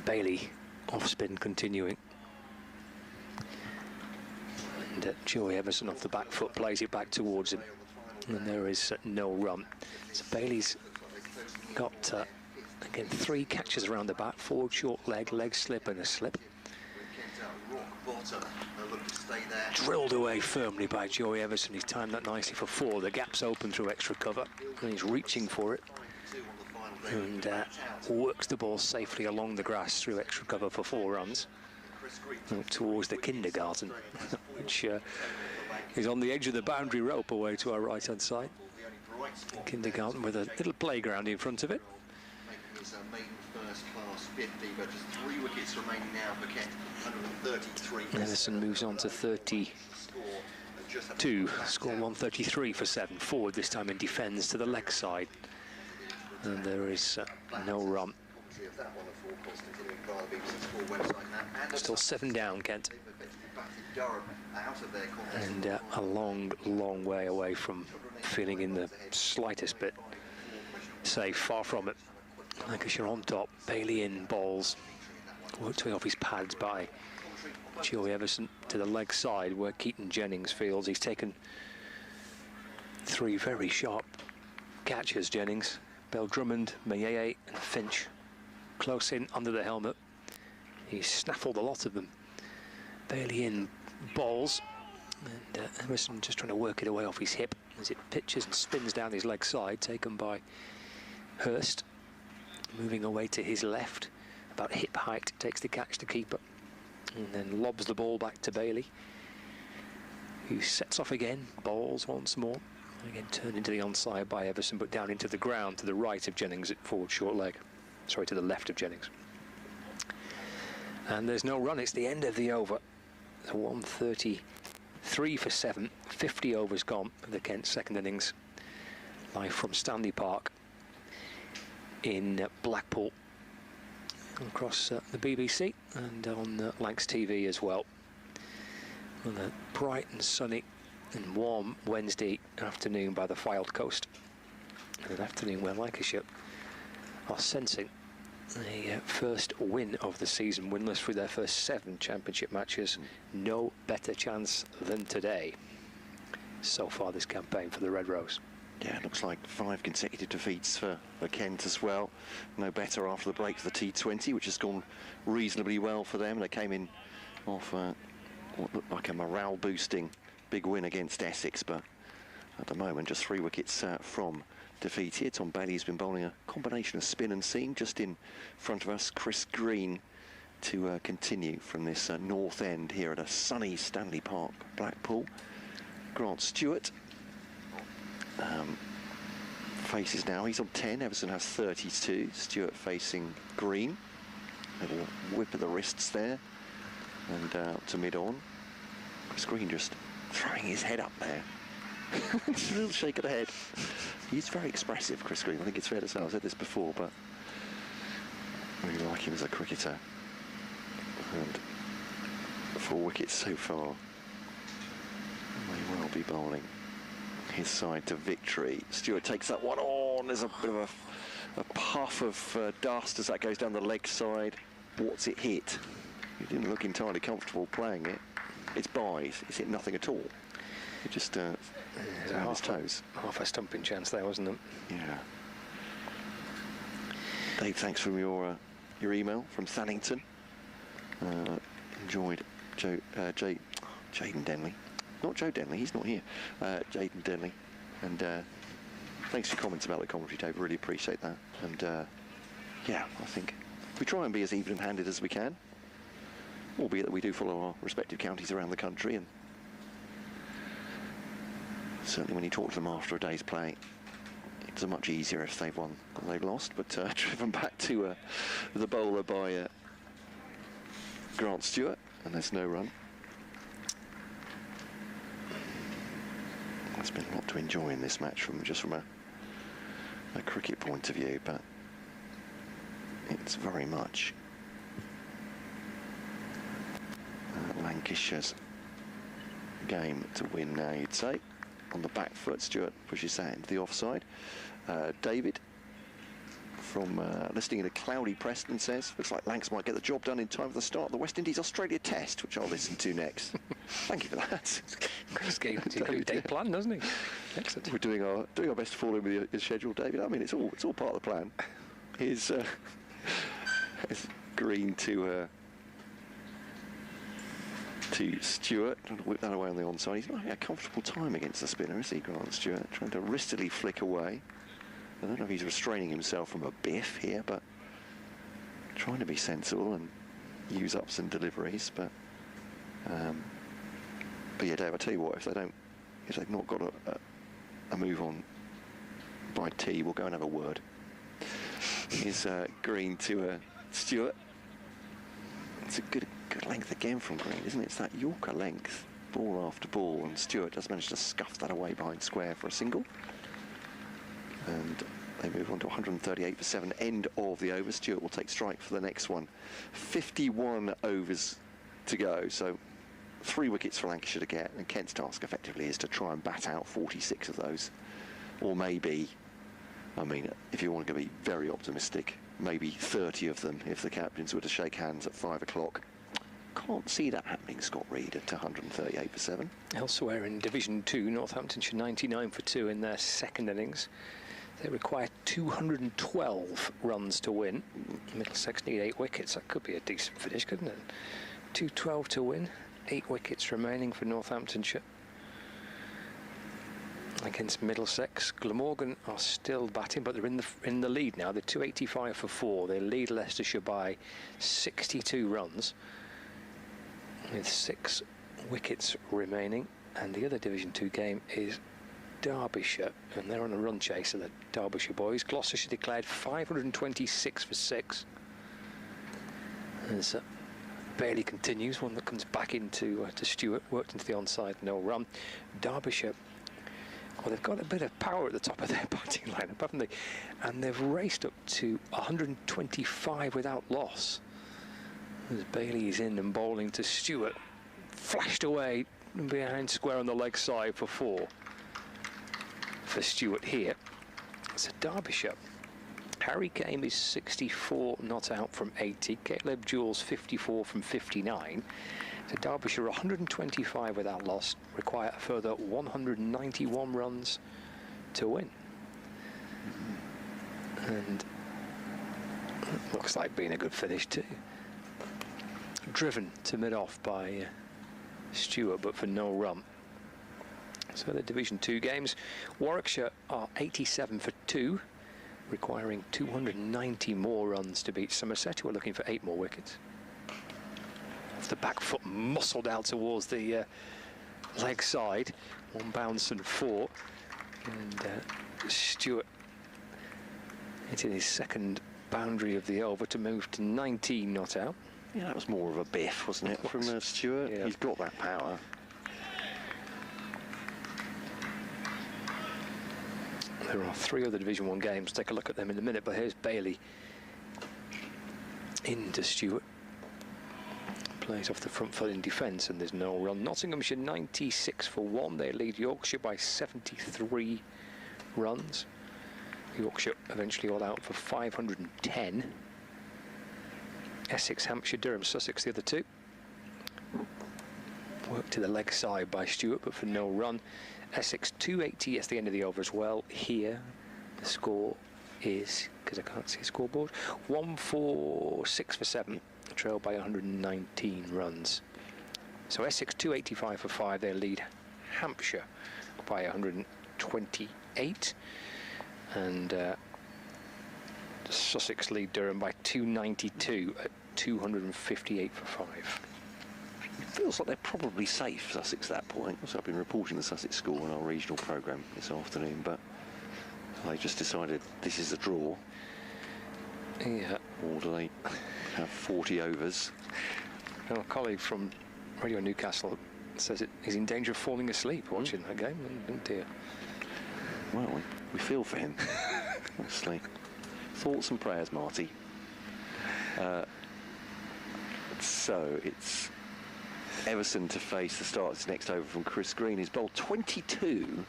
Bailey off spin continuing. And Joey Everson off the back foot plays it back towards him, and there is no run. So Bailey's got again 3 catches around the bat, forward short leg slip and a slip. Drilled away firmly by Joey Everson. He's timed that nicely for 4. The gap's open through extra cover, and he's reaching for it, and works the ball safely along the grass through extra cover for 4 runs. Towards the kindergarten, which is on the edge of the boundary rope away to our right-hand side. Kindergarten with a little playground in front of it. Everson moves on to 32, score 133 for 7. Forward this time and defends to the leg side. And there is no run. Still 7 down, Kent. And a long way away from feeling in the slightest bit safe, far from it. Lancashire on top, Bailey in, balls. Worked away off his pads by Joey Everson to the leg side where Keaton Jennings fields. He's taken 3 very sharp catches, Jennings. Bell-Drummond, Mayeye and Finch close in under the helmet. He's snaffled a lot of them. Bailey in, balls, and Emerson just trying to work it away off his hip as it pitches and spins down his leg side, taken by Hurst. Moving away to his left, about hip height, takes the catch to keeper, and then lobs the ball back to Bailey, who sets off again, balls once more. Again turned into the onside by Everson, but down into the ground to the right of Jennings at forward short leg. Sorry, to the left of Jennings. And there's no run. It's the end of the over. 133 for 7. 50 overs gone for the Kent second innings. Live from Stanley Park in Blackpool, across the BBC and on Lancs TV as well. On a bright and sunny and warm Wednesday afternoon by the Fylde coast. An afternoon where Lancashire are sensing the first win of the season, winless through their first 7 championship matches. No better chance than today so far this campaign for the Red Rose. Yeah, it looks like 5 consecutive defeats for Kent as well. No better after the break for the T20, which has gone reasonably well for them. They came in off what looked like a morale-boosting big win against Essex, but at the moment just 3 wickets from defeat here. Tom Bailey's been bowling a combination of spin and seam just in front of us. Chris Green to continue from this north end here at a sunny Stanley Park, Blackpool. Grant Stewart faces now, he's on 10, Everson has 32. Stewart facing Green. Little whip of the wrists there, and out to mid-on. Chris Green just throwing his head up there. Just a little shake of the head. He's very expressive, Chris Green. I think it's fair to say, I've said this before, but I really like him as a cricketer. And 4 wickets so far. May well be bowling his side to victory. Stewart takes that one on. There's a bit of a puff of dust as that goes down the leg side. What's it hit? He didn't look entirely comfortable playing it. It's byes. It's hit nothing at all. It just on his toes. Half a stumping chance there, wasn't it? Yeah. Dave, thanks for your email from Thannington. Enjoyed Jaden Denley. Not Joe Denley, he's not here. Jaden Denley. And thanks for your comments about the commentary, Dave. Really appreciate that. And yeah, I think we try and be as even-handed as we can, albeit that we do follow our respective counties around the country. And certainly when you talk to them after a day's play, it's much easier if they've won than they've lost. But driven back to the bowler by Grant Stewart, and there's no run. There's been a lot to enjoy in this match from a cricket point of view, but it's very much Lancashire's game to win now, you'd say. On the back foot, Stewart pushes that into the offside. David from listening in a cloudy Preston says, looks like Lancs might get the job done in time for the start of the West Indies-Australia test, which I'll listen to next. Thank you for that. Chris gave a day plan, doesn't he? Excellent. We're doing our best to fall in with his schedule, David. I mean, it's all part of the plan. Here's Green to Stewart, trying to whip that away on the onside. He's not having a comfortable time against the spinner, is he, Grant Stewart? Trying to wristily flick away. I don't know if he's restraining himself from a biff here, but trying to be sensible and use ups and deliveries. But yeah, Dave, I tell you what, if they've not got a move on by tea, we'll go and have a word. Here's Green to Stewart. It's a good length again from Green, isn't it? It's that Yorker length, ball after ball, and Stewart does manage to scuff that away behind square for a single. And they move on to 138 for 7, end of the over. Stewart will take strike for the next one. 51 overs to go, so 3 wickets for Lancashire to get, and Kent's task effectively is to try and bat out 46 of those. Or maybe, I mean, if you want to be very optimistic, maybe 30 of them if the captains were to shake hands at 5 o'clock. Can't see that happening, Scott Reed, at 138 for 7. Elsewhere in Division 2, Northamptonshire 99 for 2 in their second innings. They require 212 runs to win. Middlesex need 8 wickets. That could be a decent finish, couldn't it? 212 to win, 8 wickets remaining for Northamptonshire. Against Middlesex, Glamorgan are still batting, but they're in the lead now. They're 285 for 4. They lead Leicestershire by 62 runs, with 6 wickets remaining. And the other Division 2 game is Derbyshire, and they're on a run chase of the Derbyshire boys. Gloucestershire declared 526 for 6. As Bailey continues, one that comes back into to Stewart, worked into the onside, no run. Derbyshire Well, they've got a bit of power at the top of their batting lineup, haven't they? And they've raced up to 125 without loss. As Bailey is in and bowling to Stewart. Flashed away behind square on the leg side for 4. For Stewart here. It's a Derbyshire. Harry Kame is 64 not out from 80. Caleb Jewell's 54 from 59. So Derbyshire 125 without loss, require a further 191 runs to win. And it looks like being a good finish too. Driven to mid-off by Stewart, but for no run. So the Division 2 games, Warwickshire are 87 for 2, requiring 290 more runs to beat Somerset, who are looking for 8 more wickets. Off the back foot, muscled out towards the leg side. 1 bounce and 4. And Stewart hitting his second boundary of the over to move to 19 not out. Yeah, that was more of a biff, wasn't it, from Stewart? Yeah. He's got that power. There are 3 other Division 1 games. Take a look at them in a minute, but here's Bailey into Stewart. Plays off the front foot in defence, and there's no run. Nottinghamshire 96 for 1. They lead Yorkshire by 73 runs. Yorkshire eventually all out for 510. Essex, Hampshire, Durham, Sussex, the other 2. Work to the leg side by Stewart, but for no run. Essex 280 at the end of the over as well. Here, the score is, because I can't see a scoreboard, 146 for 7. Trailed by 119 runs. So Essex 285 for 5. They lead Hampshire by 128. And Sussex lead Durham by 292 at 258 for 5. It feels like they're probably safe, Sussex, at that point. So I've been reporting the Sussex score on our regional programme this afternoon, but they just decided this is a draw. Yeah. Or do they have 40 overs? Well, a colleague from Radio Newcastle says he's in danger of falling asleep watching that game. Oh dear. Well, we feel for him. Honestly. Thoughts and prayers, Marty. So it's Everson to face the start of his next over from Chris Green. He's bowled 22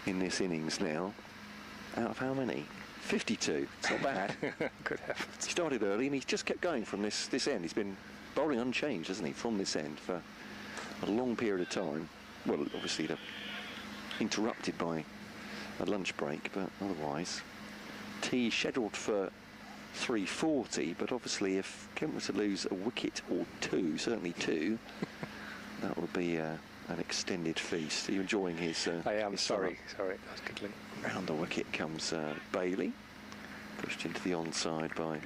in this innings now. Out of how many? 52. It's not bad. Good effort. He started early and he's just kept going from this end. He's been bowling unchanged, hasn't he, from this end for a long period of time. Well, obviously they're interrupted by a lunch break, but otherwise tea scheduled for 3:40, but obviously if Kent were to lose a wicket or 2, certainly 2, that would be an extended feast. Are you enjoying his I am, his sorry, I was giggling. Round the wicket comes Bailey, pushed into the onside by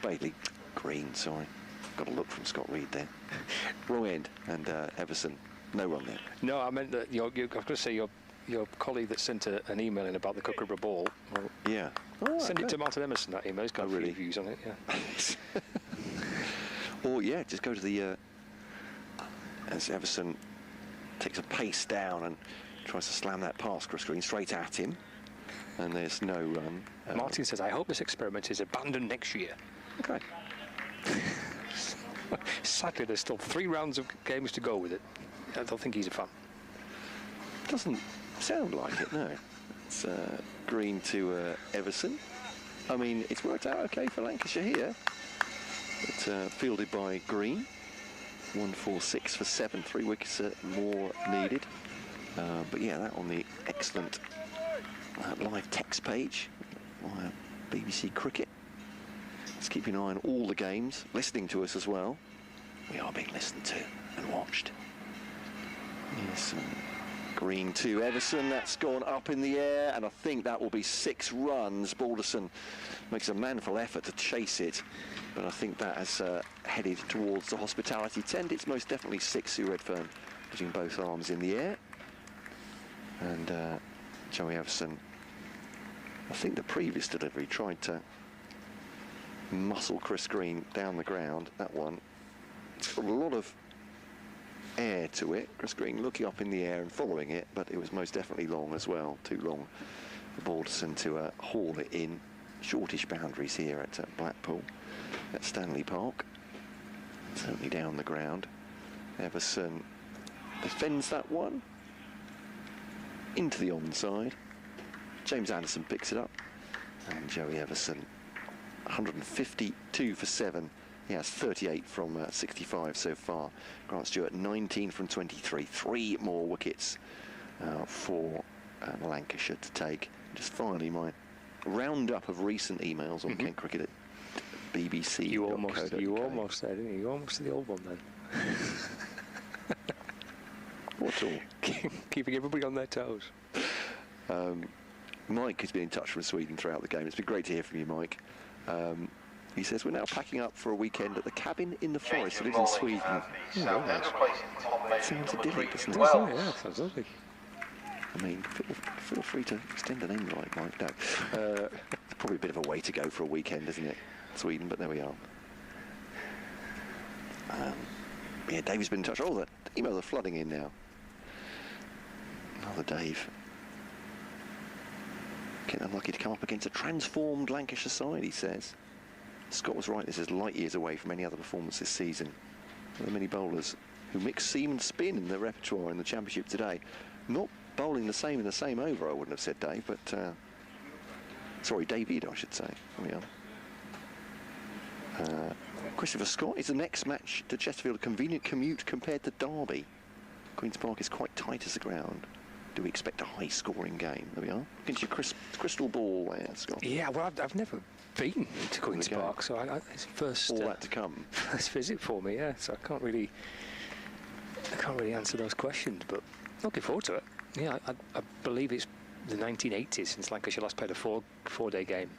Bailey. Green, sorry. Got a look from Scott Reed there. Wrong end, and Everson, no run there. No, I meant that I've got to say your colleague that sent an email in about the Kookaburra ball. Well, yeah. Send it to Martin Emerson, that email. He's got a few views on it, yeah. Or, yeah, just go to the... as Everson takes a pace down and tries to slam that past Chris Green straight at him. And there's no run. Martin says, I hope this experiment is abandoned next year. Okay. Sadly, there's still 3 rounds of games to go with it. I don't think he's a fan. Doesn't sound like it, no. It's Green to Everson. I mean, it's worked out okay for Lancashire here. It's fielded by Green. 146 for 7, 3 wickets more needed. But yeah, that on the excellent live text page via BBC Cricket. Let's keep an eye on all the games, listening to us as well. We are being listened to and watched. Yes, Green to Everson, that's gone up in the air, and I think that will be 6 runs. Balderson makes a manful effort to chase it, but I think that has headed towards the hospitality tent. It's most definitely 6, Sue Redfern putting both arms in the air. And Joey Everson, I think the previous delivery tried to muscle Chris Green down the ground. That one, it's got a lot of air to it. Chris Green looking up in the air and following it, but it was most definitely long as well. Too long for Balderson to haul it in. Shortish boundaries here at Blackpool, at Stanley Park. Certainly down the ground. Everson defends that one. Into the onside. James Anderson picks it up. And Joey Everson, 152 for 7. He has 38 from 65 so far. Grant Stewart, 19 from 23. 3 more wickets for Lancashire to take. Just finally, my roundup of recent emails on Kent Cricket at BBC. You almost said, didn't you? You almost said the old one then. What all? Keeping everybody on their toes. Mike has been in touch from Sweden throughout the game. It's been great to hear from you, Mike. He says, we're now packing up for a weekend at the cabin in the forest. He lives in Sweden. Sounds idyllic, doesn't it? Yeah, sounds lovely. I mean, feel free to extend an invite, Mike. No. It's probably a bit of a way to go for a weekend, isn't it? Sweden, but there we are. Yeah, Dave's been in touch. Oh, the emails are flooding in now. Another Dave. Getting unlucky to come up against a transformed Lancashire side, he says. Scott was right, this is light years away from any other performance this season. There are many bowlers who mix seam and spin in their repertoire in the Championship today. Not bowling the same in the same over, I wouldn't have said, Dave, but... sorry, David, I should say. There we are. Christopher Scott, is the next match to Chesterfield a convenient commute compared to Derby? Queen's Park is quite tight as the ground. Do we expect a high-scoring game? There we are. Against your crystal ball there, Scott. Yeah, well, I've never been to Queen's Park, so it's first... All that to come. First visit for me, yeah, so I can't really answer those questions, but looking forward to it. Yeah, I believe it's the 1980s since Lancashire last played a four-day game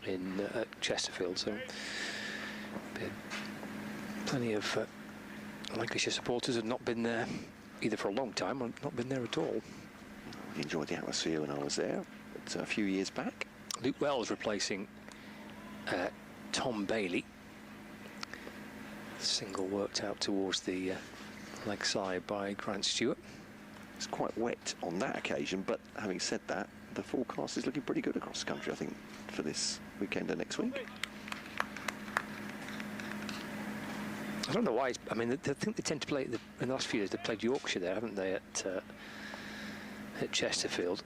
in Chesterfield, so plenty of Lancashire supporters have not been there either for a long time or not been there at all. I enjoyed the atmosphere when I was there a few years back. Luke Wells replacing Tom Bailey. Single worked out towards the leg side by Grant Stewart. It's quite wet on that occasion, but having said that, the forecast is looking pretty good across the country, I think, for this weekend and next week. I don't know why. I mean, I think they tend to play in the last few years. They've played Yorkshire there, haven't they? At Chesterfield.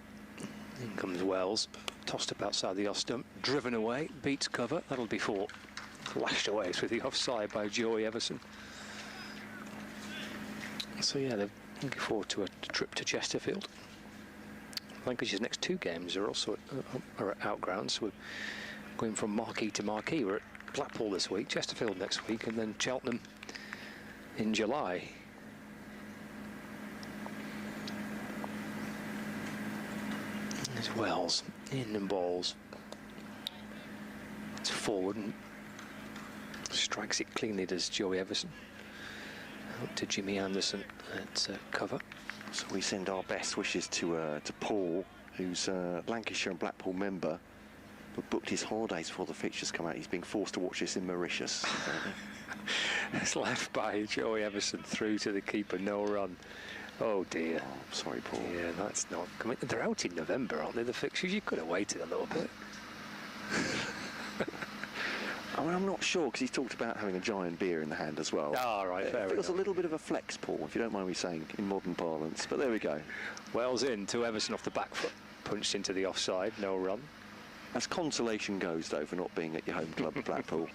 In comes Wells, tossed up outside the off stump, driven away, beats cover. That'll be four. Lashed away through the offside by Joey Everson. So yeah, they're looking forward to a trip to Chesterfield. Lancashire's next 2 games are also at outgrounds. So we're going from marquee to marquee. We're at Blackpool this week, Chesterfield next week, and then Cheltenham in July. There's Wells in and balls. It's forward and strikes it cleanly, does Joey Everson. Up to Jimmy Anderson at cover. So we send our best wishes to Paul, who's a Lancashire and Blackpool member, but booked his holidays before the fixtures come out. He's being forced to watch this in Mauritius. It's left by Joey Everson through to the keeper, no run. Oh dear. Oh, sorry, Paul. Yeah, that's not... I mean, they're out in November, aren't they, the fixtures? You could have waited a little bit. I mean, I'm not sure, because he's talked about having a giant beer in the hand as well. Oh, right, fair enough. It feels a little bit of a flex, Paul, if you don't mind me saying, in modern parlance. But there we go. Wells in to Everson off the back foot. Punched into the offside, no run. As consolation goes, though, for not being at your home club, Blackpool,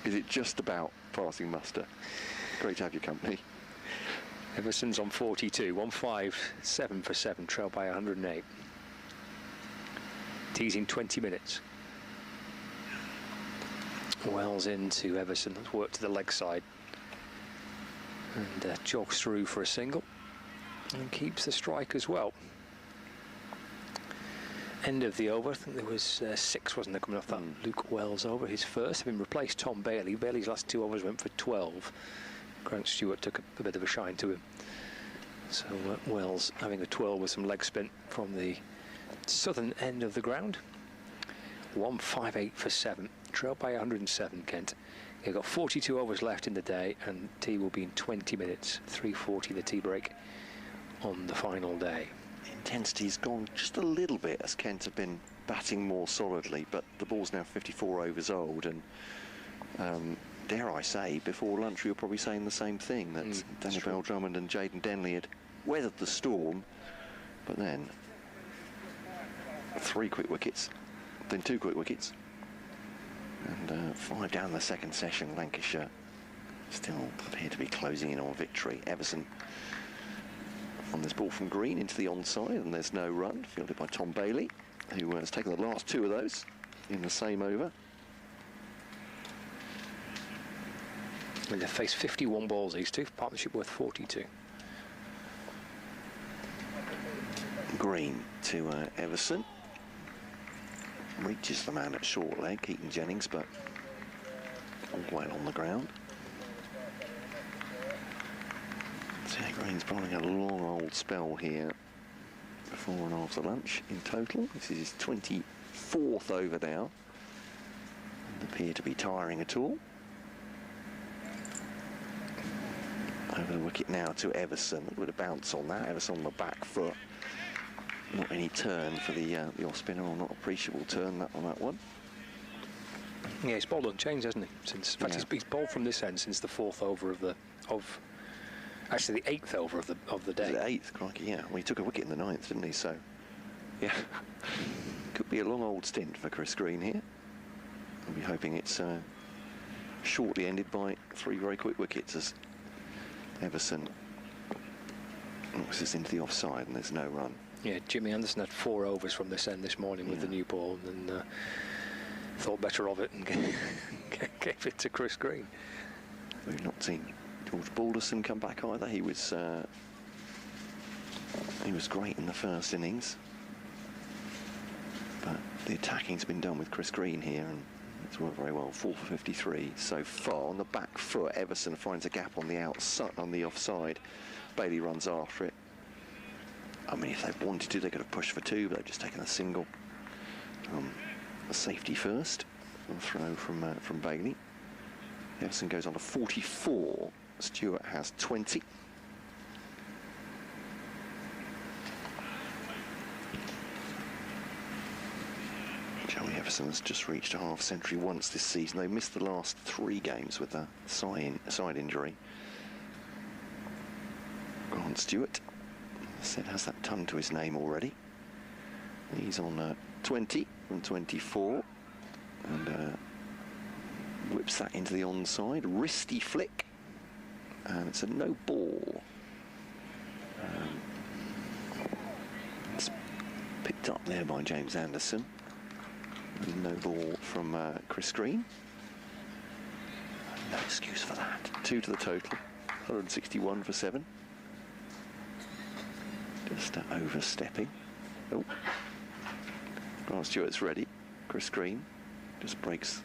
is it just about passing muster? Great to have your company. Everson's on 42, 157 for 7, trailed by 108. Teasing 20 minutes. Wells into Everson, has worked to the leg side. And jogs through for a single. And keeps the strike as well. End of the over, I think there was 6, wasn't there, coming off that Luke Wells over, his first, having replaced Tom Bailey. Bailey's last 2 overs went for 12. Grant Stewart took a bit of a shine to him. So Wells having a 12 with some leg spin from the southern end of the ground. 158 for 7, trailed by 107, Kent. They've got 42 overs left in the day, and tea will be in 20 minutes. 3:40 the tea break on the final day. Intensity's gone just a little bit as Kent have been batting more solidly, but the ball's now 54 overs old, and dare I say, before lunch we were probably saying the same thing, that Denley and Bell-Drummond and Jaden Denley had weathered the storm, but then 3 quick wickets, then 2 quick wickets, and 5 down the second session. Lancashire still appear to be closing in on victory. Everson on this ball from Green into the onside, and there's no run, fielded by Tom Bailey, who has taken the last 2 of those in the same over. And they face 51 balls, these two, partnership worth 42. Green to Everson. Reaches the man at short leg, Keaton Jennings, but all well on the ground. So Green's bowling a long old spell here before and after lunch in total. This is his 24th over now. Doesn't appear to be tiring at all. Over the wicket now to Everson. With a bounce on that. Everson on the back foot. Not any turn for the off spinner, or not appreciable turn on that one. Yeah, he's bowled unchanged, hasn't he? Since, in fact, he's bowled from this end since the 4th over actually the 8th over of the day. The 8th, crikey, yeah. Well, he took a wicket in the 9th, didn't he? So, yeah, could be a long old stint for Chris Green here. I'll be hoping it's shortly ended by 3 very quick wickets as Everson knocks this into the offside, and there's no run. Yeah, Jimmy Anderson had 4 overs from this end this morning with the new ball, and thought better of it and gave it to Chris Green. We've not seen George Balderson come back either. He was great in the first innings, but the attacking's been done with Chris Green here, and it's worked very well. 4 for 53 so far. On the back foot, Everson finds a gap on the outside, on the offside. Bailey runs after it. I mean, if they wanted to, they could have pushed for 2, but they've just taken a single. A safety first. A throw from Bailey. Everson goes on to 44. Stewart has 20. Joey Everson has just reached a half century once this season. They missed the last 3 games with a side injury. Grant Stewart, said, has that ton to his name already. He's on 20 from 24, and whips that into the onside. Wristy flick, and it's a no ball. It's picked up there by James Anderson. No ball from Chris Green. No excuse for that. 2 to the total. 161 for 7. Just overstepping. Oh. Grant Stewart's ready. Chris Green just breaks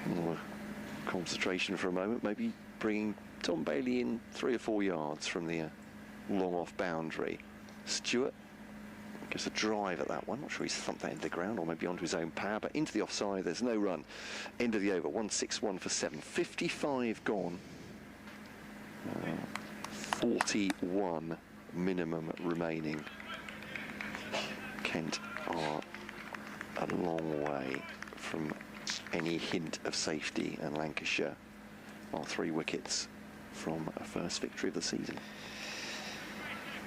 more concentration for a moment. Maybe bringing Tom Bailey in 3 or 4 yards from the long off boundary. Stewart gives a drive at that one. Not sure he's thumped that into the ground or maybe onto his own power, but into the offside. There's no run. End of the over. 161 for 7. 55 gone. 41 minimum remaining. Kent are a long way from any hint of safety, and Lancashire are 3 wickets from a first victory of the season.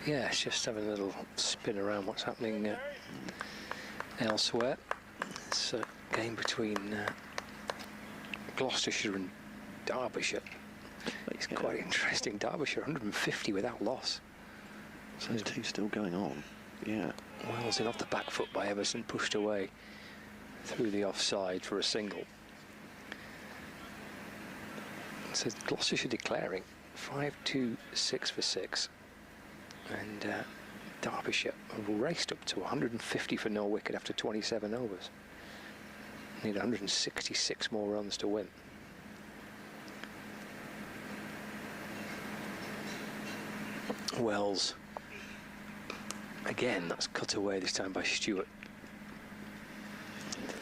Yeah, it's just having a little spin around what's happening elsewhere. It's a game between Gloucestershire and Derbyshire. It's quite interesting. Derbyshire 150 without loss. So there's 2 still going on. Yeah. Wells in off the back foot by Everson, pushed away through the offside for a single. So Gloucestershire declaring 5-2-6 for 6, and Derbyshire have raced up to 150 for no wicket after 27 overs. Need 166 more runs to win. Wells again, that's cut away this time by Stewart.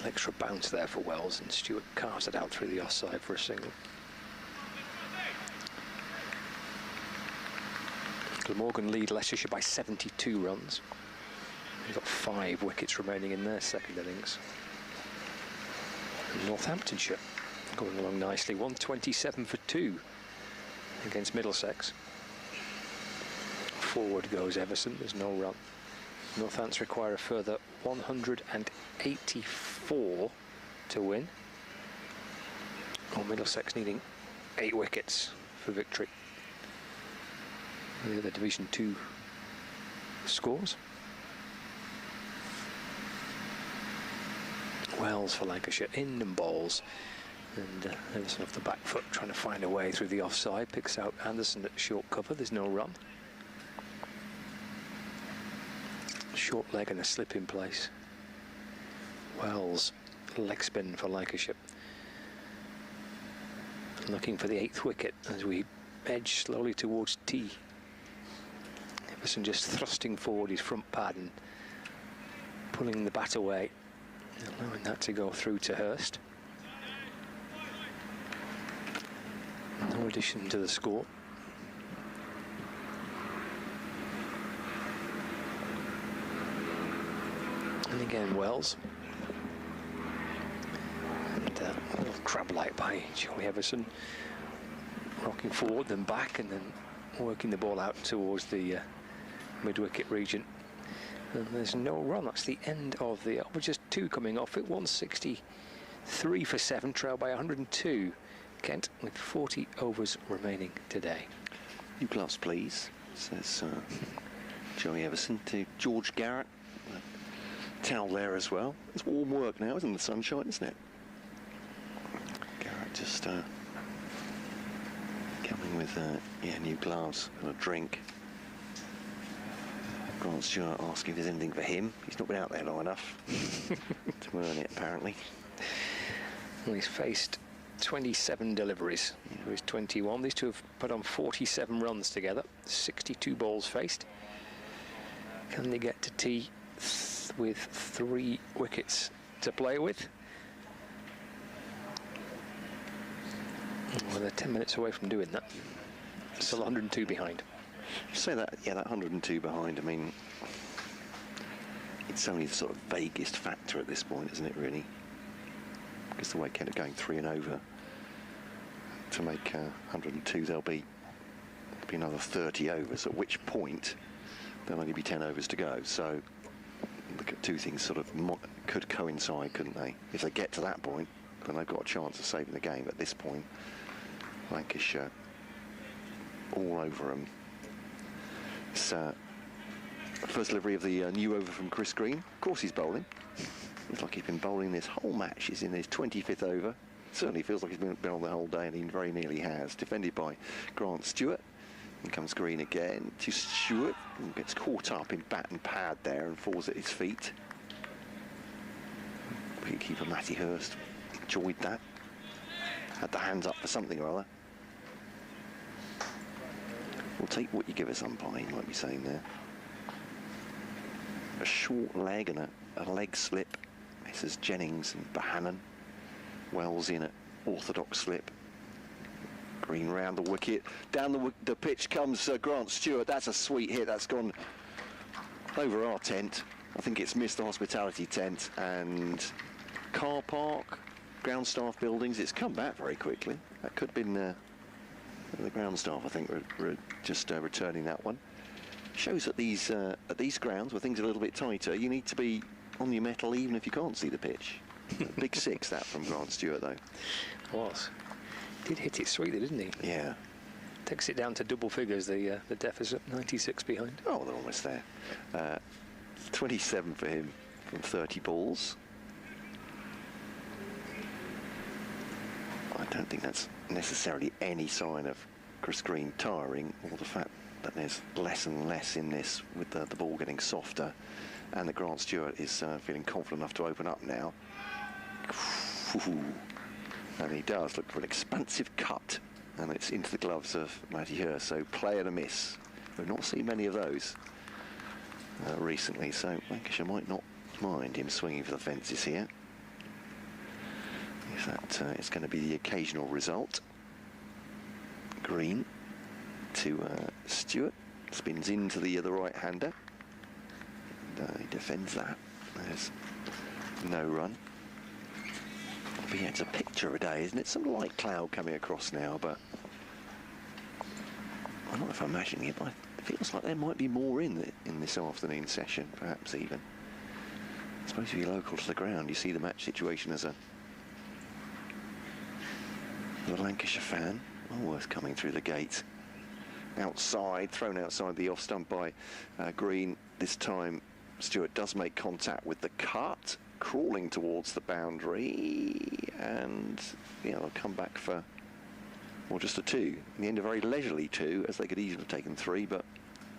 little extra bounce there for Wells, and Stewart carves it out through the offside for a single. Glamorgan lead Leicestershire by 72 runs. They've got 5 wickets remaining in their second innings. And Northamptonshire going along nicely, 127 for 2 against Middlesex. Forward goes Everson, there's no run. Northants require a further 184 to win. Or Middlesex needing 8 wickets for victory. The other Division 2 scores. Wells for Lancashire, in and bowls. And Everson off the back foot, trying to find a way through the offside. Picks out Anderson at short cover, there's no run. Short leg and a slip in place. Wells, leg spin for Lancashire. Looking for the 8th wicket as we edge slowly towards tea. Everson just thrusting forward his front pad and pulling the bat away, allowing that to go through to Hurst. No addition to the score. And again Wells. And a little crab-like by Joey Everson. Rocking forward, then back, and then working the ball out towards the mid-wicket region. And there's no run. That's the end of the over. Just 2 coming off it. 163 for 7, trailed by 102. Kent with 40 overs remaining today. New gloves, please, says Joey Everson to George Garrett. Towel there as well. It's warm work now, isn't it? The sunshine, isn't it? Garrett just coming with new gloves and a drink. Grant Stewart asking if there's anything for him. He's not been out there long enough to earn it, apparently. Well, he's faced 27 deliveries. He's 21. These two have put on 47 runs together. 62 balls faced. Can they get to tea with 3 wickets to play with? Well, they're 10 minutes away from doing that. Still 102 behind. Say that, yeah, that 102 behind, I mean, it's only the sort of vaguest factor at this point, isn't it, really? Because the way Kent are going 3 and over, to make 102, there'll be another 30 overs, at which point there'll only be 10 overs to go. So, look at 2 things sort of could coincide, couldn't they? If they get to that point, then they've got a chance of saving the game. At this point, Lancashire all over them. It's first delivery of the new over from Chris Green. Of course he's bowling. Looks like he's been bowling this whole match. He's in his 25th over. Certainly feels like he's been on the whole day, and he very nearly has. Defended by Grant Stewart. And comes Green again to Stewart, and gets caught up in bat and pad there and falls at his feet. Wicketkeeper Matty Hurst enjoyed that. Had the hands up for something or other. We'll take what you give us, umpire, you might be saying there. A short leg and a leg slip. This is Jennings and Bohannon. Wells in at orthodox slip. Green round the wicket. Down the pitch comes Grant Stewart. That's a sweet hit. That's gone over our tent. I think it's missed the hospitality tent and car park, ground staff buildings. It's come back very quickly. That could have been the ground staff, I think, were just returning that one. Shows that these grounds, where things are a little bit tighter, you need to be on your mettle even if you can't see the pitch. Big 6, that from Grant Stewart, though. Was. Did hit it sweetly, didn't he? Yeah. Takes it down to double figures, the deficit, 96 behind. Oh, they're almost there. 27 for him from 30 balls. I don't think that's necessarily any sign of Chris Green tiring, or the fact that there's less and less in this with the ball getting softer, and that Grant Stewart is feeling confident enough to open up now. And he does look for an expansive cut, and it's into the gloves of Matty Hurst. So play and a miss. We've not seen many of those recently, so Lancashire might not mind him swinging for the fences here. That is going to be the occasional result. Green to Stewart, spins into the right-hander. He defends that. There's no run. But yeah, it's a picture of a day, isn't it? Some light cloud coming across now, but I don't know if I'm imagining it, but it feels like there might be more in this afternoon session, perhaps even. It's supposed to be local to the ground. You see the match situation as a Lancashire fan. Alworth coming through the gate. Outside, thrown outside the off stump by Green. This time Stewart does make contact with the cut, crawling towards the boundary, and yeah, they'll come back for, well, just a 2. In the end, a very leisurely 2, as they could easily have taken 3, but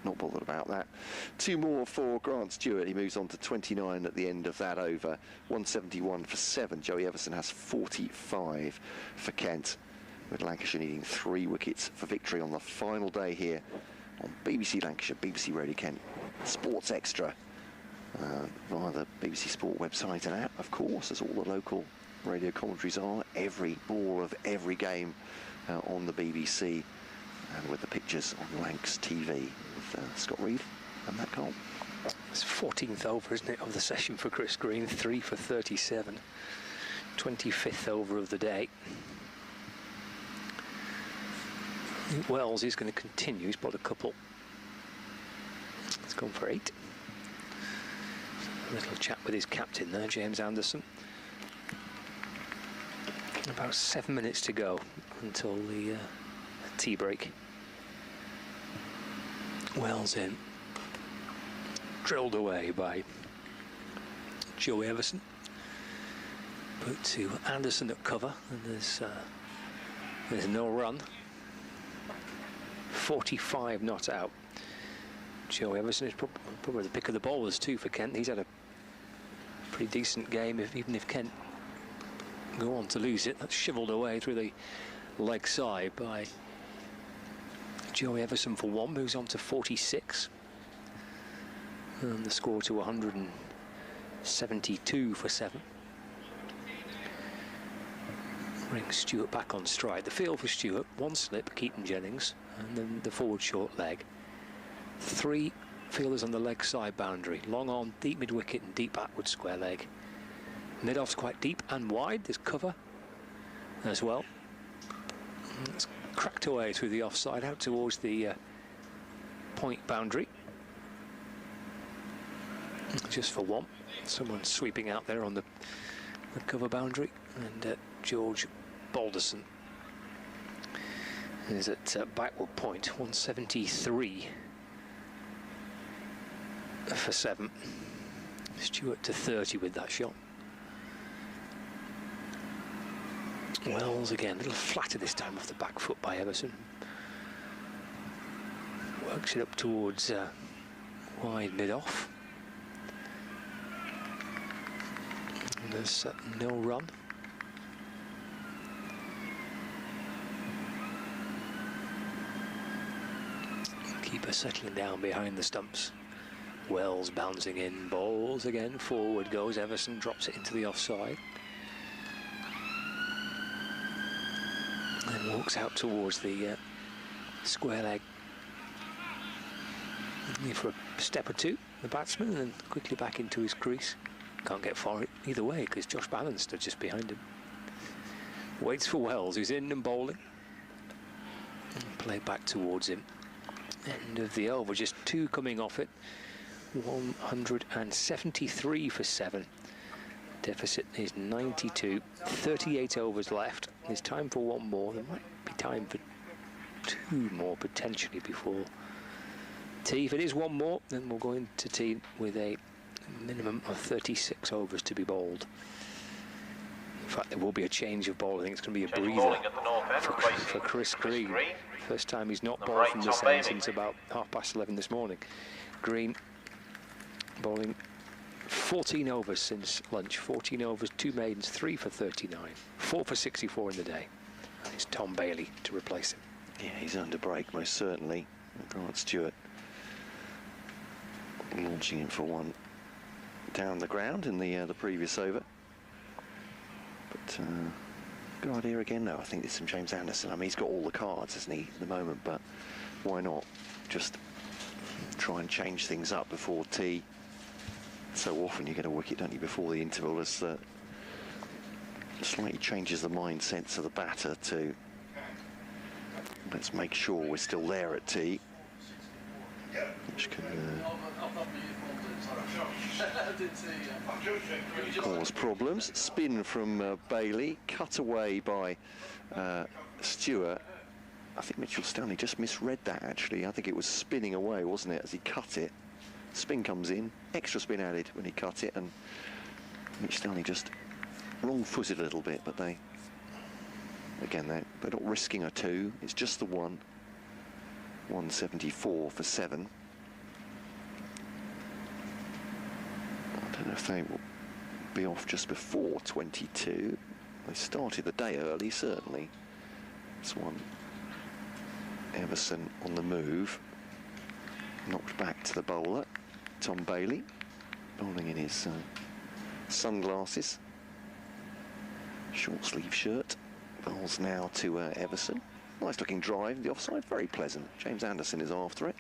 not bothered about that. 2 more for Grant Stewart. He moves on to 29 at the end of that over. 171 for 7. Joey Everson has 45 for Kent, with Lancashire needing 3 wickets for victory on the final day here on BBC Lancashire, BBC Radio Kent, Sports Extra, via the BBC Sport website and app, of course, as all the local radio commentaries are. Every ball of every game on the BBC, and with the pictures on Lancs TV with Scott Reed and Matt Cole. It's 14th over, isn't it, of the session for Chris Green, 3 for 37. 25th over of the day. I think Wells is going to continue. He's bought a couple. He's gone for 8. A little chat with his captain there, James Anderson. About 7 minutes to go until the tea break. Wells in. Drilled away by Joey Everson. Put to Anderson at cover, and there's no run. 45 not out. Joe Everson is probably the pick of the bowlers too for Kent. He's had a pretty decent game, even if Kent go on to lose it. That's shovelled away through the leg side by Joe Everson for 1, moves on to 46. And the score to 172 for 7. Brings Stewart back on stride. The field for Stewart, 1 slip, Keaton Jennings, and then the forward short leg. 3 fielders on the leg side boundary. Long on, deep mid-wicket and deep backward square leg. Mid-off's quite deep and wide. There's cover as well. And it's cracked away through the offside out towards the point boundary. Just for 1. Someone sweeping out there on the cover boundary. And George Balderson is at backward point, 173 for 7. Stewart to 30 with that shot. Wells again, a little flatter this time off the back foot by Everson. Works it up towards wide mid-off. And there's no run. Keeper settling down behind the stumps. Wells bouncing in, bowls again, forward goes Everson, drops it into the offside. And walks out towards the square leg. Only for a step or 2, the batsman, and then quickly back into his crease. Can't get for it either way because Josh Ballan stood just behind him. Waits for Wells, who's in and bowling. And play back towards him. End of the over, just 2 coming off it. 173 for 7. Deficit is 92. 38 overs left. There's time for 1 more. There might be time for 2 more potentially before tea. If it is 1 more, then we'll go into tea with a minimum of 36 overs to be bowled. In fact, there will be a change of ball. I think it's going to be a breather for Chris Green. First time he's not bowled from this end since about 11:30 this morning. Green bowling 14 overs since lunch. 14 overs, 2 maidens, 3 for 39. 4 for 64 in the day. And it's Tom Bailey to replace him. Yeah, he's under break, most certainly. Grant Stewart launching him for 1 down the ground in the previous over. But Good idea again, though. I think it's from James Anderson. I mean, he's got all the cards, hasn't he, at the moment, but why not just try and change things up before tea? So often you get a wicket, don't you, before the interval, as slightly changes the mindset of the batter to let's make sure we're still there at tea, which can cause problems. Spin from Bailey, cut away by Stewart. I think Mitchell Stanley just misread that, actually. I think it was spinning away, wasn't it, as he cut it. Spin comes in, extra spin added when he cut it, and Mitch Stanley just wrong-footed a little bit, but they're not risking a 2. It's just the 1. 174 for 7. I don't know if they will be off just before 22. They started the day early, certainly. This one, Everson on the move, knocked back to the bowler, Tom Bailey, bowling in his sunglasses, short sleeve shirt. Bowls now to Everson. Nice looking drive, the offside, very pleasant. James Anderson is after it.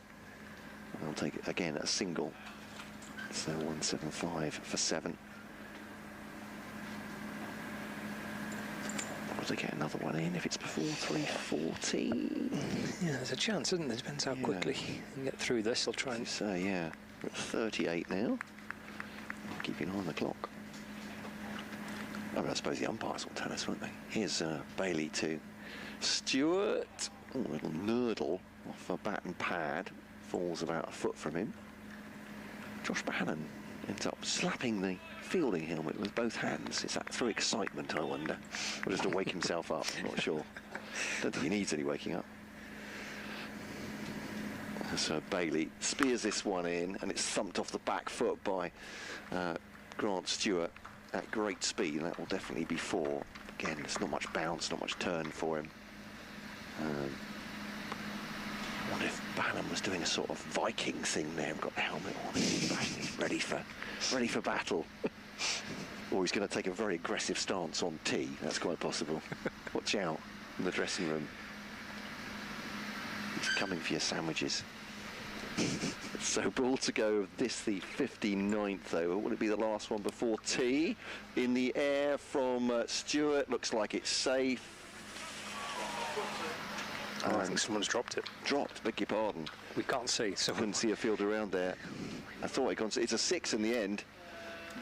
And they'll take it again a single. So 175 for 7. Will they get another one in if it's before 3:40? Yeah, there's a chance, isn't there? Depends how quickly you can get through this. I'll try and say, yeah. We're at 38 now. Keeping an eye on the clock. I suppose the umpires will tell us, won't they? Here's Bailey to Stewart. Oh, a little nurdle off a bat and pad. Falls about a foot from him. Josh Bannon ends up slapping the fielding helmet with both hands. Is that through excitement, I wonder? Or just to wake himself up? I'm not sure. Don't think he needs any waking up. So Bailey spears this one in, and it's thumped off the back foot by Grant Stewart at great speed, and that will definitely be 4. Again, there's not much bounce, not much turn for him. I wonder if Bannon was doing a sort of Viking thing there and got the helmet on. He's ready for battle. Or he's going to take a very aggressive stance on tea. That's quite possible. Watch out in the dressing room. He's coming for your sandwiches. So ball to go, this the 59th over. Will it be the last one before tea? In the air from Stewart, looks like it's safe. Oh, I think someone's dropped it. Dropped, beg your pardon. We can't see. So couldn't see a field around there. I thought I couldn't see. It's a 6 in the end,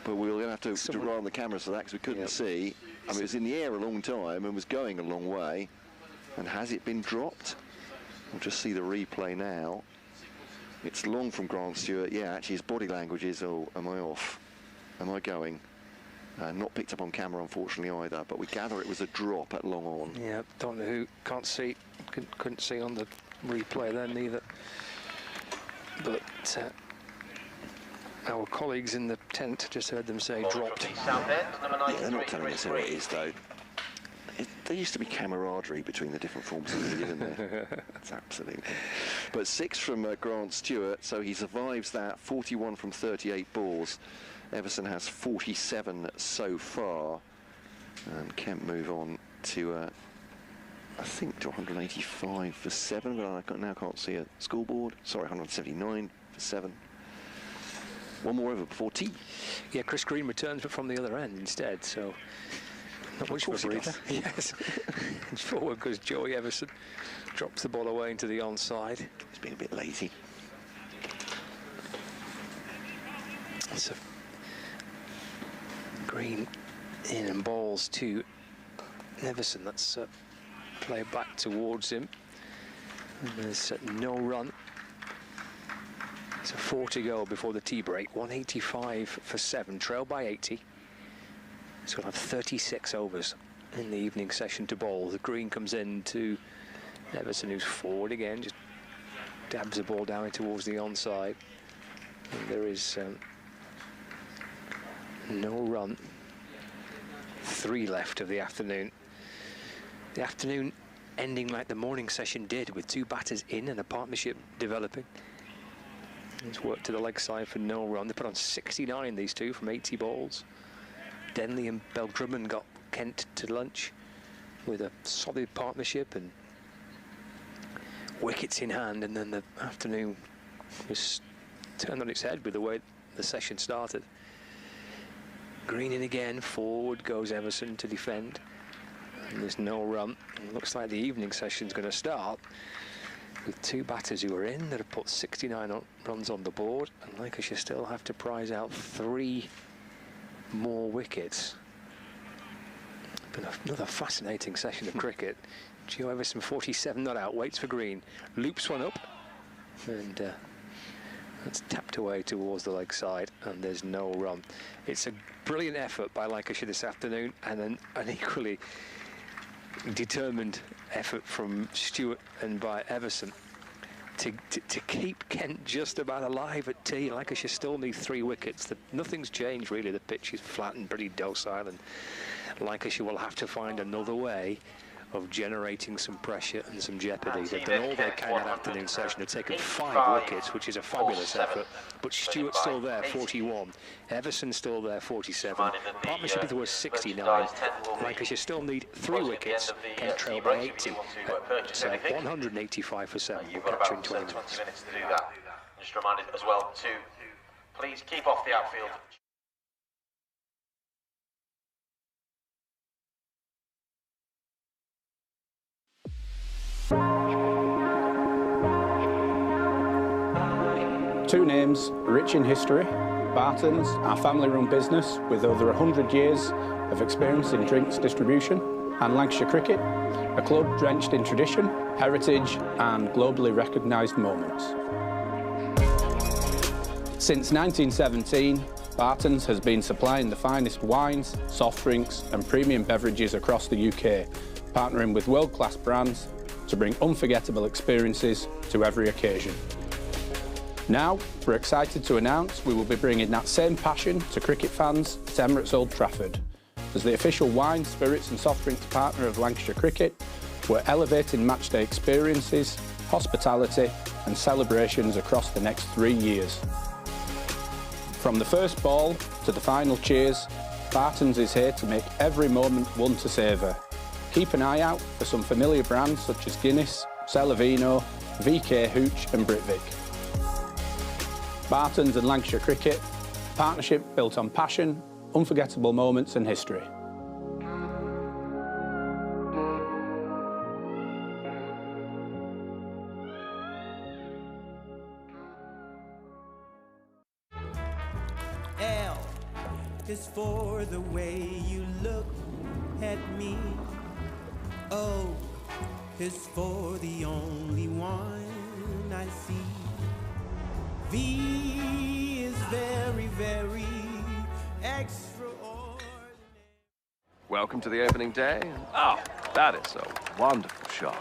but we were going to have to rely on the cameras for that because we couldn't see. I mean, it was in the air a long time and was going a long way. And has it been dropped? We'll just see the replay now. It's long from Grant Stewart. Yeah, actually his body language is, oh, am I off? Am I going? Not picked up on camera, unfortunately, either, but we gather it was a drop at long on. Yeah, don't know who, can't see, couldn't see on the replay then either. But our colleagues in the tent just heard them say dropped. Yeah, they're not telling us who it is, though. There used to be camaraderie between the different forms of media, didn't there? It's absolutely. But 6 from Grant Stewart, so he survives that. 41 from 38 balls. Everson has 47 so far. And Kent move on to, I think, to 185 for 7, but I now can't see a scoreboard. Sorry, 179 for 7. One more over before tea. Yeah, Chris Green returns, but from the other end instead, so not much of a breather. Yes. And forward goes Joey Everson. Drops the ball away into the onside. He's been a bit lazy. So Green in and balls to Everson. That's play back towards him. And there's no run. So 4 to go before the tea break. 185 for 7, trail by 80. So we'll have 36 overs in the evening session to bowl. The Green comes in to Everson, who's forward again, just dabs the ball down towards the onside. And there is no run. 3 left of the afternoon. The afternoon ending like the morning session did, with 2 batters in and a partnership developing. It's worked to the leg side for no run. They put on 69, these two, from 80 balls. Denley and Bell-Drummond got Kent to lunch. with a solid partnership and wickets in hand, and then the afternoon was turned on its head with the way the session started. Green in again, forward goes Everson to defend, and there's no run. It looks like the evening session's going to start with two batters who are in that have put 69 runs on the board, and Lancashire still have to prize out 3 more wickets. Been another fascinating session of cricket. Gio Everson, 47 not out, waits for Green, loops one up, and that's tapped away towards the leg side, and there's no run. It's a brilliant effort by Lancashire this afternoon, and an equally determined effort from Stewart and by Everson to keep Kent just about alive at tea. Lancashire still need 3 wickets. Nothing's changed really. The pitch is flat and pretty docile, and Lancashire will have to find another way of generating some pressure and some jeopardy. They've done all they can that afternoon session. They've taken 5 wickets, which is a fabulous effort. But Stewart's still there, 41. Everson's still there, 47. Partnership with was 69. Lancashire still need 3 wickets. Kent trail by 80. So 185 for 7. We'll catch you in 20 minutes. To do that. Just reminded as well to please keep off the outfield. Two names rich in history. Barton's, our family-run business with over 100 years of experience in drinks distribution, and Lancashire Cricket, a club drenched in tradition, heritage and globally recognised moments. Since 1917, Barton's has been supplying the finest wines, soft drinks and premium beverages across the UK, partnering with world-class brands to bring unforgettable experiences to every occasion. Now, we're excited to announce we will be bringing that same passion to cricket fans at Emirates Old Trafford. As the official wine, spirits and soft drinks partner of Lancashire Cricket, we're elevating matchday experiences, hospitality and celebrations across the next 3 years. From the first ball to the final cheers, Barton's is here to make every moment one to savour. Keep an eye out for some familiar brands such as Guinness, Celavino, VK Hooch and Britvic. Barton's and Lancashire Cricket, a partnership built on passion, unforgettable moments and history. L is for the way you look at me. O is for the only one I see. V is very, very extraordinary. Welcome to the opening day. Oh, that is a wonderful shot.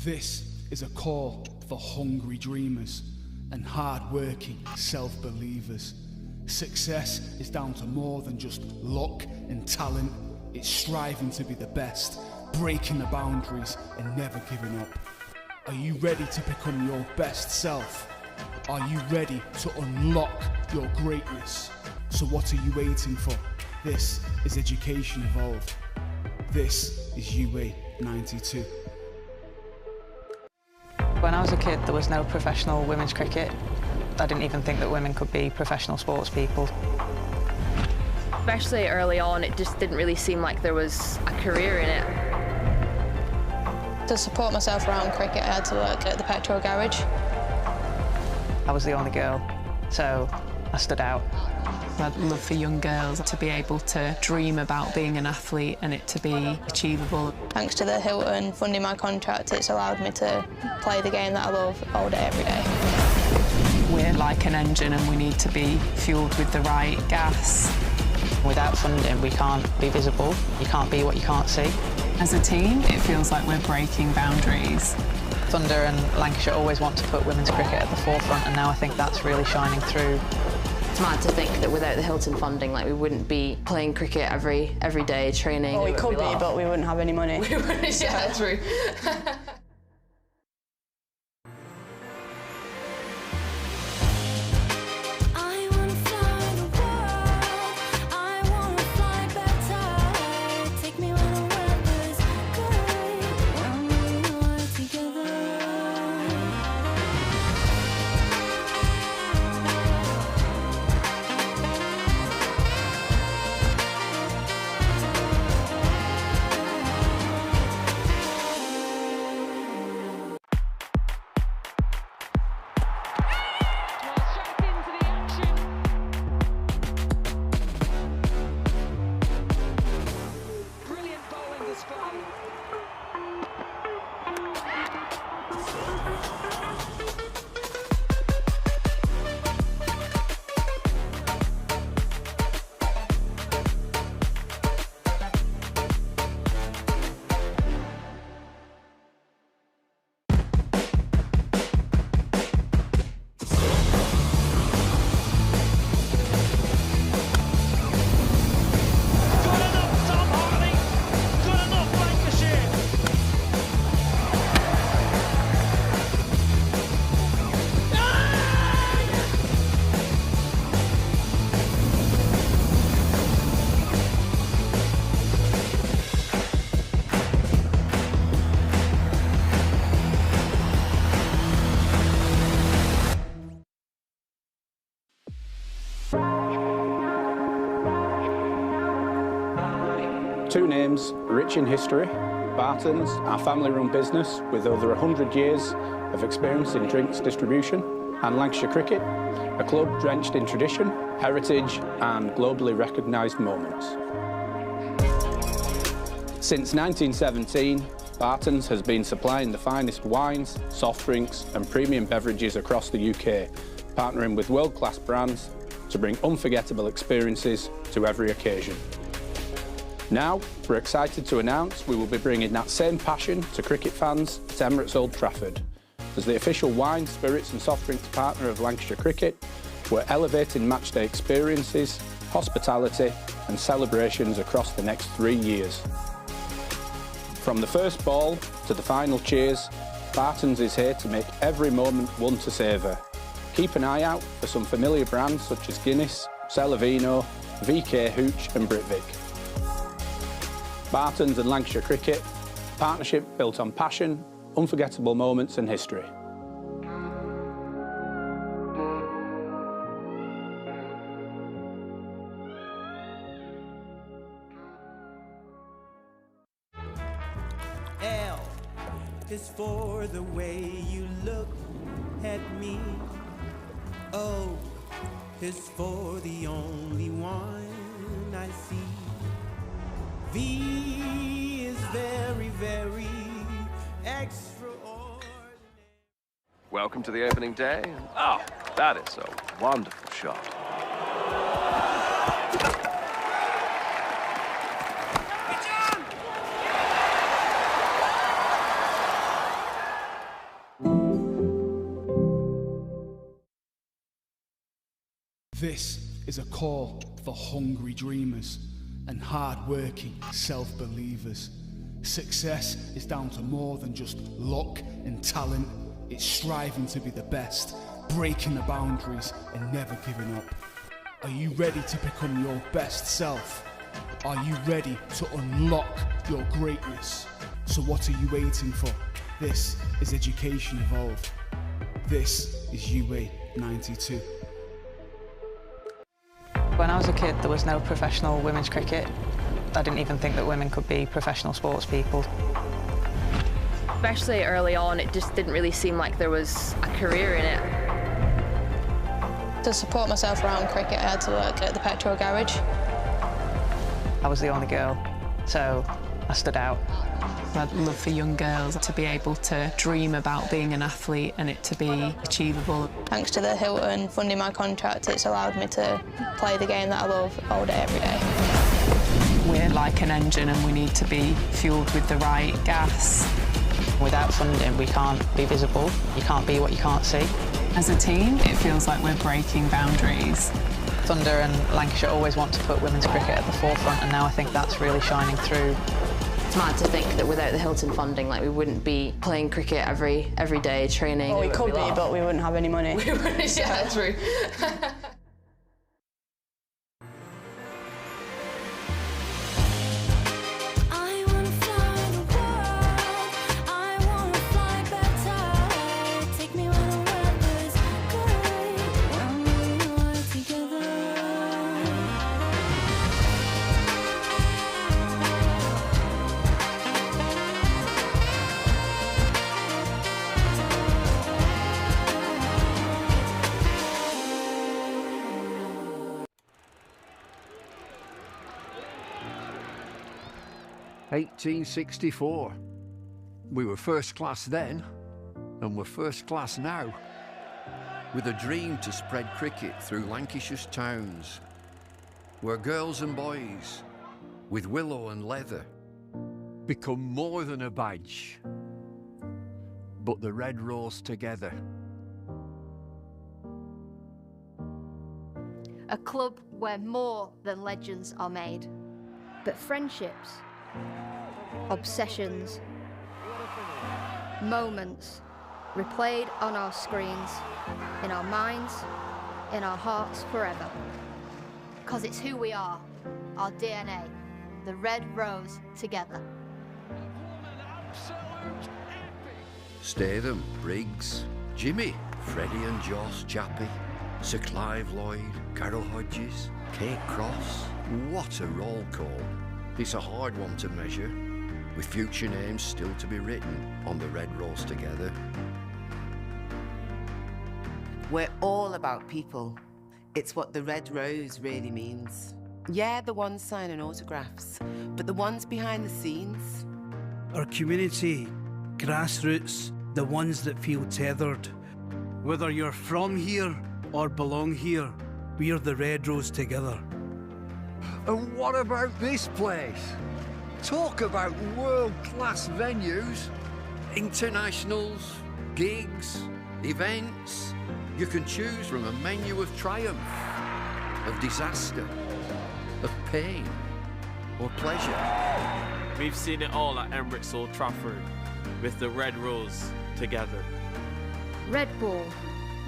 This is a call for hungry dreamers and hard-working self-believers. Success is down to more than just luck and talent. It's striving to be the best, breaking the boundaries and never giving up. Are you ready to become your best self? Are you ready to unlock your greatness? So what are you waiting for? This is Education Evolved. This is UA 92. When I was a kid, there was no professional women's cricket. I didn't even think that women could be professional sports people. Especially early on, it just didn't really seem like there was a career in it. To support myself around cricket, I had to work at the petrol garage. I was the only girl, so I stood out. I'd love for young girls to be able to dream about being an athlete and it to be achievable. Thanks to the Hilton funding my contract, it's allowed me to play the game that I love all day, every day. We're like an engine and we need to be fueled with the right gas. Without funding, we can't be visible. You can't be what you can't see. As a team, it feels like we're breaking boundaries. Thunder and Lancashire always want to put women's cricket at the forefront, and now I think that's really shining through. It's mad to think that without the Hilton funding, like, we wouldn't be playing cricket every day, training. Well, we could be, but we wouldn't have any money. We wouldn't, yeah, true. Two names rich in history. Barton's, our family-run business with over 100 years of experience in drinks distribution, and Lancashire Cricket, a club drenched in tradition, heritage and globally recognised moments. Since 1917, Barton's has been supplying the finest wines, soft drinks and premium beverages across the UK, partnering with world-class brands to bring unforgettable experiences to every occasion. Now, we're excited to announce we will be bringing that same passion to cricket fans at Emirates Old Trafford. As the official wine, spirits and soft drinks partner of Lancashire Cricket, we're elevating matchday experiences, hospitality and celebrations across the next 3 years. From the first ball to the final cheers, Barton's is here to make every moment one to savour. Keep an eye out for some familiar brands such as Guinness, Celavino, VK Hooch and Britvic. Barton's and Lancashire Cricket, partnership built on passion, unforgettable moments and history. L is for the way you look at me. O is for the only one I see. V is very, very extraordinary. Welcome to the opening day. Oh, that is a wonderful shot. This is a call for hungry dreamers and hard-working self-believers. Success is down to more than just luck and talent. It's striving to be the best, breaking the boundaries and never giving up. Are you ready to become your best self? Are you ready to unlock your greatness? So what are you waiting for? This is Education Evolved. This is UA 92. When I was a kid, there was no professional women's cricket. I didn't even think that women could be professional sports people. Especially early on, it just didn't really seem like there was a career in it. To support myself around cricket, I had to work at the petrol garage. I was the only girl, so I stood out. I'd love for young girls to be able to dream about being an athlete and it to be achievable. Thanks to the Hilton funding my contract, it's allowed me to play the game that I love all day, every day. We're like an engine and we need to be fuelled with the right gas. Without funding, we can't be visible. You can't be what you can't see. As a team, it feels like we're breaking boundaries. Thunder and Lancashire always want to put women's cricket at the forefront, and now I think that's really shining through. It's mad to think that without the Hilton funding, like, we wouldn't be playing cricket every day, training. Well, we could be, but we wouldn't have any money. We wouldn't, yeah, true. (1864). We were first class then, and we're first class now. With a dream to spread cricket through Lancashire's towns, where girls and boys, with willow and leather, become more than a badge, but the red rose together. A club where more than legends are made, but friendships, obsessions, moments replayed on our screens, in our minds, in our hearts forever. Because it's who we are, our DNA, the red rose together. Statham, Briggs, Jimmy, Freddie and Joss, Chappie, Sir Clive Lloyd, Carol Hodges, Kate Cross. What a roll call. It's a hard one to measure, with future names still to be written on the red rose together. We're all about people. It's what the red rose really means. Yeah, the ones signing autographs, but the ones behind the scenes. Our community, grassroots, the ones that feel tethered. Whether you're from here or belong here, we're the red rose together. And what about this place? Talk about world-class venues, internationals, gigs, events. You can choose from a menu of triumph, of disaster, of pain, or pleasure. We've seen it all at Emirates Old Trafford, with the red rose together. Red ball,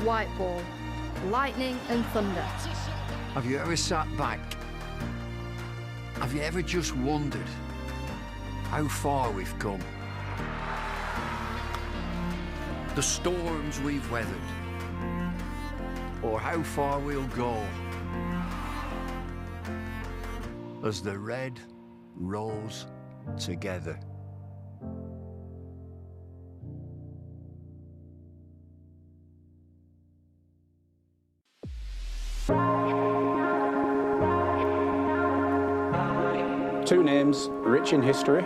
white ball, lightning and thunder. Have you ever sat back? Have you ever just wondered how far we've come? The storms we've weathered, or how far we'll go as the red rose together. Two names rich in history.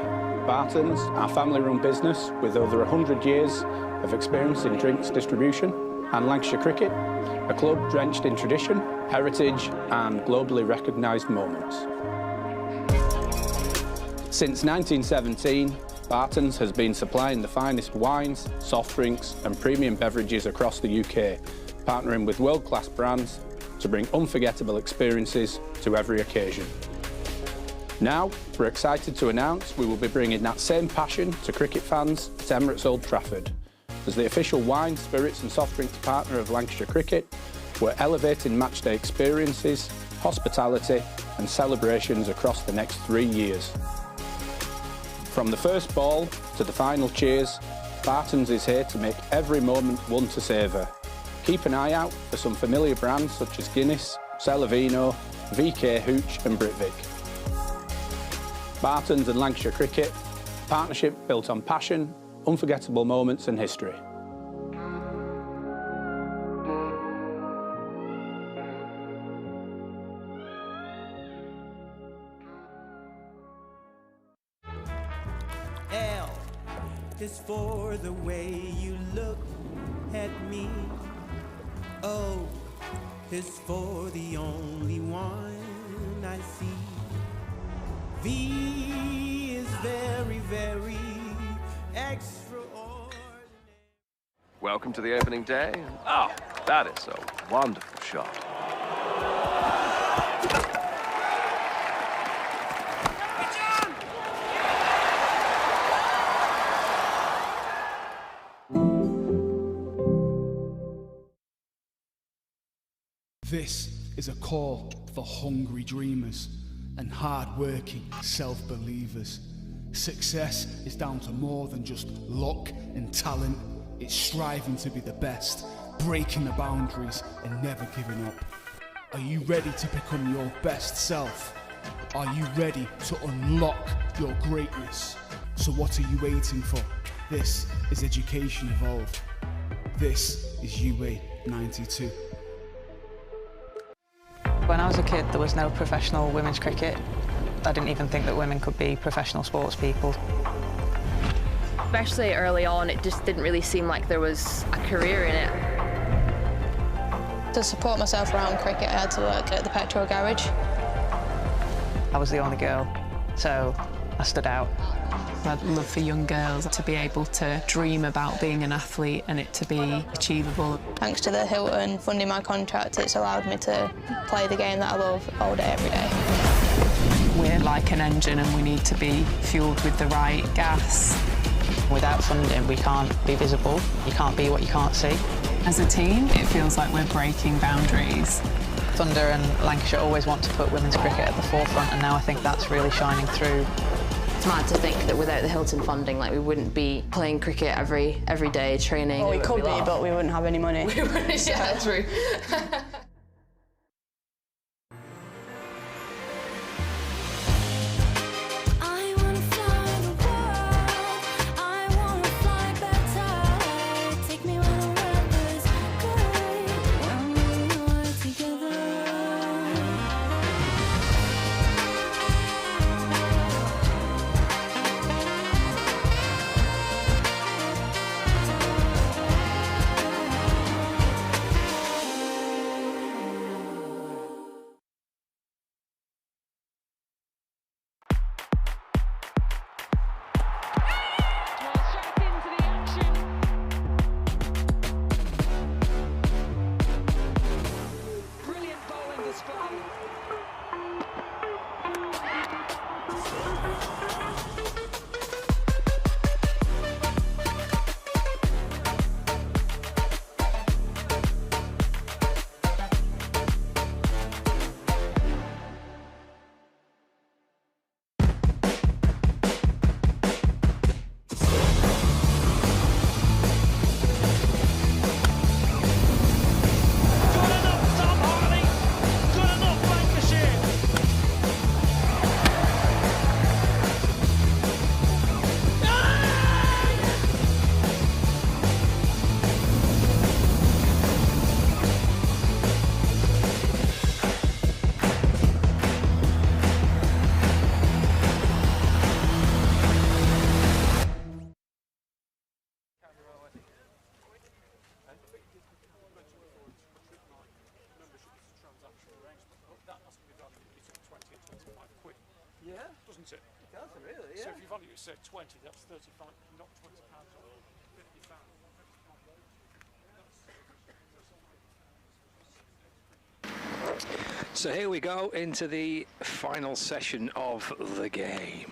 Barton's, our family-run business with over 100 years of experience in drinks distribution, and Lancashire Cricket, a club drenched in tradition, heritage and globally recognised moments. Since 1917, Barton's has been supplying the finest wines, soft drinks and premium beverages across the UK, partnering with world-class brands to bring unforgettable experiences to every occasion. Now, we're excited to announce we will be bringing that same passion to cricket fans at Emirates Old Trafford. As the official wine, spirits and soft drinks partner of Lancashire Cricket, we're elevating matchday experiences, hospitality and celebrations across the next 3 years. From the first ball to the final cheers, Barton's is here to make every moment one to savour. Keep an eye out for some familiar brands such as Guinness, Celavino, VK Hooch and Britvic. Barton's and Lancashire Cricket, a partnership built on passion, unforgettable moments and history. L is for the way you look at me. O is for the only one I see. V is very, very extraordinary. Welcome to the opening day. Oh, that is a wonderful shot. This is a call for hungry dreamers and hard-working self-believers. Success is down to more than just luck and talent. It's striving to be the best, breaking the boundaries and never giving up. Are you ready to become your best self? Are you ready to unlock your greatness? So what are you waiting for? This is Education Evolved. This is UA 92. When I was a kid, there was no professional women's cricket. I didn't even think that women could be professional sports people. Especially early on, it just didn't really seem like there was a career in it. To support myself around cricket, I had to work at the petrol garage. I was the only girl, so I stood out. I'd love for young girls to be able to dream about being an athlete and it to be achievable. Thanks to the Hilton funding my contract, it's allowed me to play the game that I love all day, every day. We're like an engine and we need to be fueled with the right gas. Without funding, we can't be visible. You can't be what you can't see. As a team, it feels like we're breaking boundaries. Thunder and Lancashire always want to put women's cricket at the forefront, and now I think that's really shining through. It's mad to think that without the Hilton funding, like, we wouldn't be playing cricket every day, training. Well, we could be, but we wouldn't have any money. We wouldn't, yeah, true. Doesn't it? It does, really, yeah. So if you value it, say 20, that's 35, not £20, £50. So here we go into the final session of the game.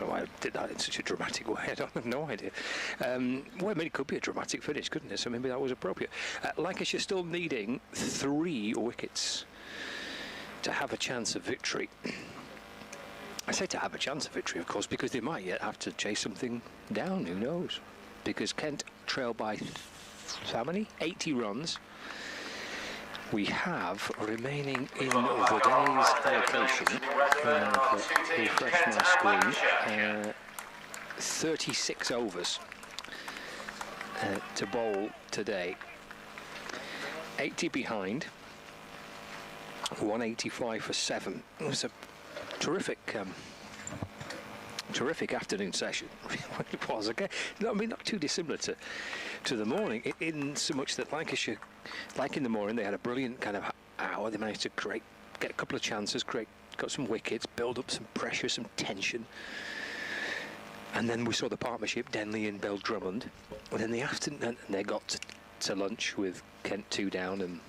Oh, I did that in such a dramatic way, I don't have no idea. Well, I mean, it could be a dramatic finish, couldn't it? So maybe that was appropriate. Lancashire still needing 3 wickets to have a chance of victory. I say to have a chance of victory, of course, because they might yet have to chase something down, who knows? Because Kent trail by how many? 80 runs. We have remaining in the day's allocation, refresh my screen, 36 overs to bowl today. 80 behind, 185 for 7. It was a terrific afternoon session. It was, okay. I mean, not too dissimilar to the morning, in so much that Lancashire, like in the morning, they had a brilliant kind of hour. They managed to get a couple of chances, got some wickets, build up some pressure, some tension. And then we saw the partnership, Denley and Bell-Drummond. And then the afternoon, they got to lunch with Kent 2 down and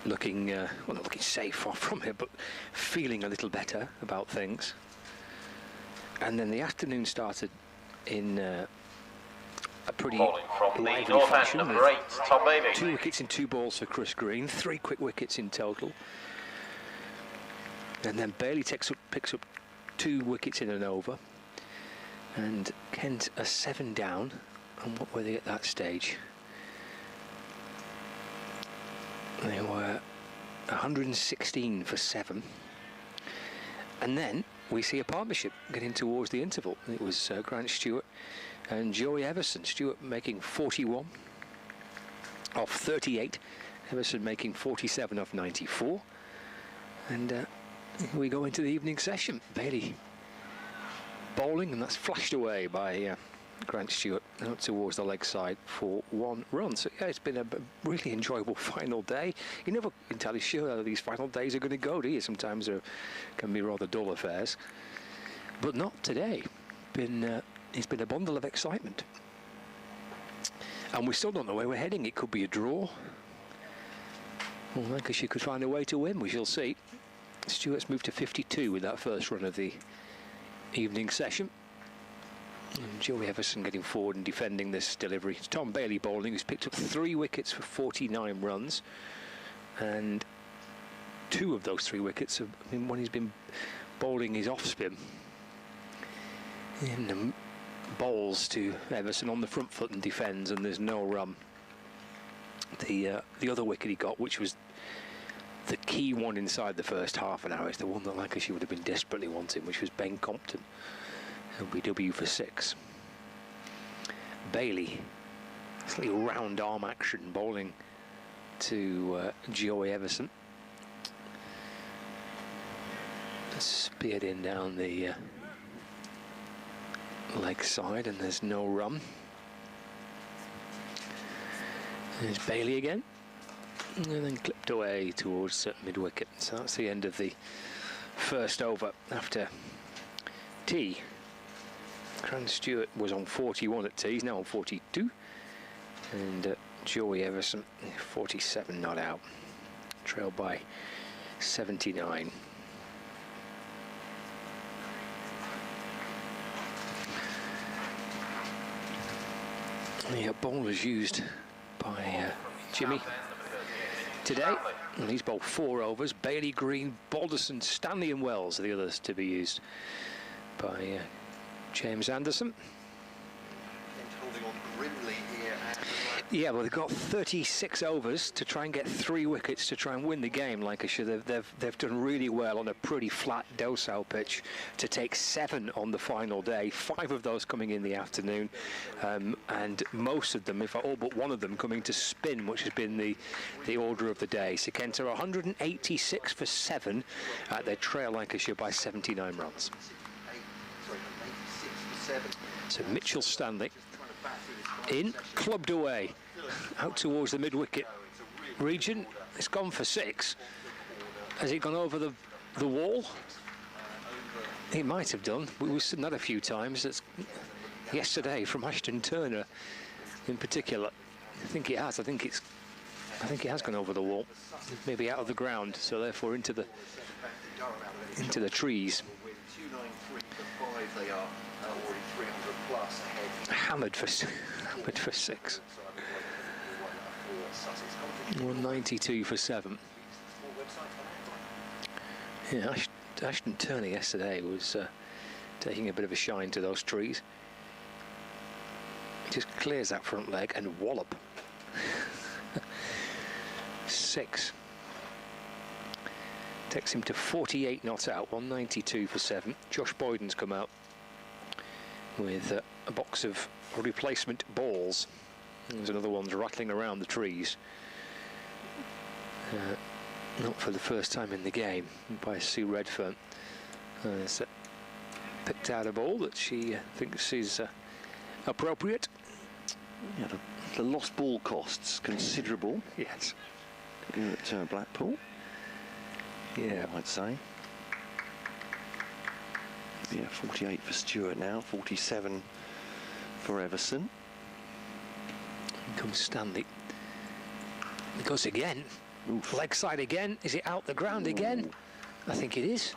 looking, well, not looking safe far from it, but feeling a little better about things. And then the afternoon started in a pretty lively fashion, with 2 wickets in 2 balls for Chris Green, 3 quick wickets in total. And then Bailey picks up 2 wickets in an over. And Kent are 7 down. And what were they at that stage? They were 116 for 7. And then we see a partnership getting towards the interval. It was Grant Stewart and Joey Everson. Stewart making 41 off 38. Everson making 47 off 94. And we go into the evening session. Bailey bowling, and that's flashed away by Grant Stewart out towards the leg side for 1 run. So yeah, it's been a really enjoyable final day. You're never entirely sure how these final days are going to go, do you? Sometimes there can be rather dull affairs, but not today. It's been a bundle of excitement, and we still don't know where we're heading. It could be a draw, or Lancashire could find a way to win. We shall see. Stewart's moved to 52 with that first run of the evening session. And Joey Everson getting forward and defending this delivery. It's Tom Bailey bowling, who's picked up 3 wickets for 49 runs. And 2 of those 3 wickets have been when he's been bowling his off spin. And bowls to Everson on the front foot and defends, and there's no run. The other wicket he got, which was the key one inside the first half an hour, is the one that Lancashire would have been desperately wanting, which was Ben Compton. LBW for 6. Bailey, slightly round arm action, bowling to Joey Everson. Speared in down the leg side, and there's no run. There's Bailey again, and then clipped away towards mid-wicket. So that's the end of the first over after tea. Grant Stewart was on 41 at tea, he's now on 42. And Joey Everson, 47 not out, trailed by 79. The bowlers used by Jimmy today, and he's bowled 4 overs. Bailey, Green, Balderson, Stanley and Wells are the others to be used by James Anderson. Holding on grimly here. Yeah, well, they've got 36 overs to try and get 3 wickets to try and win the game. Lancashire, they've done really well on a pretty flat, docile pitch to take 7 on the final day. 5 of those coming in the afternoon, and most of them, if all but one of them, coming to spin, which has been the order of the day. So Kent are 186 for 7. They trail Lancashire by 79 runs. So Mitchell Stanley in, clubbed away out towards the mid-wicket region. It's gone for 6. Has it gone over the wall? It might have done. We've seen that a few times. That's yesterday from Ashton Turner in particular. I think it has. I think it has gone over the wall, maybe out of the ground, so therefore into the trees. They are already 300 plus ahead. Hammered for 6. 192 for 7. Yeah, Ashton Turner yesterday was taking a bit of a shine to those trees. He just clears that front leg and wallop. 6. Takes him to 48 not out, 192 for 7. Josh Boyden's come out with a box of replacement balls. There's another one's rattling around the trees. Not for the first time in the game, by Sue Redfern. Has picked out a ball that she thinks is appropriate. Yeah, the lost ball costs considerable. Yes. Here at Blackpool. Yeah, I'd say. Yeah, 48 for Stewart now, 47 for Everson. Here comes Stanley. It goes again. Oof. Leg side again. Is it out the ground again? I think it is.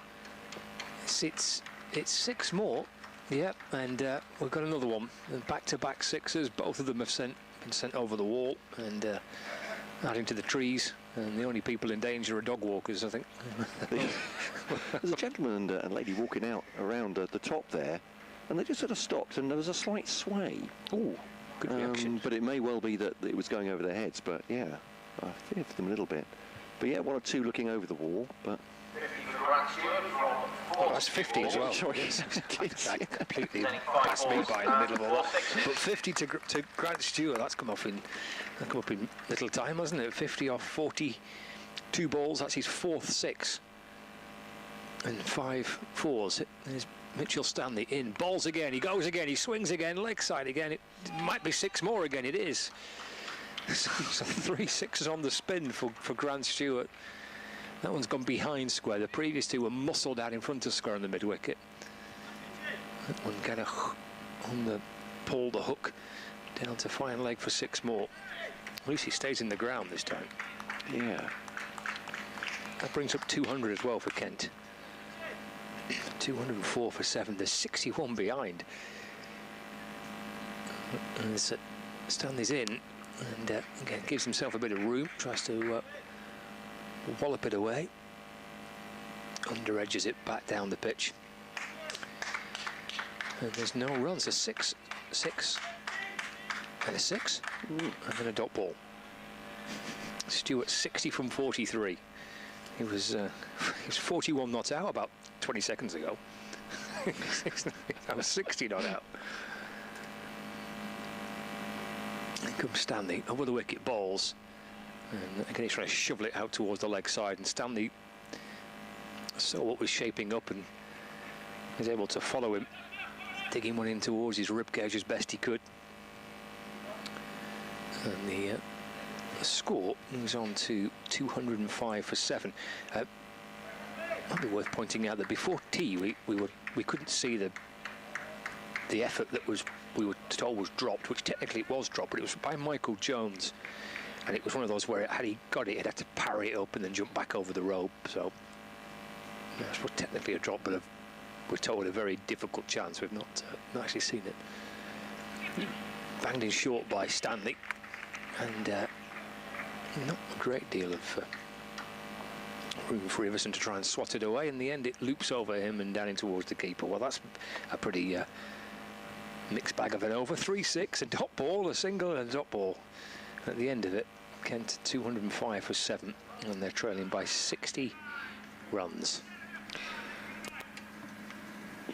It's 6 more. Yep, and we've got another one. Back-to-back sixes. Both of them have been sent over the wall and out into the trees. And the only people in danger are dog walkers, I think. There's a gentleman and lady walking out around the top there, and they just sort of stopped, and there was a slight sway. Oh, good reaction. But it may well be that it was going over their heads, but yeah, I fear for them a little bit. But yeah, 1 or 2 looking over the wall, but... Oh, that's 50 as well. Sorry. I completely passed me by in the middle of all that. But 50 to Grant Stewart, that's come up in little time, hasn't it? 50 off 42 balls, that's his 4th 6. And 5 4s. There's Mitchell Stanley in. Balls again, he goes again, he swings again, leg side again. It might be 6 more again, it is. So 3 6s on the spin for Grant Stewart. That one's gone behind square. The previous 2 were muscled out in front of square on the mid-wicket. That one kind of on the pull, the hook, down to fine leg for 6 more. At least he stays in the ground this time. Yeah. That brings up 200 as well for Kent. 204 for 7. There's 61 behind. And Stanley's in, and again gives himself a bit of room. Tries to wallop it away, under edges it back down the pitch, and there's no runs. A 6 and a 6 and then a dot ball. Stewart 60 from 43. He was 41 not out about 20 seconds ago. I was 60 not out. Here comes Stanley over the wicket, balls. And again, he's trying to shovel it out towards the leg side, and Stanley saw what was shaping up and was able to follow him, digging one in towards his rib cage as best he could. And the score moves on to 205 for 7. Might be worth pointing out that before tea we couldn't see the effort that we were told was dropped, which technically it was dropped, but it was by Michael Jones. And it was one of those where, had he got it, he'd had to parry it up and then jump back over the rope. So, yeah, it was technically a drop, but we're told a very difficult chance. We've not actually seen it. Banged in short by Stanley, and not a great deal of room for Everson to try and swat it away. In the end, it loops over him and down in towards the keeper. Well, that's a pretty mixed bag of an over. 3-6, a dot ball, a single, and a dot ball. At the end of it, Kent 205 for 7, and they're trailing by 60 runs.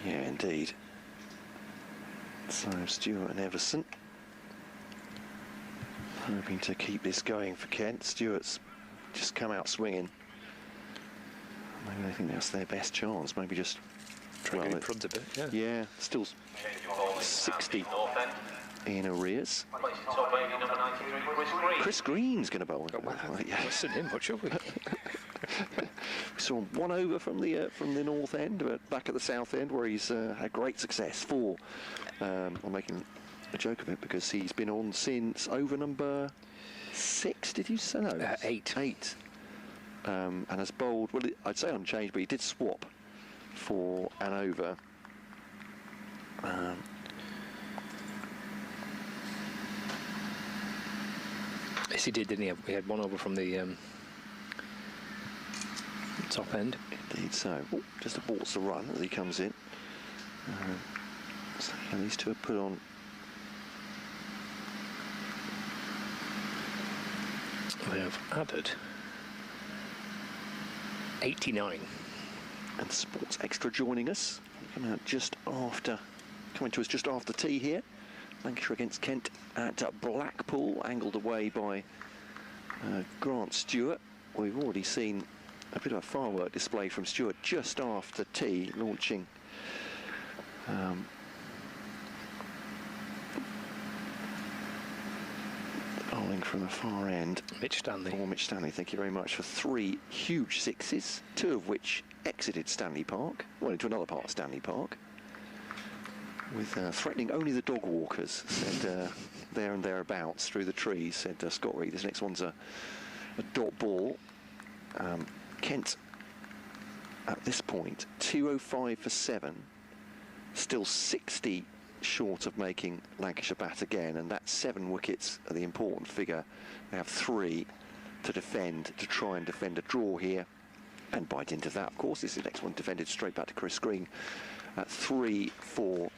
Yeah, indeed. So Stewart and Everson hoping to keep this going for Kent. Stewart's just come out swinging. Maybe they think that's their best chance. Maybe just try to get in front a bit. Yeah, still 60 in arrears. Chris Green's going to bowl. Oh, wow. I've seen him much, have we? We saw 1 over from the north end, but back at the south end where he's had great success. 4. I'm making a joke of it because he's been on since over number 6. Did you say no? 8. 8. And has bowled. Well, I'd say unchanged, but he did swap for an over. Yes, he did, didn't he? We had 1 over from the top end. Indeed so. Oh, just aborts the run as he comes in. So yeah, these 2 are put on. They have added 89. And Sports Extra joining us. Coming to us just after tea here. Lancashire against Kent at Blackpool, angled away by Grant Stewart. We've already seen a bit of a firework display from Stewart just after tea, launching bowling from the far end. Mitch Stanley. Mitch Stanley, thank you very much, for 3 huge 6s, 2 of which exited Stanley Park, well, into another part of Stanley Park, with threatening only the dog walkers, said there and thereabouts through the trees, said Scott Reed. This next one's a a dot ball. Kent, at this point, 205 for 7, still 60 short of making Lancashire bat again, and that's 7 wickets are the important figure. They have 3 to defend, to try and defend a draw here, and by dint of that, of course, this is the next one defended straight back to Chris Green. 3 for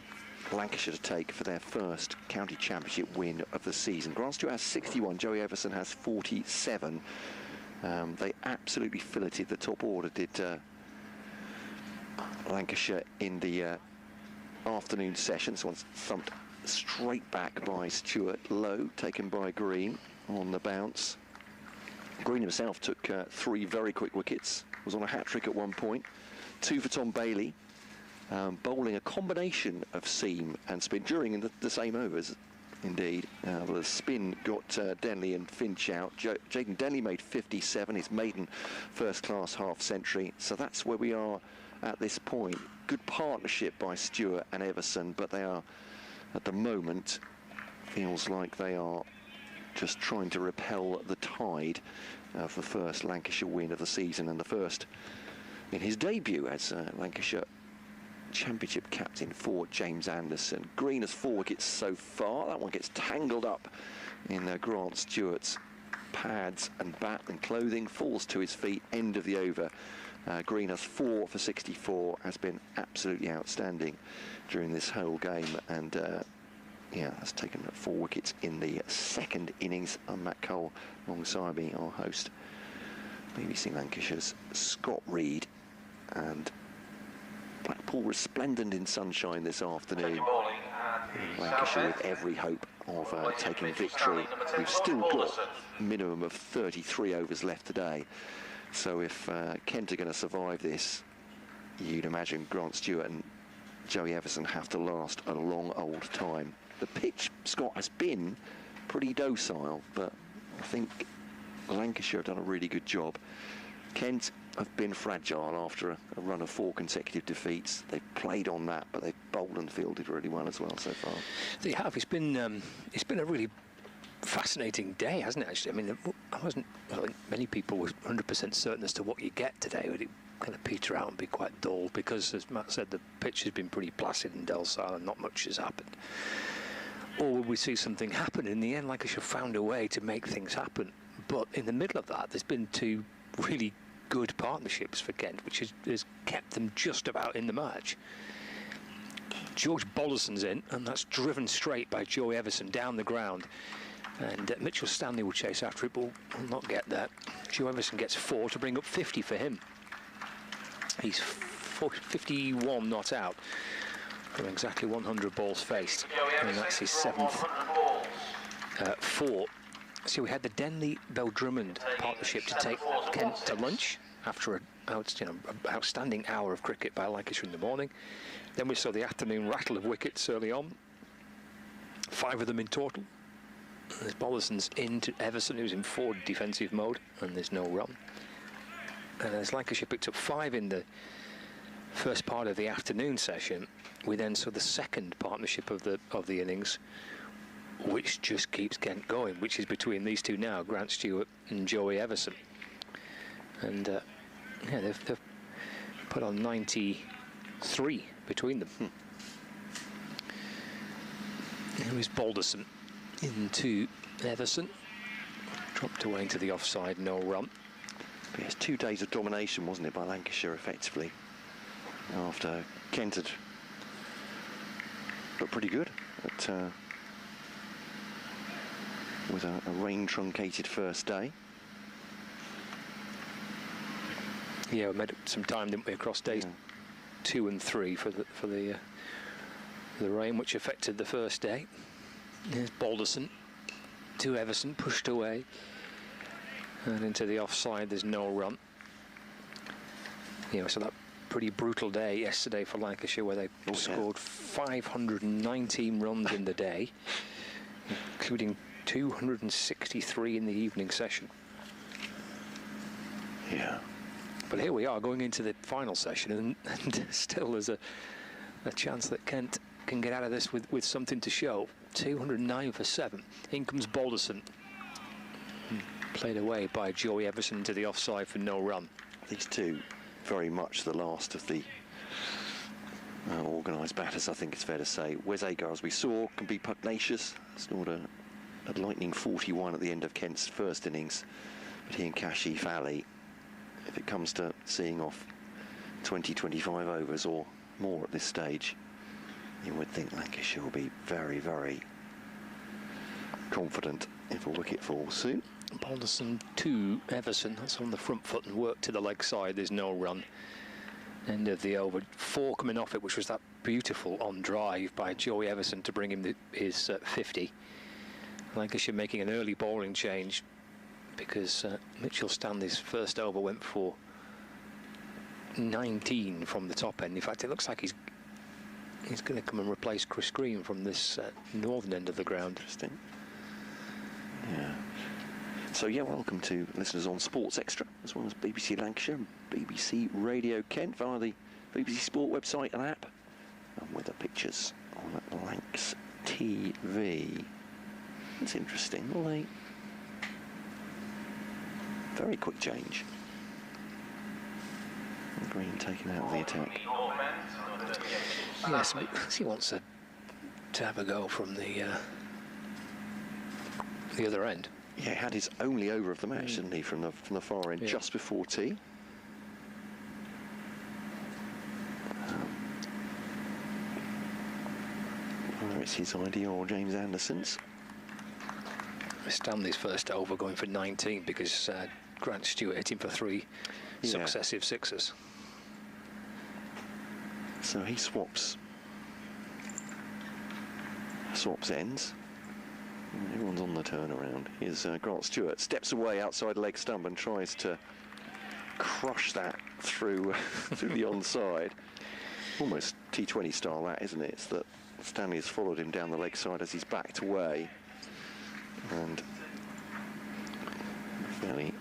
Lancashire to take for their first county championship win of the season. Grant Stewart has 61, Joey Everson has 47. They absolutely filleted the top order, did Lancashire in the afternoon session. This one's thumped straight back by Stewart, low, taken by Green on the bounce. Green himself took 3 very quick wickets, was on a hat-trick at one point. 2 for Tom Bailey, bowling a combination of seam and spin during the same overs, indeed. The spin got Denley and Finch out. Jaden Denley made 57, his maiden first-class half-century, so that's where we are at this point. Good partnership by Stewart and Everson, but they are, at the moment, feels like they are just trying to repel the tide of the first Lancashire win of the season, and the first in his debut as Lancashire Championship captain for James Anderson. Green has 4 wickets so far. That one gets tangled up in Grant Stewart's pads and bat and clothing, falls to his feet, end of the over. Green has 4 for 64, has been absolutely outstanding during this whole game, and yeah, has taken 4 wickets in the second innings. I'm Matt Cole, alongside me, our host, BBC Lancashire's Scott Reed, and Blackpool resplendent in sunshine this afternoon. Lancashire with every hope of taking victory. We've still got a minimum of 33 overs left today. So if Kent are going to survive this, you'd imagine Grant Stewart and Joey Everson have to last a long old time. The pitch, Scott, has been pretty docile, but I think Lancashire have done a really good job. Kent have been fragile after a run of 4 consecutive defeats. They've played on that, but they've bowled and fielded really well as well so far. They have. It's been a really fascinating day, hasn't it, actually? I mean, I think many people were 100% certain as to what you get today. Would it kind of peter out and be quite dull? Because, as Matt said, the pitch has been pretty placid and docile and not much has happened. Or will we see something happen? In the end, Lancashire found a way to make things happen. But in the middle of that, there's been 2 really good partnerships for Kent, which has kept them just about in the match. George Balderson's in, and that's driven straight by Joey Everson down the ground. And Mitchell Stanley will chase after it, but will not get that. Joe Everson gets 4 to bring up 50 for him. He's 51 not out from exactly 100 balls faced, and that's his 7th 4. So we had the Denley Bell-Drummond partnership to take Kent to lunch after an outstanding hour of cricket by Lancashire in the morning. Then we saw the afternoon rattle of wickets early on, 5 of them in total. There's Balderson's in to Everson, who's in forward defensive mode, and there's no run. And as Lancashire picked up 5 in the first part of the afternoon session, we then saw the second partnership of the innings, which just keeps Kent going, which is between these 2 now, Grant Stewart and Joey Everson. And yeah, they've put on 93 between them. Here is Balderson into Everson, dropped away into the offside, no run. But it's 2 days of domination, wasn't it, by Lancashire, effectively, after Kent had looked pretty good with a rain-truncated first day. Yeah, we made some time, didn't we, across days 2 and 3 for the rain, which affected the first day. There's Balderson to Everson, pushed away, and into the offside. There's no run. You know, so that pretty brutal day yesterday for Lancashire, where they scored 519 runs in the day, including 263 in the evening session. Yeah. But here we are going into the final session, and still there's a chance that Kent can get out of this with something to show. 209 for 7. In comes Balderson. Played away by Joey Everson to the offside for no run. These two, very much the last of the organised batters, I think it's fair to say. Wes Agar, as we saw, can be pugnacious. Scored a lightning 41 at the end of Kent's first innings. But he and Kashif Ali, if it comes to seeing off 20-25 overs or more at this stage, you would think Lancashire will be very, very confident if a wicket falls soon. Balderson to Everson, that's on the front foot and work to the leg side. There's no run. End of the over. 4 coming off it, which was that beautiful on drive by Joey Everson to bring him his 50. Lancashire making an early bowling change because Mitchell Stanley's first over went for 19 from the top end. In fact, it looks like he's going to come and replace Chris Green from this northern end of the ground. Interesting. Yeah. So yeah, welcome to listeners on Sports Extra, as well as BBC Lancashire and BBC Radio Kent via the BBC Sport website and app, and with the pictures on Lancs TV. It's interesting, well, they very quick change. Green taken out of the attack. Yes, he wants to have a go from the other end. Yeah, he had his only over of the match, didn't he, from the far end, just before tea. Whether it's his idea or James Anderson's. Stanley's first over going for 19 because Grant Stewart hit him for 3 successive sixes. So he swaps ends. Everyone's on the turnaround. Here's Grant Stewart, steps away outside leg stump and tries to crush that through through the onside. Almost T20 style, that, isn't it? It's that Stanley has followed him down the leg side as he's backed away. And fairly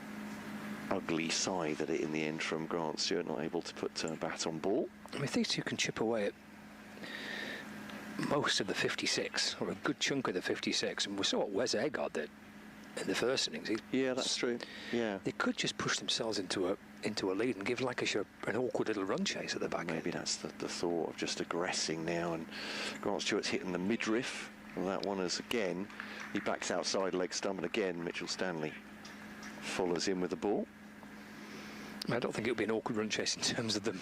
ugly scythe at it in the end from Grant Stewart, not able to put bat on ball. I mean, if these two can chip away at most of the 56, or a good chunk of the 56, and we saw what Wes Agar did in the first innings. Yeah, that's true. Yeah, they could just push themselves into a lead and give Lancashire an awkward little run chase at the back. Maybe that's the thought of just aggressing now, and Grant Stewart's hitting the midriff. Well, that one is again, he backs outside leg stump, and again Mitchell Stanley follows in with the ball. I don't think it would be an awkward run chase in terms of them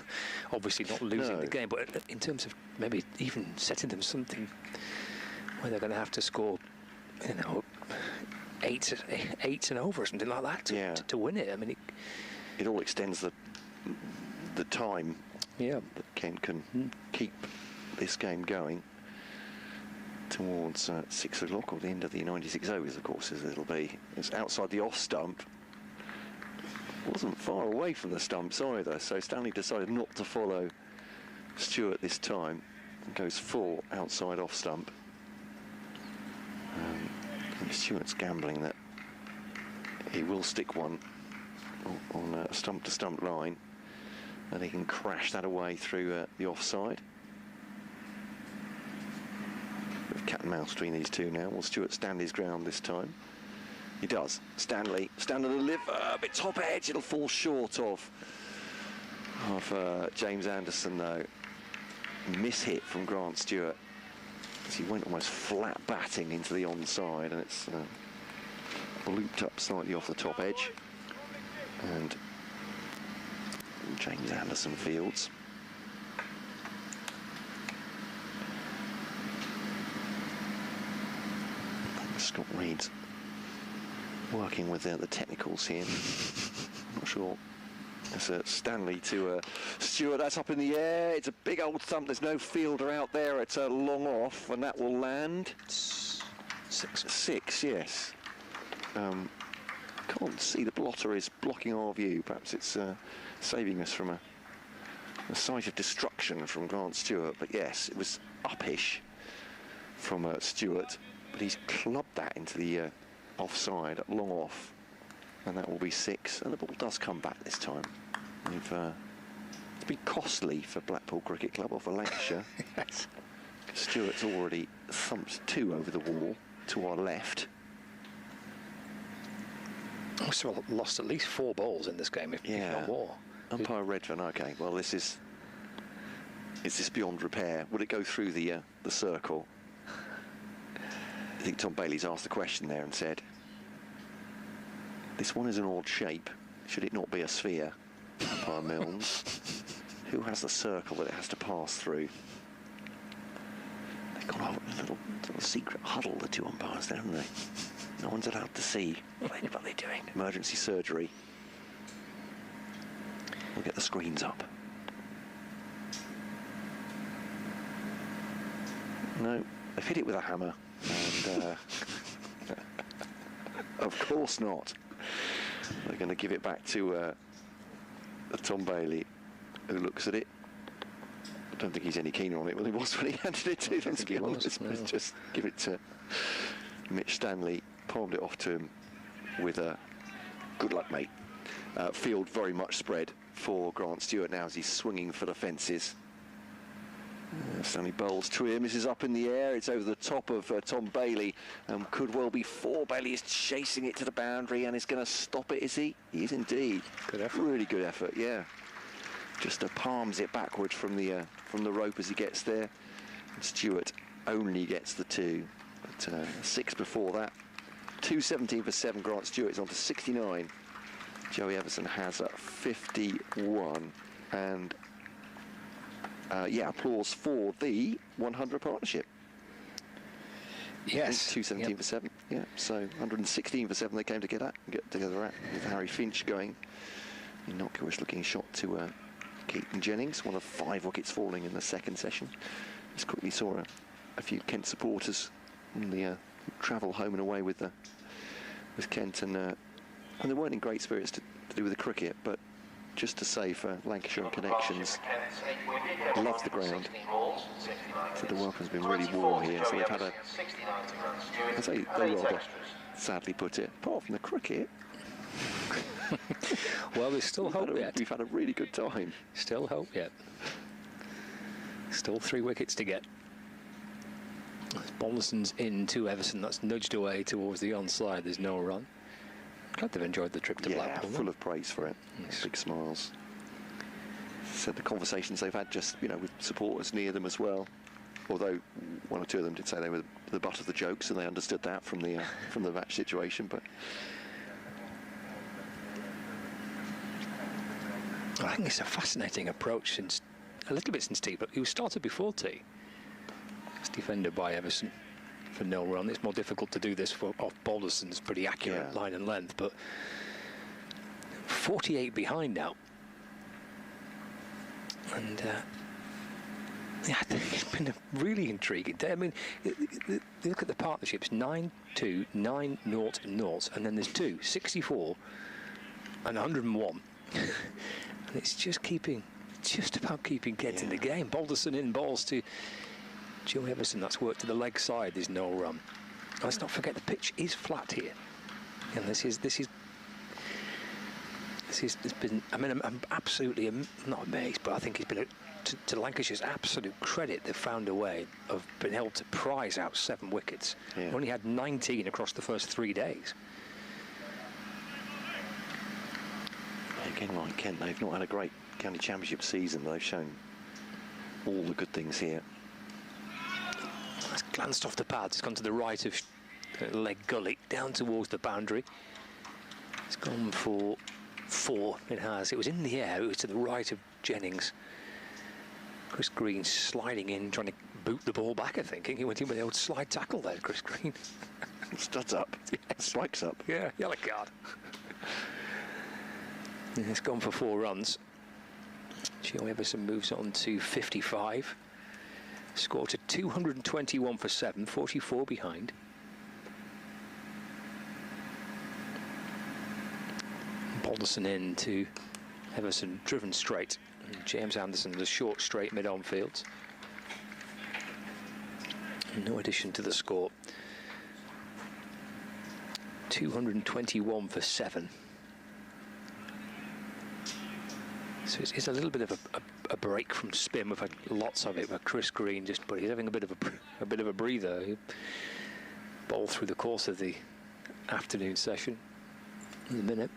obviously not losing the game, but in terms of maybe even setting them something where they're going to have to score, you know, eight and over or something like that to win it. I mean, it all extends the time that Kent can keep this game going towards 6 o'clock, or the end of the 96 overs, of course, as it'll be. It's outside the off stump. Wasn't far away from the stumps either, so Stanley decided not to follow Stewart this time and goes full outside off stump. Stewart's gambling that he will stick one on a stump to stump line and he can crash that away through the offside. Bit of cat and mouse between these two now. Will Stewart stand his ground this time? He does. Stanley to deliver, a bit top edge, it'll fall short of James Anderson though. Miss-hit from Grant Stewart as he went almost flat batting into the onside, and it's looped up slightly off the top edge, and James Anderson fields. Scott Reed's working with the technicals here. I'm not sure. It's Stanley to Stewart. That's up in the air. It's a big old thump. There's no fielder out there. It's a long off, and that will land. 6, yes. Can't see. The blotter is blocking our view. Perhaps it's saving us from a sight of destruction from Grant Stewart. But yes, it was uppish from Stewart, but he's clubbed that into the offside, long off, and that will be 6, and the ball does come back this time. It's been costly for Blackpool Cricket Club or for Lancashire. Yes. Stewart's already thumped 2 over the wall to our left. Must have lost at least 4 balls in this game, if not more. Umpire Redfern, okay, well, is this beyond repair? Would it go through the circle? I think Tom Bailey's asked the question there and said, this one is an odd shape. Should it not be a sphere? Umpire Milnes. Who has the circle that it has to pass through? They've got a little secret huddle, the 2 umpires there, haven't they? No one's allowed to see what they're doing. Emergency surgery. We'll get the screens up. No, they've hit it with a hammer. And of course not. They're going to give it back to Tom Bailey, who looks at it. I don't think he's any keener on it than he was when he handed it to them, to be honest. No. Just give it to Mitch Stanley, palmed it off to him with a good luck, mate. Field very much spread for Grant Stewart now as he's swinging for the fences. Stanley bowls to him. This is up in the air. It's over the top of Tom Bailey. Could well be 4. Bailey is chasing it to the boundary and is going to stop it, is he? He is indeed. Good effort. Really good effort, yeah. Just palms it backwards from the rope as he gets there. And Stewart only gets the 2. But 6 before that. 217 for 7. Grant Stewart is on to 69. Joey Everson has 51. And applause for the 100 partnership. Yes. 217 for 7. Yeah, so 116 for 7 they came to get together at, with Harry Finch going. Innocuous looking shot to Keaton Jennings, one of 5 wickets falling in the second session. Just quickly saw a few Kent supporters on the travel home and away with Kent, and they weren't in great spirits to do with the cricket, but just to say for Lancashire and connections, loves the ground. So the welcome's been really warm here. So we've had I say they rather sadly put it, apart from the cricket. Well, there's still hope yet. We've had a really good time. Still hope yet. Still 3 wickets to get. Balderson's in to Everson. That's nudged away towards the onside. There's no run. Glad they've enjoyed the trip to Blackpool. Full of praise for it. Yes. Big smiles. Said the conversations they've had just, with supporters near them as well. Although 1 or 2 of them did say they were the butt of the jokes, and they understood that from the match situation. But I think it's a fascinating approach since tea, but he was started before tea. It's defended by Everson for no run. It's more difficult to do this off Balderson's pretty accurate line and length, but 48 behind now. And I think it's been a really intriguing day. I mean, look at the partnerships: 9-2, 9-0-0, and then there's 2, 64 and 101. And it's just about keeping Kent in the game. Balderson in balls to Joe Everson. That's worked to the leg side. There's no run. Let's not forget the pitch is flat here, and this has been. I mean, I'm absolutely not amazed, but I think it's been to Lancashire's absolute credit. They've found a way of being able to prize out 7 wickets. Yeah. Only had 19 across the first 3 days. Again, like Kent, they've not had a great county championship season. They've shown all the good things here. It's glanced off the pads. It's gone to the right of leg gully, down towards the boundary. It's gone for 4. It has. It was in the air. It was to the right of Jennings. Chris Green sliding in, trying to boot the ball back, I think. He went in with the old slide tackle there, Chris Green. Studs up. Spikes up. Yeah, yellow card. It's gone for 4 runs. Joe Everson moves on to 55. Score to 221 for 7, 44 behind. Balderson in to Everson, driven straight. And James Anderson, the short straight mid-on field. No addition to the score. 221 for 7. So it's a little bit of a break from spin. We've had lots of it, but Chris Green but he's having a bit of a breather. He bowled through the course of the afternoon session. in a minute.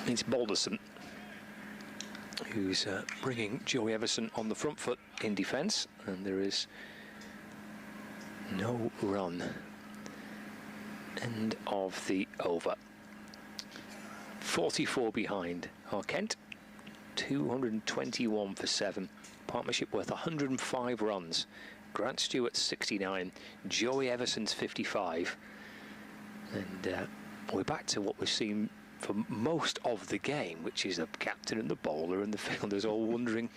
It's Balderson who's bringing Joey Everson on the front foot in defence, and there is no run. End of the over. 44 behind are Kent, 221 for 7. Partnership worth 105 runs. Grant Stewart's 69, Joey Everson's 55. And we're back to what we've seen for most of the game, which is the captain and the bowler and the fielders all wondering,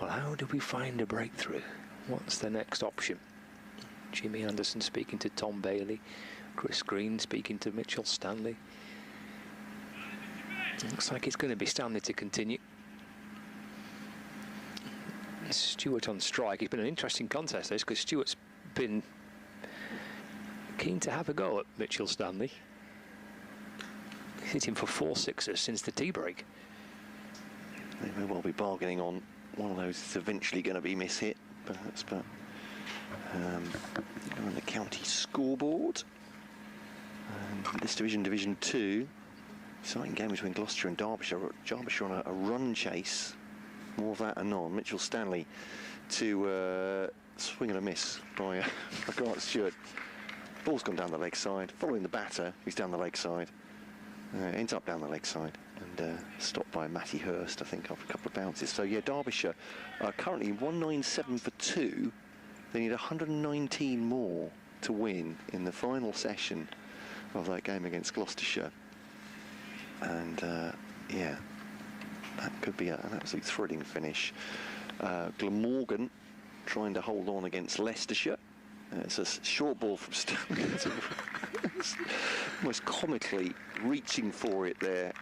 well, how do we find a breakthrough? What's the next option? Jimmy Anderson speaking to Tom Bailey, Chris Green speaking to Mitchell Stanley. Looks like it's going to be Stanley to continue. Stewart on strike. It's been an interesting contest, this, because Stewart's been keen to have a go at Mitchell Stanley. He's hit him for 4 sixes since the tea break. They may well be bargaining on one of those that's eventually going to be mishit, perhaps, but on the county scoreboard. This division, Division 2, exciting game between Gloucestershire and Derbyshire. Derbyshire on a run chase. More of that anon. Mitchell Stanley to swing and a miss by Grant Stewart. Ball's gone down the leg side. Following the batter, who's down the leg side. Ends up down the leg side and stopped by Matty Hurst, I think, after a couple of bounces. So, yeah, Derbyshire are currently 197 for 2. They need 119 more to win in the final session of that game against Gloucestershire. And, yeah, that could be an absolute thrilling finish. Glamorgan trying to hold on against Leicestershire. It's a short ball from Stanley. Almost comically reaching for it there,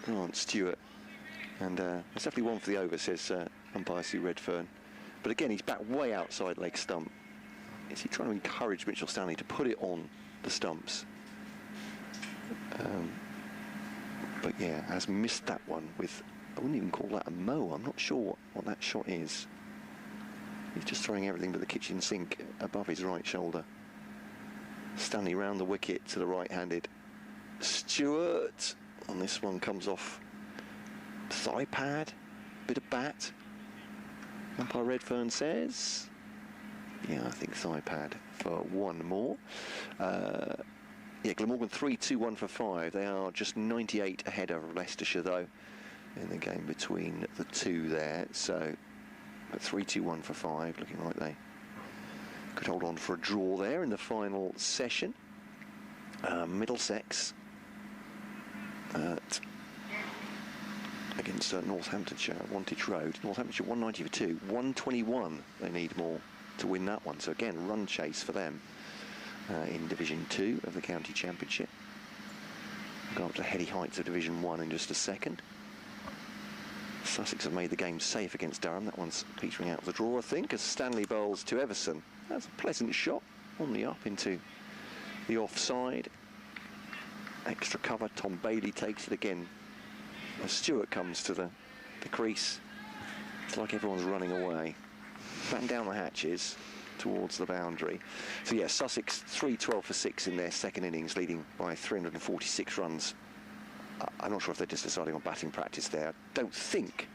Grant Stewart. And it's definitely one for the over, says umpire Sue Redfern. But again, he's back way outside leg stump. Is he trying to encourage Mitchell Stanley to put it on the stumps? But yeah, has missed that one with, I wouldn't even call that a mow. I'm not sure what that shot is. He's just throwing everything but the kitchen sink above his right shoulder. Stanley round the wicket to the right-handed Stewart. On this one comes off thigh pad, bit of bat. Umpire Redfern says, yeah, I think thigh pad for one more. Yeah, Glamorgan 3-2-1 for 5. They are just 98 ahead of Leicestershire, though, in the game between the two there. So, 3-2-1 for 5, looking like they could hold on for a draw there in the final session. Middlesex against Northamptonshire at Wantage Road. Northamptonshire 190 for 2, 121 they need more to win that one. So again, run chase for them in Division 2 of the County Championship. We'll go up to heady heights of Division 1 in just a second. Sussex have made the game safe against Durham. That one's petering out of the draw, I think, as Stanley bowls to Everson. That's a pleasant shot on the up into the offside. Extra cover, Tom Bailey takes it again. As Stewart comes to the crease, it's like everyone's running away. Batten down the hatches towards the boundary. So yeah, Sussex 3-12 for 6 in their second innings, leading by 346 runs. I'm not sure if they're just deciding on batting practice there. I don't think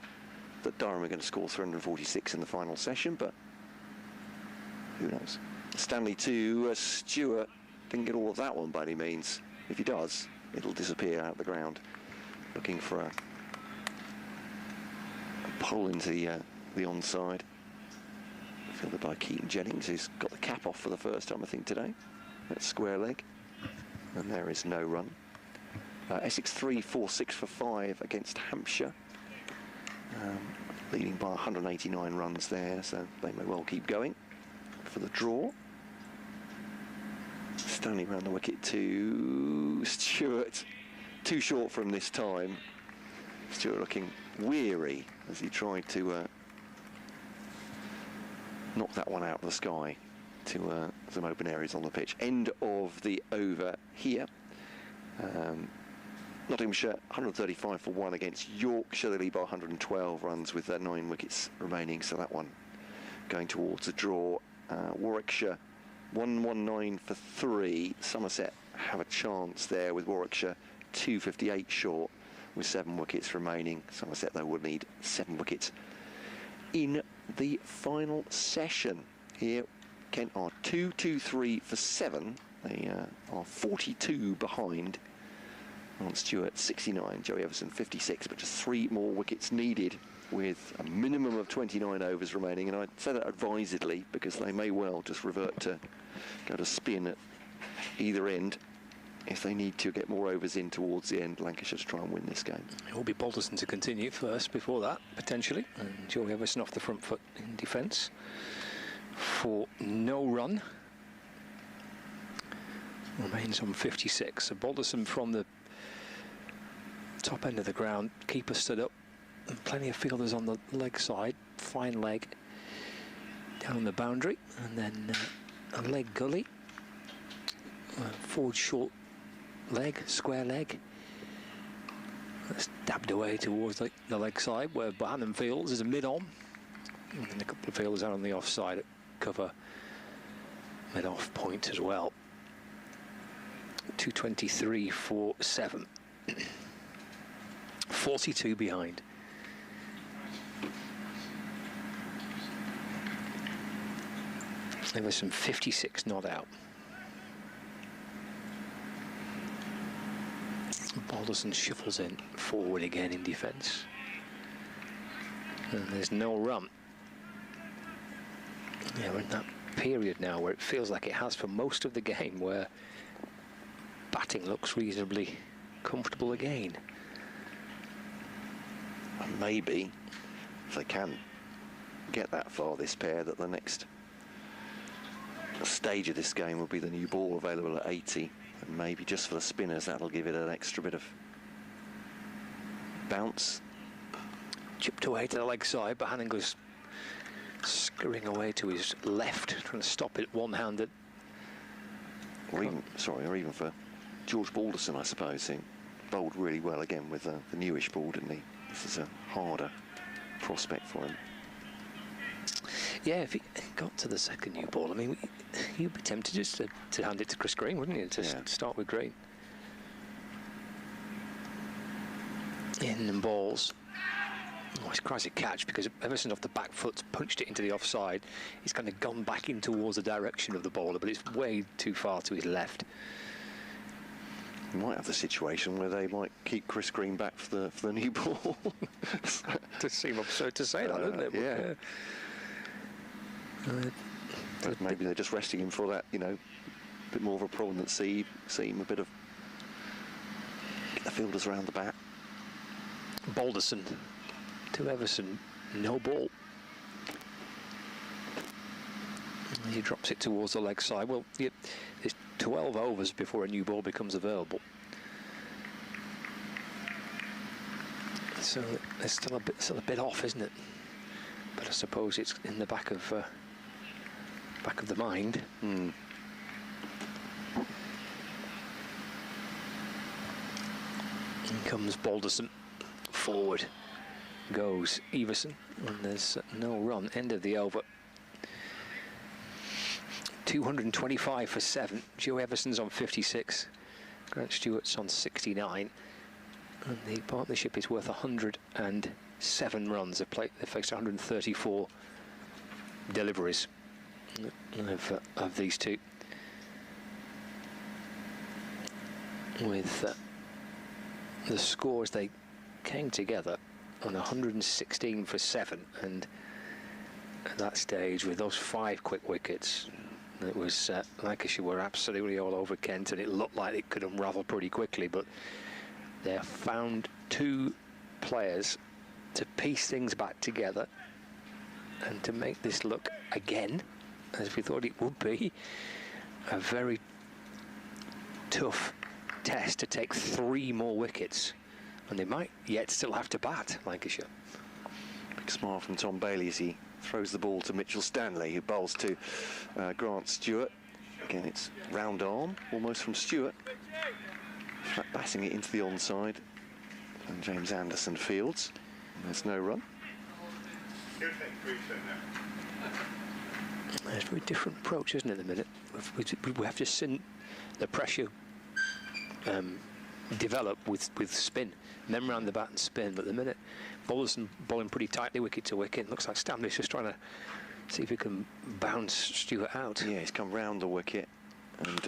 that Durham are going to score 346 in the final session, but who knows. Stanley to Stewart. Didn't get all of that one by any means. If he does, it'll disappear out of the ground. Looking for a pull into the onside. Fielded by Keaton Jennings, who's got the cap off for the first time, I think, today. That's square leg. And there is no run. Essex 3-4-6 for 5 against Hampshire. Leading by 189 runs there, so they may well keep going for the draw. Stanley round the wicket to Stewart. Too short from this time. Stewart looking weary as he tried to knock that one out of the sky to some open areas on the pitch. End of the over here. Nottinghamshire 135 for 1 against Yorkshire. They lead by 112 runs with 9 wickets remaining, so that one going towards a draw. Warwickshire 119 for 3. Somerset have a chance there with Warwickshire 258 short with 7 wickets remaining. Somerset, though, would need 7 wickets in the final session. Here, Kent are 2-2-3 for 7. They are 42 behind on Stewart, 69, Joey Everson 56, but just 3 more wickets needed with a minimum of 29 overs remaining, and I'd say that advisedly because they may well just revert to go to spin at either end if they need to get more overs in towards the end, Lancashire, to try and win this game. It will be Balderson to continue first before that, potentially, and Joey Everson off the front foot in defence for no run. Remains on 56. So Balderson from the top end of the ground, keeper stood up, and plenty of fielders on the leg side, fine leg down the boundary, and then a leg gully, forward short leg, square leg. That's dabbed away towards the leg side where Bohannon fields is a mid-on, and then a couple of fielders out on the offside at cover mid-off point as well. 223 for 7. 42 behind. There was some 56 not out. Balderson shuffles in forward again in defence. And there's no run. Yeah, we're in that period now where it feels like it has for most of the game, where batting looks reasonably comfortable again. And maybe, if they can get that far, this pair, that the next stage of this game will be the new ball available at 80. And maybe just for the spinners, that'll give it an extra bit of bounce. Chipped away to the leg side, but Bohannon goes scurrying away to his left, trying to stop it one-handed. Or even for George Balderson, I suppose. He bowled really well again with the newish ball, didn't he? This is a harder prospect for him. Yeah, if he got to the second new ball, I mean, you'd be tempted just to hand it to Chris Green, wouldn't you? To start with Green. In and balls. Oh, it's crazy catch because Everson off the back foot punched it into the offside. He's kind of gone back in towards the direction of the bowler, but it's way too far to his left. You might have the situation where they might keep Chris Green back for the new ball. Does seem absurd to say that, doesn't it? Yeah. But maybe they're just resting him for that, you know, a bit more of a prominent seam, a bit of get the fielders around the bat. Balderson to Everson, no ball. He drops it towards the leg side. Well, there's 12 overs before a new ball becomes available. So it's still a bit off, isn't it? But I suppose it's in the back of the mind. Mm. In comes Balderson. Forward goes Everson, and there's no run. End of the over. 225 for 7. Joe Everson's on 56. Grant Stewart's on 69. And the partnership is worth 107 runs. They faced 134 deliveries of these two. With the scores, they came together on 116 for 7, and at that stage, with those 5 quick wickets, it was Lancashire were absolutely all over Kent, and it looked like it could unravel pretty quickly, but they found 2 players to piece things back together and to make this look again, as we thought it would be, a very tough test to take 3 more wickets, and they might yet still have to bat, Lancashire. Big smile from Tom Bailey as he throws the ball to Mitchell Stanley, who bowls to Grant Stewart. Again, it's round arm, almost from Stewart. Flat batting it into the onside, and James Anderson fields. There's no run. It's a very different approach, isn't it, in a minute? We have just seen the pressure develop with spin, then round the bat and spin. But at the minute, Bolderson bowling pretty tightly, wicket to wicket. Looks like Stanley's just trying to see if he can bounce Stewart out. Yeah, he's come round the wicket, and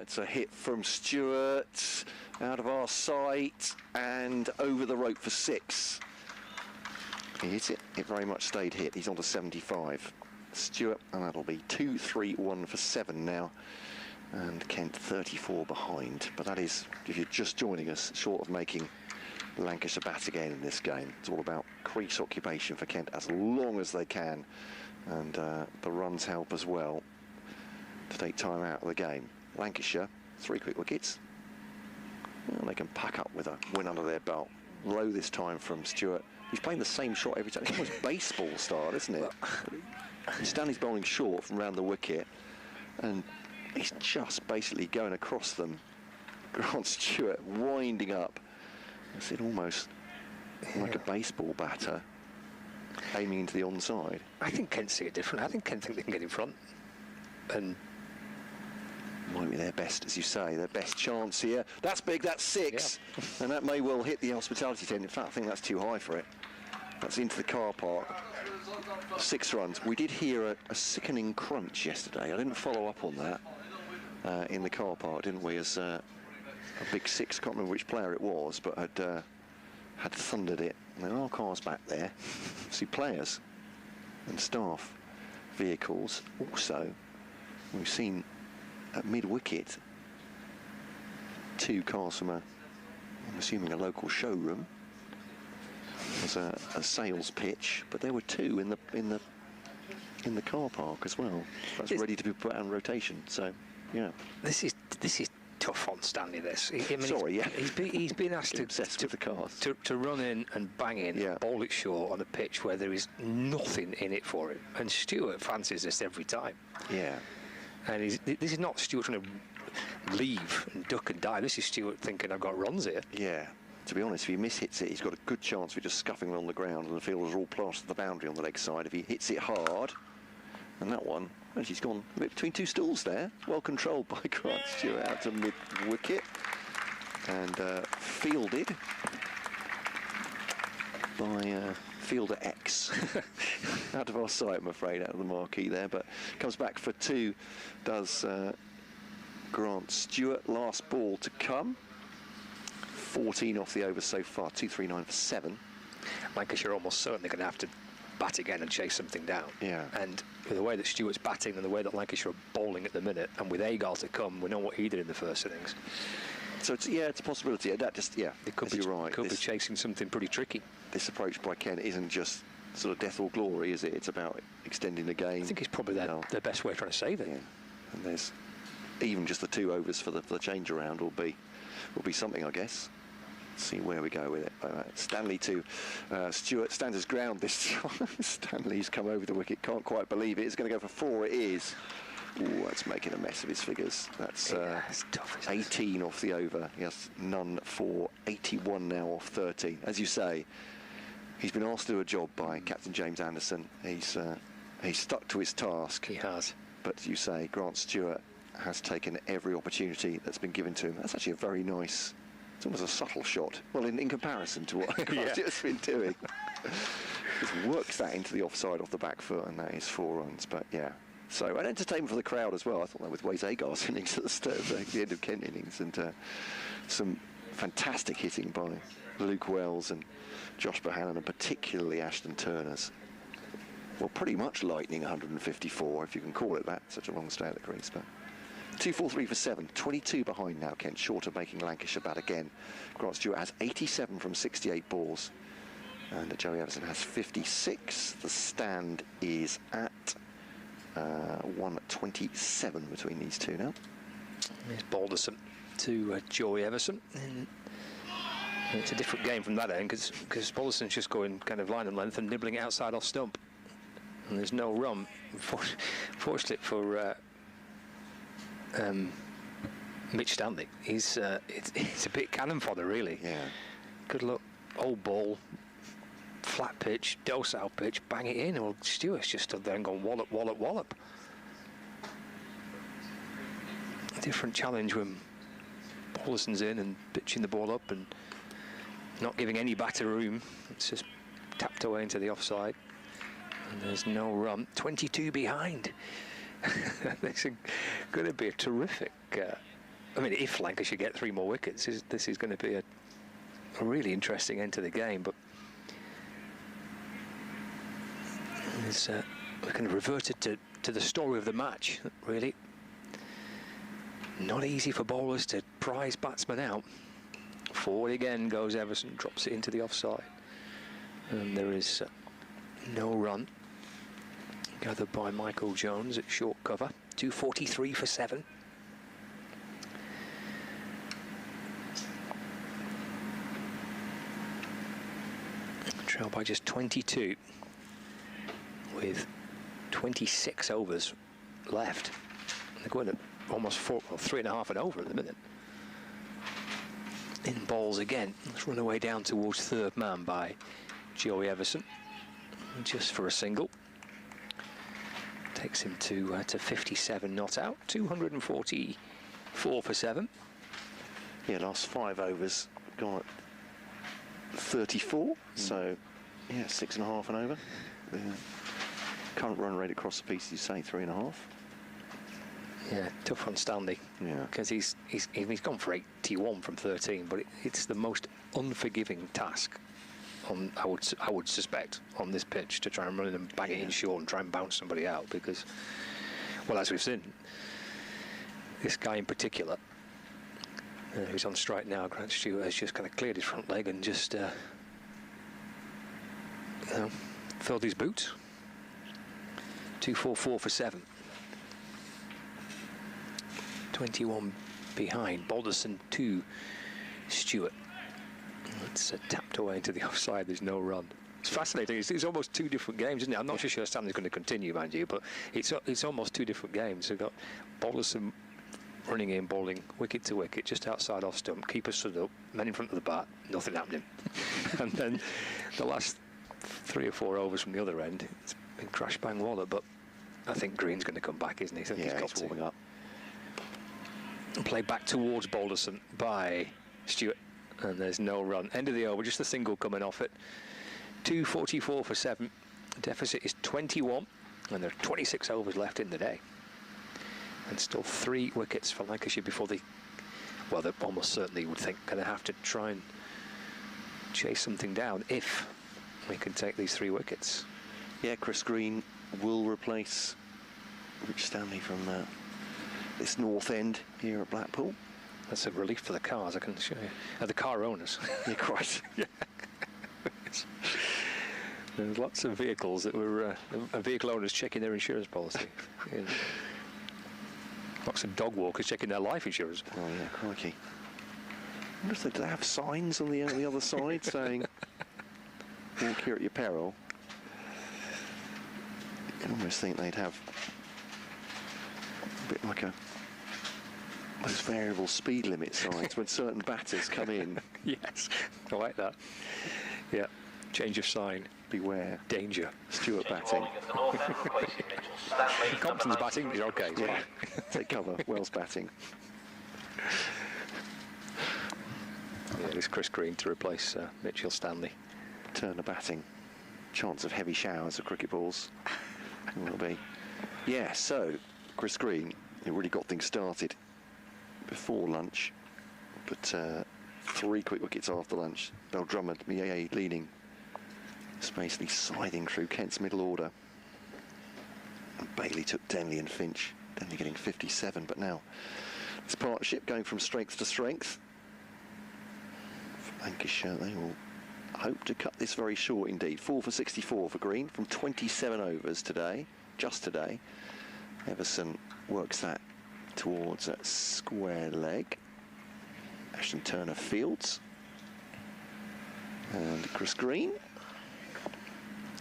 it's a hit from Stewart out of our sight and over the rope for 6. He hit it. It very much stayed hit. He's on to 75. Stewart, and that'll be 2-3-1 for 7 now. And Kent 34 behind. But that is, if you're just joining us, short of making Lancashire bat again in this game. It's all about crease occupation for Kent as long as they can. And the runs help as well to take time out of the game. Lancashire, 3 quick wickets. Well, they can pack up with a win under their belt. Low this time from Stewart. He's playing the same shot every time. It's almost baseball style, isn't it? Stanley's bowling short from round the wicket, and he's just basically going across them. Grant Stewart winding up. It's almost like a baseball batter aiming into the onside. I think Kent see it different. I think Kent think they can get in front. And might be their best, as you say, their best chance here. That's big, that's 6. Yeah. And that may well hit the hospitality tent. In fact, I think that's too high for it. That's into the car park. 6 runs. We did hear a sickening crunch yesterday. I didn't follow up on that in the car park, didn't we? As a big 6, can't remember which player it was, but had thundered it. And there are cars back there. See players and staff vehicles. Also, we've seen at mid-wicket 2 cars from I'm assuming a local showroom. There's a sales pitch, but there were 2 in the car park as well. That's ready to be put on rotation. So, yeah. This is tough on Stanley. This. Sorry, yeah. He's been asked with the cars. to run in and bang in, and bowl it short on a pitch where there is nothing in it for him. And Stewart fancies this every time. Yeah. And this is not Stewart trying to leave and duck and dive. This is Stewart thinking, I've got runs here. Yeah. To be honest, if he mishits it, he's got a good chance of just scuffing it on the ground, and the fielders are all plastered the boundary on the leg side. If he hits it hard, and that one, actually, he's gone between 2 stools there. Well controlled by Grant Stewart out to mid-wicket, and fielded by fielder X. Out of our sight, I'm afraid, out of the marquee there, but comes back for 2, does Grant Stewart. Last ball to come. 14 off the over so far, 2-3-9 for 7. Lancashire almost certainly going to have to bat again and chase something down. Yeah. And with the way that Stewart's batting and the way that Lancashire are bowling at the minute, and with Agar to come, we know what he did in the first innings. So it's a possibility. That just they could be right. Could be chasing something pretty tricky. This approach by Kent isn't just sort of death or glory, is it? It's about extending the game. I think it's probably their best way of trying to save it. Yeah. And there's even just the 2 overs for the change around will be something, I guess. See where we go with it. Stanley to Stewart. Stands his ground this time. Stanley's come over the wicket. Can't quite believe it. It's going to go for 4. It is. Ooh, that's making a mess of his figures. That's it's tough, 18 off the over. He has none for 81 now off 13. As you say, he's been asked to do a job by Captain James Anderson. He's stuck to his task. He has. But as you say, Grant Stewart has taken every opportunity that's been given to him. That's actually a very nice. It's almost a subtle shot. Well, in comparison to what Grant Stewart's been doing. Just works that into the offside off the back foot, and that is 4 runs. But yeah. So, an entertainment for the crowd as well. I thought that with Wes Agar's innings at the end of Kent innings, and some fantastic hitting by Luke Wells and Josh Bohannon, and particularly Ashton Turner's. Well, pretty much lightning 154, if you can call it that. Such a long stay at the crease, but 2-4-3 for 7. 22 behind now, Kent, short of making Lancashire bat again. Grant Stewart has 87 from 68 balls, and Joey Everson has 56. The stand is at 127 between these 2 now. Here's Balderson to Joey Everson. And it's a different game from that end because Balderson's just going kind of line and length and nibbling it outside off stump. And there's no run. Fortunately for Mitch Stanley, it's a bit cannon fodder, really. Yeah. Good luck. Old ball. Flat pitch, docile pitch, bang it in. Well, Stewart's just stood there and gone wallop, wallop, wallop. A different challenge when Balderson's in and pitching the ball up and not giving any batter room. It's just tapped away into the offside. And there's no run. 22 behind. This is going to be a terrific... I mean, if Lancashire get 3 more wickets, this is going to be a really interesting end to the game. But we can revert it to the story of the match, really. Not easy for bowlers to prize batsmen out. Forward again goes Everson, drops it into the offside. And there is no run. Gathered by Michael Jones at short cover. 243 for 7. Trail by just 22 with 26 overs left. They're going at almost 3.5 and over at the minute. In balls again. Let's run away down towards third man by Joey Everson. Just for a single. Takes him to 57 not out. 244 for 7. Yeah, last 5 overs gone at 34. So, yeah, 6.5 and over. The current run rate across the piece, you say 3.5. Yeah, tough on Stanley. Yeah, because he's gone for 81 from 13, but it's the most unforgiving task. I would suspect on this pitch to try and run in and bang it in short and try and bounce somebody out, because, well, as we've seen, this guy in particular, who's on strike now, Grant Stewart, has just kind of cleared his front leg and just filled his boots. 244 for 7. 21 behind. Balderson to Stewart. It's tapped away into the offside. There's no run. It's fascinating. It's almost 2 different games, isn't it? I'm not sure Stanley's going to continue, mind you, but it's almost 2 different games. We've got Balderson running in, bowling wicket to wicket, just outside off stump. Keeper stood up, men in front of the bat, nothing happening. And then the last 3 or 4 overs from the other end, it's been crash bang wallop. But I think Green's going to come back, isn't he? So yeah, he's warming up. Play back towards Balderson by Stewart, and there's no run. End of the over, just a single coming off it. 244 for 7. Deficit is 21, and there are 26 overs left in the day. And still 3 wickets for Lancashire before they almost certainly would think going to have to try and chase something down if we can take these 3 wickets. Yeah, Chris Green will replace Rich Stanley from this north end here at Blackpool. That's a relief for the cars, I can show you. The car owners. Yeah, quite. Yeah. There's lots of vehicles that were vehicle owners checking their insurance policy. Yeah. Lots of dog walkers checking their life insurance. Oh yeah, crikey. I wonder if they have signs on the other side saying "Walk here at your peril." I almost think they'd have a bit like those variable speed limit signs when certain batters come in. Yes, I like that. Yeah, change of sign. Beware. Danger. Stewart batting. Compton's batting is okay. It's yeah. fine. Take cover. Wells batting. Yeah, it's Chris Green to replace Mitchell Stanley. Turner batting. Chance of heavy showers of cricket balls. Will be. Yeah, so Chris Green, he really got things started before lunch, but 3 quick wickets after lunch. Bell-Drummond, Mieye leading. It's basically sliding through Kent's middle order. And Bailey took Denley and Finch. Denley getting 57, but now it's partnership going from strength to strength. For Lancashire, they will hope to cut this very short indeed. 4 for 64 for Green from 27 overs today, just today. Everson works that towards a square leg. Ashton Turner fields. And Chris Green,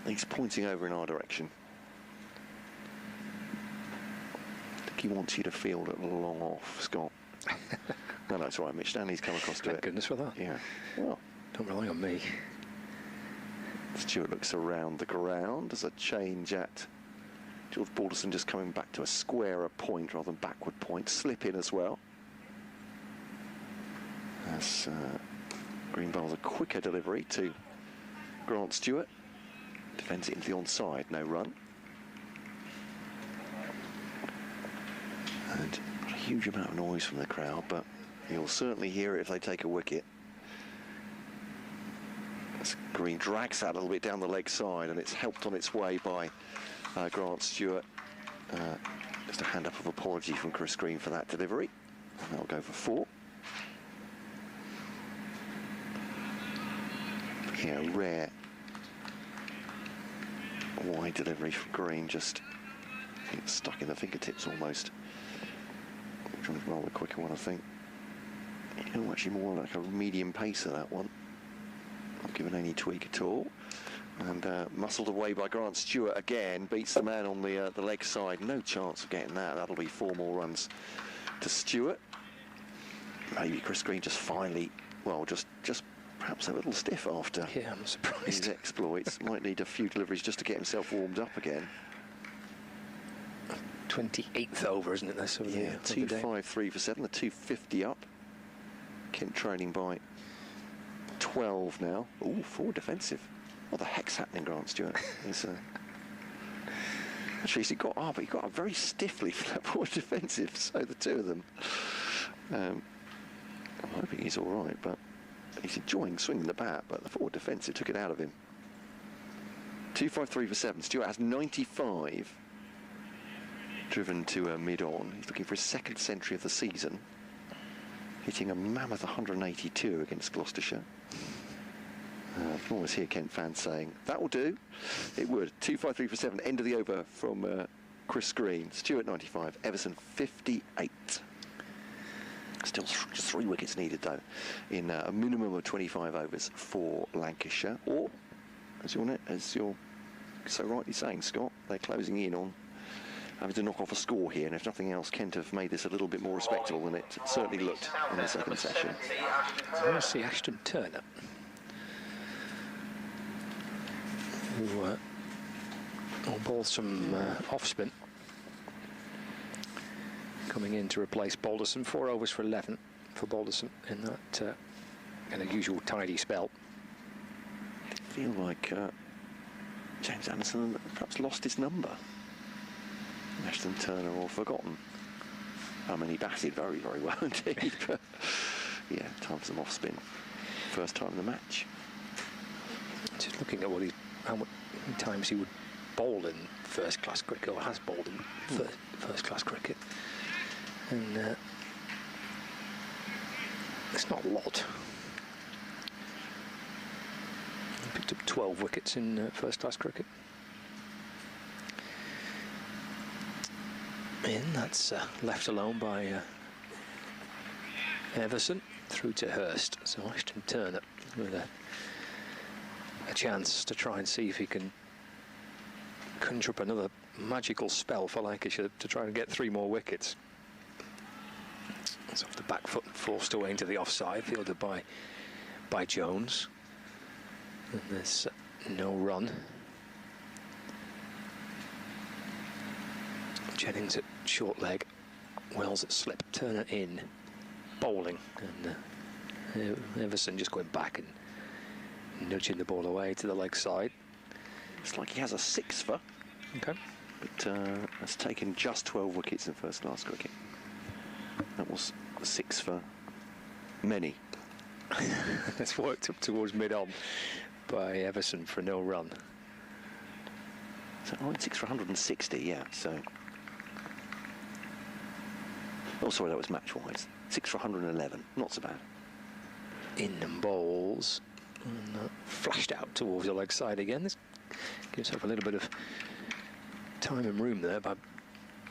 he's pointing over in our direction. I think he wants you to field it long off, Scott. No, it's all right. Mitch Stanley's come across to it. Thank goodness for that. Yeah. Well, don't rely on me. Stewart looks around the ground. There's a change at George Balderson, just coming back to a squarer point rather than backward point. Slip in as well. As Green bowls a quicker delivery to Grant Stewart. Defends it into the onside, no run. And a huge amount of noise from the crowd, but you'll certainly hear it if they take a wicket. As Green drags that a little bit down the leg side, and it's helped on its way by Grant Stewart. Just a hand up of apology from Chris Green for that delivery. And that'll go for 4. Yeah, rare wide delivery from Green, just stuck in the fingertips almost. Trying to roll a quicker one, I think. Oh, actually more like a medium pacer, that one. Not given any tweak at all. And muscled away by Grant Stewart again, beats the man on the leg side. No chance of getting that. That'll be 4 more runs to Stewart. Maybe Chris Green just finally, well, just perhaps a little stiff after I'm surprised. his exploits. Might need a few deliveries just to get himself warmed up again. 28th over, isn't it? That's sort of 253 for 7, the 250 up. Kent trailing by 12 now. Oh, 4 defensive. What the heck's happening, Grant Stewart? Actually, he got up, but he got up very stiffly for that 4 defensive. So the 2 of them. I'm hoping he's all right, but he's enjoying swinging the bat. But the 4 defensive took it out of him. 253 for 7. Stewart has 95. Driven to mid-on. He's looking for his 2nd century of the season, hitting a mammoth 182 against Gloucestershire. I can always hear Kent fans saying, that will do. It would. 253 for 7, end of the over from Chris Green. Stewart 95, Everson 58. Still just 3 wickets needed, though, in a minimum of 25 overs for Lancashire. Or, as you're so rightly saying, Scott, they're closing in on having to knock off a score here, and if nothing else, Kent have made this a little bit more respectable than it certainly looked in the 2nd session. I want to see Ashton Turner, who bowled some off spin, coming in to replace Balderson. 4 overs for 11 for Balderson in that kind of usual tidy spell. I feel like James Anderson perhaps lost his number. Ashton Turner, or forgotten. I mean, he batted very, very well indeed. But yeah, time for some off spin. First time in the match. Just looking at how many times he would bowl in first-class cricket, or has bowled in first-class cricket, and it's not a lot. He picked up 12 wickets in first-class cricket. That's left alone by Everson through to Hurst. So Ashton Turner with a chance to try and see if he can conjure up another magical spell for Lancashire to try and get 3 more wickets. It's off the back foot and forced away into the offside, fielded by Jones. And there's no run. Jennings at short leg, Wells at slip, Turner in, bowling, and Everson just going back and nudging the ball away to the leg side. It's like he has a 6 for. Okay. But has taken just 12 wickets in first-class cricket. That was a 6 for many. It's worked up towards mid-on by Everson for no run. So 6 for 160, yeah, so... Oh, sorry, that was match-wise. 6 for 111, not so bad. In and bowls, and flashed out towards the leg side again. This gives himself a little bit of time and room there by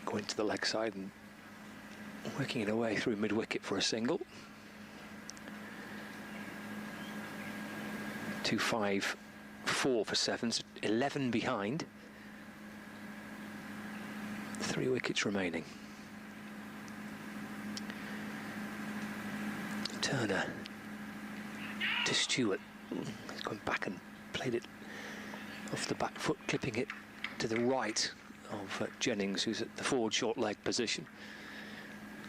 going to the leg side and working it away through mid-wicket for a single. 2-5-4 for 7, 11 behind. 3 wickets remaining. Turner to Stewart. He's gone back and played it off the back foot, clipping it to the right of Jennings, who's at the forward short leg position.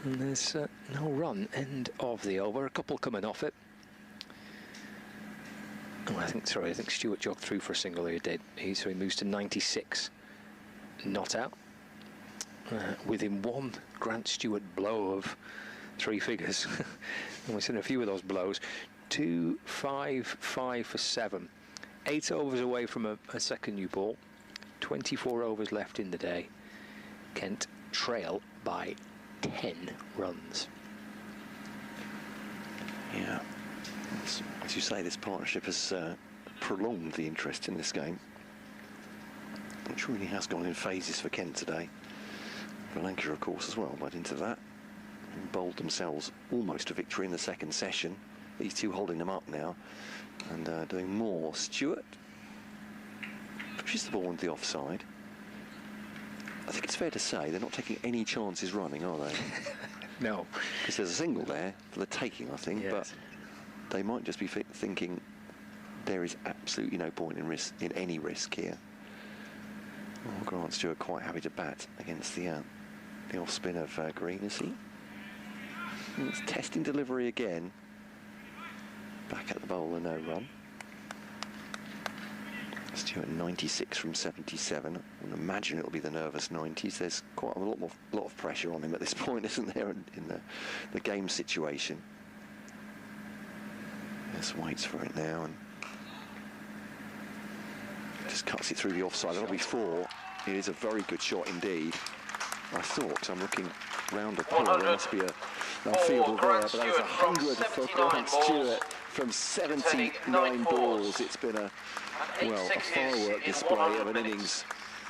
And there's no run. End of the over. A couple coming off it. Oh, I think Stewart jogged through for a single here, did he? So he moves to 96. Not out. Within one Grant Stewart blow of 3 figures. And we've seen a few of those blows. 2, 5, 5 for 7. 8 overs away from a second new ball. 24 overs left in the day. Kent trail by 10 runs. Yeah. As you say, this partnership has prolonged the interest in this game, which really has gone in phases for Kent today. For Lancashire, of course, as well, but into that. And bowled themselves almost a victory in the second session. These two holding them up now and doing more. Stewart pushes the ball into the offside. I think it's fair to say they're not taking any chances running, are they? No. Because there's a single there for the taking, I think, yes. But they might just be thinking there is absolutely no point in any risk here. Oh, Grant Stewart quite happy to bat against the off-spin of Green, is he? And it's testing delivery again. Back at the bowler, no run. Stewart 96 from 77. I would imagine it'll be the nervous 90s. There's quite a lot of pressure on him at this point, isn't there, in the game situation. Just waits for it now and just cuts it through the offside. That'll be 4. It is a very good shot indeed. I thought, 'cause I'm looking round the pool, there must be a field there, but that is 100 for Grant Stewart from 79 balls. It's been a firework display of an innings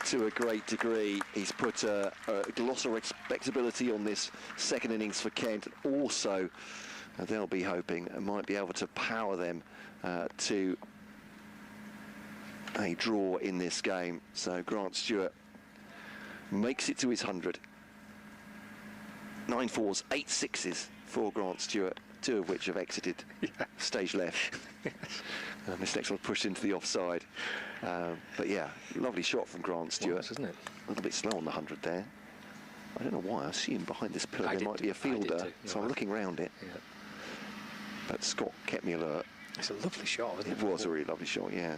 to a great degree. He's put a gloss of respectability on this second innings for Kent. Also, they'll be hoping and might be able to power them to a draw in this game. So Grant Stewart makes it to his 100. 9 4s, 8 6s for Grant Stewart, 2 of which have exited stage left. And this next one pushed into the offside. But yeah, lovely shot from Grant Stewart. Isn't it? A little bit slow on the 100 there. I don't know why. I see him behind this pillar. There might be a fielder, so I'm looking round it. Yeah. But Scott kept me alert. It's a lovely shot, isn't it? It was a really lovely shot, yeah.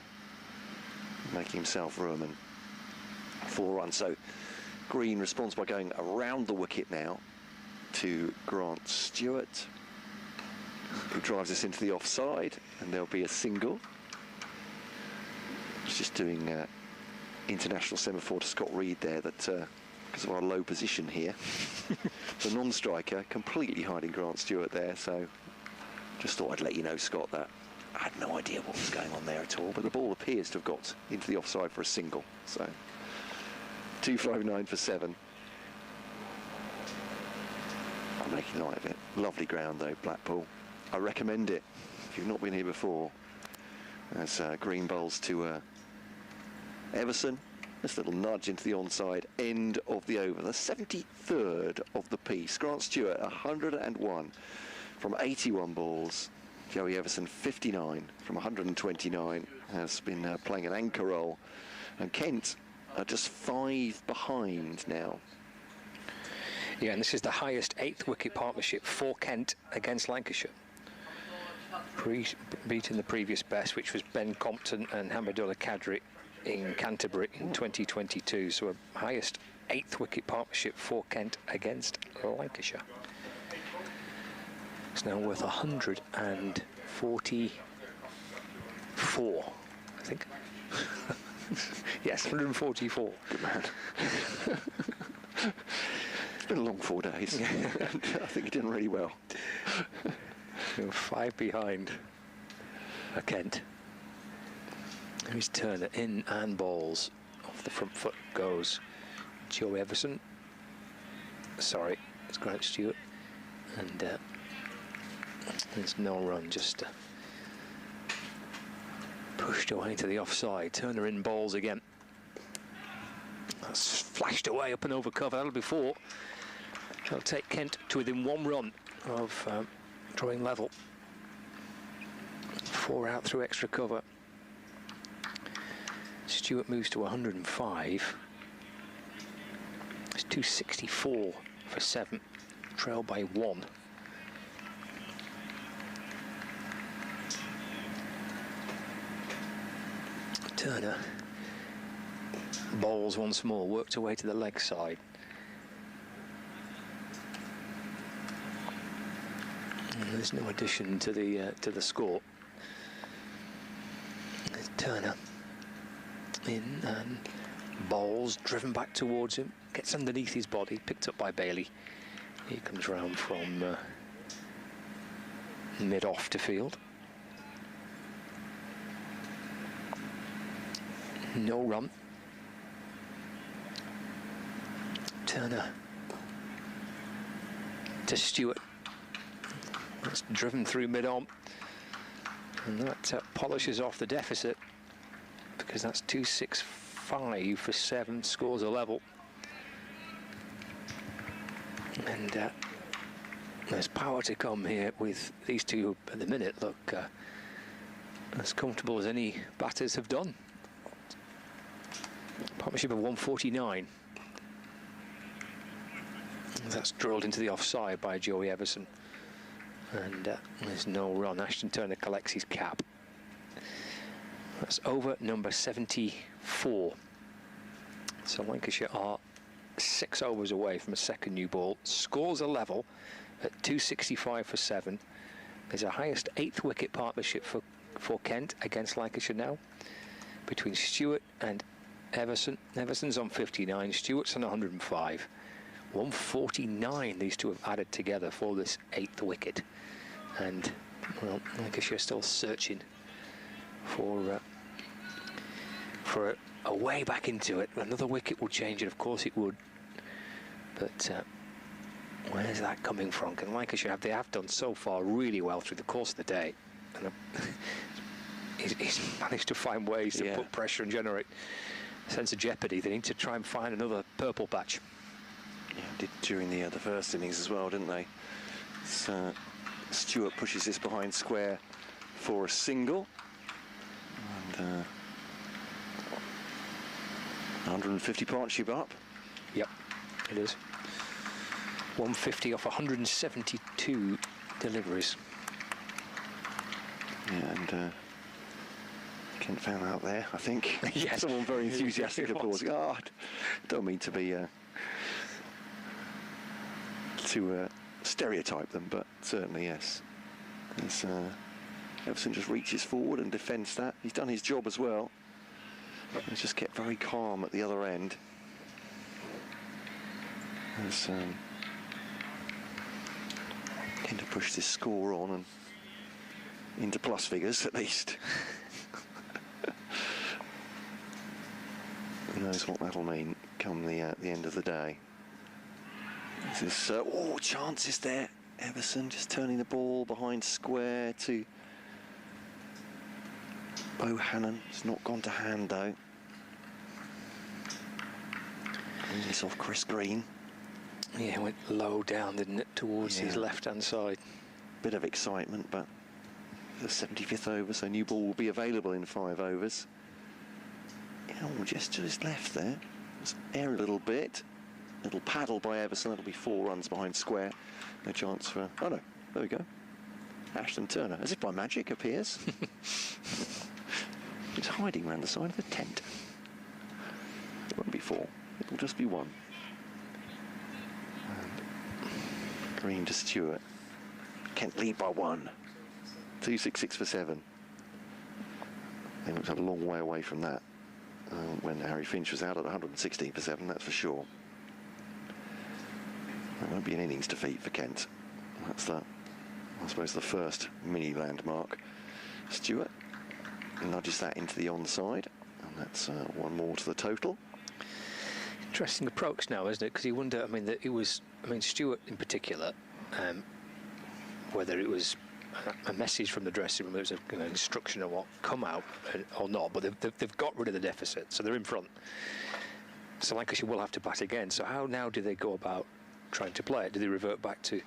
Making himself room and 4 runs. So Green responds by going around the wicket now to Grant Stewart, who drives us into the offside, and there'll be a single. It's just doing international semaphore to Scott Reed there that because of our low position here. The non-striker completely hiding Grant Stewart there, so just thought I'd let you know, Scott, that I had no idea what was going on there at all, but the ball appears to have got into the offside for a single. So 259 for 7. I'm making light of it. Lovely ground though, Blackpool. I recommend it if you've not been here before. As Green bowls to Everson. This little nudge into the onside. End of the over. The 73rd of the piece. Grant Stewart 101 from 81 balls. Joey Everson 59 from 129. Has been playing an anchor role. And Kent are just 5 behind now. Yeah, and this is the highest 8th wicket partnership for Kent against Lancashire. Beating the previous best, which was Ben Compton and Hamidullah Kadri in Canterbury in 2022. So a highest 8th wicket partnership for Kent against Lancashire. It's now worth 144, I think. Yes, 144. Good man. It's been a long 4 days. I think he did really well. 5 behind Kent. Here's Turner in and balls. Off the front foot goes Joe Everson. Sorry, it's Grant Stewart. And there's no run, just pushed away to the offside. Turner in balls again. That's flashed away up and over cover. That'll be 4. That'll take Kent to within 1 run of drawing level. 4 out through extra cover. Stewart moves to 105. It's 264 for 7. trail by 1. Turner bowls once more, worked away to the leg side. And there's no addition to the score. There's Turner in and bowls, driven back towards him, gets underneath his body, picked up by Bailey. He comes round from mid-off to field. No run. Turner to Stewart. That's driven through mid-on. And that polishes off the deficit, because that's 265 for 7, scores a level. And there's power to come here with these two at the minute. Look, as comfortable as any batters have done. Partnership of 149. That's drilled into the offside by Joey Everson. And there's no run. Ashton Turner collects his cap. That's over number 74. So Lancashire are 6 overs away from a second new ball. Scores a level at 265 for 7. There's a highest 8th wicket partnership for Kent against Lancashire now, between Stewart and Everson. Everson's on 59, Stewart's on 105. 149 these two have added together for this 8th wicket. And, well, Lancashire still searching for a way back into it. Another wicket will change it, of course it would. But where's that coming from? Can Lancashire they have done so far really well through the course of the day. And he's managed to find ways to put pressure and generate a sense of jeopardy. They need to try and find another purple patch. Yeah, did during the first innings as well, didn't they? So Stewart pushes this behind square for a single. And 150 partnership up. Yep, it is. 150 off 172 deliveries. Yeah, and Kent found out there, I think. Yes. Someone very enthusiastic applauding. Oh, I don't mean to be to stereotype them, but certainly yes. As Everson just reaches forward and defends that. He's done his job as well. He's just kept very calm at the other end. As tend to push this score on and into plus figures at least. Who knows what that'll mean come the end of the day. This is chances there. Everson just turning the ball behind square to Bohannon. It's not gone to hand though. And this off Chris Green. Yeah, it went low down, didn't it, towards his left-hand side. Bit of excitement, but the 75th over, so new ball will be available in 5 overs. Just to his left there. Just air a little bit. Little paddle by Everson. That'll be 4 runs behind square. No chance for... Oh, no. There we go. Ashton Turner, as if by magic, appears. He's hiding around the side of the tent. It won't be 4. It will just be 1. And Green to Stewart. Kent lead by 1. 266 for 7. They looked a long way away from that when Harry Finch was out at 116 for 7, that's for sure. There won't be an innings defeat for Kent. That's I suppose, the first mini landmark. Stewart nudges that into the onside, and that's 1 more to the total. Interesting approach now, isn't it? Because you wonder, Stewart in particular, whether it was a message from the dressing room, it was an instruction of what come out or not, but they've got rid of the deficit, so they're in front. So Lancashire will have to bat again. So how now do they go about trying to play it? Do they revert back to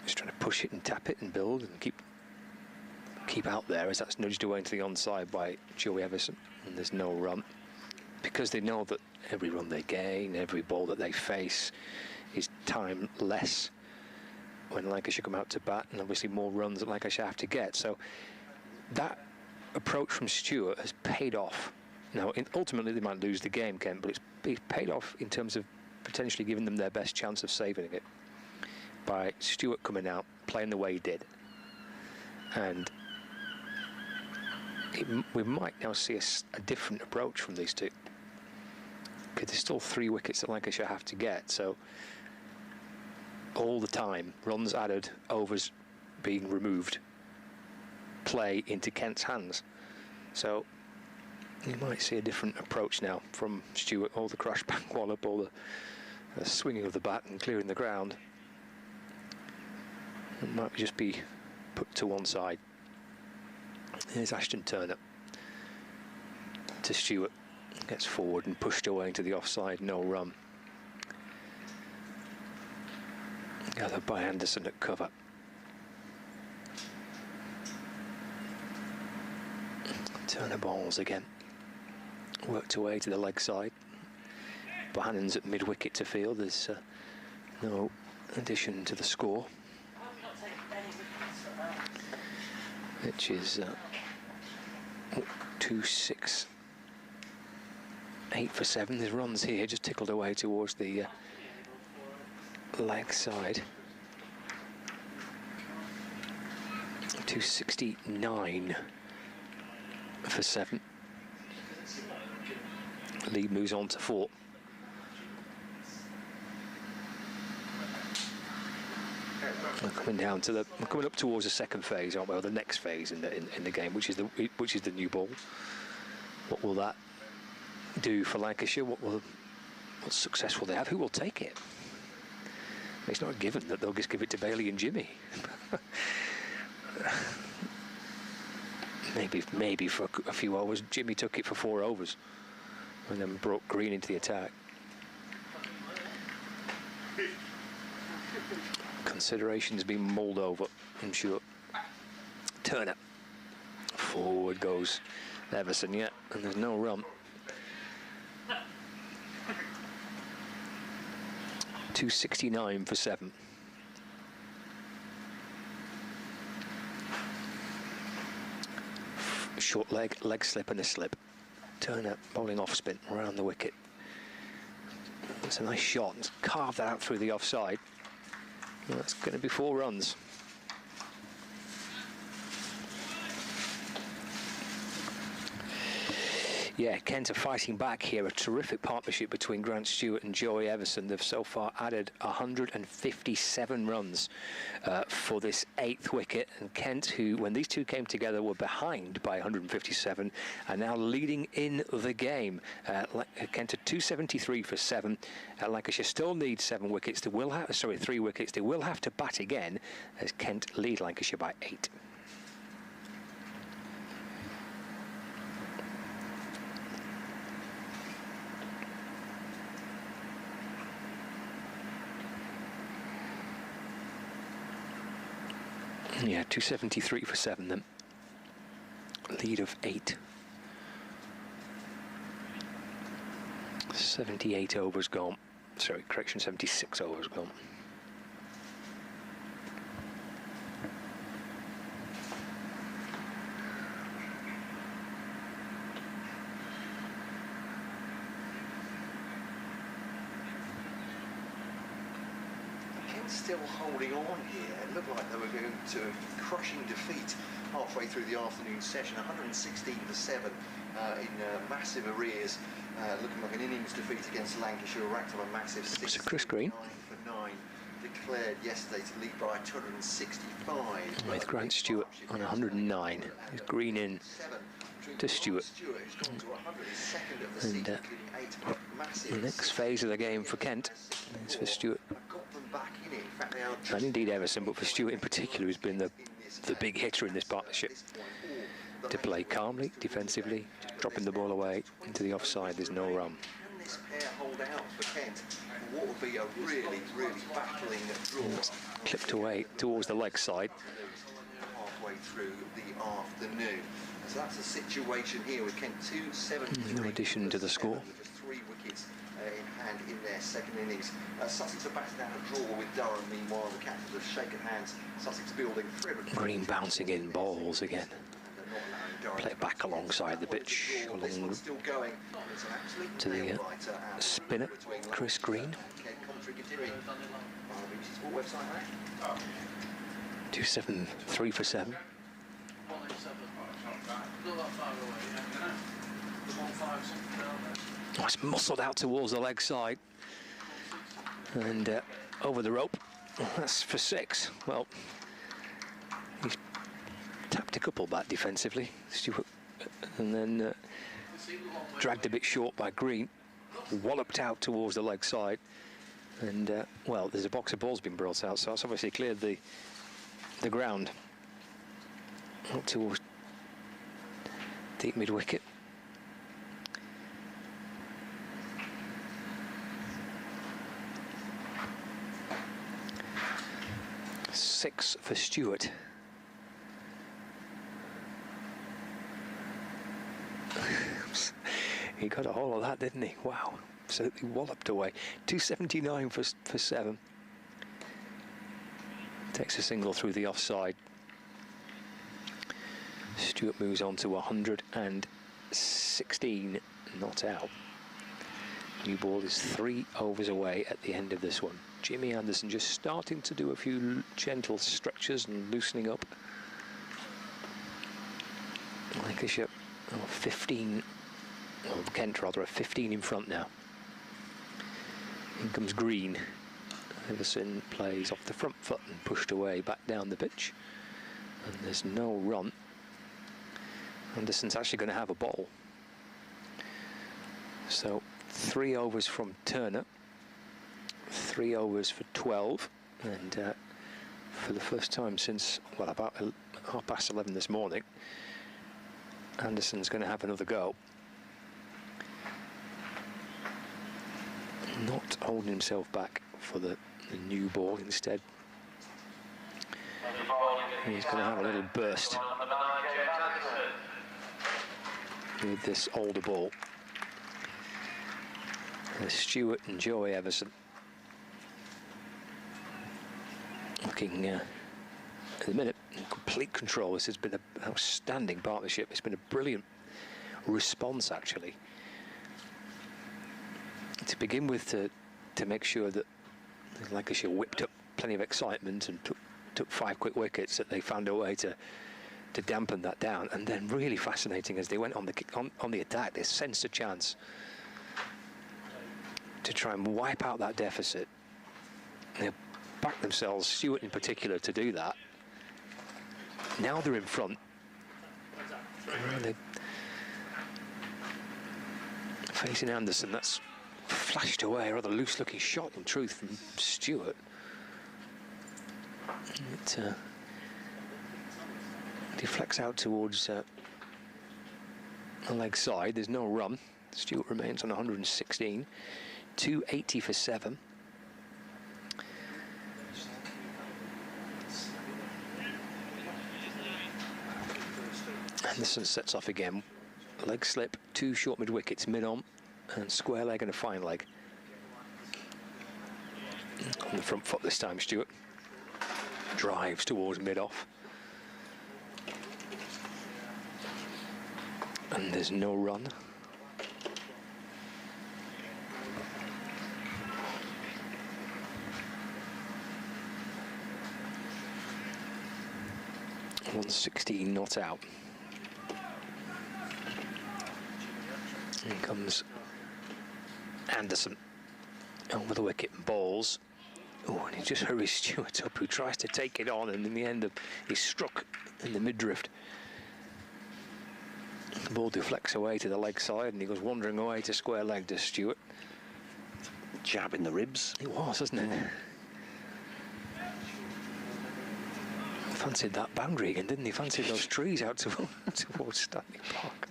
just trying to push it and tap it and build and keep out there as that's nudged away into the onside by Joey Everson, and there's no run, because they know that every run they gain, every ball that they face is time less when Lancashire come out to bat, and obviously more runs that Lancashire have to get. So that approach from Stewart has paid off. Now, ultimately they might lose the game, Ken, but it's paid off in terms of potentially giving them their best chance of saving it by Stewart coming out, playing the way he did. And we might now see a different approach from these two, because there's still 3 wickets that Lancashire have to get. So all the time, runs added, overs being removed, play into Kent's hands. So you might see a different approach now from Stewart. All the crash back wallop, all the swinging of the bat and clearing the ground. It might just be put to one side. Here's Ashton Turner to Stewart. Gets forward and pushed away into the offside, no run. Gathered by Anderson at cover. Turner bowls again. Worked away to the leg side. Bohannon's at mid-wicket to field. There's no addition to the score, which is 2-6. 8 for 7. There's runs here, just tickled away towards the leg side. 269 for 7. Lead moves on to 4. We're coming down to we're coming up towards the second phase, aren't we? Or the next phase in the game, which is the new ball. What will that do for Lancashire? What success will they have? Who will take it? It's not a given that they'll just give it to Bailey and Jimmy. maybe for a few overs. Jimmy took it for 4 overs and then brought Green into the attack. Considerations being mulled over, I'm sure. Turner. Forward goes Everson, yeah, and there's no run. 269 for 7. Short leg slip and a slip. Turner bowling off spin around the wicket. It's a nice shot. It's carved that out through the offside. Well, that's going to be 4 runs. Yeah, Kent are fighting back here. A terrific partnership between Grant Stewart and Joey Everson. They've so far added 157 runs for this 8th wicket. And Kent, who, when these two came together, were behind by 157, are now leading in the game. Kent are 273 for 7. Lancashire still needs 7 wickets. They will have, 3 wickets. They will have to bat again as Kent lead Lancashire by 8. Yeah, 273 for 7 then. Lead of 8. 78 overs gone. Sorry, correction, 76 overs gone. Still holding on here. It looked like they were going to a crushing defeat halfway through the afternoon session. 116 for 7 in massive arrears. Looking like an innings defeat against Lancashire, racked on a massive 6. So Chris Green 9 for 9 declared yesterday to lead by 265. with Grant Stewart on 109. There's Green in to Stewart. And the next phase of the game for Kent is for Stewart. And indeed Everson, but for Stewart in particular, who's been the big hitter in this partnership. To play calmly, defensively, dropping the ball away into the offside. There's no run. Can this pair hold out for Kent? What would be a really, really battling draw? It's clipped away towards the leg side. Halfway through the afternoon. So that's the situation here with Kent 273. No addition to the score. Just 3 wickets in hand in their second innings. Sussex are batting out a draw with Durham. Meanwhile, the captains have shaken hands. Sussex building thread. Green bouncing in balls again. Play it back alongside the pitch, along to the spinner, Chris Green. 2-7, 3 for 7. Oh, it's muscled out towards the leg side and over the rope. That's for 6. Well, he's tapped a couple back defensively, Stewart, and then dragged a bit short by Green, walloped out towards the leg side, and well, there's a box of balls been brought out, so that's obviously cleared the ground up towards deep mid wicket. Six for Stewart. He got a hold of that, didn't he? Wow, absolutely walloped away. 279 for 7. Takes a single through the offside. Stewart moves on to 116, not out. New ball is 3 overs away at the end of this one. Jimmy Anderson just starting to do a few gentle stretches and loosening up. Lancashire, 15, or Kent rather, 15 in front now. In comes Green. Everson plays off the front foot and pushed away back down the pitch. And there's no run. Anderson's actually going to have a ball. So 3 overs from Turner. 3 overs for 12, and for the first time since, well, about 11:30 this morning, Anderson's going to have another go. Not holding himself back for the new ball, instead he's going to have a little burst with this older ball. Stewart and Joey Everson looking at the minute in complete control. This has been an outstanding partnership. It's been a brilliant response, actually, to begin with, to make sure that Lancashire whipped up plenty of excitement and took 5 quick wickets, that they found a way to dampen that down. And then really fascinating, as they went on the attack, they sensed a chance to try and wipe out that deficit. They backed themselves, Stewart in particular, to do that. Now they're in front. They're facing Anderson. That's flashed away, a rather loose-looking shot, in truth, from Stewart. It deflects out towards the leg side. There's no run. Stewart remains on 116. 280 for 7. Anderson sets off again. Leg slip, 2 short mid wickets, mid on, and square leg and a fine leg. On the front foot this time, Stewart drives towards mid off. And there's no run. .116 not out. In comes Anderson over the wicket and balls. Oh, and he just hurries Stewart up, who tries to take it on, and in the end he's struck in the mid-drift. The ball deflects away to the leg side, and he goes wandering away to square leg to Stewart. Jab in the ribs. It was, wasn't it? Fancied that boundary again, didn't he? Fancied those trees out towards Stanley Park.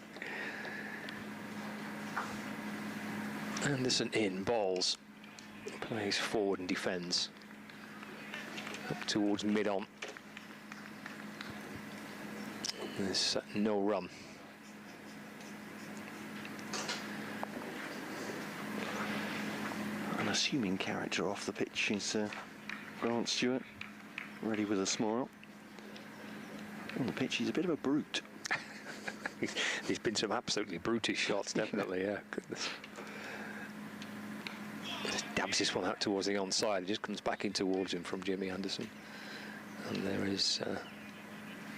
Anderson in, balls. Plays forward and defends. Up towards mid-on. There's no run. unassuming character off the pitch is Grant Stewart, ready with a smile. On the pitch, he's a bit of a brute. There's been some absolutely brutish shots, definitely, yeah. Goodness. Just dabs this one out towards the onside. It just comes back in towards him from Jimmy Anderson. And there is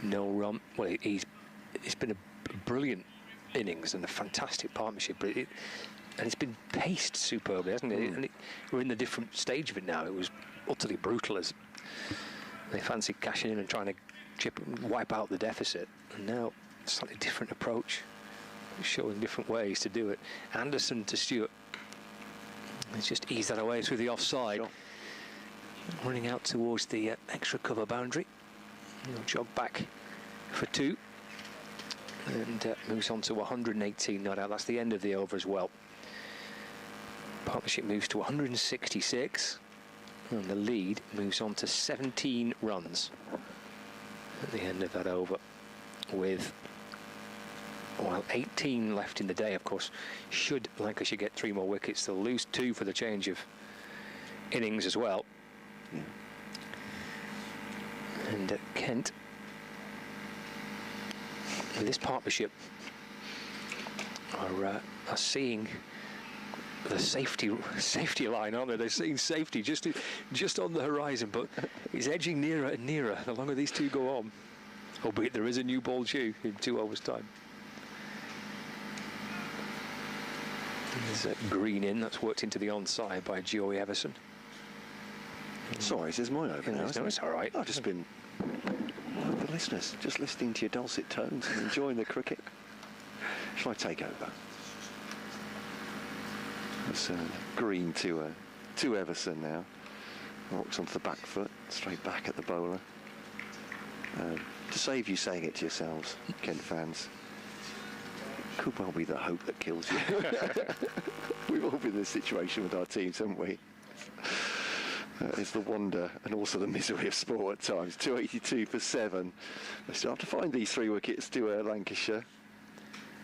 no run. Well, it's been a brilliant innings and a fantastic partnership, but it's been paced superbly, hasn't it? And we're in the different stage of it now. It was utterly brutal as they fancied cashing in and trying to wipe out the deficit, and now a slightly different approach, showing different ways to do it. Anderson to Stewart. Let's just ease that away through the offside. Sure. Running out towards the extra cover boundary. He'll jog back for 2. And moves on to 118 not out. That's the end of the over as well. Partnership moves to 166. And the lead moves on to 17 runs at the end of that over. With, well, 18 left in the day, of course. Should Lancashire get 3 more wickets, they'll lose 2 for the change of innings as well. And Kent, with this partnership, are seeing the safety line, aren't they? They're seeing safety just on the horizon, but it's edging nearer and nearer the longer these two go on. Albeit there is a new ball due in 2 overs' time. There's a green in that's worked into the onside by Joey Everson. Sorry, this is my over now. No, it's all right. I've just been, the listeners, just listening to your dulcet tones and enjoying the cricket. Shall I take over? It's green to Everson now. Rocks onto the back foot, straight back at the bowler. To save you saying it to yourselves, Kent fans, could well be the hope that kills you. We've all been in this situation with our teams, haven't we? It's the wonder and also the misery of sport at times. 282 for 7. They still have to find these 3 wickets to Lancashire.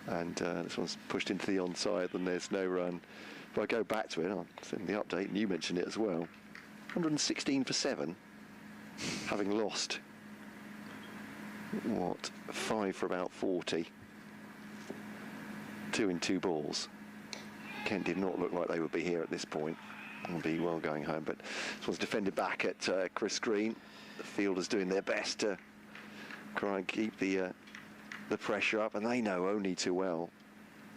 And this one's pushed into the onside, and there's no run. If I go back to it, I'll send the update, and you mentioned it as well. 116 for 7, having lost, 5 for about 40. 2 in 2 balls. Kent did not look like they would be here at this point. Will be well going home, but this one's defended back at Chris Green. The fielders doing their best to try and keep the pressure up, and they know only too well.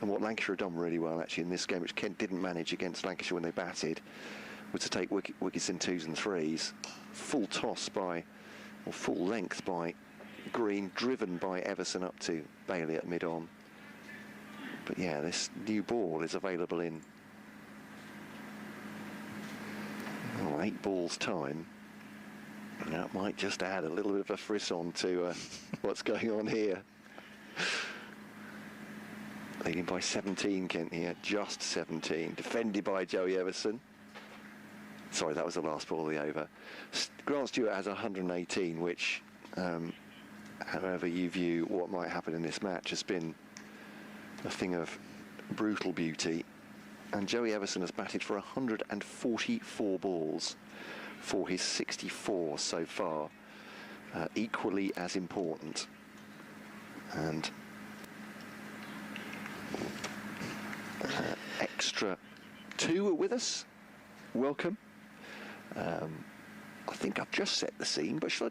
And what Lancashire have done really well actually in this game, which Kent didn't manage against Lancashire when they batted, was to take wickets in 2s and 3s. Full toss by, or full length by Green, driven by Everson up to Bailey at mid-on. But yeah, this new ball is available in 8 balls time, and that might just add a little bit of a frisson to what's going on here. Leading by 17, Kent here, just 17, defended by Joey Everson. Sorry, that was the last ball of the over. Grant Stewart has 118, which, however you view what might happen in this match, has been a thing of brutal beauty. And Joey Everson has batted for 144 balls for his 64 so far, equally as important. And extra 2 are with us. Welcome. I think I've just set the scene, but shall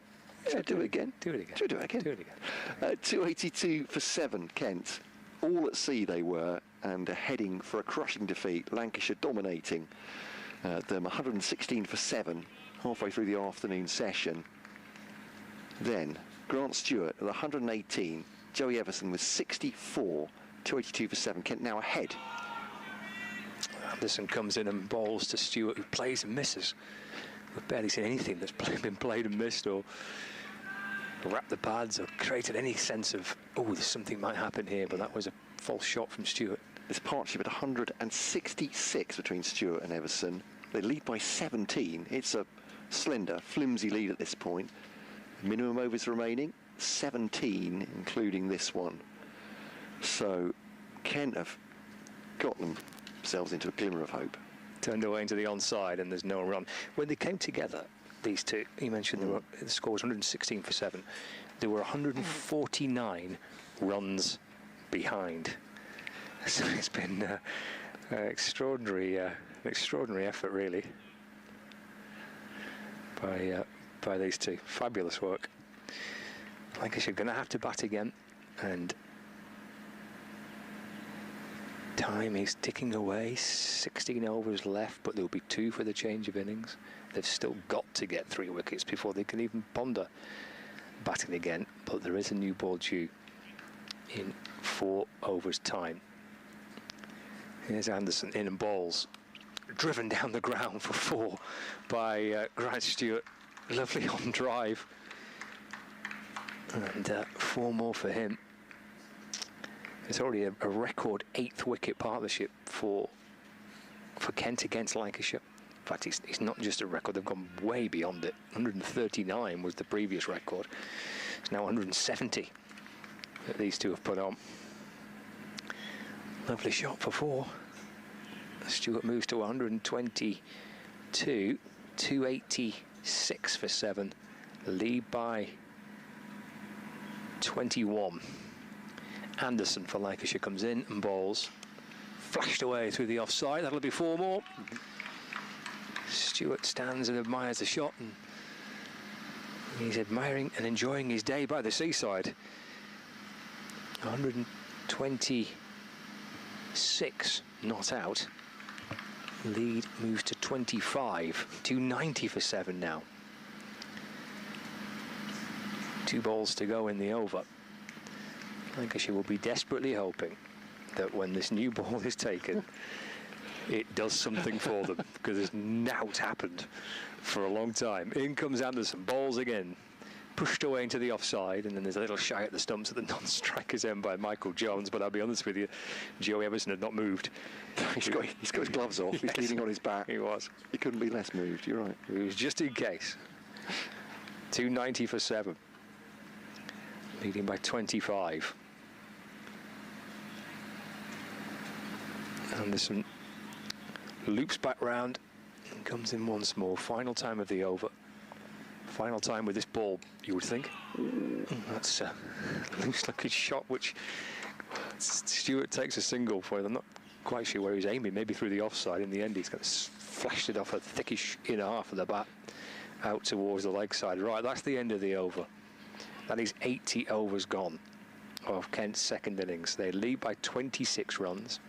I do it again? Do it again. Should we do it again? Do it again. 282 for 7, Kent. All at sea they were, and heading for a crushing defeat. Lancashire dominating them 116 for 7 halfway through the afternoon session. Then Grant Stewart at 118, Joey Everson with 64, 282 for 7. Kent now ahead. Anderson comes in and bowls to Stewart, who plays and misses. We've barely seen anything that's been played and missed, or wrapped the pads, or created any sense of, oh, there's something might happen here, but that was a false shot from Stewart. This partnership at 166 between Stewart and Everson. They lead by 17. It's a slender, flimsy lead at this point. Minimum overs remaining, 17, including this one. So Kent have got themselves into a glimmer of hope. turned away into the onside, and there's no run. When they came together, these two, you mentioned the score was 116 for 7. There were 149 runs behind. So it's been extraordinary effort, really, by these two. Fabulous work. Lancashire going to have to bat again, and time is ticking away. 16 overs left, but there'll be 2 for the change of innings. They've still got to get 3 wickets before they can even ponder batting again, but there is a new ball due in 4 overs time. Here's Anderson in and balls, driven down the ground for 4 by Grant Stewart. Lovely on drive, and 4 more for him. It's already a record 8th wicket partnership for Kent against Lancashire. In fact, it's not just a record, they've gone way beyond it. 139 was the previous record. It's now 170 that these two have put on. Lovely shot for 4. Stewart moves to 122, 286 for 7. Lead by 21. Anderson for Lancashire comes in and bowls. Flashed away through the offside. That'll be 4 more. Stewart stands and admires the shot, and he's admiring and enjoying his day by the seaside. 126 not out. Lead moves to 25. 290 for 7 now. 2 balls to go in the over. Lancashire will be desperately hoping that when this new ball is taken, it does something for them, because there's nought happened for a long time. In comes Anderson, bowls again, pushed away into the offside, and then there's a little shy at the stumps at the non-striker's end by Michael Jones, but I'll be honest with you, Joey Everson had not moved. He's got his gloves off, he's leaning on his back. He was. He couldn't be less moved, you're right. It was just in case. 290 for 7. Leading by 25. Anderson loops back round and comes in once more. Final time of the over. Final time with this ball, you would think. That's a loose-looking shot, which Stewart takes a single for. I'm not quite sure where he's aiming. Maybe through the offside. In the end, he's flashed it off a thickish inner half of the bat out towards the leg side. Right, that's the end of the over. That is 80 overs gone of Kent's second innings. They lead by 26 runs.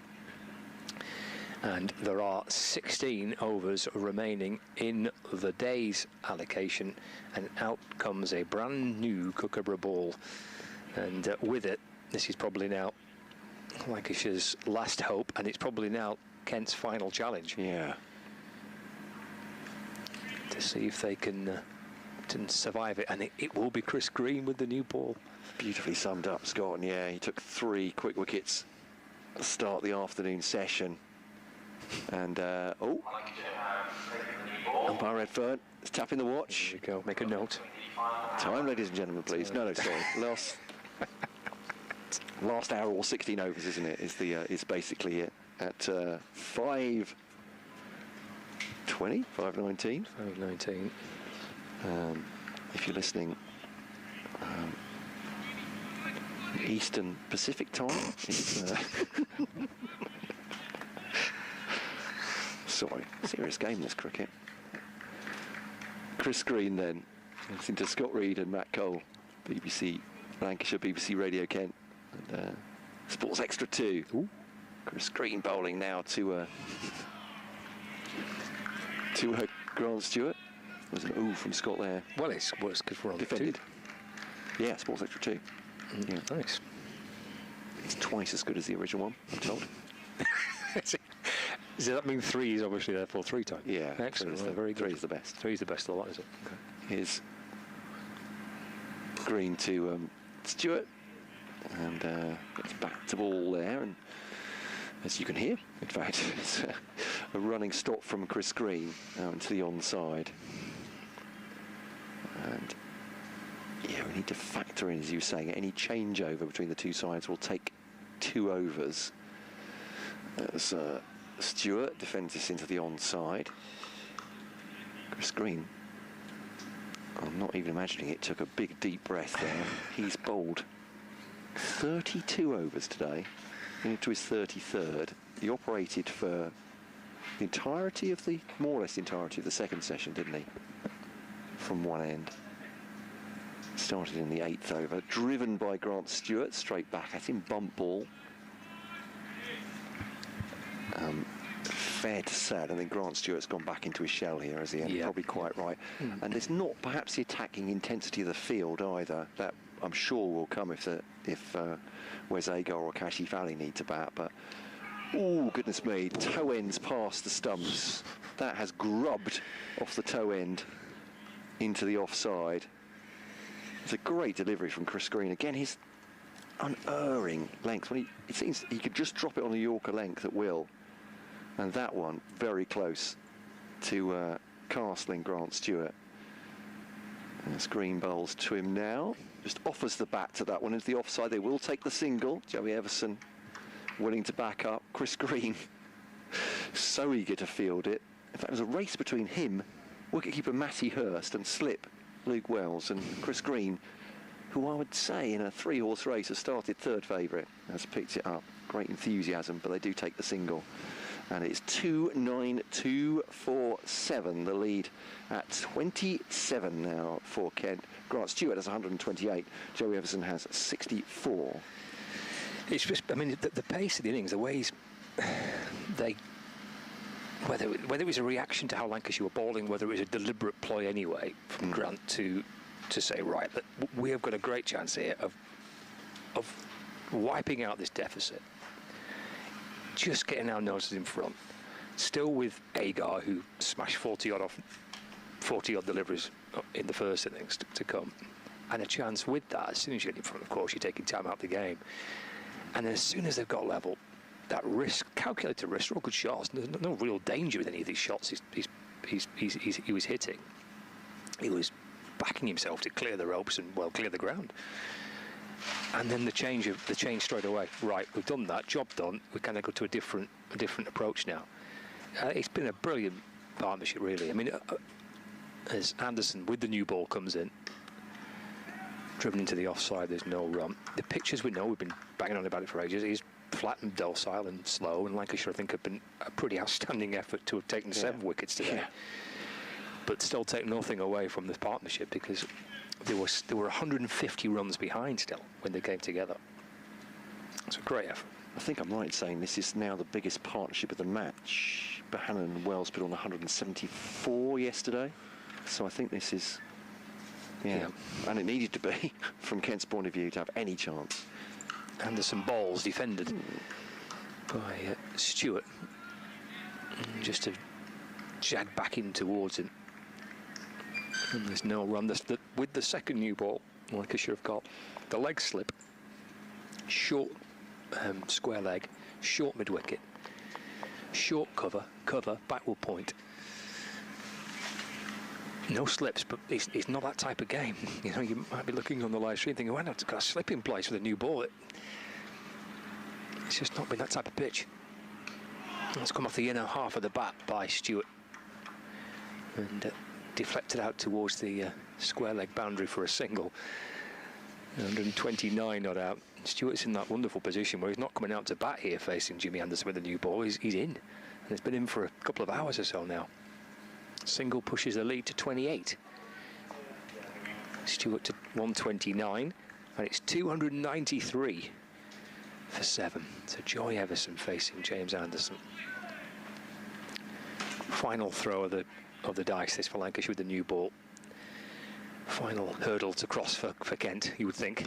And there are 16 overs remaining in the day's allocation, and out comes a brand new Kookaburra ball, and with it, this is probably now Lancashire's last hope, and it's probably now Kent's final challenge. Yeah. To see if they can survive it, and it will be Chris Green with the new ball. Beautifully summed up, Scott. And yeah, he took 3 quick wickets at the start of the afternoon session. And umpire Redfern is tapping the watch. There you go. Make a note. Time, ladies and gentlemen, please. No, sorry. Last hour or 16 overs, isn't it? Is basically it at 5:20, 5:19. 5:19. If you're listening, Eastern Pacific time. It's, sorry, serious game, this cricket. Chris Green then, listening to Scott Reed and Matt Cole, BBC Lancashire, BBC Radio Kent, and Sports Extra 2. Ooh. Chris Green bowling now to Grant Stewart. There's an ooh from Scott there. Well, it's worse because we're on defended. Yeah, Sports Extra 2. Yeah, nice. It's twice as good as the original one, I'm told. Does that mean 3 is obviously therefore 3 times? Yeah. Excellent. Well, very good. 3 is the best. 3 is the best of the lot, is it? Okay. Here's Green to Stewart, and gets back to ball there, and as you can hear, in fact, it's a running stop from Chris Green out into the onside. And yeah, we need to factor in, as you were saying, any changeover between the two sides will take 2 overs. As Stewart defends this into the onside. Chris Green, I'm not even imagining it, took a big deep breath there. He's bowled 32 overs today, into his 33rd. He operated for the entirety of the, more or less the entirety of the second session, didn't he? From one end. Started in the 8th over, driven by Grant Stewart, straight back at him, bump ball. Fair to say, I think Grant Stewart's gone back into his shell here, as he had, probably quite right. And there's not perhaps the attacking intensity of the field either. That I'm sure will come if Wes Agar or Kashi Valley need to bat. But oh goodness me, toe ends past the stumps. That has grubbed off the toe end into the offside. It's a great delivery from Chris Green. Again, his unerring length. When it seems he could just drop it on a Yorker length at will. And that one, very close to castling Grant Stewart. As Green bowls to him now. Just offers the bat to that one into the offside. They will take the single. Joey Everson willing to back up. Chris Green, so eager to field it. In fact, it was a race between him, wicketkeeper Matty Hurst, and slip Luke Wells. And Chris Green, who I would say in a 3-horse race has started third favourite, has picked it up. Great enthusiasm, but they do take the single. And it's 2-9-2-4-7, the lead at 27 now for Kent. Grant Stewart has 128, Joey Everson has 64. It's just, I mean, the pace of the innings, the ways whether it was a reaction to how Lancashire were bowling, whether it was a deliberate ploy anyway from Grant to say, right, we have got a great chance here of wiping out this deficit. Just getting our noses in front. Still with Agar, who smashed 40-odd deliveries in the first innings to come. And a chance with that, as soon as you get in front, of course, you're taking time out of the game. And then as soon as they've got level, that risk, calculated risk, they're all good shots. There's no real danger with any of these shots he was hitting. He was backing himself to clear the ropes and, well, clear the ground. And then the change straight away. Right, we've done that, job done. We kind of go to a different approach now. It's been a brilliant partnership, really. I mean, as Anderson with the new ball comes in, driven into the offside, there's no run. The pitches we know, we've been banging on about it for ages. He's flat and docile and slow, and Lancashire, I think, have been a pretty outstanding effort to have taken 7 wickets today. Yeah. But still take nothing away from this partnership, because there were 150 runs behind still when they came together. It's a great effort. I think I'm right in saying this is now the biggest partnership of the match. Bohannon and Wells put on 174 yesterday, so I think this is, and it needed to be from Kent's point of view to have any chance. Anderson balls defended by Stewart, just to jag back in towards him. And there's no run. With the second new ball, Lancashire have got the leg slip, short square leg, short mid-wicket, short cover, backward point. No slips, but it's not that type of game. You know, you might be looking on the live stream thinking, why not? It's got a slip in place with a new ball. It's just not been that type of pitch. It's come off the inner half of the bat by Stewart. And deflected out towards the square leg boundary for a single. 129 not out. Stewart's in that wonderful position where he's not coming out to bat here facing Jimmy Anderson with a new ball. He's in, and it's been in for a couple of hours or so now. Single pushes the lead to 28. Stewart to 129, and it's 293 for 7. So Joey Everson facing James Anderson. Final throw of the dice this for Lancashire with the new ball. Final hurdle to cross for Kent, you would think.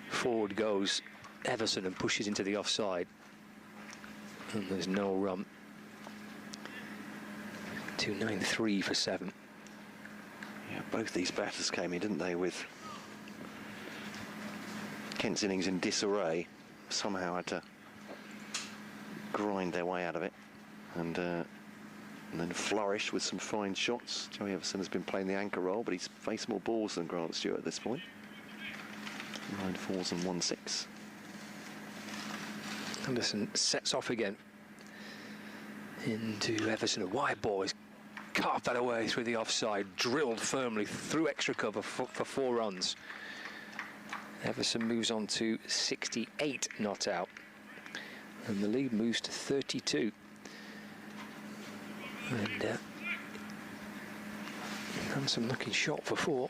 Forward goes Everson and pushes into the offside. And there's no run. 293 for 7. Yeah, both these batters came in, didn't they, with Kent's innings in disarray. Somehow had to grind their way out of it. And then flourished with some fine shots. Joey Everson has been playing the anchor role, but he's faced more balls than Grant Stewart at this point. 9 4s and 1 6. Anderson sets off again. into Everson. A wide ball is carved that away through the offside, drilled firmly through extra cover for 4 runs. Everson moves on to 68 not out, and the lead moves to 32. And handsome looking shot for 4.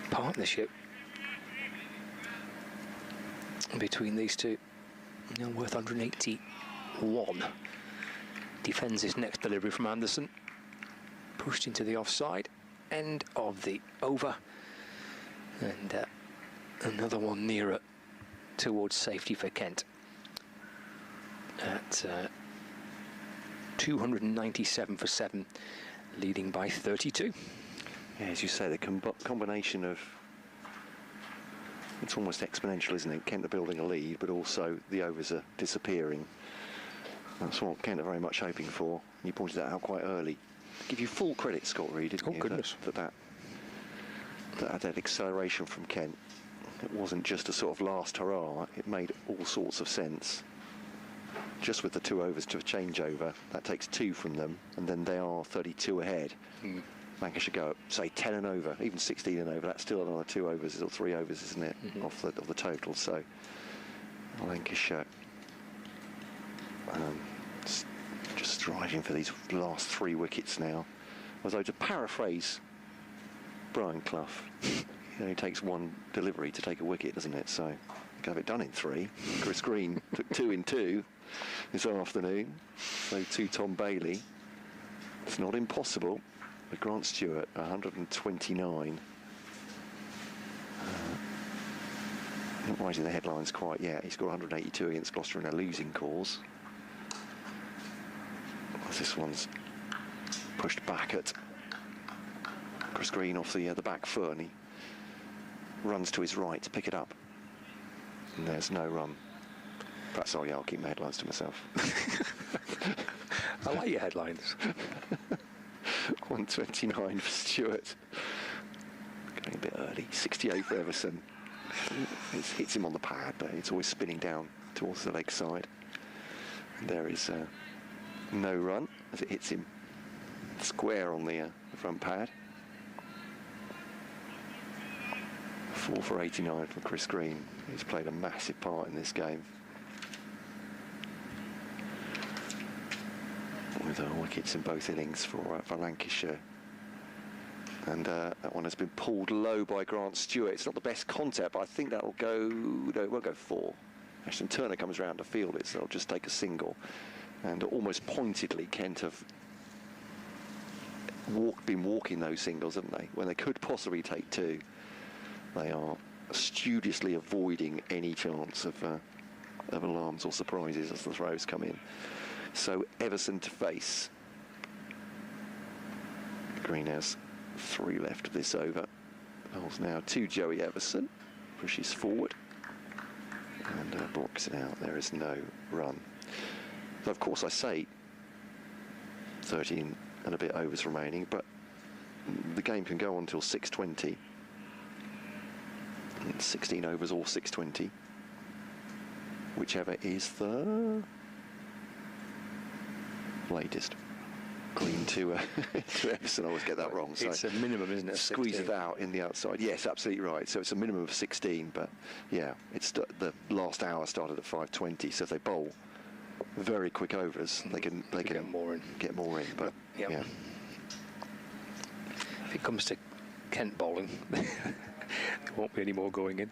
Partnership between these two. Worth 181. Defends his next delivery from Anderson. Pushed into the offside. End of the over. And another one nearer towards safety for Kent. At 297 for 7, leading by 32. Yeah, as you say, the combination of, it's almost exponential, isn't it? Kent are building a lead, but also the overs are disappearing. That's what Kent are very much hoping for. You pointed that out quite early. Give you full credit, Scott Reed, didn't you? Oh, goodness. That acceleration from Kent. It wasn't just a sort of last hurrah. It made all sorts of sense. Just with the 2 overs to a changeover, that takes 2 from them, and then they are 32 ahead. Lancashire go up, say 10 and over, even 16 and over. That's still another 2 overs or 3 overs, isn't it, of the total? So Lancashire just striving for these last 3 wickets now. Although, to paraphrase Brian Clough, it only takes 1 delivery to take a wicket, doesn't it? So you can have it done in 3. Chris Green took 2 in 2 this afternoon. So to Tom Bailey. It's not impossible. With Grant Stewart, 129. Not rising the headlines quite yet. He's got 182 against Gloucester in a losing cause. This one's pushed back at Chris Green off the back foot, and he runs to his right to pick it up. And there's no run. Perhaps I'll keep my headlines to myself. I like your headlines. 129 for Stewart. Going a bit early. 68 for Everson. It hits him on the pad, but it's always spinning down towards the leg side. And there is no run as it hits him square on the front pad. 4 for 89 from Chris Green. He's played a massive part in this game. With wickets in both innings for Lancashire. And that one has been pulled low by Grant Stewart. It's not the best contact, but I think that'll go... No, it won't go 4. Ashton Turner comes round to field it, so they'll just take a single. And almost pointedly, Kent have been walking those singles, haven't they? When they could possibly take 2, they are studiously avoiding any chance of alarms or surprises as the throws come in. So Everson to face. Green has 3 left of this over. Bowls now to Joey Everson. Pushes forward and blocks it out. There is no run. Though, of course, I say 13 and a bit overs remaining, but the game can go on till 6:20. 16 overs or 6:20. Whichever is the latest. Green to Everson. I always get that wrong. So it's a minimum, isn't it? Squeeze it out in the outside. Yes, absolutely right. So it's a minimum of 16, but yeah, it's the last hour started at 5:20. So if they bowl very quick overs, they can get more in. But yeah, if it comes to Kent bowling, there won't be any more going in.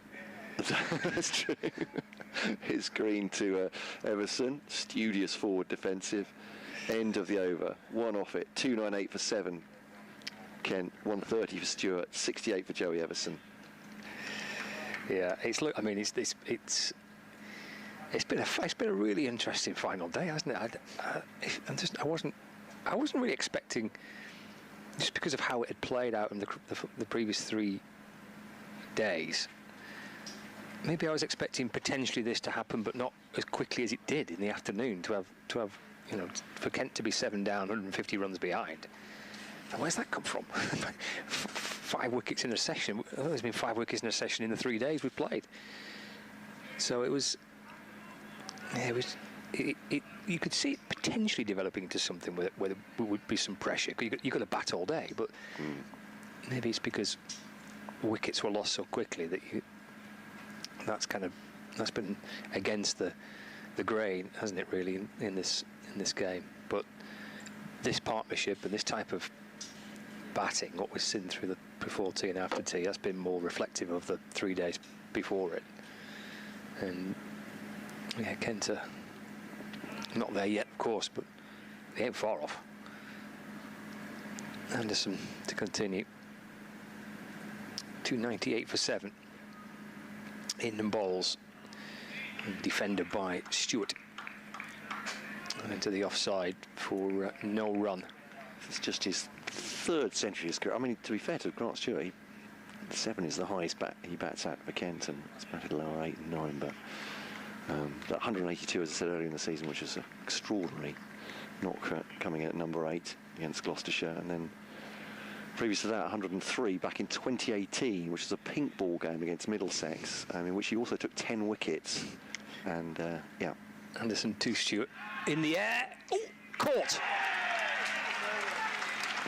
That's true. It's Green to Everson. Studious forward defensive. End of the over. 1 off it. 298 for 7. Kent. 130 for Stewart. 68 for Joey Everson. Yeah, it's look. I mean, it's been a really interesting final day, hasn't it? I wasn't really expecting, just because of how it had played out in the previous 3 days. Maybe I was expecting potentially this to happen, but not as quickly as it did in the afternoon. To have for Kent to be 7 down, 150 runs behind. And where's that come from? 5 wickets in a session. There's been 5 wickets in a session in the 3 days we've played. So it was you could see it potentially developing into something where there would be some pressure. You've got to bat all day, but maybe it's because wickets were lost so quickly that that's been against the grain, hasn't it? Really, in this game. But this partnership and this type of batting, what we've seen through the before tea and after tea, that's been more reflective of the 3 days before it. And yeah, Kent are not there yet, of course, but they ain't far off. Anderson to continue. 298 for 7. In and bowls. Defended by Stewart. And into the offside for no run. It's just his 3rd century of his career. I mean, to be fair to Grant Stewart, 7 is the highest he bats at for Kent, and it's batted lower 8 and 9, but that 182, as I said earlier in the season, which is extraordinary knock coming at number 8 against Gloucestershire, and then previous to that 103 back in 2018, which is a pink ball game against Middlesex, in which he also took 10 wickets, and yeah. Anderson to Stewart in the air. Oh, caught.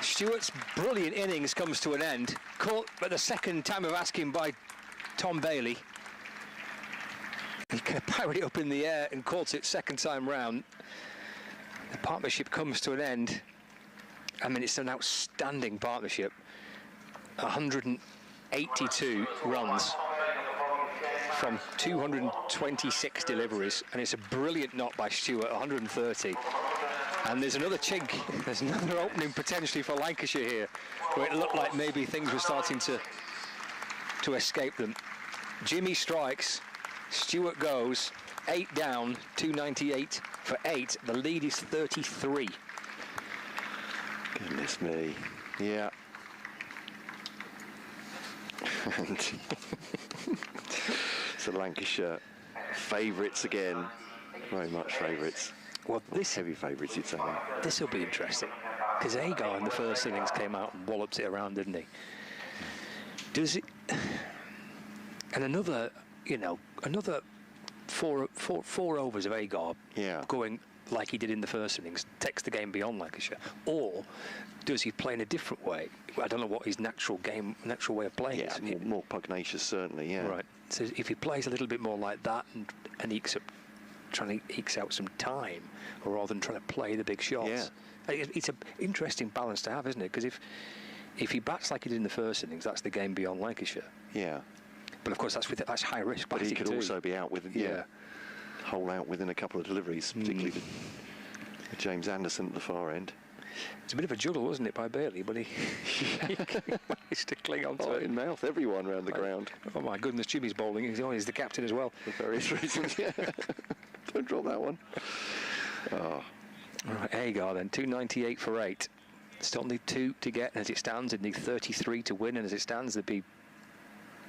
Stewart's brilliant innings comes to an end. Caught at the second time of asking by Tom Bailey. He parried it up in the air and caught it second time round. The partnership comes to an end. I mean, it's an outstanding partnership. 182 runs from 226 deliveries, and it's a brilliant knock by Stewart, 130. And there's another chink, there's another opening potentially for Lancashire here, where it looked like maybe things were starting to escape them. Jimmy strikes, Stewart goes, 8 down, 298 for 8. The lead is 33. Goodness me, yeah. And so Lancashire favourites again, very much favourites. Well, this heavy favourites, you'd say. This will be interesting, because Agar in the first innings came out and walloped it around, didn't he? Does it? And another four overs of Agar going like he did in the first innings takes the game beyond Lancashire, or does he play in a different way? I don't know what his natural way of playing is. More pugnacious, certainly. Yeah. Right. So if he plays a little bit more like that and trying to eke out some time, rather than trying to play the big shots, it's an interesting balance to have, isn't it? Because if he bats like he did in the first innings, that's the game beyond Lancashire. Yeah. But of course, that's high risk. But he could also be out with hole out within a couple of deliveries, particularly with James Anderson at the far end. It's a bit of a juggle, wasn't it, by Bailey? But he managed to cling on to it. In mouth everyone around the ground. Oh my goodness, Jimmy's bowling. He's the captain as well. For various reasons, yeah. Don't drop that one. Oh. Right, Agar then, 298 for 8. Still need 2 to get, and as it stands, it need 33 to win, and as it stands, there'd be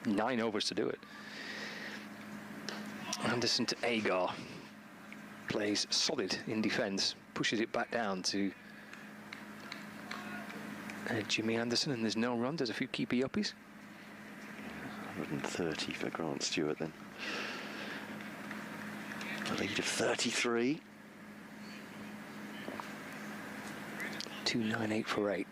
9 overs to do it. Anderson to Agar. Plays solid in defence, pushes it back down to Jimmy Anderson, and there's no run. There's a few keeper yuppies. 130 for Grant Stewart then. A lead of 33. 298 for 8.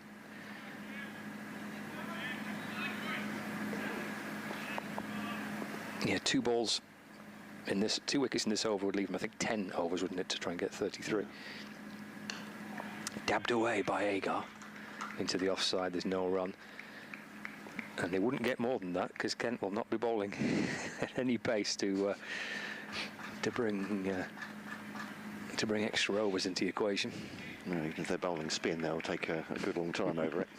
Yeah, 2 balls in this, 2 wickets in this over would leave him, I think, 10 overs, wouldn't it, to try and get 33. Dabbed away by Agar into the offside. There's no run, and they wouldn't get more than that because Kent will not be bowling at any pace to bring extra overs into the equation. No, even if they're bowling spin, they'll take a good long time over it.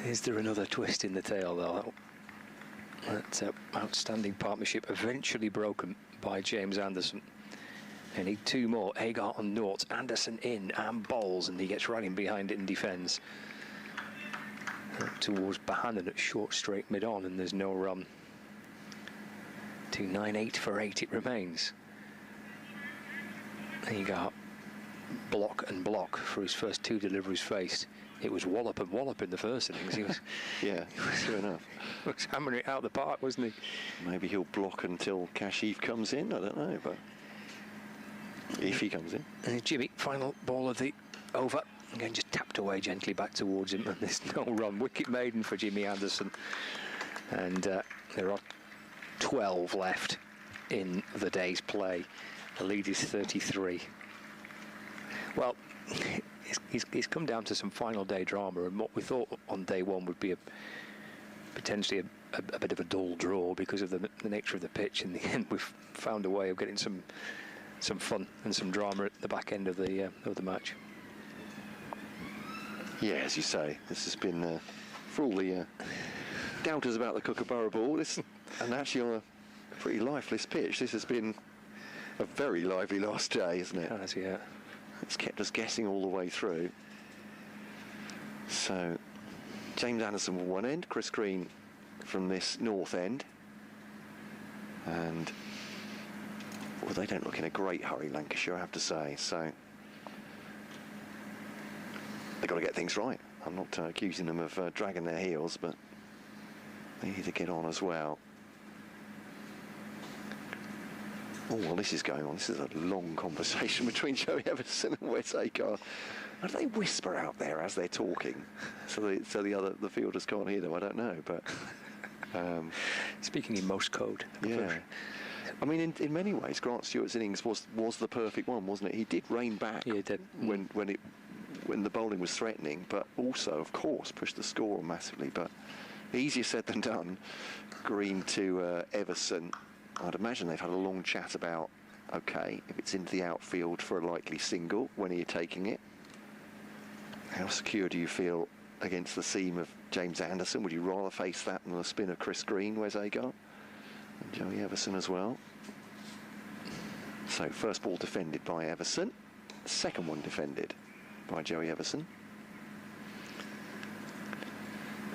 Is there another twist in the tail, though? That outstanding partnership eventually broken by James Anderson. They need 2 more. Agar on naught, Anderson in and bowls, and he gets right in behind it and defends. Up towards Bahanan at short straight mid-on, and there's no run. 298 for 8 it remains. Agar block and block for his first 2 deliveries faced. It was wallop and wallop in the first innings. He was, true enough. He was hammering it out of the park, wasn't he? Maybe he'll block until Kashif comes in. I don't know, but If he comes in. Jimmy, final ball of the over. Again, just tapped away gently back towards him, and there's no run. Wicket maiden for Jimmy Anderson. And there are 12 left in the day's play. The lead is 33. Well, he's come down to some final day drama, and what we thought on day one would be potentially a bit of a dull draw because of the nature of the pitch. In the end, we've found a way of getting some fun and some drama at the back end of the match. Yeah, as you say, this has been for all the doubters about the Kookaburra ball, and actually on a pretty lifeless pitch. This has been a very lively last day, isn't it? It has, yeah. It's kept us guessing all the way through. So, James Anderson from one end, Chris Green from this north end. And, well, they don't look in a great hurry, Lancashire, I have to say. So, they've got to get things right. I'm not accusing them of dragging their heels, but they need to get on as well. Oh, well, this is going on. This is a long conversation between Joey Everson and Wes Agar. And they whisper out there as they're talking, so the fielders can't hear them. I don't know, but speaking in Morse code. Yeah. I mean, in many ways, Grant Stewart's innings was the perfect one, wasn't it? He did rein back. Yeah, he did. When the bowling was threatening, but also, of course, pushed the score on massively. But easier said than done. Green to Everson. I'd imagine they've had a long chat about, OK, if it's into the outfield for a likely single, when are you taking it? How secure do you feel against the seam of James Anderson? Would you rather face that than the spin of Chris Green, Wes Agar? And Joey Everson as well. So, first ball defended by Everson. Second one defended by Joey Everson.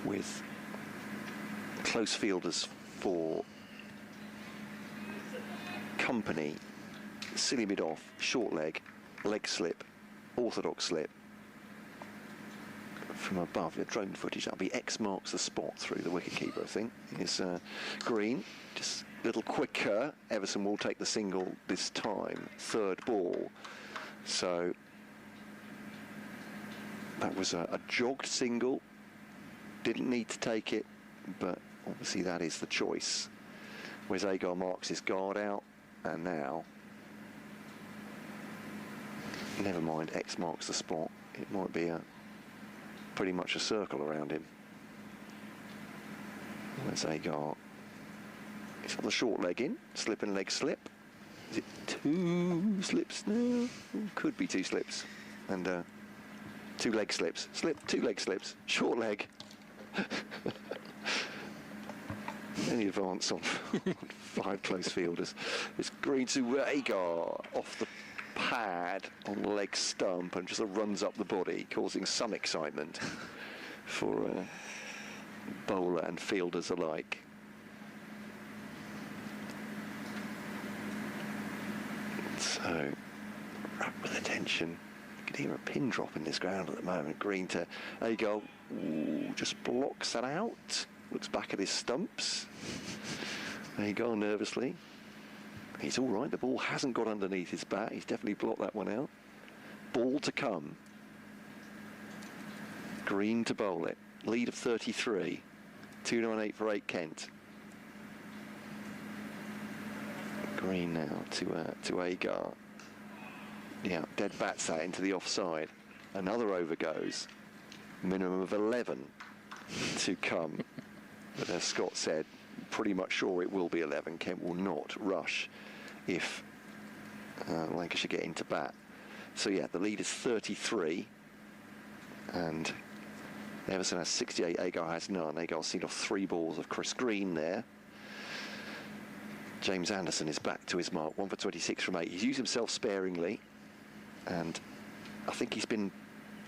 With close fielders for Company, silly mid off, short leg, leg slip, orthodox slip. From above, the drone footage, that'll be X marks the spot through the wicketkeeper, I think, is Green. Just a little quicker. Everson will take the single this time. Third ball. So that was a jogged single. Didn't need to take it, but obviously that is the choice. Wes Agar marks his guard out. And now, never mind, X marks the spot. It might be pretty much a circle around him. Wes Agar. He's got the short leg in, slip and leg slip. Is it 2 slips now? Could be 2 slips. And 2 leg slips. Slip, 2 leg slips. Short leg. Any advance on 5 close fielders. It's Green to Agar off the pad on the leg stump and just runs up the body, causing some excitement for bowler and fielders alike. So, wrapped with attention. You can hear a pin drop in this ground at the moment. Green to Agar. Ooh, just blocks that out. Looks back at his stumps. Agar nervously. He's all right. The ball hasn't got underneath his bat. He's definitely blocked that one out. Ball to come. Green to bowl it. Lead of 33. 298 for 8 Kent. Green now to Agar. Yeah, dead bats that into the offside. Another over goes. Minimum of 11 to come. But as Scott said, pretty much sure it will be 11. Kent will not rush if Lancashire get into bat. So yeah, the lead is 33. And Everson has 68, Agar has none. Agar's seen off 3 balls of Chris Green there. James Anderson is back to his mark, 1 for 26 from 8. He's used himself sparingly, and I think he's been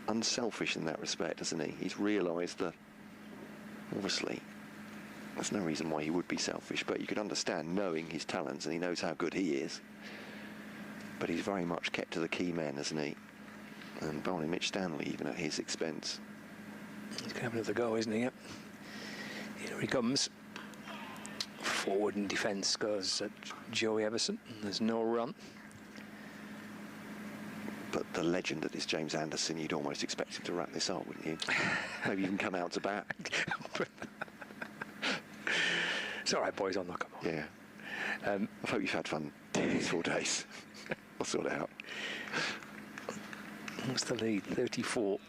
unselfish in that respect, hasn't he? He's realised that, obviously, there's no reason why he would be selfish, but you could understand knowing his talents, and he knows how good he is. But he's very much kept to the key men, hasn't he? And bowling Mitch Stanley, even at his expense. He's going to have another go, isn't he? Yep. Here he comes. Forward in defence goes Joey Everson. There's no run. the legend that is James Anderson, you'd almost expect him to wrap this up, wouldn't you? Maybe even come out to bat. It's all right, boys, I'll knock 'em off. Yeah. I hope you've had fun these 4 days. I'll sort it out. What's the lead? 34.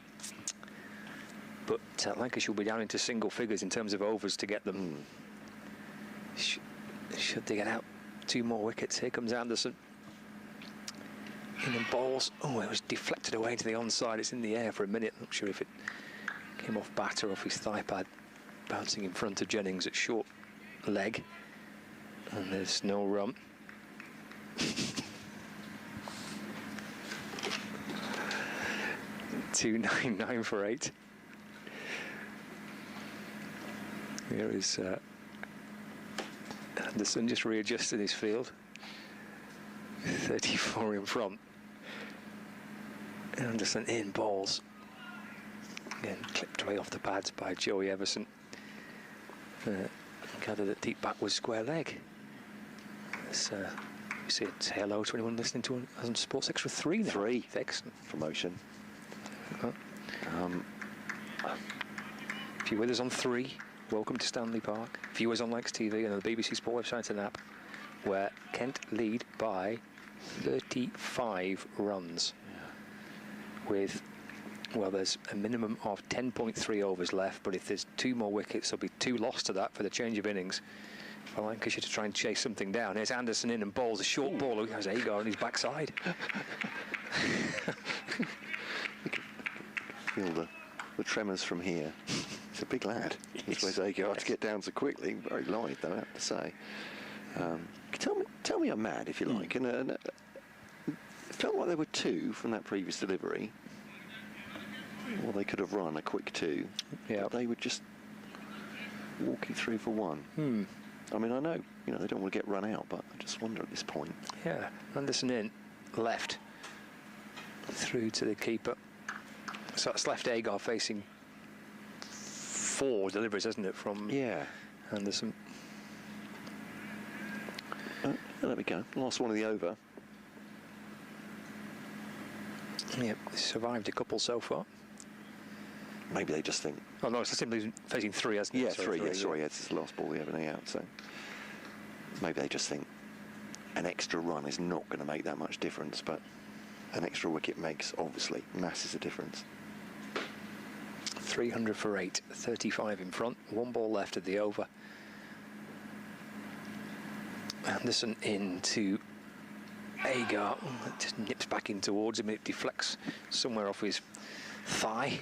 But Lancashire will be down into single figures in terms of overs to get them. Should they get out 2 more wickets? Here comes Anderson. In the balls. Oh, it was deflected away to the onside. It's in the air for a minute. I'm not sure if it came off bat or off his thigh pad. Bouncing in front of Jennings at short leg. And there's no run. $2.99 for 8. Here is Anderson just readjusted his field. 34 in front. Anderson in balls. Again, clipped away off the pads by Joey Everson. Gathered that deep back was square leg. You say hello to anyone listening to us on Sports Extra 3 now. 3. Excellent. Promotion. If you're with us on 3, welcome to Stanley Park. Viewers on Likes TV and the BBC Sport website and app, where Kent lead by 35 runs. With, well, there's a minimum of 10.3 overs left, but if there's 2 more wickets, there'll be 2 lost to that for the change of innings for Lancashire to try and chase something down. Here's Anderson in and bowls a short ball. Who has Agar on his backside. Feel the tremors from here. He's a big lad. That's where Agar had to get down so quickly. Very light, though, I have to say. Tell me I'm mad, if you like. And it felt like there were 2 from that previous delivery. Or they could have run a quick 2. Yeah. But they were just walking through for 1. I mean, I know, they don't want to get run out, but I just wonder at this point. Yeah, Anderson in, left, through to the keeper. So that's left Agar facing 4 deliveries, isn't it, from Anderson? There we go. Last one of the over. Yep, survived a couple so far. Maybe they just think... Oh, no, it's simply facing 3, hasn't it? Yeah, 3, sorry, it's the last ball they have out, so... Maybe they just think an extra run is not going to make that much difference, but an extra wicket makes, obviously, masses of difference. 300 for 8, 35 in front, 1 ball left of the over. Anderson into Agar, just nips back in towards him, it deflects somewhere off his thigh.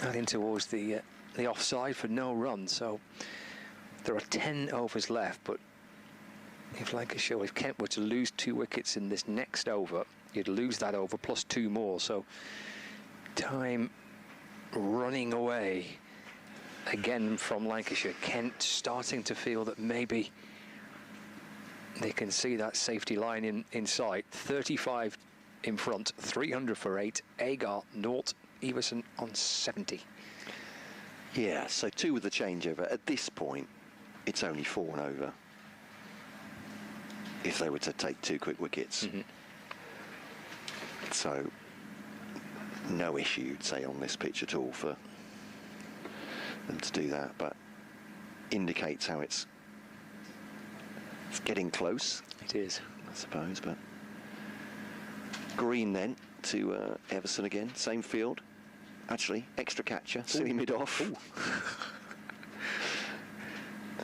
Heading towards the offside for no run, so there are 10 overs left, but if Lancashire, if Kent were to lose 2 wickets in this next over, you'd lose that over plus 2 more, so time running away again from Lancashire. Kent starting to feel that maybe they can see that safety line in sight. 35 in front, 300 for 8, Agar 0, Everson on 70. Yeah, so 2 with the changeover. At this point, it's only 4 and over. If they were to take 2 quick wickets. So, no issue, you'd say, on this pitch at all for them to do that, but indicates how it's getting close. It is, I suppose, but Green then to Everson again, same field. Actually, extra catcher, silly mid-off.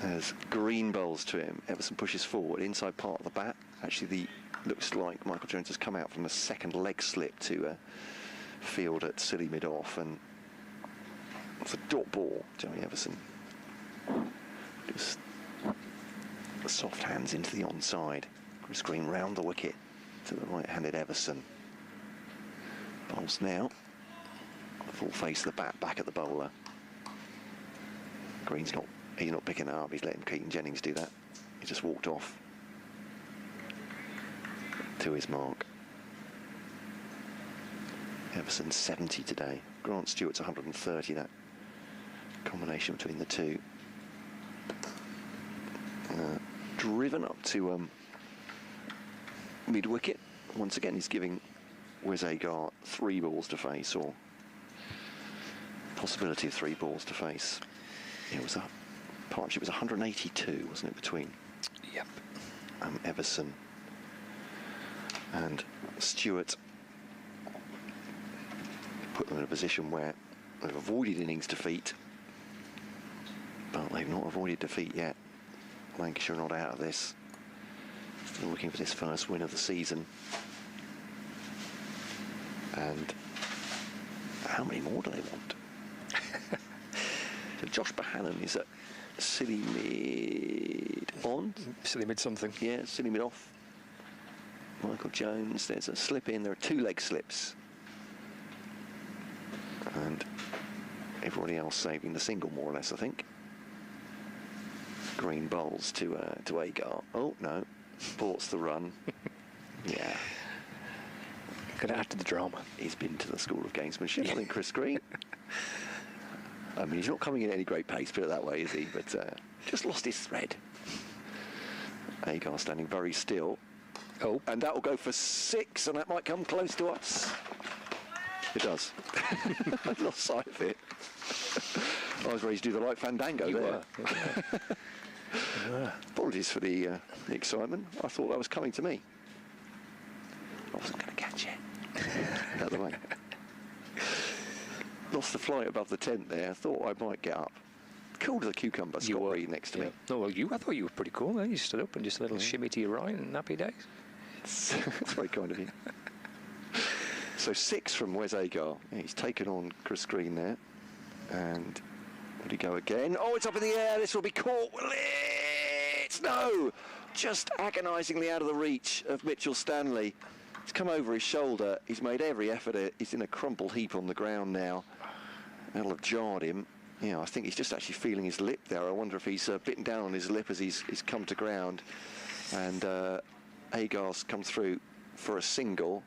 As Green bowls to him, Everson pushes forward, inside part of the bat. Actually, looks like Michael Jones has come out from a second leg slip to field at silly mid-off, and it's a dot ball, Joey Everson. Just the soft hands into the onside. Chris Green round the wicket to the right-handed Everson. Bowls now. Full face of the bat back at the bowler. Green's he's not picking it up, he's letting Keaton Jennings do that. He just walked off to his mark. Everson 70 today. Grant Stewart's 130, that combination between the 2. Driven up to mid-wicket. Once again, he's giving Wes Agar 3 balls to face, or possibility of 3 balls to face. It was a partnership, was 182, wasn't it, between Yep. Everson and Stewart. Put them in a position where they've avoided innings defeat, but they've not avoided defeat yet. Lancashire are not out of this. Still looking for this first win of the season. And how many more do they want? So Josh Bohannon is at silly mid on. Silly mid something. Yeah, silly mid off. Michael Jones, there's a slip in. There are 2 leg slips. And everybody else saving the single, more or less, I think. Green bowls to Agar. Oh, no. Ports the run. Yeah. Going to add to the drama. He's been to the school of gamesmanship, I think, Chris Green. I mean, he's not coming in at any great pace, put it that way, is he? But just lost his thread. Agar standing very still. Oh. And that will go for 6, and that might come close to us. It does. I've lost sight of it. I was ready to do the light fandango there. Apologies for the excitement. I thought that was coming to me. I wasn't going to catch it. Out the way. Lost the flight above the tent there. Thought I might get up. Cool as a cucumber, Scott Reed next to me. No, well, I thought you were pretty cool then. You stood up and just a little shimmy to your right and happy days. That's very kind of you. So 6 from Wes Agar. Yeah, he's taken on Chris Green there. And would he go again? Oh, it's up in the air. This will be caught. Will it? No! Just agonisingly out of the reach of Mitchell Stanley. He's come over his shoulder. He's made every effort. He's in a crumpled heap on the ground now. That'll have jarred him. Yeah, I think he's just actually feeling his lip there. I wonder if he's bitten down on his lip as he's come to ground. And Agar's come through for a single.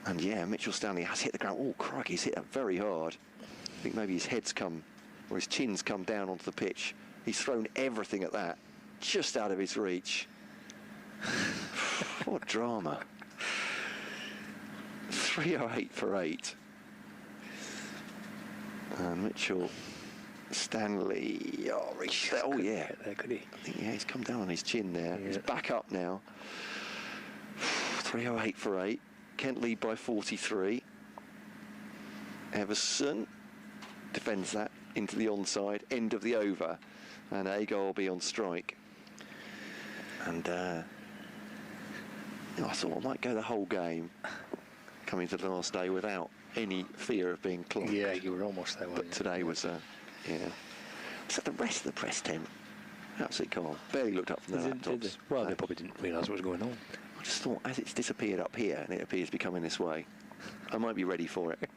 And yeah, Mitchell Stanley has hit the ground. Oh, crikey, he's hit that very hard. I think maybe his head's come, or his chin's come down onto the pitch. He's thrown everything at that, just out of his reach. What drama. 308 for 8. And Mitchell Stanley, oh yeah. There, could he? I think, yeah, he's come down on his chin there. Yeah. He's back up now. 308 for 8. Kent lead by 43. Everson defends that into the onside, end of the over, and Agar will be on strike. And I thought I might go the whole game, coming to the last day without any fear of being clocked. Yeah, you were almost there, weren't you? But today was, yeah. Was that the rest of the press tent? Absolutely calm. Barely looked up from their laptops. Well, they probably didn't realise what was going on. I just thought, as it's disappeared up here, and it appears to be coming this way, I might be ready for it.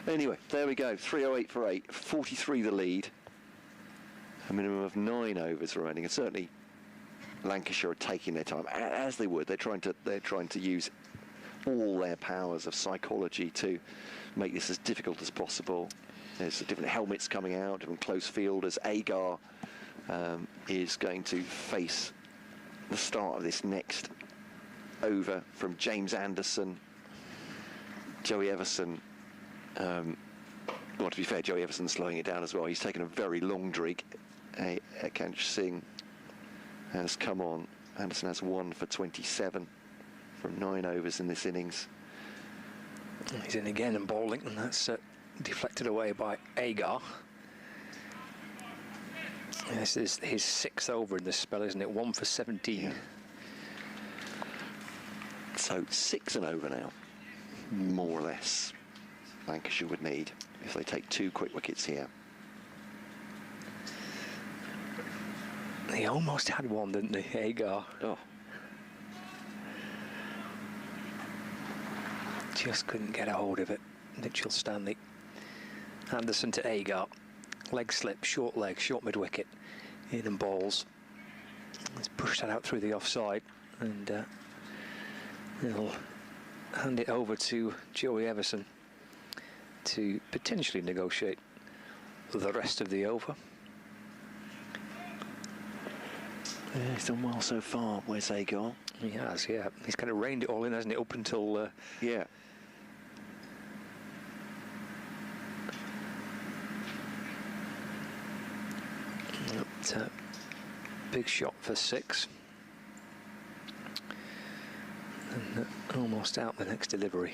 Anyway, there we go. 308 for 8. 43 the lead. A minimum of 9 overs remaining, and certainly Lancashire are taking their time, as they would. They're trying to use all their powers of psychology to make this as difficult as possible. There's different helmets coming out, different close fielders. Agar is going to face the start of this next over from James Anderson. Joey Everson, well, to be fair, Joey Everson's slowing it down as well. He's taken a very long drink. Akansh Singh has come on. Anderson has 1 for 27 from 9 overs in this innings. He's in again and bowling, and that's deflected away by Agar. This is his 6th over in this spell, isn't it? 1 for 17. Yeah. So 6 and over now, more or less, Lancashire would need if they take 2 quick wickets here. He almost had one, didn't he, Agar? Oh. Just couldn't get a hold of it. Mitchell Stanley. Anderson to Agar. Leg slip, short leg, short mid-wicket. In and balls. He's pushed that out through the offside. And he'll hand it over to Joey Everson to potentially negotiate the rest of the over. Yeah, he's done well so far, where's Agar? He has, yeah. He's kind of reined it all in, hasn't it, up until... Yeah. Big shot for 6. And almost out the next delivery.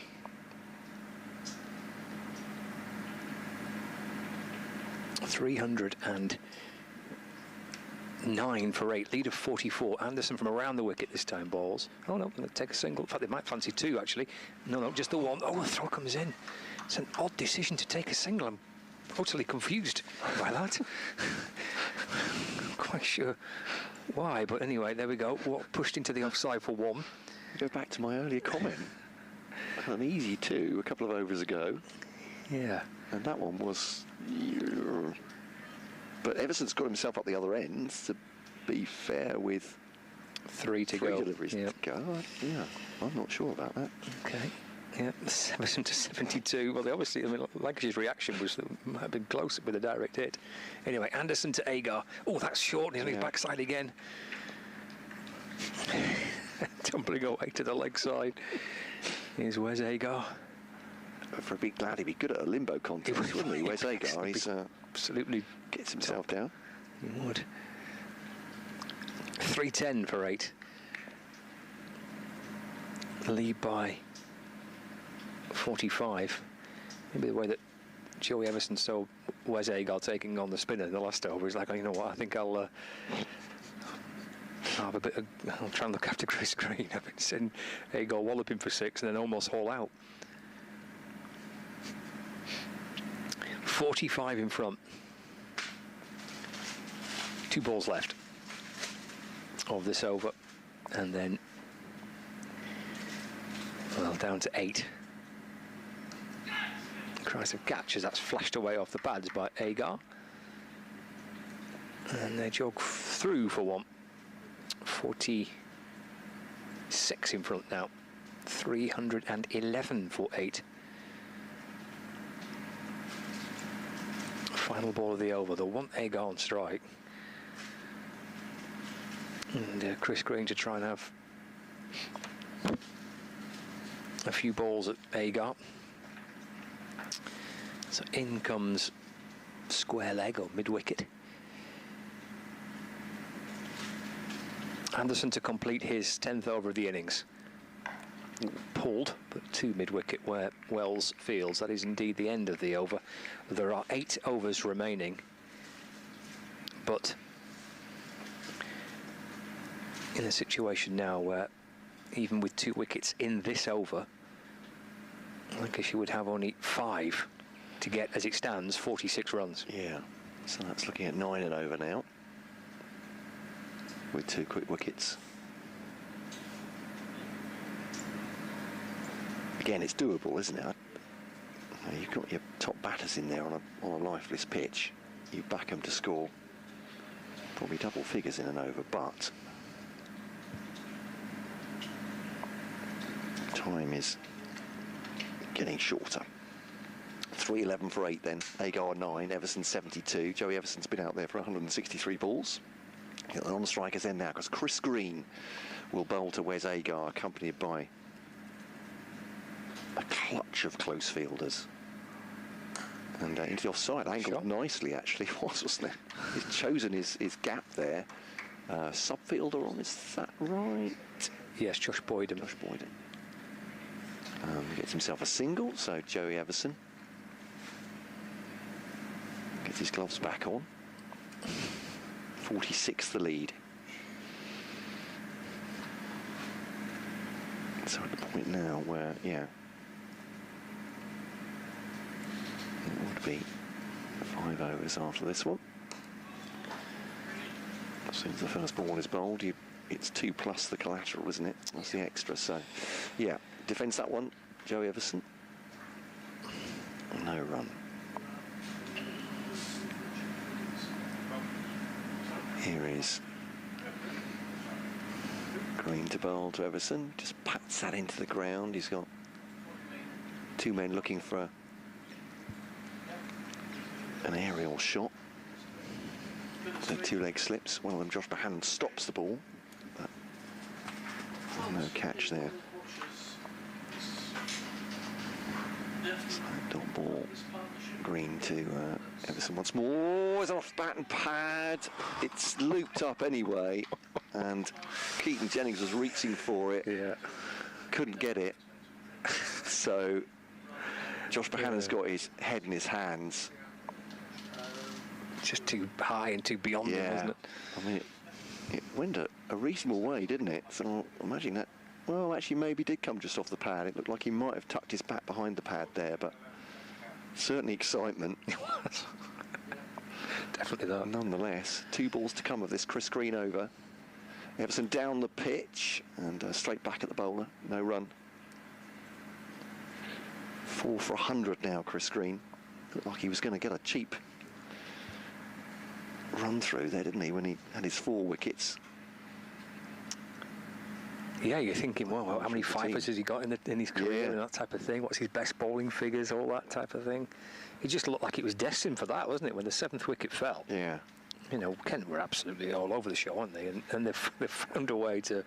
$309 for 8. Lead of 44. Anderson from around the wicket this time balls. Oh no, going to take a single. In fact, they might fancy 2 actually. No, just the 1. Oh, the throw comes in. It's an odd decision to take a single. I'm totally confused by that. Quite sure why, but anyway, there we go. What pushed into the offside for 1. Go back to my earlier comment. An easy 2 a couple of overs ago. Yeah. And that one was... But Everson's got himself up the other end, to be fair, with 3 to go. 3 deliveries to go. Yeah, I'm not sure about that. Okay. Yeah, 7 to 72. Well, they obviously, I mean, Lancashire's reaction was that it might have been close with a direct hit. Anyway, Anderson to Agar. Oh, that's short. He's on his backside again. Tumbling away to the leg side. Here's Wes Agar. For a big lad, he'd be good at a limbo contest, wouldn't he? Wes Agar. He's absolutely gets himself down. He would. 310 for 8. Lead by 45. Maybe the way that Joey Everson saw Wes Agar taking on the spinner in the last over, he's like, oh, you know what, I think I'll have a bit of, I'll try and look after Chris Green. I've been seeing Agar walloping for 6 and then almost haul out. 45 in front. 2 balls left of this over, and then, well, down to 8. Christ of catch as that's flashed away off the pads by Agar. And they jog through for 1. 46 in front now. 311 for 8. Final ball of the over. They'll want Agar on strike. And Chris Green to try and have a few balls at Agar. So in comes square leg or mid-wicket. Anderson to complete his 10th over of the innings. Pulled, but 2 mid-wicket where Wells fields. That is indeed the end of the over. There are 8 overs remaining, but in a situation now where even with 2 wickets in this over, Lancashire would have only 5 to get, as it stands, 46 runs. Yeah, so that's looking at 9 and over now with 2 quick wickets. Again, it's doable, isn't it? You've got your top batters in there on a lifeless pitch. You back them to score probably double figures in an over, but time is getting shorter. 311 for 8 then. Agar 9, Everson 72. Joey Everson's been out there for 163 balls. They're on the strikers end now because Chris Green will bowl to Wes Agar, accompanied by a clutch of close fielders. And into the offside, angled nicely actually, wasn't it? He's chosen his gap there. Sub-fielder on, is that right? Yes, Josh Boyden. Josh Boyden. Gets himself a single, so Joey Everson gets his gloves back on. 46 the lead. So at the point now where, yeah, it would be 5 overs after this one. As soon as the first ball is bowled, it's 2 plus the collateral, isn't it? That's the extra. So, yeah, defends that one, Joey Everson. No run. Here is Green to bowl to Everson. Just pats that into the ground. He's got 2 men looking for an aerial shot. So 2 leg slips. One of them, Josh Bohannon, stops the ball. But No catch there. Dot ball. Green to Everson once more. It's off bat and pad. It's looped up anyway, and Keaton Jennings was reaching for it. Yeah. Couldn't get it. So Josh Bohannon's got his head in his hands. Just too high and too beyond him, wasn't it? I mean, it went a reasonable way, didn't it? So imagine that. Well, actually, maybe did come just off the pad. It looked like he might have tucked his bat behind the pad there, but certainly excitement. Definitely that. Nonetheless, 2 balls to come of this Chris Green over. Everson down the pitch and straight back at the bowler. No run. 4 for 100 now, Chris Green. Looked like he was going to get a cheap run through there, didn't he, when he had his 4 wickets. Yeah, you're thinking, well, how many fifers has he got in his career and that type of thing? What's his best bowling figures, all that type of thing? It just looked like it was destined for that, wasn't it? When the 7th wicket fell. Yeah. You know, Kent were absolutely all over the show, aren't they? And they've found a way to.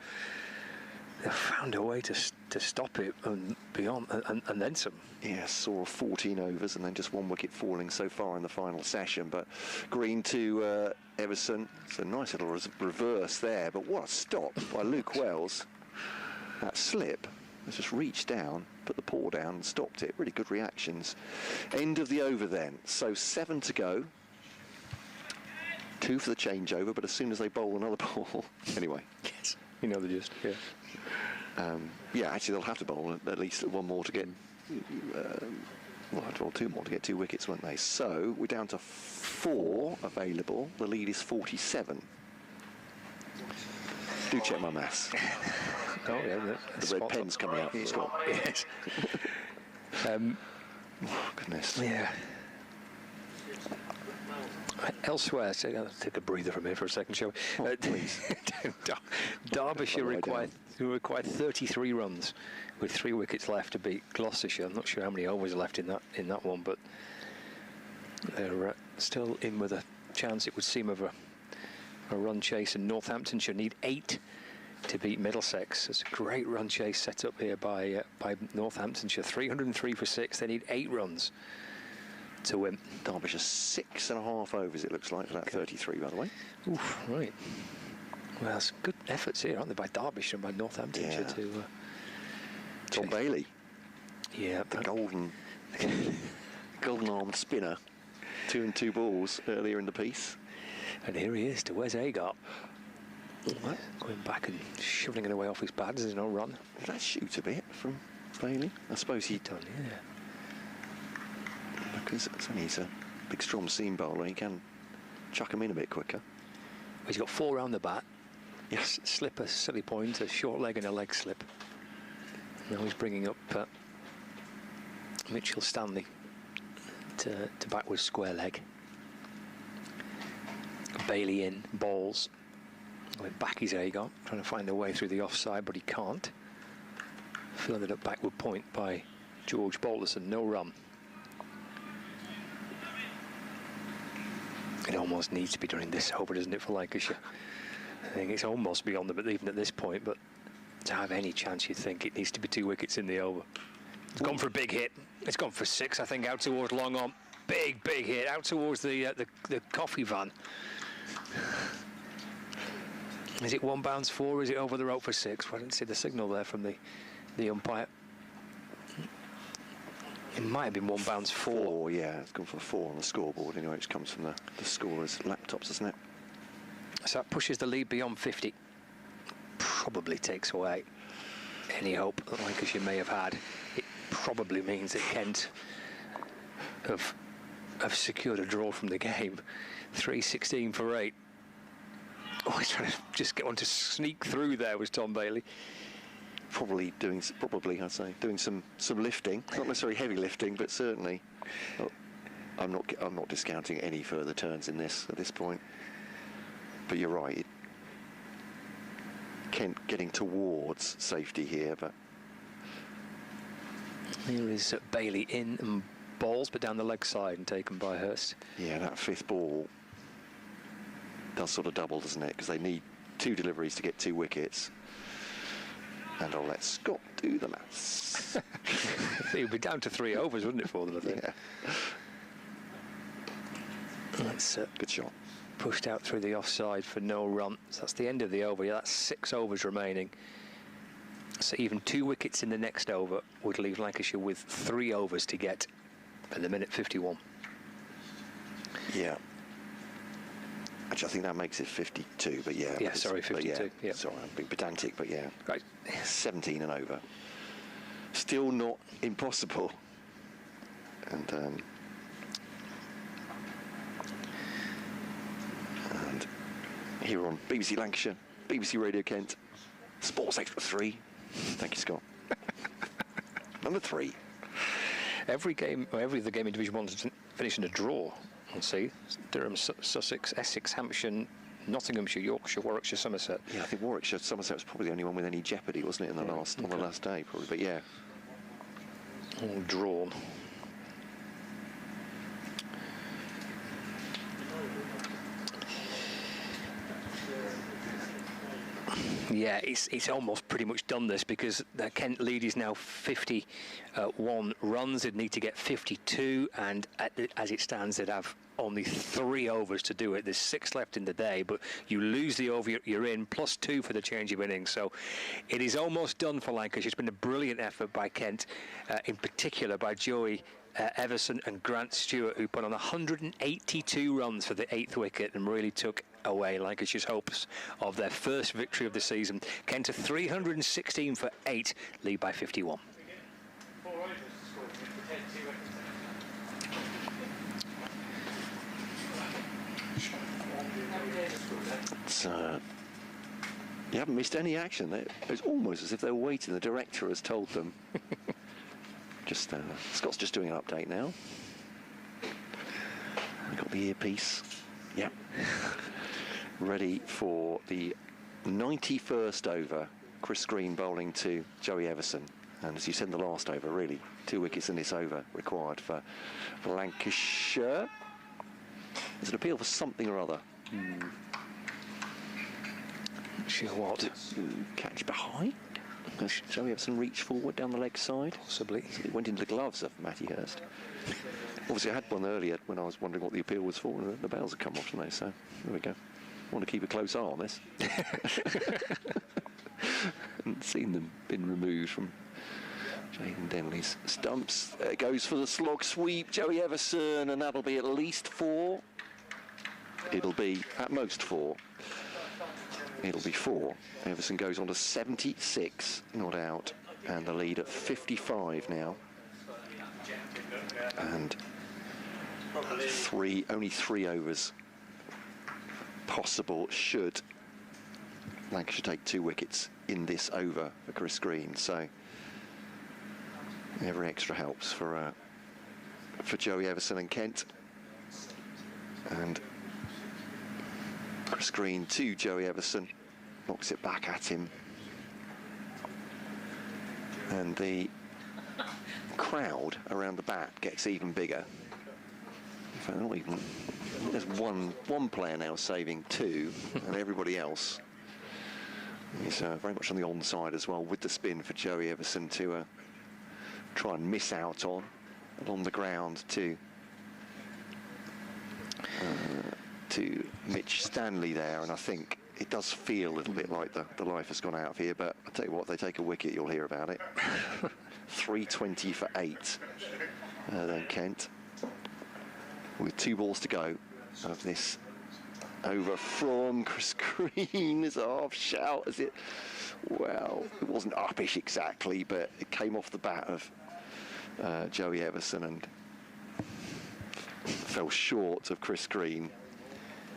They've found a way to stop it and beyond, and then some. Yeah, saw 14 overs and then just 1 wicket falling so far in the final session. But Green to Everson. It's a nice little reverse there, but what a stop by Luke Wells. That slip has just reached down, put the paw down and stopped it. Really good reactions. End of the over then. So 7 to go. 2 for the changeover, but as soon as they bowl another ball... Anyway. Yes, you know the gist, yeah. Yeah, actually they'll have to bowl at least 1 more to get... well, 2 more to get 2 wickets, won't they? So we're down to 4 available. The lead is 47. Do check my maths. Oh, yeah, the red pen's coming out from Scott. Yes. Oh, goodness. Yeah. Elsewhere, so I'll take a breather from here for a second, shall we? Please. Derbyshire required 33 runs with 3 wickets left to beat Gloucestershire. I'm not sure how many overs are left in that one, but they're still in with a chance, it would seem, of a run chase, and Northamptonshire need 8 to beat Middlesex. It's a great run chase set up here by Northamptonshire. 303 for 6. They need 8 runs to win. Derbyshire 6.5 overs, it looks like, for that 33, by the way. Oof, right. Well, some good efforts here, aren't they, by Derbyshire and by Northamptonshire to... Tom Bailey. Yeah. The golden-armed spinner. 2 and 2 balls earlier in the piece. And here he is to where's Agart. Going back and shoveling it away off his pads. There's no run. Did that shoot a bit from Bailey? I suppose he'd done, yeah. Because he's a big, strong seam bowler. He can chuck him in a bit quicker. He's got 4 round the bat. Yes, slip, a silly point, a short leg and a leg slip. Now he's bringing up Mitchell Stanley to bat with square leg. Bailey in, balls. Went back is Agart, trying to find a way through the offside, but he can't. Fielded up backward point by George Balderson, no run. It almost needs to be done in this over, doesn't it, for Lancashire? I think it's almost beyond them, even at this point, but to have any chance, you'd think it needs to be 2 wickets in the over. It's gone for a big hit. It's gone for 6, I think, out towards long on. Big hit, out towards the coffee van. Is it 1 bounce 4, or is it over the rope for 6? I didn't see the signal there from the umpire. It might have been 1 bounce 4. Yeah, it's gone for 4 on the scoreboard anyway, which comes from the scorer's laptops, isn't it? So that pushes the lead beyond 50. Probably takes away any hope that Lancashire may have had. It probably means that Kent have secured a draw from the game. 3:16 for 8. Oh, he's trying to just get on to sneak through there, was Tom Bailey. Probably, I'd say, doing some lifting. Not necessarily heavy lifting, but certainly. I'm not discounting any further turns in this at this point. But you're right. Kent getting towards safety here, but here is Bailey in and balls, but down the leg side and taken by Hurst. Yeah, that 5th ball does sort of double, doesn't it? Because they need 2 deliveries to get 2 wickets. And I'll let Scott do the maths. It would be down to 3 overs, wouldn't it, for them, I think? Yeah. That's good shot. Pushed out through the offside for no run. So that's the end of the over. Yeah, that's 6 overs remaining. So even 2 wickets in the next over would leave Lancashire with 3 overs to get at the minute 51. Yeah. Actually, I think that makes it 52, but yeah. Yeah, sorry, 52. Yeah. Sorry, I'm being pedantic, but yeah. Right. 17 and over. Still not impossible. And here on BBC Lancashire, BBC Radio Kent, Sports Extra 3. Thank you, Scott. Number 3. Every other game in Division 1 is finishing a draw. Let's see. Durham, Sussex, Essex, Hampshire, Nottinghamshire, Yorkshire, Warwickshire, Somerset. Yeah, I think Warwickshire, Somerset was probably the only one with any jeopardy, wasn't it, in the on the last day, probably. But yeah. All drawn. Yeah, it's almost pretty much done this, because the Kent lead is now 51 runs. They'd need to get 52, and as it stands, they'd have only 3 overs to do it. There's 6 left in the day, but you lose the over you're in, plus 2 for the change of innings. So it is almost done for Lancashire. It's been a brilliant effort by Kent, in particular by Joey Everson and Grant Stewart, who put on 182 runs for the 8th wicket and really took away Lancashire's hopes of their first victory of the season. Kent to 316 for 8, lead by 51. You haven't missed any action. It's almost as if they were waiting. The director has told them. Scott's just doing an update now. I got the earpiece. Yep. Ready for the 91st over. Chris Green bowling to Joey Everson. And as you said in the last over, really, 2 wickets in this over required for Lancashire. There's an appeal for something or other. Sure what? Catch behind? As Joey Everson reached forward down the leg side. Possibly. So it went into the gloves of Matty Hurst. Obviously, I had one earlier when I was wondering what the appeal was for, and the bells had come off, didn't they? So, there we go. I want to keep a close eye on this. Haven't seen them been removed from Jaden Denley's stumps. There it goes for the slog sweep, Joey Everson, and that'll be at least 4. It'll be at most 4. It'll be 4. Everson goes on to 76, not out, and the lead at 55 now. And only 3 overs possible should Lancashire take 2 wickets in this over for Chris Green. So every extra helps for Joey Everson and Kent. And Chris Green to Joey Everson, knocks it back at him. And the crowd around the bat gets even bigger. In fact, not even. There's one player now saving 2, and everybody else is very much on the onside as well, with the spin for Joey Everson to try and miss out on along the ground to Mitch Stanley there, and I think it does feel a little bit like the life has gone out of here, but I'll tell you what, they take a wicket, you'll hear about it. 320 for 8 then Kent, with 2 balls to go of this over from Chris Green. Is a half shout, is it? Well, it wasn't uppish exactly, but it came off the bat of Joey Everson and fell short of Chris Green.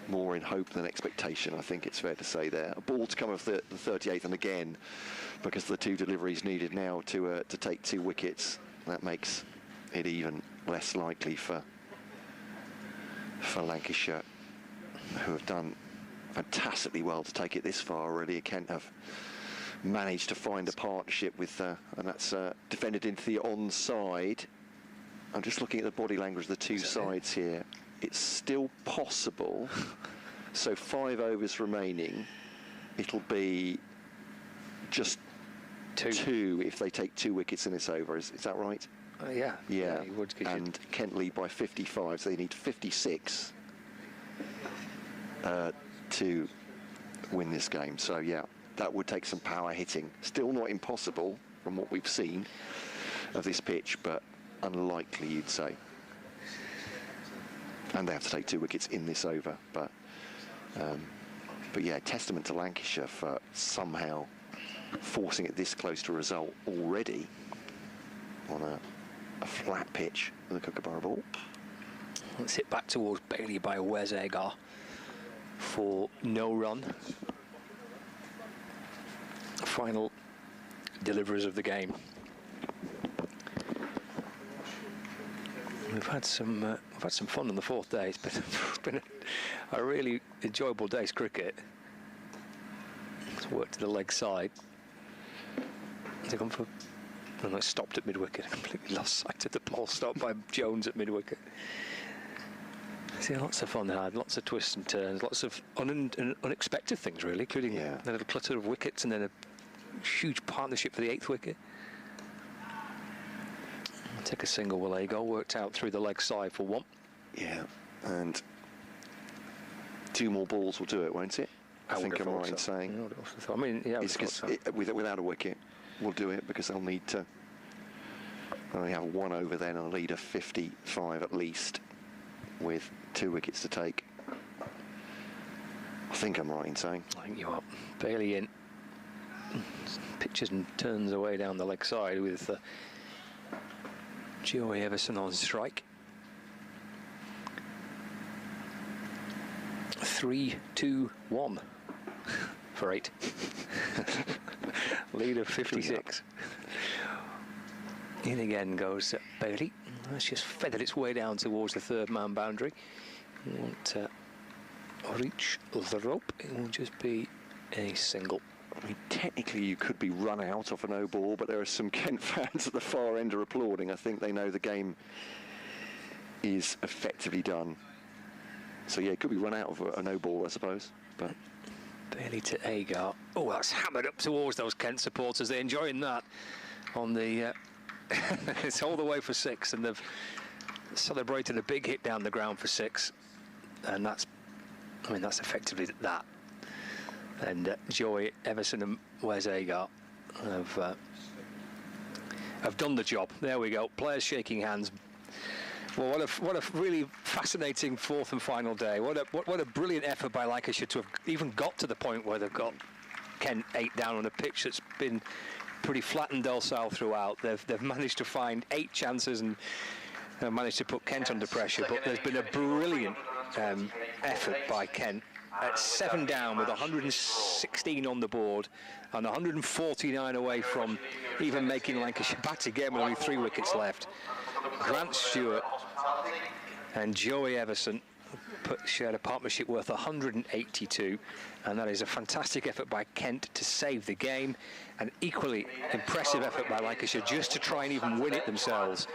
More in hope than expectation, I think it's fair to say there. A ball to come off the 38th, and again, because the 2 deliveries needed now to take 2 wickets, that makes it even less likely for Lancashire, who have done fantastically well to take it this far. Really, Kent have managed to find a partnership with, and that's defended into the onside. I'm just looking at the body language of the 2 sides here. It's still possible. So 5 overs remaining. It'll be just 2 if they take 2 wickets in this over. Is that right? Yeah. Yeah. You would, and Kent lead by 55, so they need 56 to win this game. So yeah, that would take some power hitting. Still not impossible from what we've seen of this pitch, but unlikely, you'd say. And they have to take 2 wickets in this over, but yeah, testament to Lancashire for somehow forcing it this close to a result already on a flat pitch with a Kookaburra ball. Let's hit back towards Bailey by Wes Agar for no run. Final deliverers of the game. We've had some fun on the 4th day. It's been a really enjoyable day's cricket. It's worked to the leg side. They've gone for. And I stopped at mid-wicket. I completely lost sight of the ball. Stopped by Jones at mid-wicket. See, lots of fun had, lots of twists and turns, lots of unexpected things, really, including a little clutter of wickets and then a huge partnership for the 8th wicket. Take a single, will Agar, worked out through the leg side for 1. Yeah, and 2 more balls will do it, won't it? I think I'm right in saying. I mean, yeah, without a wicket, will do it because they'll need to only have 1 over then and lead a 55 at least with 2 wickets to take. I think I'm right in saying. I think you are. Bailey in. Pitches and turns away down the leg side with Joey Everson on strike. 3, 2, 1 for 8. Lead of 56. In again goes Bailey. That's just feathered its way down towards the 3rd man boundary. Won't reach the rope. It will just be a single. I mean, technically you could be run out of a no ball, but there are some Kent fans at the far end are applauding. I think they know the game is effectively done. So yeah, it could be run out of a no ball, I suppose. But Bailey to Agar. Oh, that's hammered up towards those Kent supporters. They're enjoying that on the. It's all the way for 6, and they've celebrated a big hit down the ground for 6, and that's effectively that. And Joey Everson and Wes Agar have done the job. There we go. Players shaking hands. Well, what a really fascinating 4th and final day. What a brilliant effort by Lancashire to have even got to the point where they've got Kent 8 down on a pitch that's been pretty flat and docile throughout. They've managed to find 8 chances and managed to put Kent under pressure. But there's been a brilliant effort by Kent. At 7 down with 116 on the board and 149 away from even making Lancashire bat again with only 3 wickets left. Grant Stewart and Joey Everson shared a partnership worth 182, and that is a fantastic effort by Kent to save the game. An equally impressive effort by Lancashire just to try and even win it themselves.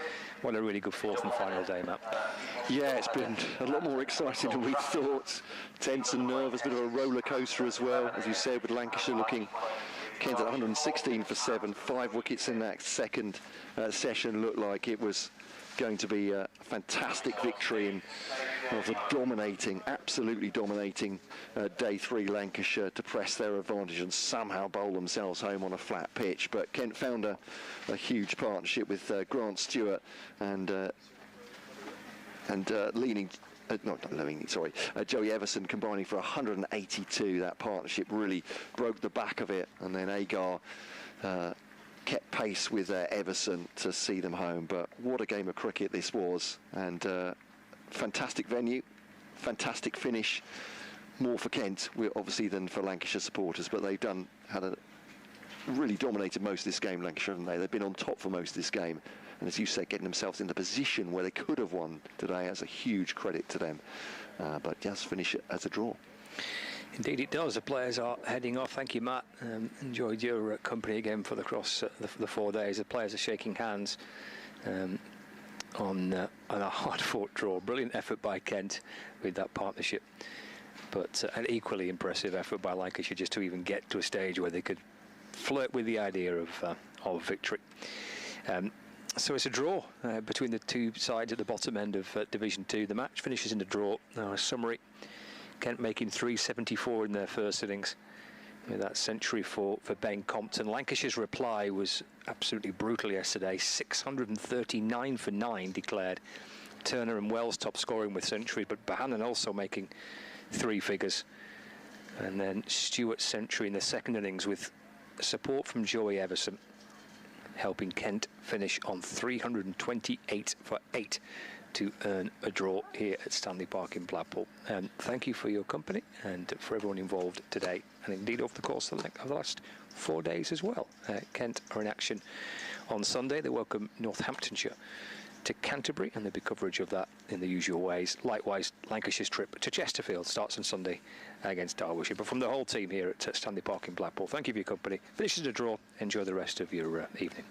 What a really good 4th and final day, Matt. Yeah, it's been a lot more exciting than we thought. Tense and nervous, bit of a roller coaster as well, as you said, with Lancashire looking. Kent at 116 for 7, 5 wickets in that second session. Looked like it was going to be a fantastic victory and of a dominating, absolutely dominating day 3 Lancashire to press their advantage and somehow bowl themselves home on a flat pitch. But Kent found a huge partnership with Grant Stewart and Joey Everson combining for 182. That partnership really broke the back of it, and then Agar kept pace with Everson to see them home. But what a game of cricket this was, and fantastic venue, fantastic finish. More for Kent, obviously, than for Lancashire supporters, but they've really dominated most of this game, Lancashire, haven't they? They've been on top for most of this game, and as you said, getting themselves in the position where they could have won today, that's a huge credit to them. But just finish it as a draw. Indeed it does. The players are heading off. Thank you, Matt. Enjoyed your company again for the 4 days. The players are shaking hands on a hard-fought draw. Brilliant effort by Kent with that partnership, but an equally impressive effort by Lancashire just to even get to a stage where they could flirt with the idea of victory. So it's a draw between the two sides at the bottom end of Division 2. The match finishes in a draw. Now, a summary: Kent making 374 in their first innings, with that century for Ben Compton. Lancashire's reply was absolutely brutal yesterday. 639 for 9 declared. Turner and Wells top scoring with centuries, but Bohannon also making 3 figures. And then Stewart's century in the second innings with support from Joey Everson, helping Kent finish on 328 for 8 to earn a draw here at Stanley Park in Blackpool. Thank you for your company and for everyone involved today, and indeed over the course of the last 4 days as well. Kent are in action on Sunday. They welcome Northamptonshire to Canterbury, and there'll be coverage of that in the usual ways. Likewise, Lancashire's trip to Chesterfield starts on Sunday against Derbyshire. But from the whole team here at Stanley Park in Blackpool, thank you for your company. Finishes a draw. Enjoy the rest of your evening.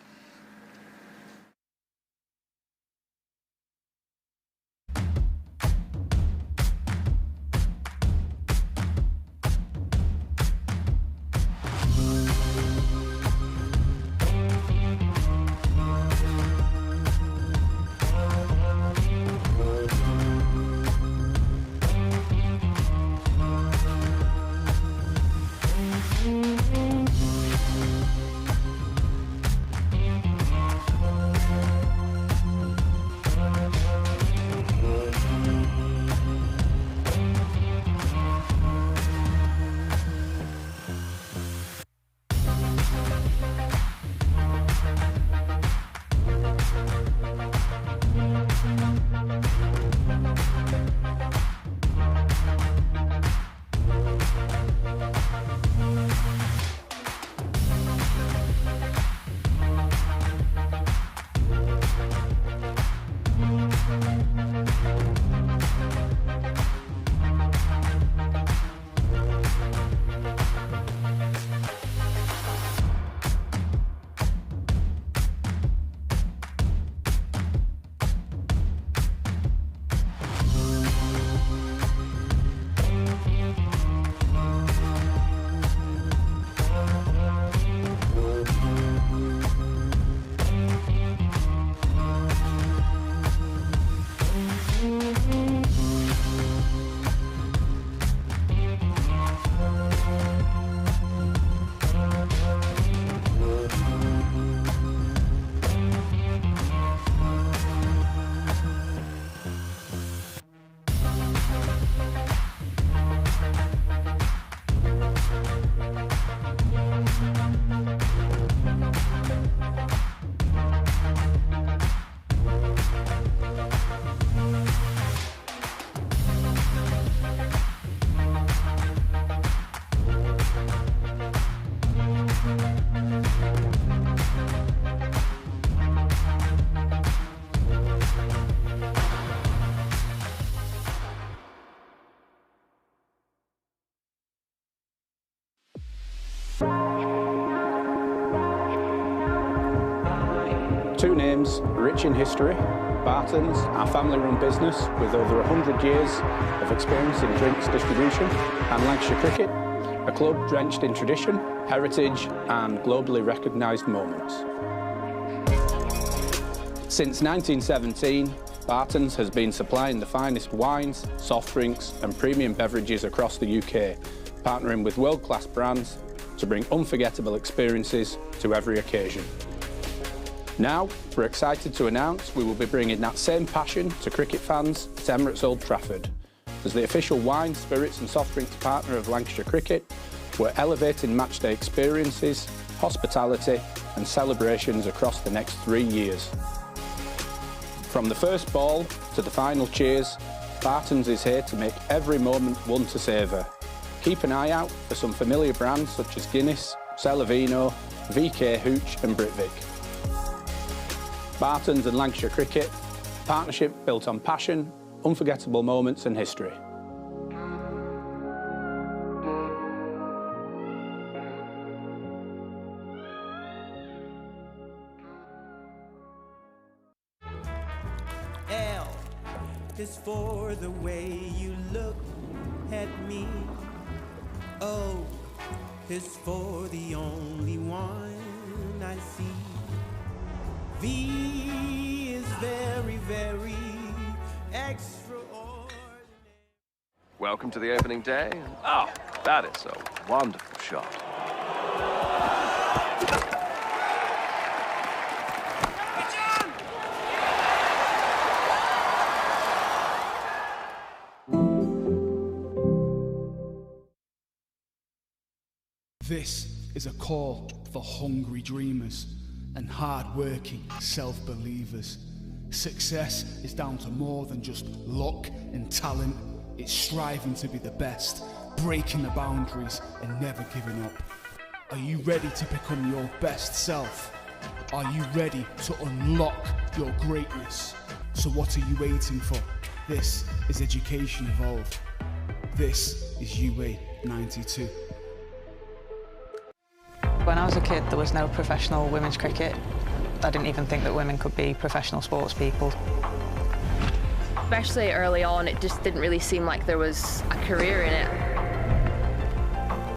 Two names rich in history. Barton's, our family-run business with over 100 years of experience in drinks distribution, and Lancashire Cricket, a club drenched in tradition, heritage and globally recognised moments. Since 1917, Barton's has been supplying the finest wines, soft drinks and premium beverages across the UK, partnering with world-class brands to bring unforgettable experiences to every occasion. Now, we're excited to announce we will be bringing that same passion to cricket fans at Emirates Old Trafford. As the official wine, spirits and soft drinks partner of Lancashire Cricket, we're elevating matchday experiences, hospitality and celebrations across the next 3 years. From the first ball to the final cheers, Barton's is here to make every moment one to savour. Keep an eye out for some familiar brands such as Guinness, Celavino, VK Hooch and Britvic. Barton's and Lancashire Cricket, partnership built on passion, unforgettable moments and history. L is for the way you look at me. O is for the only one I see. V is very, very extraordinary. Welcome to the opening day. Oh, that is a wonderful shot. This is a call for hungry dreamers and hard-working self-believers. Success is down to more than just luck and talent. It's striving to be the best, breaking the boundaries and never giving up. Are you ready to become your best self? Are you ready to unlock your greatness? So what are you waiting for? This is Education Evolved. This is UA 92. When I was a kid, there was no professional women's cricket. I didn't even think that women could be professional sports people. Especially early on, it just didn't really seem like there was a career in it.